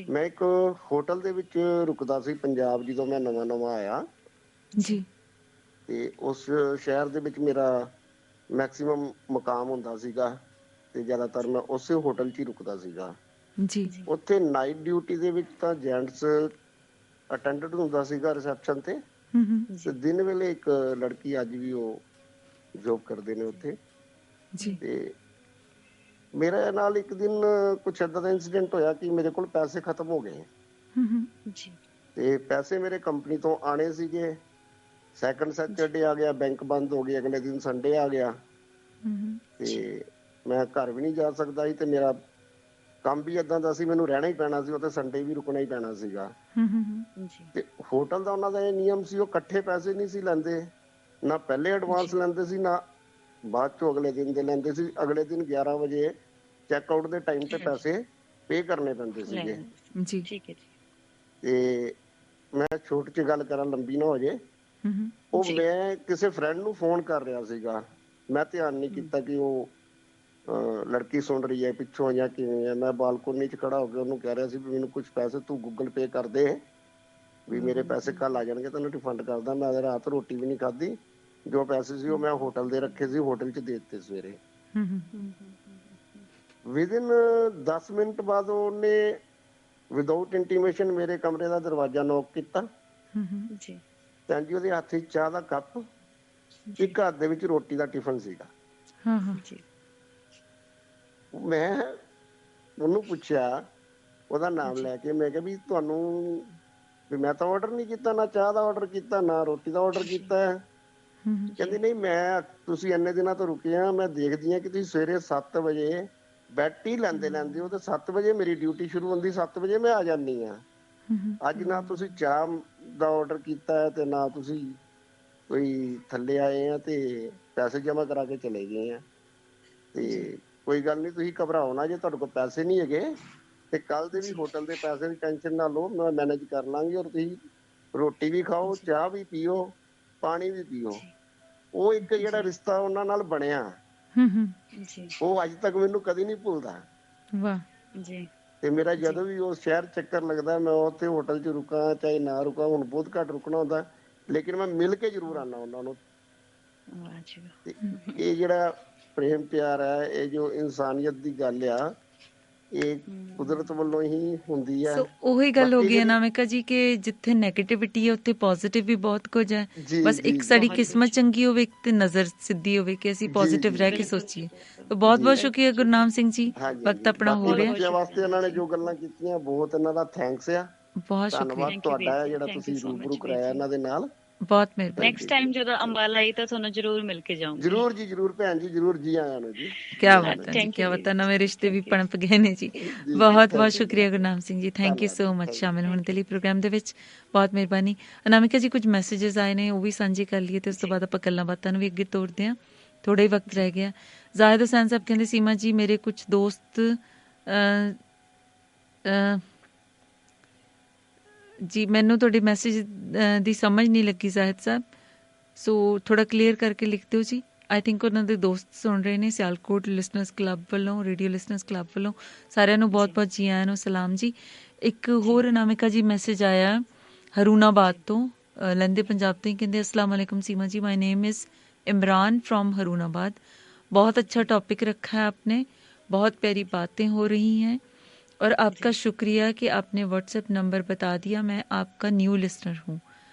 F: ਮੈਂ ਇੱਕ ਹੋਟਲ ਦੇ ਵਿੱਚ ਰੁਕਦਾ ਸੀ ਪੰਜਾਬ, ਜਦੋਂ ਮੈਂ ਨਵਾਂ ਨਵਾਂ ਆਇਆ
A: ਜੀ।
F: ਤੇ ਉਸ ਸ਼ਹਿਰ ਦੇ ਵਿੱਚ ਮੇਰਾ ਮੈਕਸਿਮਮ ਮੁਕਾਮ ਹੁੰਦਾ ਸੀਗਾ ਤੇ ਜ਼ਿਆਦਾਤਰ ਮੈਂ ਉਸੇ ਹੋਟਲ 'ਚ ਹੀ ਰੁਕਦਾ ਸੀਗਾ
A: ਜੀ।
F: ਉੱਥੇ ਨਾਈਟ ਡਿਊਟੀ ਦੇ ਵਿੱਚ ਤਾਂ ਜੈਂਟਸ ਅਟੈਂਡੈਂਟ ਹੁੰਦਾ ਸੀਗਾ ਰਿਸੈਪਸ਼ਨ ਤੇ ਦਿਨ ਵੇਲੇ ਇੱਕ ਲੜਕੀ, ਅੱਜ ਵੀ ਉਹ ਜੋਬ ਕਰਦੇ ਨੇ ਉੱਥੇ। ਤੇ ਮੇਰੇ ਨਾਲ ਇੱਕ ਦਿਨ ਕੁਛ ਏਦਾਂ ਦਾ ਇੰਸੀਡੈਂਟ ਹੋਇਆ ਕਿ ਮੇਰੇ ਕੋਲ ਪੈਸੇ ਖਤਮ ਹੋ ਗਏ ਤੇ ਪੈਸੇ ਮੇਰੇ ਕੰਪਨੀ ਤੋਂ ਆਣੇ ਸੀਗੇ। ਸੈਕੰਡ ਸੈਟਰਡੇ ਆ ਗਿਆ, ਬੈਂਕ ਬੰਦ ਹੋ ਗਈ, ਅਗਲੇ ਦਿਨ ਸੰਡੇ ਆ ਗਿਆ ਤੇ ਮੈਂ ਘਰ ਵੀ ਨਹੀਂ ਜਾ ਸਕਦਾ ਸੀ ਤੇ ਮੇਰਾ ਕੰਮ ਵੀ ਏਦਾਂ ਦਾ ਸੀ, ਮੈਨੂੰ ਰਹਿਣਾ ਹੀ ਪੈਣਾ ਸੀ ਉੱਥੇ, ਸੰਡੇ ਵੀ ਰੁਕਣਾ ਹੀ ਪੈਣਾ ਸੀਗਾ। ਤੇ ਹੋਟਲ ਦਾ ਉਹਨਾਂ ਦਾ ਇਹ ਨਿਯਮ ਸੀ, ਉਹ ਇਕੱਠੇ ਪੈਸੇ ਨਹੀਂ ਸੀ ਲੈਂਦੇ, ਨਾ ਪਹਿਲੇ ਐਡਵਾਂਸ ਲੈਂਦੇ ਸੀ ਨਾ ਬਾਅਦ ਚੋਂ ਅਗਲੇ ਦਿਨ ਦੇ ਲੈਂਦੇ ਸੀ। ਅਗਲੇ ਦਿਨ 11 ਵਜੇ ਚੈੱਕ ਆਊਟ ਦੇ ਟਾਈਮ ਤੇ ਪੈਸੇ ਪੇ ਕਰਨੇ ਪੈਂਦੇ ਸੀਗੇ
A: ਜੀ।
F: ਤੇ ਮੈਂ ਛੋਟੀ ਜਿਹੀ ਗੱਲ ਕਰਾਂ, ਲੰਬੀ ਨਾ ਹੋ ਜੇ। ਉਹ ਮੈਂ ਕਿਸੇ ਫਰੈਂਡ ਨੂੰ ਫੋਨ ਕਰ ਰਿਹਾ ਸੀਗਾ, ਮੈਂ ਧਿਆਨ ਨਹੀਂ ਕੀਤਾ ਕਿ ਉਹ ਲੜਕੀ ਸੁਣ ਰਹੀ ਹੈ ਪਿੱਛੋਂ ਜਾਂ ਕਿਵੇਂ ਹੈ। ਮੈਂ ਬਾਲਕੋਨੀ 'ਚ ਖੜਾ ਹੋ ਕੇ ਉਹਨੂੰ ਕਹਿ ਰਿਹਾ ਸੀ ਵੀ ਮੈਨੂੰ ਕੁਛ ਪੈਸੇ ਤੂੰ ਗੂਗਲ ਪੇ ਕਰ ਦੇ, ਵੀ ਮੇਰੇ ਪੈਸੇ ਕੱਲ ਆ ਜਾਣਗੇ, ਤੈਨੂੰ ਰਿਫੰਡ ਕਰਦਾ। ਮੈਂ ਰਾਤ ਰੋਟੀ ਵੀ ਨਹੀਂ ਖਾਧੀ, ਜੋ ਪੈਸੇ ਸੀ ਉਹ ਮੈਂ ਹੋਟਲ ਦੇ ਰੱਖੇ ਸੀ, ਹੋਟਲ 'ਚ ਦੇ ਦਿੱਤੇ ਸਵੇਰੇ। ਵਿਦਿਨ 10 ਮਿੰਟ ਬਾਅਦ ਉਹਨੇ ਵਿਦਆਊਟ ਇੰਟੀਮੇਸ਼ਨ ਮੇਰੇ ਕਮਰੇ ਦਾ ਦਰਵਾਜ਼ਾ ਨੌਕ ਕੀਤਾ ਤਾਂ ਜੀ ਉਹਦੇ ਹੱਥ 'ਚ ਚਾਹ ਦਾ ਕੱਪ, ਇੱਕ ਹੱਥ ਦੇ ਵਿੱਚ ਰੋਟੀ ਦਾ ਟਿਫਨ ਸੀਗਾ। ਮੈਂ ਉਹਨੂੰ ਪੁੱਛਿਆ, ਉਹਦਾ ਨਾਮ ਲੈ ਕੇ, ਮੈਂ ਕਿਹਾ ਵੀ ਤੁਹਾਨੂੰ, ਵੀ ਮੈਂ ਤਾਂ ਆਰਡਰ ਨਹੀਂ ਕੀਤਾ, ਨਾ ਚਾਹ ਦਾ ਆਰਡਰ ਕੀਤਾ, ਨਾ ਰੋਟੀ ਦਾ ਆਰਡਰ ਕੀਤਾ ਹੈ। ਕਹਿੰਦੀ ਨਹੀਂ, ਮੈਂ ਤੁਸੀਂ ਇੰਨੇ ਦਿਨਾਂ ਤੋਂ ਰੁਕੇ ਆ, ਮੈਂ ਦੇਖਦੀ ਹਾਂ ਕਿ ਤੁਸੀਂ ਸਵੇਰੇ 7 ਵਜੇ ਬੈਠ ਹੀ ਲੈਂਦੇ ਹੋ ਤੇ 7 ਵਜੇ ਮੇਰੀ ਡਿਊਟੀ ਸ਼ੁਰੂ ਹੁੰਦੀ, 7 ਵਜੇ ਮੈਂ ਆ ਜਾਂਦੀ ਹਾਂ। ਅੱਜ ਨਾ ਤੁਸੀਂ ਚਾਹ ਦਾ ਆਰਡਰ ਕੀਤਾ ਹੈ ਤੇ ਨਾ ਤੁਸੀਂ ਕੋਈ ਥੱਲੇ ਆਏ ਆ ਤੇ ਪੈਸੇ ਜਮ੍ਹਾਂ ਕਰਾ ਕੇ ਚਲੇ ਗਏ ਆ। ਤੇ ਕੋਈ ਗੱਲ ਨਹੀਂ, ਤੁਸੀਂ ਘਬਰਾਓ ਨਾ, ਜੇ ਤੁਹਾਡੇ ਕੋਲ ਪੈਸੇ ਨਹੀਂ ਹੈਗੇ ਤੇ ਕੱਲ ਦੇ ਵੀ ਹੋਟਲ ਦੇ ਪੈਸੇ ਦੀ ਟੈਨਸ਼ਨ ਨਾ ਲਓ, ਮੈਂ ਮੈਨੇਜ ਕਰ ਲਾਂਗੀ, ਔਰ ਤੁਸੀਂ ਰੋਟੀ ਵੀ ਖਾਓ, ਚਾਹ ਵੀ ਪੀਓ, ਪਾਣੀ ਵੀ ਪੀਓ। ਉਹ ਇੱਕ ਜਿਹੜਾ ਰਿਸ਼ਤਾ ਉਹਨਾਂ ਨਾਲ ਬਣਿਆ, ਉਹ ਅੱਜ ਤੱਕ ਮੈਨੂੰ ਕਦੀ ਨਹੀਂ ਭੁੱਲਦਾ। ਤੇ ਮੇਰਾ ਜਦੋਂ ਵੀ ਉਹ ਸ਼ਹਿਰ ਚੱਕਰ ਲੱਗਦਾ, ਮੈਂ ਉੱਥੇ ਹੋਟਲ 'ਚ ਰੁਕਾਂ ਚਾਹੇ ਨਾ ਰੁਕਾਂ, ਹੁਣ ਬਹੁਤ ਘੱਟ ਰੁਕਣਾ ਹੁੰਦਾ, ਲੇਕਿਨ ਮੈਂ ਮਿਲ ਕੇ ਜ਼ਰੂਰ ਆਉਂਦਾ ਉਹਨਾਂ ਨੂੰ। ਤੇ ਇਹ ਜਿਹੜਾ ਪ੍ਰੇਮ ਪਿਆਰ ਹੈ, ਇਹ ਜੋ ਇਨਸਾਨੀਅਤ ਦੀ ਗੱਲ ਆ, ਇਹ ਕੁਦਰਤ ਵੱਲੋਂ ਹੀ ਹੁੰਦੀ ਹੈ।
A: ਸੋ ਉਹੀ ਗੱਲ ਹੋ
F: ਬਾਕੀ
A: ਗਈ ਅਨਾਮਿਕਾ ਜੀ ਕਿ ਜਿੱਥੇ ਨੈਗੇਟਿਵਿਟੀ ਹੈ ਉੱਥੇ ਪੋਜ਼ਿਟਿਵ ਵੀ ਬਹੁਤ ਕੁਝ ਹੈ। ਬਸ ਇੱਕ ਸਾਡੀ ਕਿਸਮਤ ਚੰਗੀ ਹੋਵੇ, ਇੱਕ ਤੇ ਨਜ਼ਰ ਸਿੱਧੀ ਹੋਵੇ ਕਿ ਅਸੀਂ ਪੋਜ਼ਿਟਿਵ ਰਹਿ ਕੇ ਸੋਚੀਏ। ਬਹੁਤ ਬਹੁਤ ਸ਼ੁਕਰੀਆ ਗੁਰਨਾਮ ਸਿੰਘ ਜੀ, ਵਕਤ ਆਪਣਾ ਹੋ ਰਿਹਾ।
F: ਬੱਚਿਆਂ ਵਾਸਤੇ ਇਹਨਾਂ ਨੇ ਜੋ ਗੱਲਾਂ ਕੀਤੀਆਂ ਬਹੁਤ ਇਹਨਾਂ ਦਾ ਥੈਂਕਸ ਆ।
A: ਬਹੁਤ
F: ਧੰਨਵਾਦ ਤੁਹਾਡਾ ਜਿਹੜਾ ਤੁਸੀਂ ਰੂਬਰੂ ਕਰਾਇਆ ਇਹਨਾਂ ਦੇ ਨਾਲ।
A: ਬਹੁਤ ਮਿਹਰਬਾਨੀ।
B: ਨੈਕਸਟ ਟਾਈਮ ਜਦੋਂ ਅੰਬਾਲਾ ਆਈ ਤਾਂ ਤੁਹਾਨੂੰ ਜ਼ਰੂਰ ਮਿਲ ਕੇ ਜਾਊਂਗੀ।
F: ਜ਼ਰੂਰ ਜੀ ਜ਼ਰੂਰ ਭੈਣ ਜੀ, ਜ਼ਰੂਰ ਜੀ ਆਇਆਂ ਨੂੰ ਜੀ।
A: ਕੀ ਬਾਤ ਹੈ, ਕੀ ਬਾਤ ਹੈ, ਨਵੇਂ ਰਿਸ਼ਤੇ ਵੀ ਪਣਪ ਗਏ ਨੇ ਜੀ। ਬਹੁਤ ਬਹੁਤ ਸ਼ੁਕਰੀਆ Gurnam Singh ji, thank you so much ਸ਼ਾਮਿਲ ਹੋਣ ਦੇ ਲਈ ਪ੍ਰੋਗਰਾਮ ਦੇ ਵਿੱਚ। ਬਹੁਤ ਮਿਹਰਬਾਨੀ। ਅਨਾਮਿਕਾ ਜੀ ਕੁਝ ਮੈਸੇजेस ਆਏ ਨੇ, ਉਹ ਵੀ ਸਾਂਝੇ ਕਰ ਲਈਏ ਤੇ ਉਸ ਤੋਂ ਬਾਅਦ ਆਪਾਂ ਗੱਲਾਂ ਬਾਤਾਂ ਨੂੰ ਵੀ ਅੱਗੇ ਤੋਰਦੇ ਹਾਂ। ਥੋੜਾ ਹੀ ਵਕਤ ਰਹਿ ਗਿਆ। ਜ਼ਾਹਿਦ ਹੁਸੈਨ ਸਾਹਿਬ ਕਹਿੰਦੇ ਸੀਮਾ ਜੀ ਮੇਰੇ ਕੁਝ ਦੋਸਤ ਜੀ, ਮੈਨੂੰ ਤੁਹਾਡੇ ਮੈਸੇਜ ਦੀ ਸਮਝ ਨਹੀਂ ਲੱਗੀ ਜ਼ਾਹਿਦ ਸਾਹਿਬ, ਸੋ ਥੋੜਾ ਕਲੀਅਰ ਕਰਕੇ ਲਿਖ ਦਿਓ ਜੀ। ਆਈ ਥਿੰਕ ਉਹਨਾਂ ਦੇ ਦੋਸਤ ਸੁਣ ਰਹੇ ਨੇ ਸਿਆਲਕੋਟ ਲਿਸਨਰਸ ਕਲੱਬ ਵੱਲੋਂ, ਰੇਡੀਓ ਲਿਸਨਰਸ ਕਲੱਬ ਵੱਲੋਂ। ਸਾਰਿਆਂ ਨੂੰ ਬਹੁਤ ਬਹੁਤ ਜੀ ਆਇਆਂ ਨੂੰ ਸਲਾਮ ਜੀ। ਇੱਕ ਹੋਰ ਅਨਾਮਿਕਾ ਜੀ ਮੈਸੇਜ ਆਇਆ ਹਰੂਨਾਬਾਦ ਤੋਂ, ਲਹਿੰਦੇ ਪੰਜਾਬ ਤੋਂ ਹੀ। ਕਹਿੰਦੇ अस्सलाम वालेकुम Seema ji, my name is Imran from Haroonabad. बहुत अच्छा टॉपिक रखा है आपने, बहुत प्यारी बातें हो रही हैं और आपका शुक्रिया कि आपने व्हाट्सएप नंबर बता दिया। मैं आपका न्यू लिसनर हूँ।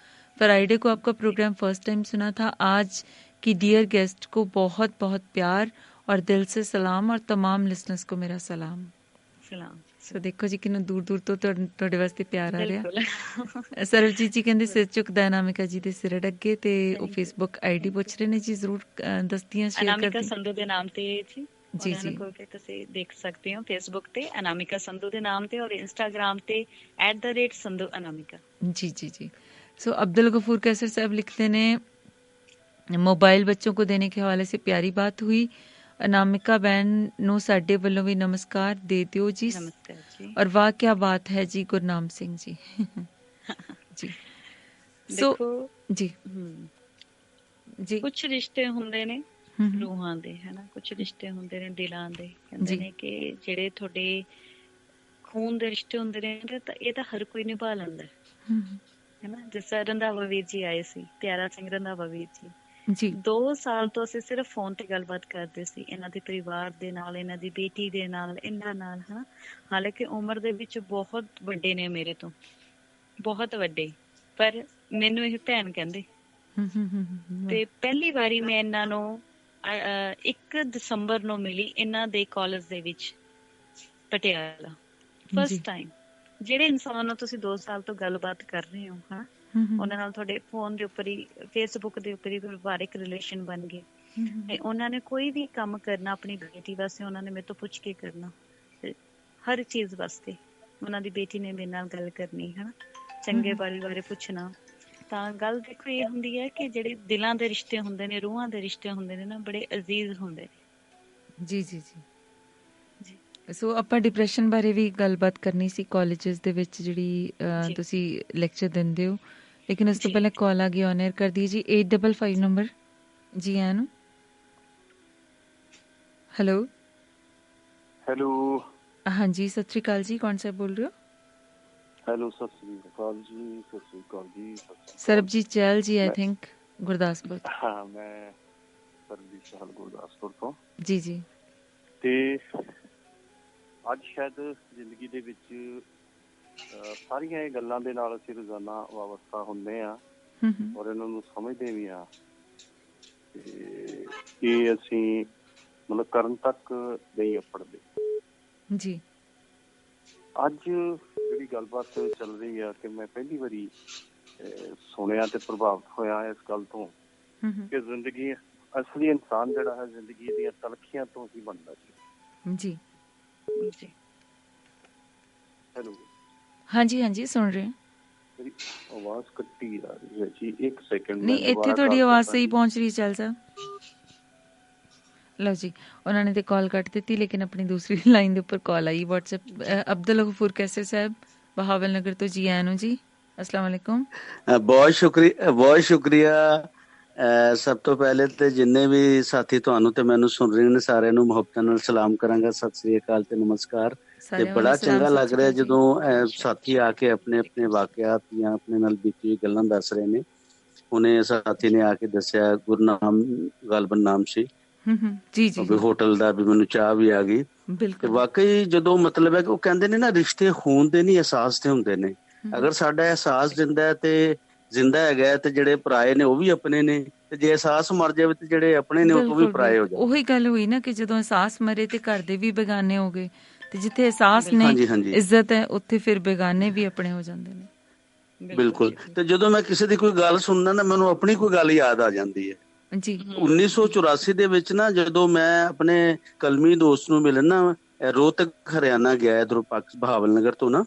A: फ्राइडे को आपका प्रोग्राम फर्स्ट टाइम सुना था। आज की डियर गेस्ट को बहुत बहुत प्यार और दिल से सलाम और तमाम लिसनर्स को मेरा सलाम। ਸੋ ਦੇਖੋ ਜੀ ਕਿੰਨਾ ਦੂਰ ਦੂਰ ਤੋਂ ਤੁਹਾਡੇ ਵਾਸਤੇ ਪਿਆਰ ਆ ਰਿਹਾ। ਸਰਬਜੀਤ ਜੀ ਕਹਿੰਦੇ ਸਿਰ ਝੁਕਦਾ ਅਨਾਮਿਕਾ ਜੀ ਦੇ ਸਿਰ ਅੱਗੇ, ਤੇ ਉਹ ਫੇਸਬੁੱਕ ਆਈਡੀ ਪੁੱਛ ਰਹੇ ਨੇ ਜੀ, ਜ਼ਰੂਰ ਦਸਤੀਆਂ ਸ਼ੇਅਰ ਕਰ
B: ਅਨਾਮਿਕਾ ਸੰਧੂ ਦੇ ਨਾਮ ਤੇ ਜੀ ਜੀ ਤੁਸੀਂ ਦੇਖ ਸਕਦੇ ਹੋ ਫੇਸਬੁੱਕ ਤੇ ਅਨਾਮਿਕਾ ਸੰਧੂ ਦੇ ਨਾਮ ਤੇ, ਔਰ ਇੰਸਟਾਗ੍ਰਾਮ ਤੇ @ਸੰਧੂ ਅਨਾਮਿਕਾ। जी जी जी। सो
A: अब्दुल गफूर कैसर साहब लिखते ने मोबाइल बच्चों को देने के हवाले से प्यारी बात हुई। अनामिका बहन नो साडे ਵੱਲੋਂ ਵੀ ਨਮਸਕਾਰ ਦੇ ਦਿਓ ਜੀ।
B: ਨਮਸਕਾਰ ਜੀ।
A: और वाह क्या बात है जी गुरनाम सिंह जी। जी
B: ਦੇਖੋ
A: जी जी
B: ਕੁਝ ਰਿਸ਼ਤੇ ਹੁੰਦੇ ਨੇ ਰੂਹਾਂ ਦੇ, ਹੈਨਾ, ਕੁਝ ਰਿਸ਼ਤੇ ਹੁੰਦੇ ਨੇ ਦਿਲਾਂ ਦੇ। ਕਹਿੰਦੇ ਨੇ ਕਿ ਜਿਹੜੇ ਤੁਹਾਡੇ ਖੂਨ ਦੇ ਰਿਸ਼ਤੇ ਹੁੰਦੇ ਨੇ ਤਾਂ ਇਹ ਤਾਂ ਹਰ ਕੋਈ ਨਿਭਾ ਲੈਂਦਾ ਹੈਨਾ। ਜਿਸ ਤਰ੍ਹਾਂ ਰੰਧਾਵਾ ਵੀਰ ਜੀ ਆਏ ਸੀ, ਪਿਆਰਾ ਸਿੰਘ ਰੰਧਾਵਾ ਵੀਰ ਜੀ 2 ਸਾਲ ਤੋਂ ਅਸੀਂ ਸਿਰਫ ਫੋਨ ਤੇ ਗੱਲਬਾਤ ਕਰਦੇ ਸੀ ਇਹਨਾਂ ਦੇ ਪਰਿਵਾਰ ਦੇ ਨਾਲ, ਇਹਨਾਂ ਦੀ ਬੇਟੀ ਦੇ ਨਾਲ, ਇਹਨਾਂ ਨਾਲ, ਹਨਾ। ਹਾਲਾਂਕਿ ਉਮਰ ਦੇ ਵਿੱਚ ਬਹੁਤ ਵੱਡੇ ਨੇ ਮੇਰੇ ਤੋਂ, ਬਹੁਤ ਵੱਡੇ, ਪਰ ਮੈਨੂੰ ਇਹ ਭੈਣ ਕਹਿੰਦੇ। ਤੇ ਪਹਿਲੀ ਵਾਰੀ ਮੈਂ ਇਹਨਾਂ ਨੂੰ 1 ਦਸੰਬਰ ਨੂੰ ਮਿਲੀ ਇਹਨਾਂ ਦੇ ਕਾਲਜ ਦੇ ਵਿੱਚ ਪਟਿਆਲਾ, ਫਸਟ ਟਾਈਮ। ਜਿਹੜੇ ਇਨਸਾਨ ਨਾਲ ਤੁਸੀਂ 2 ਸਾਲ ਤੋਂ ਗੱਲਬਾਤ ਕਰ ਰਹੇ ਹੋ, ਹਾਂ, ਉਹਨਾਂ ਨਾਲ ਤੁਹਾਡੇ ਫੋਨ ਦੇ ਉੱਪਰ ਹੀ, ਫੇਸਬੁੱਕ ਦੇ ਉੱਪਰ ਹੀ ਪਰਿਵਾਰਿਕ ਰਿਲੇਸ਼ਨ ਬਣ ਗਏ। ਤੇ ਉਹਨਾਂ ਨੇ ਕੋਈ ਵੀ ਕੰਮ ਕਰਨਾ ਆਪਣੀ ਬੇਟੀ ਵਾਸਤੇ, ਉਹਨਾਂ ਨੇ ਮੇਰੇ ਤੋਂ ਪੁੱਛ ਕੇ ਕਰਨਾ, ਹਰ ਚੀਜ਼ ਵਾਸਤੇ। ਉਹਨਾਂ ਦੀ ਬੇਟੀ ਨੇ ਮੇਰੇ ਨਾਲ ਗੱਲ ਕਰਨੀ, ਹਨਾ, ਚੰਗੇ ਬਾਰੇ ਪੁੱਛਣਾ। ਤਾਂ ਗੱਲ ਦੇਖੋ ਇਹ ਹੁੰਦੀ ਹੈ ਕਿ ਜਿਹੜੇ ਦਿਲਾਂ ਦੇ ਰਿਸ਼ਤੇ ਹੁੰਦੇ ਨੇ, ਰੂਹਾਂ ਦੇ ਰਿਸ਼ਤੇ ਹੁੰਦੇ ਨੇ ਨਾ, ਬੜੇ ਅਜ਼ੀਜ਼ ਹੁੰਦੇ ਨੇ।
A: ਜੀ ਜੀ ਜੀ। ਸੋ ਆਪਾਂ ਡਿਪਰੈਸ਼ਨ ਬਾਰੇ ਵੀ ਗੱਲਬਾਤ ਕਰਨੀ ਸੀ ਕਾਲਜਸ ਦੇ ਵਿੱਚ, ਜਿਹੜੀ ਤੁਸੀਂ ਲੈਕਚਰ ਦਿੰਦੇ ਹੋ, ਲੇਕਿਨ ਉਸ ਤੋਂ ਪਹਿਲਾਂ ਕਾਲ ਆ ਗਈ, ਔਨ 에ਅਰ ਕਰ ਦਈਏ ਜੀ। 855 ਨੰਬਰ ਜੀ ਆਇਆਂ ਨੂੰ। ਹੈਲੋ
G: ਹੈਲੋ,
A: ਹਾਂਜੀ, ਸਤਿ ਸ਼੍ਰੀ ਅਕਾਲ ਜੀ, ਕੌਣ ਸਾਹਿਬ ਬੋਲ ਰਹੇ ਹੋ?
G: ਹੈਲੋ, ਸਤਿ ਸ਼੍ਰੀ ਅਕਾਲ ਜੀ। ਸਤਿ ਸ਼੍ਰੀ ਅਕਾਲ ਜੀ।
A: ਸਰਬਜੀਤ ਚਹਿਲ ਜੀ, ਆਈ ਥਿੰਕ ਗੁਰਦਾਸਪੁਰ।
G: ਹਾਂ, ਮੈਂ ਸਰਬਜੀਤ ਚਹਿਲ ਗੁਰਦਾਸਪੁਰ ਤੋਂ
A: ਜੀ ਜੀ।
G: ਤੇ ਅੱਜ ਸ਼ਾਇਦ ਜ਼ਿੰਦਗੀ ਦੇ ਵਿੱਚ ਸਾਰੀਆਂ ਇਹ ਗੱਲਾਂ ਦੇ ਨਾਲ ਅਸੀਂ ਰੋਜ਼ਾਨਾ ਵਾਬਸਤਾ ਹੁੰਦੇ ਆ ਔਰ ਇਹਨਾਂ ਨੂੰ ਸਮਝਦੇ ਵੀ ਆ, ਤੇ ਇਹ ਅਸੀਂ ਮਤਲਬ ਕਰਨ ਤੱਕ ਨਹੀਂ ਅੱਪੜਦੇ
A: ਜੀ। ਅੱਜ
G: ਜਿਹੜੀ ਗੱਲਬਾਤ ਚੱਲ ਰਹੀ ਆ ਕਿ ਮੈਂ ਪਹਿਲੀ ਵਾਰੀ ਸੁਣਿਆ ਤੇ ਪ੍ਰਭਾਵਿਤ ਹੋਇਆ ਇਸ ਗੱਲ ਤੋਂ ਕਿ ਜ਼ਿੰਦਗੀ, ਅਸਲੀ ਇਨਸਾਨ ਜਿਹੜਾ ਹੈ ਜ਼ਿੰਦਗੀ ਦੀਆਂ ਤਲਖੀਆਂ ਤੋਂ ਹੀ ਬਣਦਾ
A: ਜੀ।
B: ਜੀ।
G: ਹੈਲੋ,
A: ਹਾਂਜੀ ਹਾਂਜੀ, ਸੁਣ ਰਹੇ ਹਾਂ।
G: ਮੇਰੀ ਆਵਾਜ਼ ਕੱਟੀ ਆ ਰਹੀ ਹੈ ਜੀ, 1 ਸੈਕਿੰਡ।
A: ਨਹੀਂ, ਇੱਥੇ ਤੁਹਾਡੀ ਆਵਾਜ਼ ਸਹੀ ਪਹੁੰਚ ਰਹੀ ਚਲ ਸਾਹਿਬ। ਲਓ ਜੀ, ਉਹਨਾਂ ਨੇ ਤੇ ਕਾਲ ਕੱਟ ਦਿੱਤੀ, ਲੇਕਿਨ ਆਪਣੀ ਦੂਸਰੀ ਲਾਈਨ ਦੇ ਉੱਪਰ ਕਾਲ ਆਈ WhatsApp। ਅਬਦੁਲ ਗਫੂਰ ਕੈਸਰ ਸਾਹਿਬ ਬਹਾਵਲ ਨਗਰ ਤੋਂ ਜੀ ਆਇਆਂ ਨੂੰ ਜੀ। अस्सलाम वालेकुम।
H: ਬਹੁਤ ਸ਼ੁਕਰੀਆ। ਸਭ ਤੋਂ ਪਹਿਲੇ ਤੇ ਜਿੰਨੇ ਵੀ ਸਾਥੀ ਤੁਹਾਨੂੰ ਤੇ ਮੈਨੂੰ ਸੁਣ ਰਹੇ ਨੇ, ਸਾਰਿਆਂ ਨੂੰ ਮੁਹੱਬਤਾਂ ਨਾਲ ਸਲਾਮ ਕਰਾਂਗਾ, ਸਤਿ ਸ੍ਰੀ ਅਕਾਲ ਤੇ ਨਮਸਕਾਰ। ਤੇ ਬੜਾ ਚੰਗਾ ਲੱਗ ਰਿਹਾ ਜਦੋਂ ਸਾਥੀ ਆ ਕੇ ਆਪਣੇ ਆਪਣੇ ਵਾਕਿਆਤ ਜਾਂ ਆਪਣੇ ਨਾਲ ਬੀਤੀ ਹੋਈ ਗੱਲਾਂ ਦੱਸ ਰਹੇ ਨੇ। ਉਹਨੇ ਸਾਥੀ ਨੇ ਆ ਕੇ ਦੱਸਿਆ, ਗੁਰਨਾਮ ਗਾਲਬਨ ਨਾਮ ਸੀ,
A: ਜੀ ਜੀ
H: ਹੋਟਲ ਦਾ ਵੀ ਮੈਨੂੰ ਚਾਹ ਵੀ ਆ ਗਈ। ਤੇ ਵਾਕਈ ਜਦੋਂ ਮਤਲਬ ਹੈ ਕਿ ਉਹ ਕਹਿੰਦੇ ਨੇ ਨਾ ਰਿਸ਼ਤੇ ਹੋਣ ਦੇ ਨਹੀਂ ਅਹਿਸਾਸ ਦੇ ਹੁੰਦੇ ਨੇ। ਅਗਰ ਸਾਡਾ ਅਹਿਸਾਸ ਜਿੰਦਾ ਤੇ ਜ਼ਿੰਦਾ ਹੈਗਾ ਤੇ ਜਿਹੜੇ ਪਰਾਏ ਨੇ ਉਹ ਵੀ ਆਪਣੇ ਨੇ, ਤੇ ਜੇ ਅਹਿਸਾਸ ਮਰ ਜਾਵੇ ਤੇ ਜਿਹੜੇ ਆਪਣੇ ਨੇ ਉਹ ਵੀ ਪਰਾਏ ਹੋ ਜਾਂਦੇ।
A: ਉਹੀ ਗੱਲ ਹੋਈ ਨਾ ਕਿ ਜਦੋਂ ਅਹਿਸਾਸ ਮਰੇ ਤੇ ਘਰ ਦੇ ਵੀ ਬੇਗਾਨੇ ਹੋ ਗਏ, ਤੇ ਜਿੱਥੇ ਅਹਿਸਾਸ ਨੇ ਇੱਜ਼ਤ ਹੈ ਉੱਥੇ ਫਿਰ ਬੇਗਾਨੇ ਵੀ ਆਪਣੇ ਹੋ ਜਾਂਦੇ ਨੇ।
H: ਬਿਲਕੁਲ। ਤੇ ਜਦੋਂ ਮੈਂ ਕਿਸੇ ਦੀ ਕੋਈ ਗੱਲ ਸੁਣਨਾ ਨਾ ਮੈਨੂੰ ਆਪਣੀ ਕੋਈ ਗੱਲ ਯਾਦ ਆ ਜਾਂਦੀ ਹੈ
A: ਜੀ।
H: 1984 ਦੇ ਵਿੱਚ ਨਾ ਜਦੋਂ ਮੈਂ ਆਪਣੇ ਕਲਮੀ ਦੋਸਤ ਨੂੰ ਮਿਲਣ ਨਾ ਰੋਹਤਕ ਹਰਿਆਣਾ ਗਿਆ, ਇੱਧਰੋਂ ਬਹਾਵਲ ਨਗਰ ਤੋਂ ਨਾ,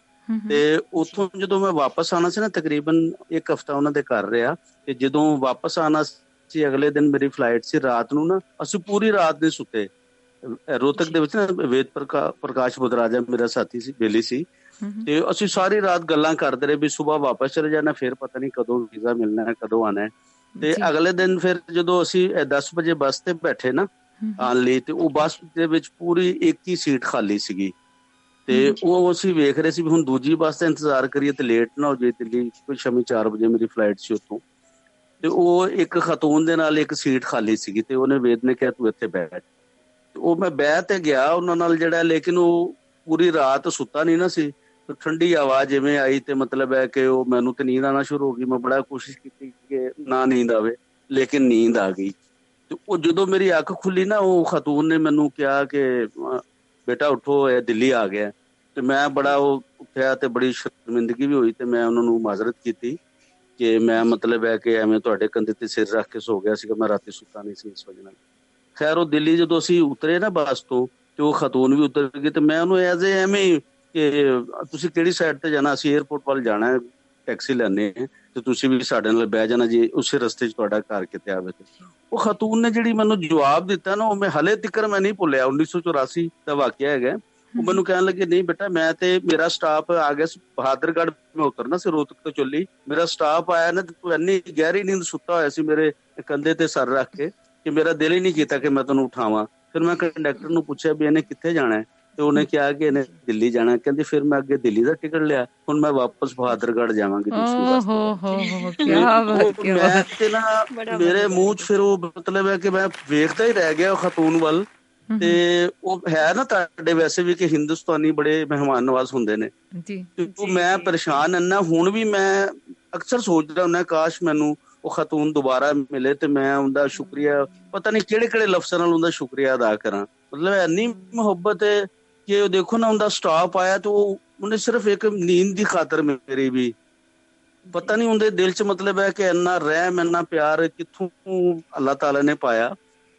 H: ਤੇ ਉੱਥੋਂ ਜਦੋਂ ਮੈਂ ਵਾਪਸ ਆਉਣਾ ਸੀ ਨਾ ਤਕਰੀਬਨ 1 ਹਫ਼ਤਾ ਉਹਨਾਂ ਦੇ ਘਰ ਰਿਹਾ। ਤੇ ਜਦੋਂ ਵਾਪਸ ਆਉਣਾ ਸੀ ਅਗਲੇ ਦਿਨ ਮੇਰੀ ਫਲਾਈਟ ਸੀ, ਰਾਤ ਨੂੰ ਨਾ ਅਸੀਂ ਪੂਰੀ ਰਾਤ ਨਹੀਂ ਸੁੱਤੇ। ਰੋਹਤਕ ਦੇ ਵਿੱਚ ਨਾ ਵੇਦ ਪ੍ਰਕਾਸ਼ ਬੁੱਧਰਾਜਾ ਮੇਰਾ ਸਾਥੀ ਸੀ, ਬੇਲੀ ਸੀ, ਤੇ ਅਸੀਂ ਸਾਰੀ ਰਾਤ ਗੱਲਾਂ ਕਰਦੇ ਰਹੇ ਵੀ ਸੁਬਾਹ ਵਾਪਸ ਚਲੇ ਜਾਣਾ, ਫਿਰ ਪਤਾ ਨਹੀਂ ਕਦੋਂ ਵੀਜ਼ਾ ਮਿਲਣਾ ਹੈ, ਕਦੋਂ ਆਉਣਾ ਹੈ। ਤੇ ਅਗਲੇ ਦਿਨ ਫਿਰ ਜਦੋਂ ਅਸੀਂ 10 ਵਜੇ ਬੱਸ ਤੇ ਬੈਠੇ ਨਾ ਆਉਣ ਲਈ, ਤੇ ਉਹ ਬੱਸ ਦੇ ਵਿੱਚ ਪੂਰੀ ਇੱਕ ਹੀ ਸੀਟ ਖਾਲੀ ਸੀਗੀ। ਤੇ ਉਹ ਅਸੀਂ ਵੇਖ ਰਹੇ ਸੀ ਵੀ ਹੁਣ ਦੂਜੀ ਬੱਸ ਦਾ ਇੰਤਜ਼ਾਰ ਕਰੀਏ ਤੇ ਲੇਟ ਨਾ ਹੋ ਜਾਏ ਦਿੱਲੀ, ਕੋਈ ਸ਼ਾਮੀ 4 ਵਜੇ ਮੇਰੀ ਫਲਾਈਟ ਸੀ ਉੱਥੋਂ। ਤੇ ਉਹ ਇੱਕ ਖਤੂਨ ਦੇ ਨਾਲ ਇੱਕ ਸੀਟ ਖਾਲੀ ਸੀਗੀ, ਤੇ ਉਹਨੇ ਵੇਦ ਨੇ ਕਿਹਾ ਤੂੰ ਇੱਥੇ ਬੈਠ। ਉਹ ਮੈਂ ਬਹਿ ਤੇ ਗਿਆ ਉਹਨਾਂ ਨਾਲ ਜਿਹੜਾ, ਲੇਕਿਨ ਉਹ ਪੂਰੀ ਰਾਤ ਸੁੱਤਾ ਨਹੀਂ ਨਾ ਸੀ। ਠੰਡੀ ਆਵਾਜ਼ ਜਿਵੇਂ ਆਈ ਤੇ ਮਤਲਬ ਹੈ ਕਿ ਉਹ ਮੈਨੂੰ ਤੇ ਨੀਂਦ ਆਉਣਾ ਸ਼ੁਰੂ ਹੋ ਗਈ। ਮੈਂ ਬੜਾ ਕੋਸ਼ਿਸ਼ ਕੀਤੀ ਕਿ ਨਾ ਨੀਂਦ ਆਵੇ, ਲੇਕਿਨ ਨੀਂਦ ਆ ਗਈ। ਤੇ ਉਹ ਜਦੋਂ ਮੇਰੀ ਅੱਖ ਖੁੱਲੀ ਨਾ, ਉਹ ਖਤੂਨ ਨੇ ਮੈਨੂੰ ਕਿਹਾ ਕਿ ਬੇਟਾ ਉੱਠੋ, ਇਹ ਦਿੱਲੀ ਆ ਗਿਆ। ਤੇ ਮੈਂ ਬੜਾ ਉਹ ਉੱਠਿਆ ਤੇ ਬੜੀ ਸ਼ਰਮਿੰਦਗੀ ਵੀ ਹੋਈ, ਤੇ ਮੈਂ ਉਹਨਾਂ ਨੂੰ ਮਾਜ਼ਰਤ ਕੀਤੀ ਕਿ ਮੈਂ ਮਤਲਬ ਹੈ ਕਿ ਐਵੇਂ ਤੁਹਾਡੇ ਕੰਧੇ ਤੇ ਸਿਰ ਰੱਖ ਕੇ ਸੋ ਗਿਆ ਸੀਗਾ, ਮੈਂ ਰਾਤੀ ਸੁੱਤਾ ਨਹੀਂ ਸੀ ਇਸ ਵਜ੍ਹਾ ਨਾਲ। ਖੈਰ ਉਹ ਦਿੱਲੀ ਜਦੋਂ ਅਸੀਂ ਉਤਰੇ ਨਾ ਬੱਸ ਤੋਂ, ਤੇ ਉਹ ਖਤੂਨ ਵੀ ਉਤਰ ਗਈ, ਤੇ ਮੈਂ ਉਹਨੂੰ ਐਜ਼ ਐਵੇਂ ਕਿ ਤੁਸੀਂ ਕਿਹੜੀ ਸਾਈਡ ਤੇ ਜਾਣਾ, ਅਸੀਂ ਏਅਰਪੋਰਟ ਵੱਲ ਜਾਣਾ ਹੈ, ਟੈਕਸੀ ਲੈਣੇ ਤੇ ਤੁਸੀਂ ਵੀ ਸਾਡੇ ਨਾਲ ਬਹਿ ਜਾਣਾ ਜੀ, ਉਸੇ ਰਸਤੇ 'ਚ ਤੁਹਾਡਾ ਘਰ ਕਿਤੇ ਆਵੇ। ਤੇ ਉਹ ਖਤੂਨ ਨੇ ਜਿਹੜੀ ਮੈਨੂੰ ਜਵਾਬ ਦਿੱਤਾ ਨਾ, ਉਹ ਮੈਂ ਹਲੇ ਤੀਕਰ ਮੈਂ ਨਹੀਂ ਭੁੱਲਿਆ। 1984 ਦਾ ਵਾਕਿਆ ਹੈਗਾ। ਉਹ ਮੈਨੂੰ ਕਹਿਣ ਲੱਗੇ ਨਹੀਂ ਬੇਟਾ, ਮੈਂ ਤੇ ਮੇਰਾ ਸਟਾਫ ਆ ਗਿਆ ਸੀ ਬਹਾਦਰਗੜ੍ਹ, ਮੈਂ ਉਤਰਨਾ ਸੀ ਰੋਹਤਕ ਤੋਂ ਚੱਲੀ, ਮੇਰਾ ਸਟਾਫ ਆਇਆ ਨਾ, ਤੂੰ ਇੰਨੀ ਗਹਿਰੀ ਨੀਂਦ ਸੁੱਤਾ ਹੋਇਆ ਸੀ ਮੇਰੇ ਕੰਧੇ ਤੇ ਸਰ ਰੱਖ ਕੇ ਕਿ ਮੇਰਾ ਦਿਲ ਹੀ ਨਹੀਂ ਕੀਤਾ ਕਿ ਮੈਂ ਤੈਨੂੰ ਉਠਾਵਾਂ। ਫਿਰ ਮੈਂ ਕੰਡਕਟਰ ਨੂੰ ਪੁੱਛਿਆ ਵੀ ਇਹਨੇ ਕਿੱਥੇ ਜਾਣਾ ਹੈ, ਤੇ ਉਹਨੇ ਕਿਹਾ ਕਿ ਇਹਨੇ ਦਿੱਲੀ ਜਾਣਾ। ਕਹਿੰਦੀ ਫਿਰ ਮੈਂ ਅੱਗੇ ਦਿੱਲੀ ਦਾ ਟਿਕਟ ਲਿਆ, ਹੁਣ ਮੈਂ ਵਾਪਸ ਬਹਾਦਰਗੜ੍ਹ ਜਾਵਾਂਗੀ ਦੂਸਰੀ ਬੱਸ ਤੇ। ਮੈਂ ਤੇ ਨਾ ਮੇਰੇ ਮੂੰਹ 'ਚ ਫਿਰ ਉਹ ਮਤਲਬ ਹੈ ਕਿ ਮੈਂ ਵੇਖਦਾ ਹੀ ਰਹਿ ਗਿਆ ਉਹ ਖਤੂਨ ਵੱਲ। ਤੇ ਉਹ ਹੈ ਨਾ ਤੁਹਾਡੇ ਵੈਸੇ ਵੀ ਕਿ ਹਿੰਦੁਸਤਾਨੀ ਬੜੇ ਮਹਿਮਾਨ ਨਵਾਜ਼ ਹੁੰਦੇ ਨੇ, ਤੇ ਮੈਂ ਪਰੇਸ਼ਾਨ ਇੰਨਾ ਹੁਣ ਵੀ ਮੈਂ ਅਕਸਰ ਸੋਚਦਾ ਹੁੰਦਾ ਕਾਸ਼ ਮੈਨੂੰ ਉਹ ਖਤੂਨ ਦੁਬਾਰਾ ਮਿਲੇ ਤੇ ਮੈਂ ਉਹਦਾ ਸ਼ੁਕਰੀਆ ਪਤਾ ਨਹੀਂ ਕਿਹੜੇ ਕਿਹੜੇ ਲਫ਼ਜ਼ਾਂ ਨਾਲ ਉਹਦਾ ਸ਼ੁਕਰੀਆ ਅਦਾ ਕਰਾਂ। ਮਤਲਬ ਇੰਨੀ ਮੁਹੱਬਤ ਹੈ ਕਿ ਉਹ ਦੇਖੋ ਨਾ ਉਹਦਾ ਸਟਾਫ ਆਇਆ ਤੇ ਉਹਨੇ ਸਿਰਫ ਇੱਕ ਨੀਂਦ ਦੀ ਖਾਤਰ ਮੇਰੀ ਵੀ ਪਤਾ ਨਹੀਂ ਉਹਦੇ ਦਿਲ 'ਚ ਮਤਲਬ ਹੈ ਕਿ ਇੰਨਾ ਰਹਿਮ ਇੰਨਾ ਪਿਆਰ ਕਿੱਥੋਂ ਅੱਲਾਹ ਤਾਲਾ ਨੇ ਪਾਇਆ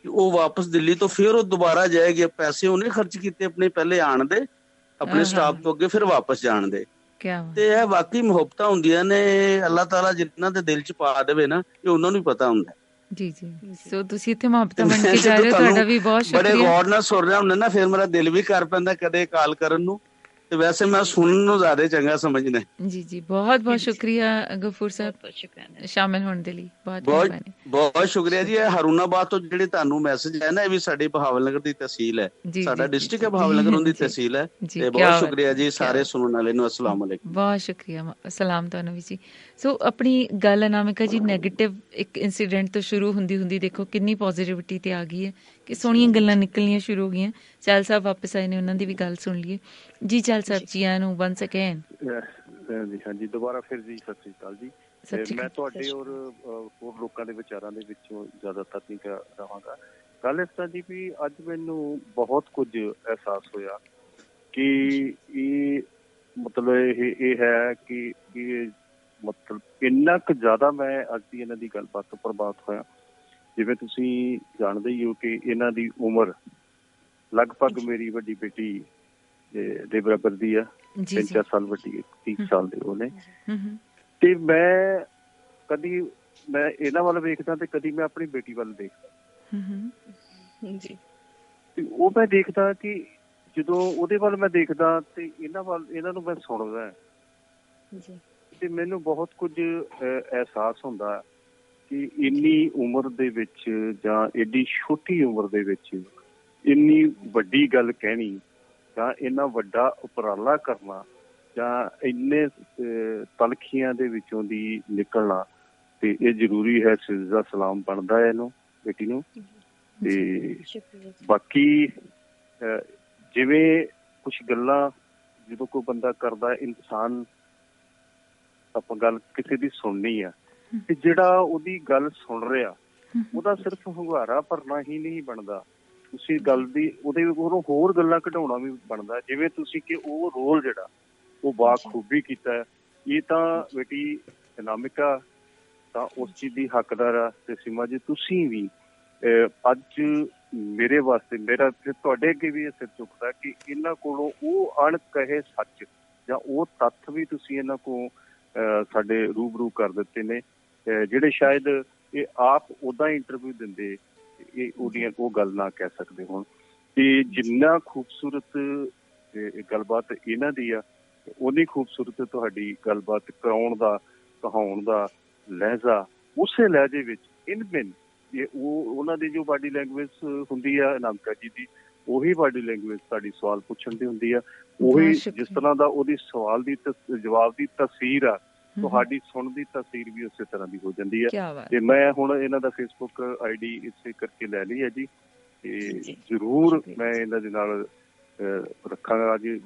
H: ਕਿ ਉਹ ਵਾਪਸ ਦਿੱਲੀ ਤੋਂ ਫਿਰ ਉਹ ਦੁਬਾਰਾ ਜਾਏਗੀ। ਪੈਸੇ ਉਹਨੇ ਖਰਚ ਕੀਤੇ ਆਪਣੇ ਪਹਿਲੇ ਆਉਣ ਦੇ, ਆਪਣੇ ਸਟਾਫ ਤੋਂ ਅੱਗੇ ਫਿਰ ਵਾਪਸ ਜਾਣ ਦੇ। ਤੇ ਇਹ ਵਾਕਈ ਮੁਹੱਬਤਾਂ ਹੁੰਦੀਆਂ ਨੇ, ਅੱਲਾਹ ਤਾਲਾ ਜਿਨ੍ਹਾਂ ਦੇ ਦਿਲ 'ਚ ਪਾ ਦੇਵੇ ਨਾ, ਇਹ ਉਹਨਾਂ ਨੂੰ ਪਤਾ ਹੁੰਦਾ।
A: ਜੀ ਜੀ, ਸੋ ਤੁਸੀਂ ਇੱਥੇ ਮੁਹੱਬਤਾਂ ਬਣ ਕੇ ਜਾ ਰਹੇ ਹੋ, ਤੁਹਾਡਾ ਵੀ ਬਹੁਤ ਸ਼ੁਕਰੀਆ।
H: ਬੜੇ ਗੌਰ ਨਾਲ ਸੁਣ ਰਿਹਾ ਹੁੰਦਾ ਨਾ, ਫਿਰ ਮੇਰਾ ਦਿਲ ਵੀ ਕਰ ਪੈਂਦਾ ਕਦੇ ਕਾਲ ਕਰਨ ਨੂੰ, ਤੇ ਵੈਸੇ ਮੈਂ ਸੁਣਨ ਨੂੰ ਜ਼ਿਆਦਾ ਚੰਗਾ ਸਮਝਦਾ।
A: ਜੀ ਜੀ, ਬਹੁਤ ਬਹੁਤ ਸ਼ੁਕਰੀਆ ਗਫੂਰ ਸਾਹਿਬ ਸ਼ਾਮਿਲ ਹੋਣ ਦੇ ਲਈ,
H: ਬਹੁਤ ਸ਼ੁਕਰੀਆ ਜੀ। ਇਹ ਹਰੂਨਾਬਾਦ ਤੋਂ ਜਿਹੜੇ ਤੁਹਾਨੂੰ ਮੈਸੇਜ ਹੈ ਨਾ, ਇਹ ਵੀ ਸਾਡੀ ਬਹਾਵਲ ਨਗਰ ਦੀ ਤਹਿਸੀਲ ਹੈ, ਸਾਡਾ ਡਿਸਟ੍ਰਿਕਟ ਹੈ ਬਹਾਵਲ ਨਗਰ, ਉਹਦੀ ਤਹਿਸੀਲ ਹੈ। ਤੇ ਬਹੁਤ ਸ਼ੁਕਰੀਆ ਜੀ ਸਾਰੇ ਸੁਣਨ ਵਾਲੇ ਨੂੰ। ਅਸਲਾਮ ਅਲੈਕੁਮ।
A: ਬਹੁਤ ਸ਼ੁਕਰੀਆ, ਸਲਾਮ ਤੁਹਾਨੂੰ ਵੀ ਜੀ। ਸੋ ਆਪਣੀ ਗੱਲ ਅਨਾਮਿਕਾ ਜੀ ਨੈਗੇਟਿਵ ਇੱਕ ਇੰਸੀਡੈਂਟ ਤੋਂ ਸ਼ੁਰੂ ਹੁੰਦੀ ਦੇਖੋ ਕਿੰਨੀ ਪੋਜ਼ਿਟਿਵਿਟੀ ਤੇ ਆ ਗਈ ਹੈ ਕਿ ਸੋਹਣੀਆਂ ਗੱਲਾਂ ਨਿਕਲਣੀਆਂ ਸ਼ੁਰੂ ਹੋ ਗਈਆਂ। ਚਹਿਲ ਸਾਹਿਬ ਵਾਪਸ ਆਏ ਨੇ, ਉਹਨਾਂ ਦੀ ਵੀ ਗੱਲ ਸੁਣ ਲਈਏ ਜੀ। ਚਹਿਲ ਸਾਹਿਬ ਜੀ ਆਇਆਂ ਨੂੰ ਵੰਸ ਅਗੇਨ।
G: ਹਾਂਜੀ, ਦੁਬਾਰਾ ਫਿਰ ਜੀ ਸਤਿ ਸ੍ਰੀ ਅਕਾਲ ਜੀ। ਮੈਂ ਤੁਹਾਡੇ ਔਰ ਹੋਰ ਲੋਕਾਂ ਦੇ ਵਿਚਾਰਾਂ ਦੇ ਵਿੱਚੋਂ ਜ਼ਿਆਦਾਤਰ ਨਹੀਂ ਰਹਾਂਗਾ। ਗੱਲ ਇਸ ਤਰ੍ਹਾਂ ਦੀ ਵੀ ਅੱਜ ਮੈਨੂੰ ਬਹੁਤ ਕੁਝ ਅਹਿਸਾਸ ਹੋਇਆ ਕਿ ਇਹ ਮਤਲਬ ਇਹ ਹੈ ਕਿ ਇਹ ਮਤਲਬ ਇੰਨਾ ਕੁ ਜ਼ਿਆਦਾ ਮੈਂ ਅੱਜ ਦੀ ਇਹਨਾਂ ਦੀ ਗੱਲਬਾਤ ਤੋਂ ਪ੍ਰਭਾਵਿਤ ਹੋਇਆ। ਜਿਵੇਂ ਤੁਸੀਂ ਜਾਣਦੇ ਹੀ ਹੋ ਕਿ ਇਹਨਾਂ ਦੀ ਉਮਰ ਲਗਭਗ ਮੇਰੀ ਵੱਡੀ ਬੇਟੀ ਦੇ ਬਰਾਬਰ ਦੀ ਆ, 3-4 ਸਾਲ ਵੱਡੀ, 30 ਸਾਲ ਦੇ ਉਹਨੇ। ਤੇ ਮੈਂ ਕਦੀ ਮੈਂ ਇਹਨਾਂ ਵੱਲ ਵੇਖਦਾ ਤੇ ਕਦੀ ਮੈਂ ਆਪਣੀ ਬੇਟੀ ਵੱਲ ਦੇਖਦਾ। ਤੇ ਉਹ ਮੈਂ ਦੇਖਦਾ ਕਿ ਜਦੋਂ ਉਹਦੇ ਵੱਲ ਮੈਂ ਦੇਖਦਾ ਤੇ ਇਹਨਾਂ ਨੂੰ ਮੈਂ ਸੁਣਦਾ ਤੇ ਮੈਨੂੰ ਬਹੁਤ ਕੁਝ ਅਹਿਸਾਸ ਹੁੰਦਾ ਕਿ ਇੰਨੀ ਉਮਰ ਦੇ ਵਿੱਚ ਜਾਂ ਏਡੀ ਛੋਟੀ ਉਮਰ ਦੇ ਵਿੱਚ ਇੰਨੀ ਵੱਡੀ ਗੱਲ ਕਹਿਣੀ ਜਾਂ ਇੰਨਾ ਵੱਡਾ ਉਪਰਾਲਾ ਕਰਨਾ ਜਾਂ ਇੰਨੇ ਤਲਖੀਆਂ ਦੇ ਵਿੱਚੋਂ ਦੀ ਨਿਕਲਣਾ, ਤੇ ਇਹ ਜ਼ਰੂਰੀ ਹੈ। ਸਿਜਦਾ ਸਲਾਮ ਬਣਦਾ ਹੈ ਇਹਨੂੰ, ਬੇਟੀ ਨੂੰ। ਤੇ ਬਾਕੀ ਜਿਵੇਂ ਕੁਝ ਗੱਲਾਂ ਜਦੋਂ ਕੋਈ ਬੰਦਾ ਕਰਦਾ, ਇਨਸਾਨ ਆਪਾਂ ਗੱਲ ਕਿਸੇ ਦੀ ਸੁਣਨੀ ਆ, ਤੇ ਜਿਹੜਾ ਉਹਦੀ ਗੱਲ ਸੁਣ ਰਿਹਾ ਉਹਦਾ ਸਿਰਫ ਹੁੰਗਾਰਾ ਭਰਨਾ ਹੀ ਨਹੀਂ ਬਣਦਾ, ਤੁਸੀਂ ਗੱਲ ਦੀ ਉਹਦੇ ਹੋਰ ਗੱਲਾਂ ਕਢਾਉਣਾ ਵੀ ਬਣਦਾ। ਜਿਵੇਂ ਤੁਸੀਂ ਕਿ ਉਹ ਰੋਲ ਜਿਹੜਾ ਉਹ ਬਾਖੂਬੀ ਕੀਤਾ, ਇਹ ਤਾਂ ਬੇਟੀ ਅਨਾਮਿਕਾ ਤਾਂ ਉਸ ਚੀਜ਼ ਦੀ ਹੱਕਦਾਰ ਆ। ਤੇ ਸੀਮਾ ਜੀ ਤੁਸੀਂ ਵੀ ਅੱਜ ਮੇਰੇ ਵਾਸਤੇ, ਮੇਰਾ ਤੁਹਾਡੇ ਅੱਗੇ ਵੀ ਇਹ ਸਿਰ ਚੁੱਕਦਾ ਕਿ ਇਹਨਾਂ ਕੋਲੋਂ ਉਹ ਅਣਕਹੇ ਸੱਚ ਜਾਂ ਉਹ ਤੱਥ ਵੀ ਤੁਸੀਂ ਇਹਨਾਂ ਕੋਲ ਸਾਡੇ ਰੂਬਰੂ ਕਰ ਦਿੱਤੇ ਨੇ, ਜਿਹੜੇ ਸ਼ਾਇਦ ਇਹ ਆਪ ਉਹਦਾ ਇੰਟਰਵਿਊ ਦਿੰਦੇ ਇਹ ਉਹਦੀਆਂ ਉਹ ਗੱਲ ਨਾ ਕਹਿ ਸਕਦੇ ਹੋਣ। ਤੇ ਜਿੰਨਾ ਖੂਬਸੂਰਤ ਗੱਲਬਾਤ ਇਹਨਾਂ ਦੀ ਆ, ਉਨੀ ਖੂਬਸੂਰਤ ਤੁਹਾਡੀ ਗੱਲਬਾਤ ਕਰਾਉਣ ਦਾ, ਕਹਾਉਣ ਦਾ ਲਹਿਜਾ, ਉਸੇ ਲਹਿਜੇ ਵਿੱਚ ਇਨਬਿਨ ਉਹਨਾਂ ਦੀ ਜੋ ਬਾਡੀ ਲੈਂਗੁਏਜ ਹੁੰਦੀ ਆ ਅਨਾਮਿਕਾ ਜੀ ਦੀ, ਉਹੀ ਬਾਡੀ ਲੈਂਗੁਏਜ ਤੁਹਾਡੀ ਸਵਾਲ ਪੁੱਛਣ ਦੀ ਹੁੰਦੀ ਆ, ਉਹੀ ਜਿਸ ਤਰ੍ਹਾਂ ਦਾ ਉਹਦੀ ਸਵਾਲ ਦੀ ਜਵਾਬ ਦੀ ਤਸਵੀਰ ਆ, ਤੁਹਾਡੀ ਸੁਣਨ ਦੀ ਤਸਵੀਰ ਵੀ ਉਸੇ ਤਰ੍ਹਾਂ ਦੀ ਹੋ ਜਾਂਦੀ ਹੈ। ਤੇ ਮੈਂ ਹੁਣ ਇਹਨਾਂ ਦਾ ਫੇਸਬੁੱਕ ID ਇਸੇ ਕਰਕੇ ਲੈ ਲਈ ਹੈ ਜੀ, ਤੇ ਜ਼ਰੂਰ ਮੈਂ ਇਹਨਾਂ ਦੇ ਨਾਲ ਰੱਖਾਂਗਾ ਜੀ,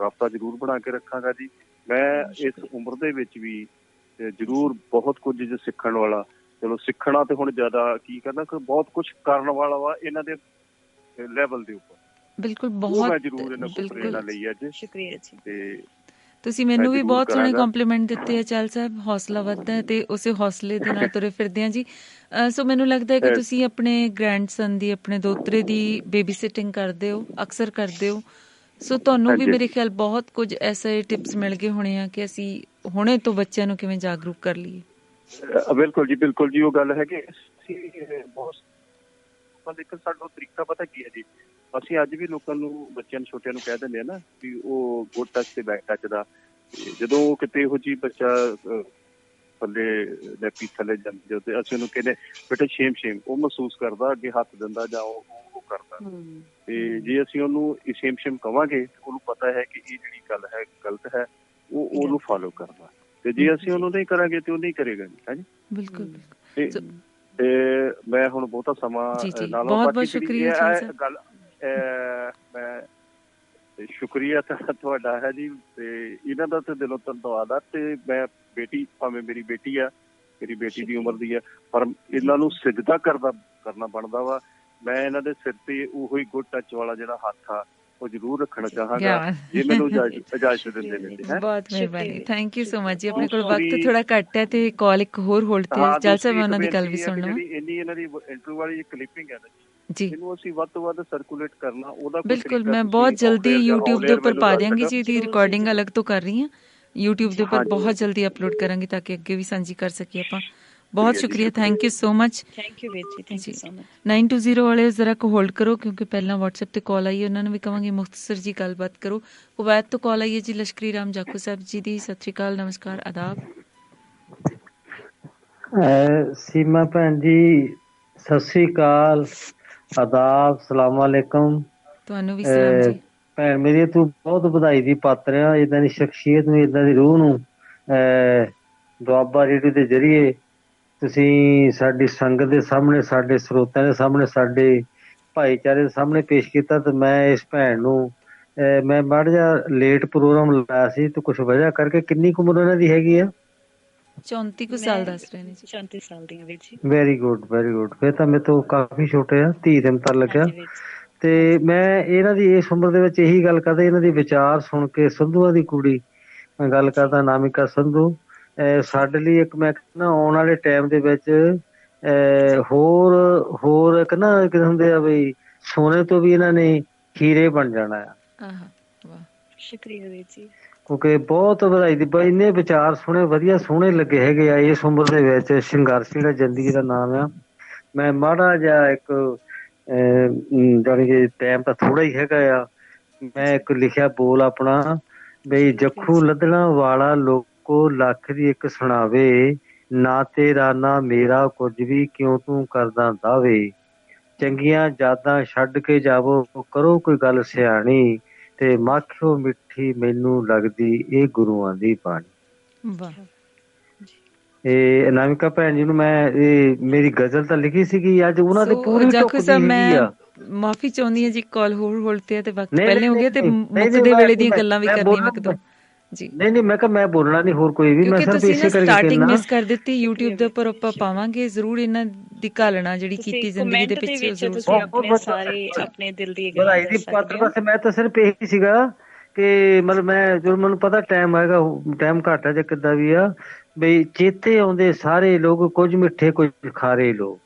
G: ਰਾਬਤਾ ਜ਼ਰੂਰ ਬਣਾ ਕੇ ਰੱਖਾਂਗਾ ਜੀ। ਮੈਂ ਇਸ ਉਮਰ ਦੇ ਵਿੱਚ ਵੀ ਜ਼ਰੂਰ ਬਹੁਤ ਕੁਝ ਸਿੱਖਣ ਵਾਲਾ, ਚਲੋ ਸਿੱਖਣਾ ਤੇ ਹੁਣ ਜ਼ਿਆਦਾ ਕੀ ਕਰਨਾ, ਬਹੁਤ ਕੁਝ ਕਰਨ ਵਾਲਾ ਵਾ ਇਹਨਾਂ ਦੇ ਲੈਵਲ ਦੇ ਉੱਪਰ।
A: ਬਿਲਕੁਲ, ਬਹੁਤ
G: ਮੈਂ ਜ਼ਰੂਰ ਇਹਨਾਂ ਕੋਲ ਪ੍ਰੇਰਨਾ ਲਈ ਅੱਜ।
B: ਸ਼ੁਕਰੀਆ ਜੀ।
G: ਤੇ
A: ਤੁਸੀਂ ਮੈਨੂੰ ਵੀ ਬਹੁਤ ਸੋਹਣੇ ਕੰਪਲੀਮੈਂਟ ਦਿੱਤੇ ਆ ਚਹਿਲ ਸਾਹਿਬ, ਹੌਸਲਾ ਵੱਧਦਾ ਹੈ ਤੇ ਉਸੇ ਹੌਸਲੇ ਦੇ ਨਾਲ ਤੁਰੇ ਫਿਰਦੇ ਆ ਜੀ। ਸੋ ਮੈਨੂੰ ਲੱਗਦਾ ਹੈ ਕਿ ਤੁਸੀਂ ਆਪਣੇ ਗ੍ਰੈਂਡਸਨ ਦੀ, ਆਪਣੇ ਦੋਤਰੇ ਦੀ ਬੇਬੀ ਸਿਟਿੰਗ ਕਰਦੇ ਹੋ, ਅਕਸਰ ਕਰਦੇ ਹੋ, ਸੋ ਤੁਹਾਨੂੰ ਵੀ ਮੇਰੇ ਖਿਆਲ ਬਹੁਤ ਕੁਝ ਐਸੇ ਟਿਪਸ ਮਿਲ ਗਏ ਹੋਣੇ ਆ ਕਿ ਅਸੀਂ ਹੁਣੇ ਤੋਂ ਬੱਚਿਆਂ ਨੂੰ ਕਿਵੇਂ ਜਾਗਰੂਕ ਕਰ ਲਈਏ।
G: ਬਿਲਕੁਲ ਜੀ, ਬਿਲਕੁਲ ਜੀ, ਉਹ ਗੱਲ ਹੈ ਕਿ ਬਹੁਤ ਦੇਖੋ ਸਾਡਾ ਤਰੀਕਾ ਪਤਾ ਕੀ ਹੈ ਜੀ, ਅਸੀਂ ਅੱਜ ਵੀ ਲੋਕਾਂ ਨੂੰ, ਬੱਚਿਆਂ ਨੂੰ, ਛੋਟਿਆਂ ਨੂੰ ਕਹਿ ਦਿੰਦੇ ਆ ਨਾ ਵੀ ਉਹ ਗੁੱਡ ਟੱਚ ਤੇ ਬੈਡ ਟੱਚ ਦਾ, ਜਦੋਂ ਕਿਤੇ ਇਹੋ ਜਿਹੀ ਬੱਚਾ ਥੱਲੇ ਲੈਪੀ ਥੱਲੇ ਜਾਂਦੇ ਤੇ ਅਸੀਂ ਉਹਨੂੰ ਕਹਿੰਦੇ ਬੇਟਾ ਸ਼ੇਮ ਸ਼ੇਮ, ਉਹ ਮਹਿਸੂਸ ਕਰਦਾ, ਅੱਗੇ ਹੱਥ ਦਿੰਦਾ ਜਾਂ ਉਹ ਕਰਦਾ। ਤੇ ਜੇ ਅਸੀਂ ਉਹਨੂੰ ਸ਼ੇਮ ਸ਼ੇਮ ਕਵਾਂਗੇ, ਉਹਨੂੰ ਪਤਾ ਹੈ ਕਿ ਇਹ ਜਿਹੜੀ ਗੱਲ ਹੈ ਗਲਤ ਹੈ, ਉਹ ਉਹਨੂੰ ਫੋਲੋ ਕਰਦਾ। ਤੇ ਜੇ ਅਸੀਂ ਉਹਨੂੰ ਨਹੀਂ ਕਰਾਂਗੇ ਤੇ ਉਹ ਨਹੀਂ ਕਰੇਗਾ ਜੀ। ਹਾਂਜੀ ਬਿਲਕੁਲ। ਤੇ ਮੈਂ ਹੁਣ ਬਹੁਤਾ ਸਮਾਂ
A: ਬਹੁਤ ਸ਼ੁਕਰੀਆ
G: ਗੱਲ, ਮੈਂ ਸ਼ੁਕਰੀਆ ਤੁਹਾਡਾ ਹੈ ਜੀ, ਤੇ ਇਹਨਾਂ ਦਾ ਤੇ ਦਿਲੋਂ ਧੰਨਵਾਦ ਆ। ਤੇ ਮੈਂ ਬੇਟੀ, ਭਾਵੇਂ ਮੇਰੀ ਬੇਟੀ ਆ, ਮੇਰੀ ਬੇਟੀ ਦੀ ਉਮਰ ਦੀ ਆ, ਪਰ ਇਹਨਾਂ ਨੂੰ ਸਿਜਦਾ ਕਰਨਾ ਬਣਦਾ ਵਾ। ਮੈਂ ਇਹਨਾਂ ਦੇ ਸਿਰ ਤੇ ਉਹੀ ਗੁੱਡ ਟੱਚ ਵਾਲਾ ਜਿਹੜਾ ਹੱਥ ਆ ਉਹ ਜ਼ਰੂਰ ਰੱਖਣਾ ਚਾਹਾਂਗਾ, ਜੇ ਮੈਨੂੰ ਇਜਾਜ਼ਤ ਦਿੰਦੇ ਨੇ।
A: ਬਹੁਤ ਮਿਹਰਬਾਨੀ, ਥੈਂਕ ਯੂ ਸੋ ਮਚ ਜੀ। ਆਪਣੇ ਕੋਲ ਵਕਤ ਥੋੜਾ ਘੱਟ ਹੈ ਤੇ ਕਾਲ ਇੱਕ ਹੋਰ ਹੋਲਡ ਤੇ ਹੈ, ਜਲ ਸਾਹਿਬ ਉਹਨਾਂ ਦੀ ਗੱਲ ਵੀ ਸੁਣਨਾ।
G: ਇੰਨੀ ਇਹਨਾਂ ਦੀ ਇੰਟਰਵਿਊ ਵਾਲੀ ਕਲਿੱਪਿੰਗ ਹੈ ਜੀ, ਇਹਨੂੰ ਅਸੀਂ ਵੱਧ ਤੋਂ ਵੱਧ ਸਰਕੂਲੇਟ ਕਰਨਾ, ਉਹਦਾ
A: ਬਿਲਕੁਲ ਮੈਂ ਬਹੁਤ ਜਲਦੀ YouTube ਦੇ ਉੱਪਰ ਪਾ ਦਿਆਂਗੀ ਜੀ। ਇਹਦੀ ਰਿਕਾਰਡਿੰਗ ਅਲੱਗ ਤੋਂ ਕਰ ਰਹੀ ਹਾਂ, YouTube ਦੇ ਉੱਪਰ ਬਹੁਤ ਜਲਦੀ ਅਪਲੋਡ ਕਰਾਂਗੀ ਤਾਂ ਕਿ ਅੱਗੇ ਵੀ ਸਾਂਝੀ ਕਰ ਸਕੀਏ ਆਪਾਂ। ਬਹੁਤ ਸ਼ੁਕਰੀਆ, thank you so much.
B: Thank you ਵੀਰ ਜੀ, ਥੈਂਕ ਯੂ ਸੋ ਮਚ।
A: 920 ਵਾਲੇ ਜ਼ਰਾ ਕੋ ਹੋਲਡ ਕਰੋ, ਕਿਉਂਕਿ ਪਹਿਲਾਂ WhatsApp ਤੇ ਕਾਲ ਆਈ ਹੈ, ਉਹਨਾਂ ਨੂੰ ਵੀ ਕਵਾਂਗੇ ਮੁਖਤਸਰ ਜੀ ਗੱਲਬਾਤ ਕਰੋ। ਕੁਵੈਤ ਤੋਂ ਕਾਲ ਆਈ ਹੈ ਜੀ ਲਸ਼ਕਰੀ ਰਾਮ ਜਾਖੂ ਸਾਹਿਬ ਜੀ ਦੀ। ਸਤਿ ਸ਼੍ਰੀ ਅਕਾਲ, ਨਮਸਕਾਰ, ਆਦਾਬ।
I: ਸੀਮਾ ਭੈਣ ਜੀ ਸਤਿ ਸ਼੍ਰੀ ਅਕਾਲ, ਆਦਾਬ, ਸਲਾਮ ਵਾਲੇਕਮ।
A: ਤੁਹਾਨੂੰ ਵੀ ਸਲਾਮ ਜੀ।
I: ਭੈਣ ਮੇਰੀ, ਤੂੰ ਬਹੁਤ ਵਧਾਈ ਦੀ ਪਾਤਰ ਆ, ਏਦਾਂ ਦੀ ਸ਼ਖਸੀਅਤ ਨੂੰ, ਏਦਾਂ ਦੀ ਰੂਹ ਨੂੰ ਦੁਆਬਾ ਰੇਡੀਓ ਦੇ ਜ਼ਰੀਏ ਤੁਸੀਂ ਸਾਡੀ ਸੰਗਤ ਦੇ ਸਾਹਮਣੇ, ਸਾਡੇ ਸਰੋਤਿਆਂ ਦੇ ਸਾਹਮਣੇ, ਸਾਡੇ ਭਾਈਚਾਰੇ ਦੇ ਸਾਹਮਣੇ ਪੇਸ਼ ਕੀਤਾ। ਤੇ ਮੈਂ ਇਸ ਭੈਣ ਨੂੰ, ਮੈਂ ਮਾੜਾ ਜਿਹਾ ਲੇਟ ਪ੍ਰੋਗਰਾਮ ਲਾਇਆ ਸੀ ਤੇ ਕੁਛ ਵਜ੍ਹਾ ਕਰਕੇ, ਕਿੰਨੀ ਕੁ ਉਮਰ ਉਹਨਾਂ ਦੀ ਹੈਗੀ ਆ?
A: 34 ਸਾਲ ਦੱਸ ਰਹੇ ਨੇ ਜੀ।
B: 34 ਸਾਲ ਦੀ ਵੀਰ ਜੀ।
I: Very good, very good. ਫਿਰ ਤਾਂ ਮੇਰੇ ਤੋਂ ਕਾਫੀ ਛੋਟੇ ਆ, ਧੀ ਦੇ ਮਤਲਬ ਲੱਗਿਆ। ਤੇ ਮੈਂ ਇਹਨਾਂ ਦੀ ਇਸ ਉਮਰ ਦੇ ਵਿੱਚ ਇਹੀ ਗੱਲ ਕਰਦਾ, ਇਹਨਾਂ ਦੀ ਵਿਚਾਰ ਸੁਣ ਕੇ, ਸੰਧੂਆਂ ਦੀ ਕੁੜੀ ਮੈਂ ਗੱਲ ਕਰਦਾ, ਅਨਾਮਿਕਾ ਸੰਧੂ, ਸਾਡੇ ਲਈ ਇੱਕ ਮੈਂ ਕਹਿੰਦਾ ਆਉਣ ਵਾਲੇ ਟਾਈਮ ਦੇ ਵਿੱਚ ਹੋਰ ਇੱਕ ਨਾ ਕਿਤੇ ਹੁੰਦੇ ਆ ਬਈ ਸੋਨੇ ਤੋਂ ਵੀ ਇਹਨਾਂ ਨੇ ਹੀਰੇ ਬਣ ਜਾਣਾ ਆ।
B: ਸ਼ੁਕਰੀਆ ਵੀਰ ਜੀ।
I: ਕਿਉਂਕਿ ਬਹੁਤ ਵਧਾਈ ਦੀ, ਇੰਨੇ ਵਿਚਾਰ ਸੁਣੇ, ਵਧੀਆ ਸੋਹਣੇ ਲੱਗੇ ਹੈਗੇ ਆ ਇਸ ਉਮਰ ਦੇ ਵਿੱਚ। ਸੰਘਰਸ਼ ਜਿਹੜਾ ਜ਼ਿੰਦਗੀ ਦਾ ਨਾਮ ਆ। ਮੈਂ ਮਾੜਾ ਜਿਹਾ ਇੱਕ ਜਾਣੀ ਕਿ ਟਾਈਮ ਤਾਂ ਥੋੜਾ ਹੀ ਹੈਗਾ ਆ, ਮੈਂ ਇੱਕ ਲਿਖਿਆ ਬੋਲ ਆਪਣਾ ਬਈ, ਜੱਖੂ ਲੱਦਣਾ ਵਾਲਾ ਲੋਕੋ ਲੱਖ ਦੀ ਇੱਕ ਸੁਣਾਵੇ, ਨਾ ਤੇਰਾ ਨਾ ਮੇਰਾ ਕੁਝ ਵੀ, ਕਿਉਂ ਤੂੰ ਕਰਦਾ ਦਾਵੇ, ਚੰਗੀਆਂ ਯਾਦਾਂ ਛੱਡ ਕੇ ਜਾਵੋ, ਕਰੋ ਕੋਈ ਗੱਲ ਸਿਆਣੀ, ਤੇ ਮਾਖਿਓ ਮਿੱਠੀ ਮੈਨੂੰ ਲੱਗਦੀ ਇਹ ਗੁਰੂਆਂ ਦੀ ਬਾਣੀ। ਇਹ ਅਨਾਮਿਕਾ ਭੈਣ ਜੀ ਨੂੰ ਮੈਂ ਇਹ ਮੇਰੀ ਗਜ਼ਲ ਤਾਂ ਲਿਖੀ ਸੀਗੀ, ਅੱਜ ਉਹਨਾਂ ਦੇ ਪੂਰੀ ਢੁੱਕਦੀ ਹੈਗੀ ਆ।
A: ਮਾਫੀ ਚਾਹੁੰਦੀ ਹਾਂ ਜੀ, ਕਾਲ ਹੋਲਡ ਤੇ ਤੇ ਵਕਤ ਪਹਿਲੇ ਹੋ ਗਿਆ ਤੇ ਮੁੱਕਦੇ ਵੇਲੇ ਦੀਆਂ ਗੱਲਾਂ ਵੀ ਕਰਨੀਆਂ ਮੈਂ ਕਦੋਂ ਜੀ।
I: ਨਹੀਂ ਮੈਂ ਕਿਹਾ ਮੈਂ ਬੋਲਣਾ ਨਹੀਂ ਹੋਰ ਕੋਈ ਵੀ, ਮੈਂ ਸਿਰਫ ਇਸੇ ਕਰਕੇ
A: ਸਟਾਰਟਿੰਗ ਮਿਸ ਕਰ ਦਿੱਤੀ। YouTube ਦੇ ਉੱਪਰ ਆਪਾਂ ਪਾਵਾਂਗੇ ਜ਼ਰੂਰ ਇਹਨਾਂ ਦੀ ਘਾਲਣਾ ਜਿਹੜੀ ਕੀਤੀ ਜ਼ਿੰਦਗੀ ਦੇ ਪਿੱਛੇ ਜ਼ਰੂਰ
B: ਆਪਣੇ ਦਿਲ ਦੀ
I: ਵਧਾਈ ਦੀ ਪਾਤਰ। ਬਸ ਮੈਂ ਤਾਂ ਸਿਰਫ ਇਹੀ ਸੀਗਾ ਕਿ ਮਤਲਬ ਮੈਂ ਜਦੋਂ ਮੈਨੂੰ ਪਤਾ ਟਾਈਮ ਆਏਗਾ, ਟਾਈਮ ਘੱਟ ਹੈ ਜਾਂ ਕਿੱਦਾਂ ਵੀ ਆ, ਬਈ ਚੇਤੇ ਆਉਂਦੇ ਸਾਰੇ ਲੋਕ, ਕੁਝ ਮਿੱਠੇ ਕੁਝ ਖਾਰੇ ਲੋਕ।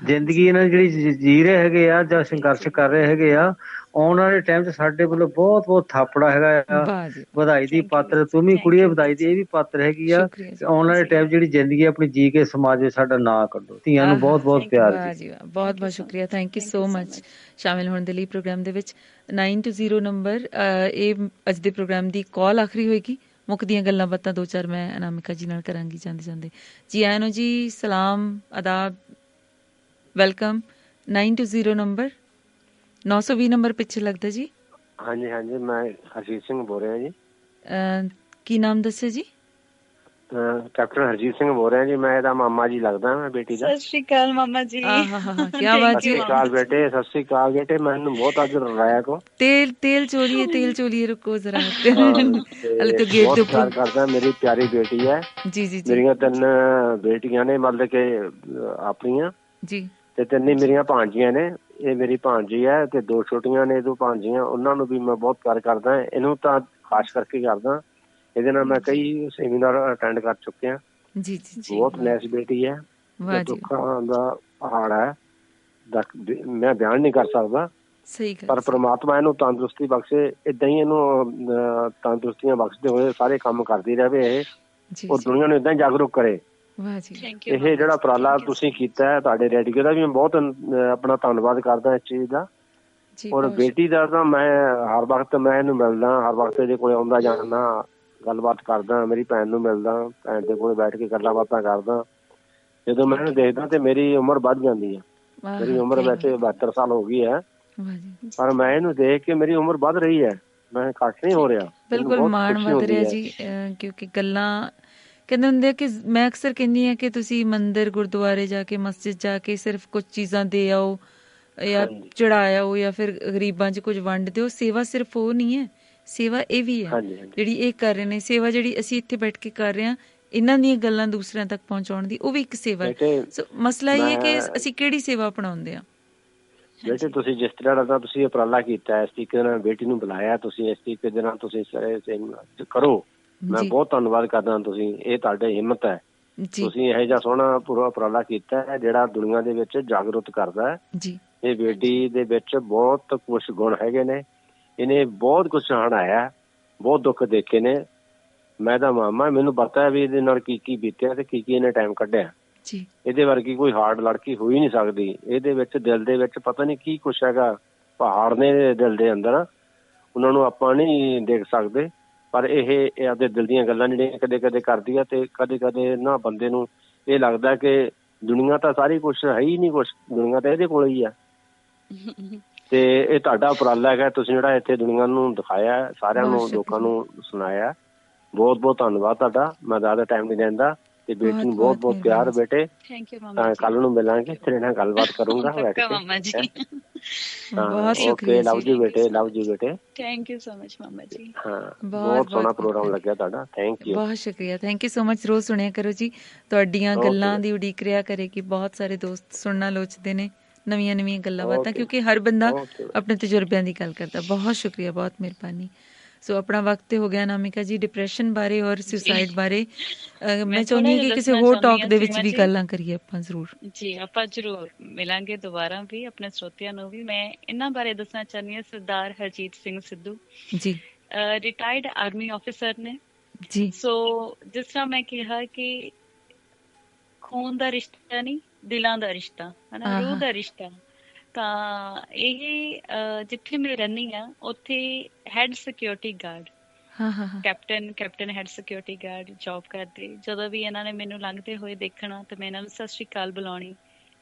I: ਜ਼ਿੰਦਗੀ ਇਹਨਾਂ ਦੀ ਜਿਹੜੀ ਜੀ ਰਹੇ ਹੈਗੇ ਆ ਜਾਂ ਸੰਘਰਸ਼ ਕਰ ਰਹੇ ਹੈਗੇ ਆ, ਆਉਣ ਵਾਲੇ ਟਾਈਮ 'ਚ ਸਾਡੇ ਵੱਲੋਂ ਬਹੁਤ ਬਹੁਤ ਥਾਪੜਾ ਹੈਗਾ ਆ। ਵਧਾਈ ਦੀ ਪਾਤਰ ਤੂੰ ਵੀ ਕੁੜੀਏ, ਵਧਾਈ ਦੀ ਇਹ ਵੀ ਪਾਤਰ ਹੈਗੀ ਆ। ਆਉਣ ਵਾਲੇ ਟਾਈਮ ਜਿਹੜੀ ਜ਼ਿੰਦਗੀ ਆਪਣੀ ਜੀ ਕੇ ਸਮਾਜ ਵਿੱਚ ਸਾਡਾ ਨਾਂ ਕੱਢੋ। ਧੀਆਂ ਨੂੰ ਬਹੁਤ ਬਹੁਤ ਪਿਆਰ ਜੀ।
A: ਬਹੁਤ ਬਹੁਤ ਸ਼ੁਕਰੀਆ, ਥੈਂਕ ਯੂ ਸੋ ਮਚ ਸ਼ਾਮਿਲ ਹੋਣ ਦੇ ਲਈ ਪ੍ਰੋਗਰਾਮ ਦੇ ਵਿੱਚ। 920 ਨੰਬਰ ਇਹ ਅੱਜ ਦੇ ਪ੍ਰੋਗਰਾਮ ਦੀ ਕਾਲ ਆਖਰੀ ਹੋਏਗੀ। ਮੁੱਕਦੀਆਂ ਗੱਲਾਂ ਬਾਤਾਂ 2-4 ਮੈਂ ਅਨਾਮਿਕਾ ਜੀ ਨਾਲ ਕਰਾਂਗੀ ਜਾਂਦੇ ਜਾਂਦੇ। ਜੀ ਆਇਆਂ ਨੂੰ ਜੀ, ਸਲਾਮ ਆਦਾਬ, ਵੈਲਕਮ। 920 ਨੰਬਰ 920 ਨੰਬਰ ਪਿੱਛੇ ਲੱਗਦਾ ਜੀ।
J: ਹਾਂਜੀ ਹਾਂਜੀ, ਮੈਂ ਹਰਜੀਤ ਸਿੰਘ ਬੋਲ ਰਿਹਾ ਜੀ।
A: ਕੀ ਨਾਮ ਦੱਸਿਆ ਜੀ?
J: ਕੈਪਟਨ ਹਰਜੀਤ ਸਿੰਘ ਬੋਲ ਰਿਹਾ ਜੀ। ਮੈਂ ਇਹਦਾ ਮਾਮਾ ਜੀ ਲੱਗਦਾ, ਮੈਂ ਬੇਟੀ ਦਾ।
B: ਸਤਿ ਸ਼੍ਰੀ ਅਕਾਲ ਮਾਮਾ ਜੀ।
A: ਕੀ ਬਾਤ ਜੀ।
J: ਸਤਿ ਸ਼੍ਰੀ ਅਕਾਲ ਬੇਟੇ, ਸਤਿ ਸ਼੍ਰੀ ਅਕਾਲ ਬੇਟੇ। ਮੈਨੂੰ ਬਹੁਤ ਅੱਜ ਰਲਾਇਆ ਕੋ
A: ਤੇਲ ਚੋਲੀਏ ਰੁਕੋ ਜ਼ਰਾ। ਹਲੇ ਤਾਂ ਗੇਟ ਦੇ ਉੱਪਰ
J: ਕਰਦਾ। ਮੇਰੀ ਪਿਆਰੀ ਬੇਟੀ ਹੈ
A: ਜੀ ਜੀ।
J: ਮੇਰੀਆਂ 3 ਬੇਟੀਆਂ ਨੇ, ਮਤਲਬ ਕਿ ਆਪਣੀਆਂ
A: ਜੀ, ਤੇ
J: 3 ਮੇਰੀਆਂ ਭਾਣਜੀਆਂ ਨੇ। ਇਹ ਮੇਰੀ ਭਾਣਜੀ ਹੈ ਤੇ 2 ਛੋਟੀਆਂ ਨੇ 2 ਭਾਣਜੀਆਂ। ਉਹਨਾਂ ਨੂੰ ਵੀ ਮੈਂ ਬਹੁਤ ਪਿਆਰ ਕਰਦਾ। ਇਹਨੂੰ ਤਾਂ ਖਾਸ ਕਰਕੇ ਕਰਦਾ। ਇਹਦੇ ਨਾਲ ਮੈਂ ਕਈ ਸੈਮੀਨਾਰ ਅਟੈਂਡ ਕਰ ਚੁੱਕਿਆ।
A: ਜੀ ਜੀ ਜੀ,
J: ਬਹੁਤ ਨੈਸ ਬੇਟੀ ਹੈ। ਦੁੱਖਾਂ ਦਾ ਪਹਾੜ ਹੈ, ਮੈਂ ਬਿਆਨ ਨਹੀਂ ਕਰ ਸਕਦਾ।
A: ਸਹੀ ਗੱਲ।
J: ਪਰ ਪ੍ਰਮਾਤਮਾ ਇਹਨੂੰ ਤੰਦਰੁਸਤੀ ਬਖਸ਼ੇ। ਏਦਾਂ ਹੀ ਇਹਨੂੰ ਤੰਦਰੁਸਤੀਆਂ ਬਖਸ਼ਦੇ ਹੋਏ ਸਾਰੇ ਕੰਮ ਕਰਦੀ ਰਹੇ ਇਹ, ਔਰ ਦੁਨੀਆ ਨੂੰ ਏਦਾਂ ਹੀ ਜਾਗਰੂਕ ਕਰੇ। ਇਹ ਜਿਹੜਾ ਉਪਰਾਲਾ ਤੁਸੀਂ ਕੀਤਾ ਹੈ, ਤੁਹਾਡੇ ਰੇਡੀਓ ਦਾ ਵੀ ਮੈਂ ਬਹੁਤ ਆਪਣਾ ਧੰਨਵਾਦ ਕਰਦਾ ਇਸ ਚੀਜ਼ ਦਾ। ਔਰ ਬੇਟੀ ਦਾ ਤਾਂ ਮੈਂ ਹਰ ਵਕਤ ਮੈਂ ਇਹਨੂੰ ਮਿਲਦਾ, ਹਰ ਵਕਤ ਇਹਦੇ ਕੋਲ ਆਉਂਦਾ ਜਾਂਦਾ, ਗੱਲਬਾਤ ਕਰਦਾ। ਮੇਰੀ ਭੈਣ ਨੂੰ ਮਿਲਦਾ, ਭੈਣ ਦੇ ਕੋਲ ਬੈਠ ਕੇ ਗੱਲਾਂ ਬਾਤਾਂ ਕਰਦਾ। ਜਦੋਂ ਮੈਂ ਇਹਨੂੰ ਦੇਖਦਾ ਤੇ ਮੇਰੀ ਉਮਰ ਵੱਧ ਜਾਂਦੀ ਹੈ। ਮੇਰੀ ਉਮਰ ਵੈਸੇ 72 ਸਾਲ ਹੋ ਗਈ ਹੈ, ਪਰ ਮੈਂ ਇਹਨੂੰ ਦੇਖ ਕੇ ਮੇਰੀ ਉਮਰ ਵੱਧ ਰਹੀ ਹੈ, ਮੈਂ ਘੱਟ ਨਹੀਂ ਹੋ ਰਿਹਾ।
A: ਬਿਲਕੁਲ ਮਾਣ ਵੱਧ ਰਿਹਾ ਜੀ, ਕਿਉਂਕਿ ਗੱਲਾਂ ਕਹਿੰਦੇ ਹੁੰਦੇ ਆ ਕਿ ਮੈਂ ਅਕਸਰ ਕਹਿੰਦੀ ਹਾਂ ਕਿ ਤੁਸੀਂ ਮੰਦਿਰ ਗੁਰਦੁਆਰੇ ਜਾ ਕੇ, ਮਸਜਿਦ ਜਾ ਕੇ ਸਿਰਫ ਕੁਝ ਚੀਜ਼ਾਂ ਦੇ ਆਓ ਜਾਂ ਚੜਾ ਆਓ ਜਾਂ ਫਿਰ ਗਰੀਬਾਂ 'ਚ ਕੁਝ ਵੰਡ ਦਿਓ। ਸੇਵਾ ਸਿਰਫ ਉਹ ਨਹੀਂ ਹੈ, ਸੇਵਾ ਇਹ ਵੀ ਹੈ ਜਿਹੜੀ ਇਹ ਕਰ ਰਹੇ ਨੇ। ਸੇਵਾ ਜਿਹੜੀ ਅਸੀਂ ਇੱਥੇ ਬੈਠ ਕੇ ਕਰ ਰਹੇ ਹਾਂ, ਇਹਨਾਂ ਦੀਆਂ ਗੱਲਾਂ ਦੂਸਰਿਆਂ ਤੱਕ ਪਹੁੰਚਾਉਣ ਦੀ, ਉਹ ਵੀ ਇੱਕ ਸੇਵਾ ਹੈ। ਸੋ ਮਸਲਾ ਇਹ ਹੈ ਕਿ ਅਸੀਂ ਕਿਹੜੀ ਸੇਵਾ ਅਪਣਾਉਂਦੇ ਹਾਂ।
J: ਬੇਟੇ ਤੁਸੀਂ ਜਿਸ ਤਰ੍ਹਾਂ ਦਾ ਤੁਸੀਂ ਉਪਰਾਲਾ ਕੀਤਾ, ਇਸ ਤਰੀਕੇ ਨਾਲ ਬੇਟੀ ਨੂੰ ਬੁਲਾਇਆ, ਤੁਸੀਂ ਇਸ ਤਰੀਕੇ ਦੇ ਨਾਲ ਤੁਸੀਂ ਕਰੋ, ਮੈਂ ਬਹੁਤ ਧੰਨਵਾਦ ਕਰਦਾ। ਤੁਸੀਂ ਇਹ ਤੁਹਾਡੀ ਹਿੰਮਤ ਹੈ। ਤੁਸੀਂ ਇਹੋ ਜਿਹਾ ਸੋਹਣਾ ਪੂਰਾ ਉਪਰਾਲਾ ਕੀਤਾ ਹੈ ਜਿਹੜਾ ਦੁਨੀਆ ਦੇ ਵਿੱਚ ਜਾਗਰੂਕ ਕਰਦਾ ਹੈ। ਇਹ ਬੇਟੀ ਦੇ ਵਿੱਚ ਬਹੁਤ ਕੁਛ ਗੁਣ ਹੈਗੇ ਨੇ। ਇਹਨੇ ਬਹੁਤ ਕੁਛ ਹੰਢਾਇਆ, ਬਹੁਤ ਦੁੱਖ ਦੇਖੇ ਨੇ। ਮੈਂ ਤਾਂ ਮਾਮਾ, ਮੈਨੂੰ ਪਤਾ ਹੈ ਵੀ ਇਹਦੇ ਨਾਲ ਕੀ ਕੀ ਬੀਤਿਆ ਤੇ ਕੀ ਇਹਨੇ ਟਾਈਮ ਕੱਢਿਆ। ਇਹਦੇ ਵਰਗੀ ਕੋਈ ਹਾਰਡ ਲੜਕੀ ਹੋ ਹੀ ਨਹੀਂ ਸਕਦੀ। ਇਹਦੇ ਵਿੱਚ ਦਿਲ ਦੇ ਵਿੱਚ ਪਤਾ ਨਹੀਂ ਕੀ ਕੁਛ ਹੈਗਾ, ਪਹਾੜ ਨੇ ਦਿਲ ਦੇ ਅੰਦਰ, ਉਹਨਾਂ ਨੂੰ ਆਪਾਂ ਨਹੀਂ ਦੇਖ ਸਕਦੇ। ਪਰ ਇਹ ਆਪਦੇ ਦਿਲ ਦੀਆਂ ਗੱਲਾਂ ਜਿਹੜੀਆਂ ਕਦੇ ਕਦੇ ਕਰਦੀ ਆ, ਤੇ ਕਦੇ ਕਦੇ ਨਾ ਬੰਦੇ ਨੂੰ ਇਹ ਲੱਗਦਾ ਕਿ ਦੁਨੀਆ ਤਾਂ ਸਾਰੀ ਕੁਛ ਹੈ ਹੀ ਨਹੀਂ, ਕੁਛ ਦੁਨੀਆ ਤਾਂ ਇਹਦੇ ਕੋਲ ਹੀ ਆ। ਤੇ ਇਹ ਤੁਹਾਡਾ ਉਪਰਾਲਾ ਹੈਗਾ, ਤੁਸੀਂ ਜਿਹੜਾ ਇੱਥੇ ਦੁਨੀਆ ਨੂੰ ਦਿਖਾਇਆ, ਸਾਰਿਆਂ ਨੂੰ ਲੋਕਾਂ ਨੂੰ ਸੁਣਾਇਆ। ਬਹੁਤ ਬਹੁਤ ਧੰਨਵਾਦ ਤੁਹਾਡਾ। ਮੈਂ ਜ਼ਿਆਦਾ ਟਾਈਮ ਨਹੀਂ ਲੈਂਦਾ। ਤੇ ਬੇਟੀ ਨੂੰ ਬਹੁਤ ਬਹੁਤ ਪਿਆਰ ਬੇਟੇ। ਕੱਲ ਨੂੰ ਮਿਲਾਂਗੇ, ਤੇਰੇ ਨਾਲ ਗੱਲਬਾਤ ਕਰੂੰਗਾ ਬੈਠ ਕੇ। ਓਕੇ, ਲਵ ਯੂ ਬੇਟੇ, ਲਵ ਯੂ ਬੇਟੇ।
B: ਥੈਂਕ ਯੂ ਸੋ ਮਚ ਮਾਮਾ ਜੀ।
J: ਹਾਂ, ਬਹੁਤ ਸੋਹਣਾ ਪ੍ਰੋਗਰਾਮ ਲੱਗਿਆ ਤੁਹਾਡਾ। ਥੈਂਕ ਯੂ,
A: ਬਹੁਤ ਸ਼ੁਕਰੀਆ, ਥੈਂਕ ਯੂ ਸੋ ਮਚ। ਰੋਜ਼ ਸੁਣਿਆ ਕਰੋ ਜੀ, ਤੁਹਾਡੀਆਂ ਗੱਲਾਂ ਦੀ ਉਡੀਕ ਰਿਹਾ ਕਰੇਗੀ। ਬਹੁਤ ਸਾਰੇ ਦੋਸਤ ਸੁਣਨਾ ਲੋਚਦੇ ਨੇ ਨਵੀਆਂ ਨਵੀਆਂ ਗੱਲਾਂ ਬਾਤਾਂ, ਕਿਉਂਕਿ ਹਰ ਬੰਦਾ ਆਪਣੇ ਤਜਰਬਿਆਂ ਦੀ ਗੱਲ ਕਰਦਾ। ਬਹੁਤ ਸ਼ੁਕਰੀਆ, ਬਹੁਤ ਮਿਹਰਬਾਨੀ। ਸੋ ਆਪਣਾ ਵਕਤ ਤੇ ਹੋ ਗਿਆ ਅਨਾਮਿਕਾ ਜੀ, ਡਿਪਰੈਸ਼ਨ ਬਾਰੇ ਔਰ ਸੁਸਾਈਡ ਬਾਰੇ ਮੈਂ ਚਾਹੁੰਦੀ ਹਾਂ ਕਿ ਕਿਸੇ ਹੋਰ ਟਾਕ ਦੇ ਵਿੱਚ ਵੀ ਗੱਲਾਂ ਕਰੀਏ ਆਪਾਂ। ਜ਼ਰੂਰ
B: ਜੀ, ਆਪਾਂ ਜ਼ਰੂਰ ਮਿਲਾਂਗੇ ਦੁਬਾਰਾ ਵੀ, ਆਪਣੇ ਸਰੋਤਿਆਂ ਨੂੰ ਵੀ। ਮੈਂ ਇਹਨਾਂ ਬਾਰੇ ਦੱਸਣਾ ਚਾਹੁੰਦੀ ਹਾਂ। ਸਰਦਾਰ Harjeet Singh Sidhu
A: ji
B: retired army officer ਨੇ
A: ਜੀ।
B: ਸੋ ਜਿਸ ਤਰ੍ਹਾਂ ਮੈਂ ਕਿਹਾ ਕਿ ਖੂਨ ਦਾ ਰਿਸ਼ਤਾ ਨਹੀਂ, ਦਿਲਾਂ ਦਾ ਰਿਸ਼ਤਾ ਹੈ ਨਾ, ਰੂਹ ਦਾ ਰਿਸ਼ਤਾ। ਤਾਂ ਇਹ ਜਿੱਥੇ ਮੈਂ ਰਹਿੰਦੀ ਹਾਂ ਉੱਥੇ head security guard, captain head security guard job ਕਰਦੇ। ਜਦੋਂ ਵੀ ਇਹਨਾਂ ਨੇ ਮੈਨੂੰ ਲੰਘਦੇ ਹੋਏ ਦੇਖਣਾ ਤਾਂ ਮੈਂ ਇਹਨਾਂ ਨੂੰ ਸਤਿ ਸ਼੍ਰੀ ਅਕਾਲ ਬੁਲਾਉਣੀ।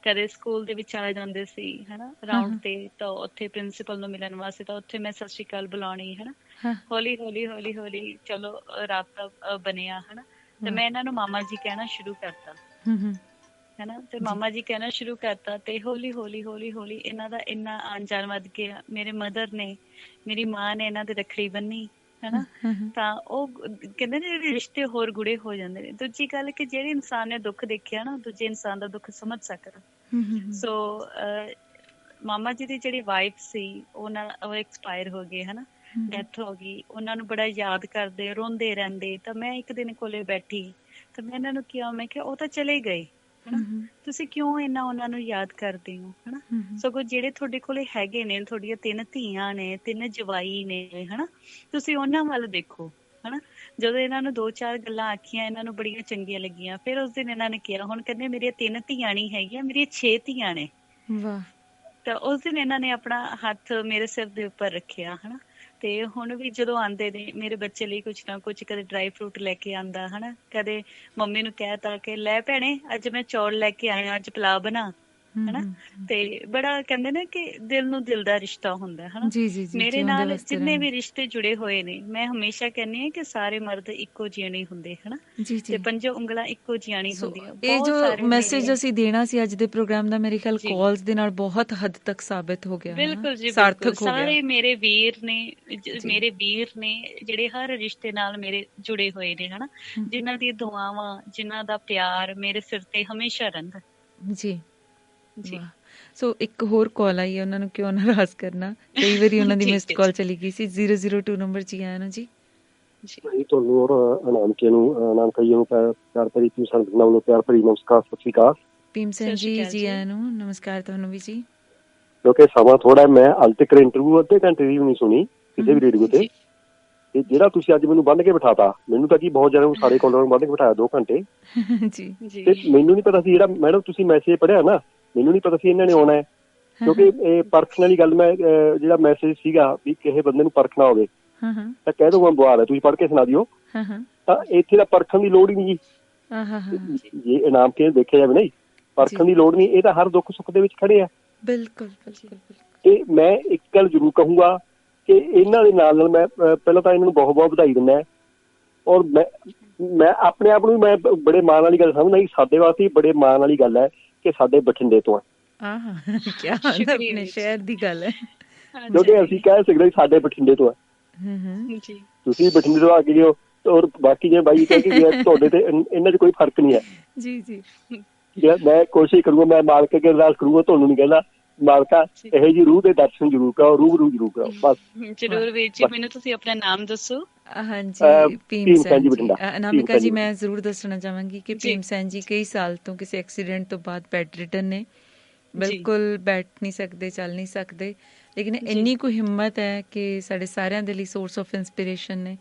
B: ਕਦੇ ਸਕੂਲ ਦੇ ਵਿੱਚ ਆ ਜਾਂਦੇ ਸੀ ਹਨਾ ਰਾਊਂਡ ਤੇ, ਤਾਂ ਉੱਥੇ ਪ੍ਰਿੰਸੀਪਲ ਨੂੰ ਮਿਲਣ ਵਾਸਤੇ, ਤਾਂ ਉੱਥੇ ਮੈਂ ਸਤਿ ਸ਼੍ਰੀ ਅਕਾਲ ਬੁਲਾਉਣੀ ਹਨਾ। ਹੌਲੀ ਹੌਲੀ ਹੌਲੀ ਹੌਲੀ ਚਲੋ ਰਾਬਤਾ ਬਣਿਆ ਹਨਾ। ਤੇ ਮੈਂ ਇਹਨਾਂ ਨੂੰ ਮਾਮਾ ਜੀ ਕਹਿਣਾ ਸ਼ੁਰੂ ਕਰਤਾ ਹੈਨਾ। ਤੇ ਮਾਮਾ ਜੀ ਕਹਿਣਾ ਸ਼ੁਰੂ ਕਰਤਾ ਤੇ ਹੌਲੀ ਹੌਲੀ ਹੌਲੀ ਹੌਲੀ ਇਹਨਾਂ ਦਾ ਇੰਨਾ ਆਉਣ ਜਾਣ ਵੱਧ ਗਿਆ। ਮੇਰੇ ਮਦਰ ਨੇ, ਮੇਰੀ ਮਾਂ ਨੇ ਇਹਨਾਂ ਦੇ ਰੱਖੜੀ ਬੰਨੀ ਹੈਨਾ। ਤਾਂ ਉਹ ਕਹਿੰਦੇ ਨੇ ਰਿਸ਼ਤੇ ਹੋਰ ਗੂੜੇ ਹੋ ਜਾਂਦੇ ਨੇ। ਦੂਜੀ ਗੱਲ ਕਿ ਜਿਹੜੇ ਇਨਸਾਨ ਨੇ ਦੁੱਖ ਦੇਖਿਆ ਨਾ, ਦੂਜੇ ਇਨਸਾਨ ਦਾ ਦੁੱਖ ਸਮਝ ਸਕਦਾ। ਸੋ ਮਾਮਾ ਜੀ ਦੀ ਜਿਹੜੀ ਵਾਈਫ ਸੀ ਉਹ ਐਕਸਪਾਇਰ ਹੋ ਗਏ ਹਨਾ, ਡੈਥ ਹੋ ਗਈ। ਉਹਨਾਂ ਨੂੰ ਬੜਾ ਯਾਦ ਕਰਦੇ, ਰੋਂਦੇ ਰਹਿੰਦੇ। ਤਾਂ ਮੈਂ ਇੱਕ ਦਿਨ ਕੋਲੇ ਬੈਠੀ ਤਾਂ ਮੈਂ ਇਹਨਾਂ ਨੂੰ ਕਿਹਾ, ਮੈਂ ਕਿਹਾ ਉਹ ਤਾਂ ਚਲੇ ਗਏ ਹਨਾ, ਤੁਸੀਂ ਕਿਉਂ ਇੰਨਾ ਉਹਨਾਂ ਨੂੰ ਯਾਦ ਕਰਦੇ ਹੋ ਹਨਾ। ਸਗੋਂ ਜਿਹੜੇ ਤੁਹਾਡੇ ਕੋਲੇ ਹੈਗੇ ਨੇ, ਤੁਹਾਡੀਆਂ 3 ਧੀਆਂ ਨੇ, 3 ਜਵਾਈ ਨੇ ਹਨਾ, ਤੁਸੀਂ ਉਹਨਾਂ ਵੱਲ ਦੇਖੋ ਹਨਾ। ਜਦੋਂ ਇਹਨਾਂ ਨੂੰ 2-4 ਗੱਲਾਂ ਆਖੀਆਂ, ਇਹਨਾਂ ਨੂੰ ਬੜੀਆਂ ਚੰਗੀਆਂ ਲੱਗੀਆਂ। ਫਿਰ ਉਸ ਦਿਨ ਇਹਨਾਂ ਨੇ ਕਿਹਾ, ਹੁਣ ਕਹਿੰਦੇ ਮੇਰੀਆਂ 3 ਧੀਆਂ ਨਹੀਂ ਹੈਗੀਆਂ, ਮੇਰੀਆਂ 6 ਧੀਆਂ ਨੇ। ਤਾਂ ਉਸ ਦਿਨ ਇਹਨਾਂ ਨੇ ਆਪਣਾ ਹੱਥ ਮੇਰੇ ਸਿਰ ਦੇ ਉੱਪਰ ਰੱਖਿਆ ਹਨਾ। ਤੇ ਹੁਣ ਵੀ ਜਦੋਂ ਆਉਂਦੇ ਨੇ ਮੇਰੇ ਬੱਚੇ ਲਈ ਕੁਛ ਨਾ ਕੁਛ, ਕਦੇ ਡਰਾਈ ਫਰੂਟ ਲੈ ਕੇ ਆਂਦਾ ਹਨਾ, ਕਦੇ ਮੰਮੀ ਨੂੰ ਕਹਿ ਤਾ ਕਿ ਲੈ ਭੈਣੇ ਅੱਜ ਮੈਂ ਚੌਲ ਲੈ ਕੇ ਆਇਆ, ਅੱਜ ਪੁਲਾਅ ਬਣਾ ਹਨਾ। ਤੇ ਬੜਾ ਕਹਿੰਦੇ ਨੇ ਕਿ ਦਿਲ ਨੂੰ ਦਿਲ ਦਾ ਰਿਸ਼ਤਾ ਹੁੰਦਾ ਹਨਾ। ਮੇਰੇ ਨਾਲ ਜਿੰਨੇ ਵੀ ਰਿਸ਼ਤੇ ਜੁੜੇ ਹੋਏ ਨੇ, ਮੈਂ ਹਮੇਸ਼ਾ ਕਹਿੰਦੀ ਹਾਂ ਕਿ ਸਾਰੇ ਮਰਦ ਇੱਕੋ ਜਿਹੇ ਨਹੀਂ ਹੁੰਦੇ ਹਨਾ, ਤੇ 5 ਉਂਗਲਾਂ ਇੱਕੋ ਜਿਹੀਆਂ ਨਹੀਂ ਹੁੰਦੀਆਂ।
A: ਇਹ ਜੋ ਮੈਸੇਜ ਅਸੀਂ ਦੇਣਾ ਸੀ ਅੱਜ ਦੇ ਪ੍ਰੋਗਰਾਮ ਦਾ, ਮੇਰੇ ਖਿਆਲ ਕਾਲਸ ਦੇ ਨਾਲ ਬਹੁਤ ਹੱਦ ਤੱਕ ਸਾਬਿਤ ਹੋ ਗਿਆ।
B: ਬਿਲਕੁਲ ਜੀ, ਬਿਲਕੁਲ। ਸਾਰੇ ਮੇਰੇ ਵੀਰ ਨੇ, ਮੇਰੇ ਵੀਰ ਨੇ ਜਿਹੜੇ ਹਰ ਰਿਸ਼ਤੇ ਨਾਲ ਮੇਰੇ ਜੁੜੇ ਹੋਏ ਨੇ ਹਨਾ, ਜਿਨ੍ਹਾਂ ਦੀਆਂ ਦੁਆਵਾਂ, ਜਿਨ੍ਹਾਂ ਦਾ ਪਿਆਰ ਮੇਰੇ ਸਿਰ ਤੇ ਹਮੇਸ਼ਾ ਰਹਿੰਦਾ
A: ਜੀ। ਸੋ ਇੱਕ ਹੋਰ ਕਾਲ ਆਈ ਹੈ, ਉਹਨਾਂ ਨੂੰ ਕਿਉਂ ਨਾਰਾਜ਼ ਕਰਨਾ, ਕਈ ਵਾਰੀ ਉਹਨਾਂ ਦੀ ਮਿਸਡ ਕਾਲ ਚਲੀ ਗਈ ਸੀ। 002 ਨੰਬਰ ਜੀ ਆਇਆ ਨਾ ਜੀ।
K: ਤੁਹਾਨੂੰ ਔਰ ਅਨਾਮਕੇ ਨੂੰ, ਅਨਾਮਕਾਈ ਨੂੰ ਪਿਆਰ ਭਰੀ ਸੰਗਤ ਵੱਲੋਂ ਪਿਆਰ ਭਰੀ ਨਮਸਕਾਰ, ਸਤਿ ਸ਼੍ਰੀ ਅਕਾਲ।
A: ਭੀਮ ਸਿੰਘ ਜੀ ਆਇਆ ਨੂੰ ਨਮਸਕਾਰ ਤੁਹਾਨੂੰ ਵੀ ਜੀ।
K: ਕਿਉਂਕਿ ਸਮਾਂ ਥੋੜਾ, ਮੈਂ ਹਾਲ ਤੱਕ ਇੰਟਰਵਿਊ ਅੱਧੇ ਘੰਟੇ ਦੀ ਵੀ ਨਹੀਂ ਸੁਣੀ ਕਿਸੇ ਵੀ ਰੇਡੀਓ ਤੇ ਜਿਹੜਾ ਤੁਸੀਂ ਅੱਜ ਮੈਨੂੰ ਬੰਨ ਕੇ ਬਿਠਾਤਾ, ਮੈਨੂੰ ਤਾਂ ਕੀ ਬਹੁਤ ਜ਼ਿਆਦਾ ਸਾਰੇ ਕਾਲਰਾਂ ਨੂੰ ਬੰਨ ਕੇ ਬਿਠਾਇਆ 2 ਘੰਟੇ ਤੇ ਮੈਨੂੰ ਨੀ ਪਤਾ ਸੀ ਜਿਹੜਾ ਮੈਡਮ ਤੁਸੀਂ ਮੈਸੇਜ ਪੜ੍ਹਿਆ ਨਾ, ਮੈਨੂੰ ਨੀ ਪਤਾ ਸੀ ਇਹਨਾਂ ਨੇ ਆਉਣਾ ਹੈ। ਕਿਉਂਕਿ ਇਹ ਪਰਖਣ ਵਾਲੀ ਗੱਲ, ਮੈਂ ਜਿਹੜਾ ਮੈਸੇਜ ਸੀਗਾ ਵੀ ਕਿਸੇ ਬੰਦੇ ਨੂੰ ਪਰਖਣਾ ਹੋਵੇ ਤਾਂ ਕਹਿ ਦੋ ਬੁਆਰ ਹੈ, ਤੁਸੀਂ ਪੜ੍ਹ ਕੇ ਸੁਣਾ ਦਿਓ। ਤਾਂ ਇੱਥੇ ਤਾਂ ਪਰਖਣ ਦੀ ਲੋੜ ਹੀ ਨਹੀਂ ਜੀ, ਜੇ ਇਨਾਮ ਕੇ ਦੇਖਿਆ ਜਾਵੇ ਨਹੀਂ, ਪਰਖਣ ਦੀ ਲੋੜ ਨਹੀਂ। ਇਹ ਤਾਂ ਹਰ ਦੁੱਖ ਸੁੱਖ ਦੇ ਵਿੱਚ ਖੜੇ ਆ।
A: ਬਿਲਕੁਲ।
K: ਤੇ ਮੈਂ ਇੱਕ ਗੱਲ ਜ਼ਰੂਰ ਕਹੂੰਗਾ ਕਿ ਇਹਨਾਂ ਦੇ ਨਾਲ ਮੈਂ ਪਹਿਲਾਂ ਤਾਂ ਇਹਨਾਂ ਨੂੰ ਬਹੁਤ ਬਹੁਤ ਵਧਾਈ ਦਿੰਦਾ। ਔਰ ਮੈਂ ਆਪਣੇ ਆਪ ਨੂੰ ਮੈਂ ਬੜੇ ਮਾਣ ਵਾਲੀ ਗੱਲ ਸਮਝਦਾ ਕਿ ਸਾਡੇ ਵਾਸਤੇ ਬੜੇ ਮਾਣ ਵਾਲੀ ਗੱਲ ਹੈ ਕਿ ਸਾਡੇ ਬਠਿੰਡੇ ਤੋਂ ਹੈ।
A: ਆਪਣੇ ਸ਼ਹਿਰ ਦੀ ਗੱਲ ਹੈ,
K: ਕਿਉਂਕਿ ਅਸੀਂ ਕਹਿ ਸਕਦੇ ਸਾਡੇ ਬਠਿੰਡੇ ਤੋਂ ਹੈ। ਤੁਸੀਂ ਬਠਿੰਡੇ ਤੋਂ ਆ ਕੇ ਹੋ, ਔਰ ਬਾਕੀ ਜੇ ਬਾਈ ਕਹਿੰਦੇ ਤੁਹਾਡੇ ਤੇ ਇਹਨਾਂ 'ਚ ਕੋਈ ਫਰਕ ਨਹੀਂ ਹੈ ਜੀ। ਮੈਂ ਕੋਸ਼ਿਸ਼ ਕਰੂੰਗਾ, ਮੈਂ ਮਾਲਕ ਅੱਗੇ ਅਰਦਾਸ ਕਰੂੰਗਾ, ਤੁਹਾਨੂੰ ਨਹੀਂ ਕਹਿੰਦਾ ਮਾਲਕਾ ਇਹੋ ਜਿਹੀ ਰੂਹ ਦੇ ਦਰਸ਼ਨ ਜ਼ਰੂਰ ਕਰਾਓ, ਰੂਬਰੂ ਜ਼ਰੂਰ ਕਰਾਓ। ਬਸ
B: ਜ਼ਰੂਰ ਵੀਰ ਜੀ, ਮੈਨੂੰ ਤੁਸੀਂ ਆਪਣਾ ਨਾਮ ਦੱਸੋ।
A: ਹਾਂਜੀ, ਭੀਮ ਸੈਨ ਜੀ। ਅਨਾਮਿਕਾ ਜੀ, ਮੈਂ ਜ਼ਰੂਰ ਦੱਸਣਾ ਚਾਹਾਂਗੀ ਕਿ ਭੀਮ ਸੈਨ ਜੀ ਕਈ ਸਾਲ ਤੋਂ ਕਿਸੇ ਐਕਸੀਡੈਂਟ ਤੋਂ ਬਾਅਦ ਬੈੱਡ ਰਿਡਨ ਨੇ, ਬਿਲਕੁਲ ਬੈਠ ਨਹੀਂ ਸਕਦੇ, ਚੱਲ ਨਹੀਂ ਸਕਦੇ, ਲੇਕਿਨ ਇੰਨੀ ਕੁ ਹਿੰਮਤ ਹੈ ਕਿ ਸਾਡੇ ਸਾਰਿਆਂ ਦੇ ਲਈ ਸੋਰਸ ਆਫ ਇੰਸਪੀਰੇਸ਼ਨ ਨੇ।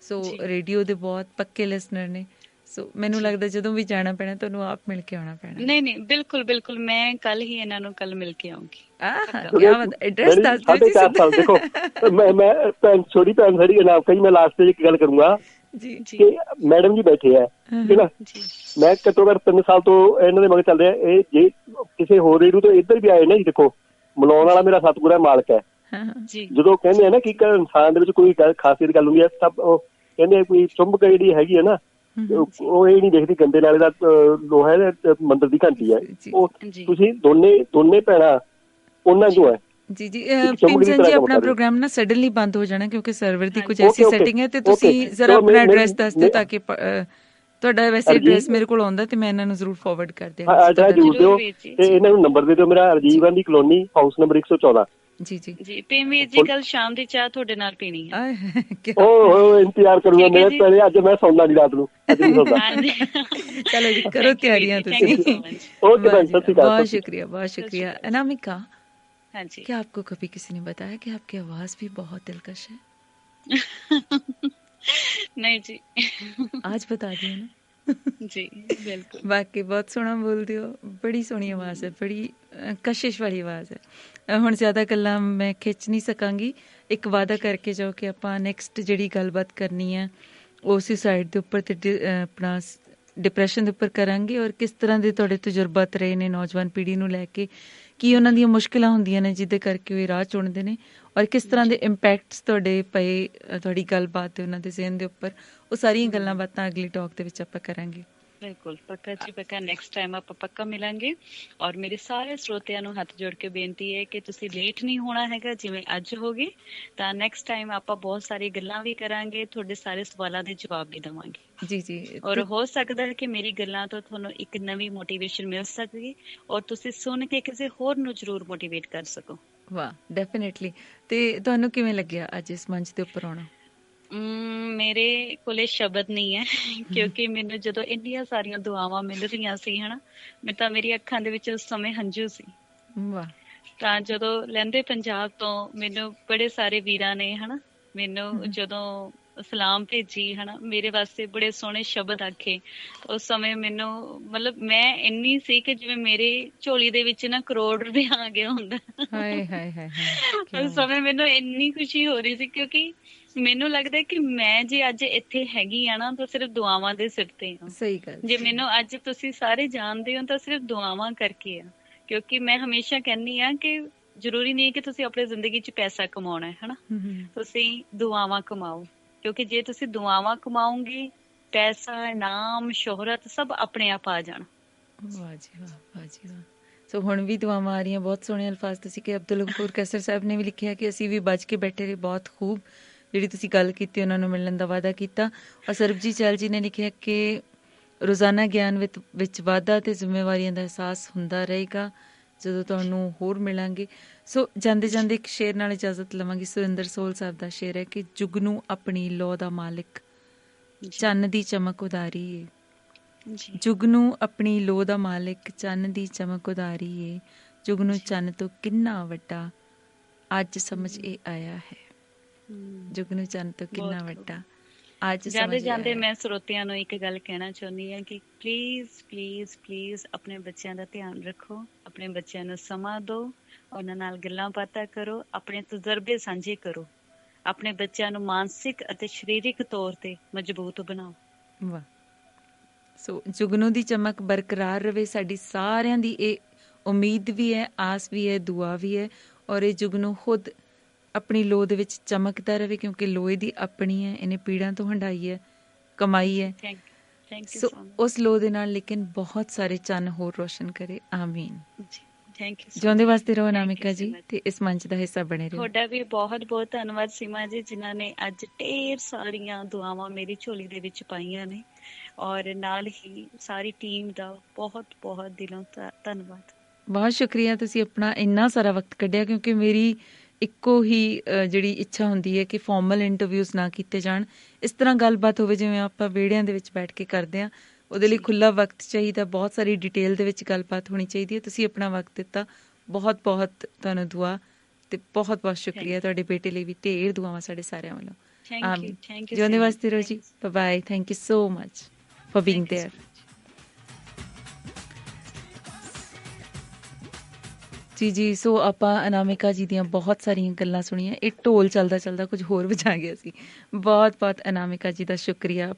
A: ਸੋ ਰੇਡੀਓ ਦੇ ਬਹੁਤ ਪੱਕੇ ਲਿਸਨਰ ਨੇ। ਸੋ ਮੈਨੂੰ ਲੱਗਦਾ ਜਦੋਂ ਵੀ ਜਾਣਾ ਪੈਣਾ ਤੁਹਾਨੂੰ ਆਪ ਮਿਲ ਕੇ ਆਉਣਾ ਪੈਣਾ।
B: ਨਹੀਂ, ਬਿਲਕੁਲ ਮੈਂ ਕੱਲ ਹੀ ਇਹਨਾਂ ਨੂੰ ਕੱਲ ਮਿਲ ਕੇ ਆਉਂਗੀ।
A: ਐਡਰੈਸ ਦੱਸ ਦਿਓ ਜੀ।
K: 4.5 ਸਾਲ ਦੇਖੋ, ਮੈਂ ਛੋਟੀ ਭੈਣ ਸਾਡੀ ਇਨਾਮ ਕਹੀ, ਮੈਂ ਲਾਸਟ ਤੇ ਇੱਕ ਗੱਲ ਕਰੂੰਗਾ ਕਿ ਮੈਡਮ ਜੀ ਬੈਠੇ ਆ, ਠੀਕ ਹੈ ਨਾ, ਮੈਂ ਘੱਟੋ ਘੱਟ 3 ਸਾਲ ਤੋਂ ਇਹਨਾਂ ਦੇ ਮਗਰ ਚੱਲ ਰਿਹਾ। ਇਹ ਜੇ ਕਿਸੇ ਹੋਰ ਰੇਡੀਓ ਤੋਂ ਇੱਧਰ ਵੀ ਆਏ ਨਾ ਜੀ, ਦੇਖੋ ਮਿਲਾਉਣ ਵਾਲਾ ਮੇਰਾ ਸਤਿਗੁਰੂ ਮਾਲਕ ਹੈ। ਜਦੋਂ ਕਹਿੰਦੇ ਆ ਨਾ ਕਿ ਇਨਸਾਨ ਦੇ ਵਿੱਚ ਕੋਈ ਖਾਸੀਅਤ ਗੱਲ ਹੁੰਦੀ ਹੈ, ਸਭ ਉਹ ਕਹਿੰਦੇ ਕੋਈ ਚੁੰਬਕ ਜਿਹੜੀ ਹੈਗੀ ਹੈ ਨਾ, ਉਹ ਇਹ ਨਹੀਂ ਦੇਖਦੀ ਗੰਦੇ ਨਾਲੇ ਦਾ ਲੋਹਾ ਮੰਦਰ ਦੀ ਘੰਟੀ ਹੈ। ਉਹ ਤੁਸੀਂ ਦੋਨੇ ਭੈਣਾਂ ਉਹਨਾਂ ਚੋਂ ਹੈ।
A: ਜੀ ਭੀਮ ਸਿੰਘ ਜੀ, ਆਪਣਾ ਪ੍ਰੋਗਰਾਮ ਨਾ ਸਡਨਲੀ ਬੰਦ ਹੋ ਜਾਣਾ ਕਿਉਂਕਿ ਸਰਵਰ ਦੀ ਕੁਝ ਐਸੀ ਸੈਟਿੰਗ ਹੈ, ਤੇ ਤੁਸੀਂ ਜ਼ਰਾ ਆਪਣਾ ਐਡਰੈਸ ਦੱਸ ਦਿਓ ਤਾਂ ਕਿ ਤੁਹਾਡਾ ਵੈਸੇ ਐਡਰੈਸ ਮੇਰੇ ਕੋਲ ਆਉਂਦਾ ਤੇ ਮੈਂ ਇਹਨਾਂ ਨੂੰ ਜ਼ਰੂਰ ਫਾਰਵਰਡ ਕਰ ਦਿਆਂਗੀ।
K: ਐਡਰੈਸ ਜ਼ਰੂਰ ਦਿਓ ਤੇ ਇਹਨਾਂ ਨੂੰ ਨੰਬਰ ਦੇ ਦਿਓ ਮੇਰਾ, Rajiv Gandhi colony, house number 114।
B: ਜੀ ਭੀਮ ਵੀਰ ਜੀ, ਕੱਲ ਸ਼ਾਮ ਦੀ ਚਾਹ ਤੁਹਾਡੇ ਨਾਲ ਪੀਣੀ ਹੈ।
K: ਉਹ ਇੰਤਜ਼ਾਰ ਕਰੂੰਗਾ ਮੈਂ, ਪਹਿਲੇ ਅੱਜ ਮੈਂ ਸੌਂਦਾ ਨਹੀਂ ਰਾਤ ਨੂੰ, ਅੱਜ ਨਹੀਂ ਸੌਂਦਾ।
A: ਚਲੋ ਜੀ, ਕਰੋ ਤਿਆਰੀਆਂ ਤੁਸੀਂ।
K: ਓਕੇ ਭਾਈ, ਸਤਿ ਸ਼੍ਰੀ अकाल।
A: बहुत शुक्रिया। अनामिका,
B: हाँ जी,
A: क्या आपको कभी किसी ने बताया कि आपकी आवाज भी बहुत दिलकश है?
B: नहीं जी,
A: आज बता दिया ना।
B: जी बिल्कुल,
A: बाकी बहुत सोहना बोलते हो, बड़ी सोहनी आवाज़ है, बड़ी कशिश वाली आवाज़ है। हुण ज़्यादा गल्लां मैं खिच नहीं सकांगी, एक वादा करके जाओ कि आपां नैक्सट जिहड़ी गलबात करनी है उस साइड दे उपर ते अपना ਡਿਪਰੈਸ਼ਨ ਦੇ ਉੱਪਰ ਕਰਾਂਗੇ ਔਰ ਕਿਸ ਤਰ੍ਹਾਂ ਦੇ ਤੁਹਾਡੇ ਤਜਰਬਾਤ ਰਹੇ ਨੇ ਨੌਜਵਾਨ ਪੀੜ੍ਹੀ ਨੂੰ ਲੈ ਕੇ, ਕੀ ਉਹਨਾਂ ਦੀਆਂ ਮੁਸ਼ਕਿਲਾਂ ਹੁੰਦੀਆਂ ਨੇ ਜਿਹਦੇ ਕਰਕੇ ਉਹ ਇਹ ਰਾਹ ਚੁਣਦੇ ਨੇ, ਔਰ ਕਿਸ ਤਰ੍ਹਾਂ ਦੇ ਇੰਪੈਕਟਸ ਤੁਹਾਡੇ ਪਏ ਤੁਹਾਡੀ ਗੱਲਬਾਤ ਤੇ ਉਹਨਾਂ ਦੇ ਜ਼ਿਹਨ ਦੇ ਉੱਪਰ, ਉਹ ਸਾਰੀਆਂ ਗੱਲਾਂ ਬਾਤਾਂ ਅਗਲੀ ਟਾਕ ਦੇ ਵਿੱਚ ਆਪਾਂ ਕਰਾਂਗੇ।
B: ਬਿਲਕੁਲ, ਪੱਕਾ ਜੀ ਪੱਕਾ। ਨੈਕਸਟ ਟਾਈਮ ਆਪਾਂ ਪੱਕਾ ਮਿਲਾਂਗੇ। ਔਰ ਮੇਰੇ ਸਾਰੇ ਸਰੋਤਿਆਂ ਨੂੰ ਹੱਥ ਜੋੜ ਕੇ ਬੇਨਤੀ ਹੈ ਕਿ ਤੁਸੀਂ ਲੇਟ ਨਹੀਂ ਹੋਣਾ ਹੈਗਾ, ਜਿਵੇਂ ਅੱਜ ਹੋ ਗਏ ਤਾਂ ਨੈਕਸਟ ਟਾਈਮ ਆਪਾਂ ਬਹੁਤ ਸਾਰੀ ਗੱਲਾਂ ਵੀ ਕਰਾਂਗੇ, ਤੁਹਾਡੇ ਸਾਰੇ ਸਵਾਲਾਂ ਦੇ ਜਵਾਬ ਵੀ ਦੇਵਾਂਗੇ।
A: ਜੀ ਜੀ।
B: ਔਰ ਹੋ ਸਕਦਾ ਹੈ ਕਿ ਮੇਰੀ ਗੱਲਾਂ ਤੋਂ ਤੁਹਾਨੂੰ ਇੱਕ ਨਵੀਂ ਮੋਟੀਵੇਸ਼ਨ ਮਿਲ ਸਕੇਗੀ ਔਰ ਤੁਸੀਂ ਸੁਣ ਕੇ ਕਿਸੇ ਹੋਰ ਨੂੰ ਜ਼ਰੂਰ ਮੋਟੀਵੇਟ ਕਰ ਸਕੋ।
A: ਵਾਹ, ਡੈਫੀਨੇਟਲੀ। ਤੇ ਤੁਹਾਨੂੰ ਕਿਵੇਂ ਲੱਗਿਆ ਅੱਜ ਇਸ ਮੰਚ ਦੇ ਉੱਪਰ ਆਉਣਾ?
B: ਮੇਰੇ ਕੋਲੇ ਸ਼ਬਦ ਨਹੀਂ ਹੈ, ਕਿਉਂਕਿ ਮੈਨੂੰ ਜਦੋਂ ਇੰਨੀਆਂ ਸਾਰੀਆਂ ਦੁਆਵਾਂ ਮਿਲ ਰਹੀਆਂ ਸੀ ਹਨਾ, ਮੈਂ ਤਾਂ ਮੇਰੀ ਅੱਖਾਂ ਦੇ ਵਿੱਚ ਉਸ ਸਮੇਂ ਹੰਝੂ ਸੀ।
A: ਵਾਹ।
B: ਤਾਂ ਜਦੋਂ ਲਹਿੰਦੇ ਪੰਜਾਬ ਤੋਂ ਮੈਨੂੰ ਬੜੇ ਸਾਰੇ ਵੀਰਾਂ ਨੇ ਹਨਾ ਮੈਨੂੰ ਜਦੋਂ ਸਲਾਮ ਭੇਜੀ ਹਨਾ, ਮੇਰੇ ਵਾਸਤੇ ਬੜੇ ਸੋਹਣੇ ਸ਼ਬਦ ਆਖੇ, ਉਸ ਸਮੇਂ ਮੈਨੂੰ ਮਤਲਬ ਮੈਂ ਇੰਨੀ ਸੀ ਕਿ ਜਿਵੇਂ ਮੇਰੇ ਝੋਲੀ ਦੇ ਵਿੱਚ ਨਾ ਕਰੋੜ ਰੁਪਏ ਆ ਗਿਆ ਹੁੰਦਾ। ਉਸ ਸਮੇਂ ਮੈਨੂੰ ਇੰਨੀ ਖੁਸ਼ੀ ਹੋ ਰਹੀ ਸੀ, ਕਿਉਂਕਿ ਮੈਨੂੰ ਲੱਗਦਾ ਕਿ ਮੈਂ ਜੇ ਅੱਜ ਇੱਥੇ ਹੈਗੀ ਆ ਨਾ ਤਾਂ ਸਿਰਫ ਦੁਆਵਾਂ ਦੇ ਸਿਰ ਤੇ ਆ।
A: ਸਹੀ ਗੱਲ।
B: ਜੇ ਮੈਨੂੰ ਅੱਜ ਤੁਸੀਂ ਸਾਰੇ ਜਾਣਦੇ ਹੋ ਤਾਂ ਸਿਰਫ ਦੁਆਵਾਂ ਕਰਕੇ ਆ, ਕਿਉਂਕਿ ਮੈਂ ਹਮੇਸ਼ਾ ਕਹਿੰਦੀ ਆ ਕਿ ਜ਼ਰੂਰੀ ਨਹੀਂ ਕਿ ਤੁਸੀਂ ਆਪਣੀ ਜ਼ਿੰਦਗੀ 'ਚ ਪੈਸਾ ਕਮਾਉਣਾ ਹੈ ਹਨਾ, ਤੁਸੀਂ ਦੁਆਵਾਂ ਕਮਾਓ, ਕਿਉਂਕਿ ਜੇ ਤੁਸੀਂ ਦੁਆਵਾਂ ਕਮਾਓਗੇ ਪੈਸਾ, ਇਨਾਮ, ਸ਼ੋਹਰਤ ਸਭ ਆਪਣੇ ਆਪ ਆ ਜਾਣ।
A: ਵਾਹ ਜੀ ਵਾਹ, ਵਾਹ ਜੀ ਵਾਹ। ਸੋ ਹੁਣ ਵੀ ਦੁਆਵਾਂ ਆ ਰਹੀਆਂ। ਬਹੁਤ ਸੋਹਣੇ ਅਲਫਾਜ਼ ਤੁਸੀਂ ਕਿ ਅਬਦੁਲ ਗਫੂਰ ਕੈਸਰ ਸਾਹਿਬ ਨੇ ਵੀ ਲਿਖਿਆ ਕਿ ਅਸੀਂ ਵੀ ਬਚ ਕੇ ਬੈਠੇ ਰਹੇ। ਬਹੁਤ ਖੂਬ ਜਿਹੜੀ ਤੁਸੀਂ ਗੱਲ ਕੀਤੀ, ਉਹਨਾਂ ਨੂੰ ਮਿਲਣ ਦਾ ਵਾਅਦਾ ਕੀਤਾ। ਔਰ ਸਰਬਜੀਤ ਚਹਿਲ ਜੀ ਨੇ ਲਿਖਿਆ ਕਿ ਰੋਜ਼ਾਨਾ ਗਿਆਨ ਵਿੱਚ ਵਾਧਾ ਅਤੇ ਜ਼ਿੰਮੇਵਾਰੀਆਂ ਦਾ ਅਹਿਸਾਸ ਹੁੰਦਾ ਰਹੇਗਾ ਜਦੋਂ ਤੁਹਾਨੂੰ ਹੋਰ ਮਿਲਾਂਗੇ। ਸੋ ਜਾਂਦੇ ਜਾਂਦੇ ਇੱਕ ਸ਼ੇਰ ਨਾਲ ਇਜਾਜ਼ਤ ਲਵਾਂਗੀ। ਸੁਰਿੰਦਰ ਸੋਹਲ ਸਾਹਿਬ ਦਾ ਸ਼ੇਰ ਹੈ ਕਿ ਜੁਗ ਨੂੰ ਆਪਣੀ ਲੋ ਦਾ ਮਾਲਿਕ ਚੰਨ ਦੀ ਚਮਕ ਉਦਾਰੀ ਏ, ਜੁਗ ਨੂੰ ਆਪਣੀ ਲੋ ਦਾ ਮਾਲਿਕ ਚੰਨ ਦੀ ਚਮਕ ਉਦਾਰੀ ਏ, ਜੁਗ ਨੂੰ ਚੰਨ ਤੋਂ ਕਿੰਨਾ ਵੱਡਾ ਅੱਜ ਸਮਝ ਇਹ ਆਇਆ ਹੈ, ਜੁਗ ਨੂੰ ਚੰਨ ਤੋਂ ਕਿੰਨਾ ਵੱਡਾ ਅੱਜ।
B: ਜਾਂਦੇ ਜਾਂਦੇ ਮੈਂ ਸਰੋਤਿਆਂ ਨੂੰ ਇੱਕ ਗੱਲ ਕਹਿਣਾ ਚਾਹੁੰਦੀ ਹਾਂ ਕਿ ਪਲੀਜ਼ ਪਲੀਜ਼ ਪਲੀਜ਼ ਆਪਣੇ ਬੱਚਿਆਂ ਦਾ ਧਿਆਨ ਰੱਖੋ, ਆਪਣੇ ਬੱਚਿਆਂ ਨੂੰ ਸਮਾਂ ਦਿਓ, ਉਹਨਾਂ ਨਾਲ ਗੱਲਾਂ ਬਾਤਾਂ ਕਰੋ, ਆਪਣੇ ਤਜਰਬੇ ਸਾਂਝੇ ਕਰੋ, ਆਪਣੇ ਬੱਚਿਆਂ ਨੂੰ ਮਾਨਸਿਕ ਅਤੇ ਸਰੀਰਕ ਤੌਰ ਤੇ ਮਜ਼ਬੂਤ ਬਣਾਓ।
A: ਵਾਹ। ਸੋ ਜੁਗਨੂ ਦੀ ਚਮਕ ਬਰਕਰਾਰ ਰਵੇ, ਸਾਡੀ ਸਾਰਿਆਂ ਦੀ ਇਹ ਉਮੀਦ ਵੀ ਹੈ, ਆਸ ਵੀ ਹੈ, ਦੁਆ ਵੀ ਹੈ। ਔਰ ਇਹ ਜੁਗਨੂ ਖੁਦ ਆਪਣੀ ਲੋਹ ਦੇ ਵਿੱਚ ਚਮਕਦਾ ਰਵੇ, ਕਿਉਂਕਿ ਲੋਹੇ ਦੀ ਆਪਣੀ ਹੈ, ਇਹਨੇ ਪੀੜਾਂ ਤੋਂ ਹੰਢਾਈ ਹੈ, ਕਮਾਈ ਹੈ। ਸੋ ਉਸ ਲੋਹ ਦੇ ਨਾਲ ਲੇਕਿਨ ਬਹੁਤ ਸਾਰੇ ਚੰਨ ਹੋਰ ਰੋਸ਼ਨ ਕਰੇ। ਆਮੀਨ। ਜਿਉਂਦੇ ਵਾਸਤੇ ਰਹੋ ਅਨਾਮਿਕਾ ਜੀ, ਤੇ ਇਸ ਮੰਚ ਦਾ ਹਿੱਸਾ ਬਣੇ ਰਹੋ।
B: ਤੁਹਾਡਾ ਵੀ ਬਹੁਤ ਬਹੁਤ ਧੰਨਵਾਦ ਸੀਮਾ ਜੀ, ਜਿਨ੍ਹਾਂ ਨੇ ਅੱਜ ਢੇਰ ਸਾਰੀਆਂ ਦੁਆਵਾਂ ਮੇਰੀ ਝੋਲੀ ਦੇ ਵਿੱਚ ਪਾਈਆਂ ਨੇ, ਔਰ ਨਾਲ ਹੀ ਸਾਰੀ ਟੀਮ ਦਾ ਬਹੁਤ ਬਹੁਤ ਦਿਲੋਂ ਧੰਨਵਾਦ।
A: ਬਹੁਤ ਸ਼ੁਕਰੀਆ, ਤੁਸੀਂ ਆਪਣਾ ਇੰਨਾ ਸਾਰਾ ਵਕਤ ਕੱਢਿਆ, ਕਿਉਂਕਿ ਮੇਰੀ ਇੱਕੋ ਹੀ ਜਿਹੜੀ ਇੱਛਾ ਹੁੰਦੀ ਹੈ ਕਿ ਫਾਰਮਲ ਇੰਟਰਵਿਊਜ਼ ਨਾ ਕੀਤੇ ਜਾਣ, ਇਸ ਤਰ੍ਹਾਂ ਗੱਲਬਾਤ ਹੋਵੇ ਜਿਵੇਂ ਆਪਾਂ ਵਿਹੜਿਆਂ ਦੇ ਵਿੱਚ ਬੈਠ ਕੇ ਕਰਦੇ ਹਾਂ। ਉਹਦੇ ਲਈ ਖੁੱਲ੍ਹਾ ਵਕਤ ਚਾਹੀਦਾ, ਬਹੁਤ ਸਾਰੀ ਡਿਟੇਲ ਦੇ ਵਿੱਚ ਗੱਲਬਾਤ ਹੋਣੀ ਚਾਹੀਦੀ ਹੈ। ਤੁਸੀਂ ਆਪਣਾ ਵਕਤ ਦਿੱਤਾ, ਬਹੁਤ ਬਹੁਤ ਤੁਹਾਨੂੰ ਦੁਆ, ਤੇ ਬਹੁਤ ਬਹੁਤ ਸ਼ੁਕਰੀਆ। ਤੁਹਾਡੇ ਬੇਟੇ ਲਈ ਵੀ ਢੇਰ ਦੁਆਵਾਂ ਸਾਡੇ ਸਾਰਿਆਂ ਵੱਲੋਂ। ਆਮੀਨ। ਜਿਉਂਦੇ ਵਾਸਤੇ ਰਹੋ ਜੀ। Bye. Thank you so much for being there. ਜੀ। ਸੋ ਆਪਾਂ ਅਨਾਮਿਕਾ ਜੀ ਦੀਆਂ ਬਹੁਤ ਸਾਰੀਆਂ ਗੱਲਾਂ ਸੁਣੀਆਂ। ਇਹ ਢੋਲ ਚੱਲਦਾ ਚੱਲਦਾ ਕੁਝ ਹੋਰ ਵਜਾ ਗਿਆ ਸੀ। ਬਹੁਤ ਬਹੁਤ ਅਨਾਮਿਕਾ ਜੀ ਦਾ ਸ਼ੁਕਰੀਆ।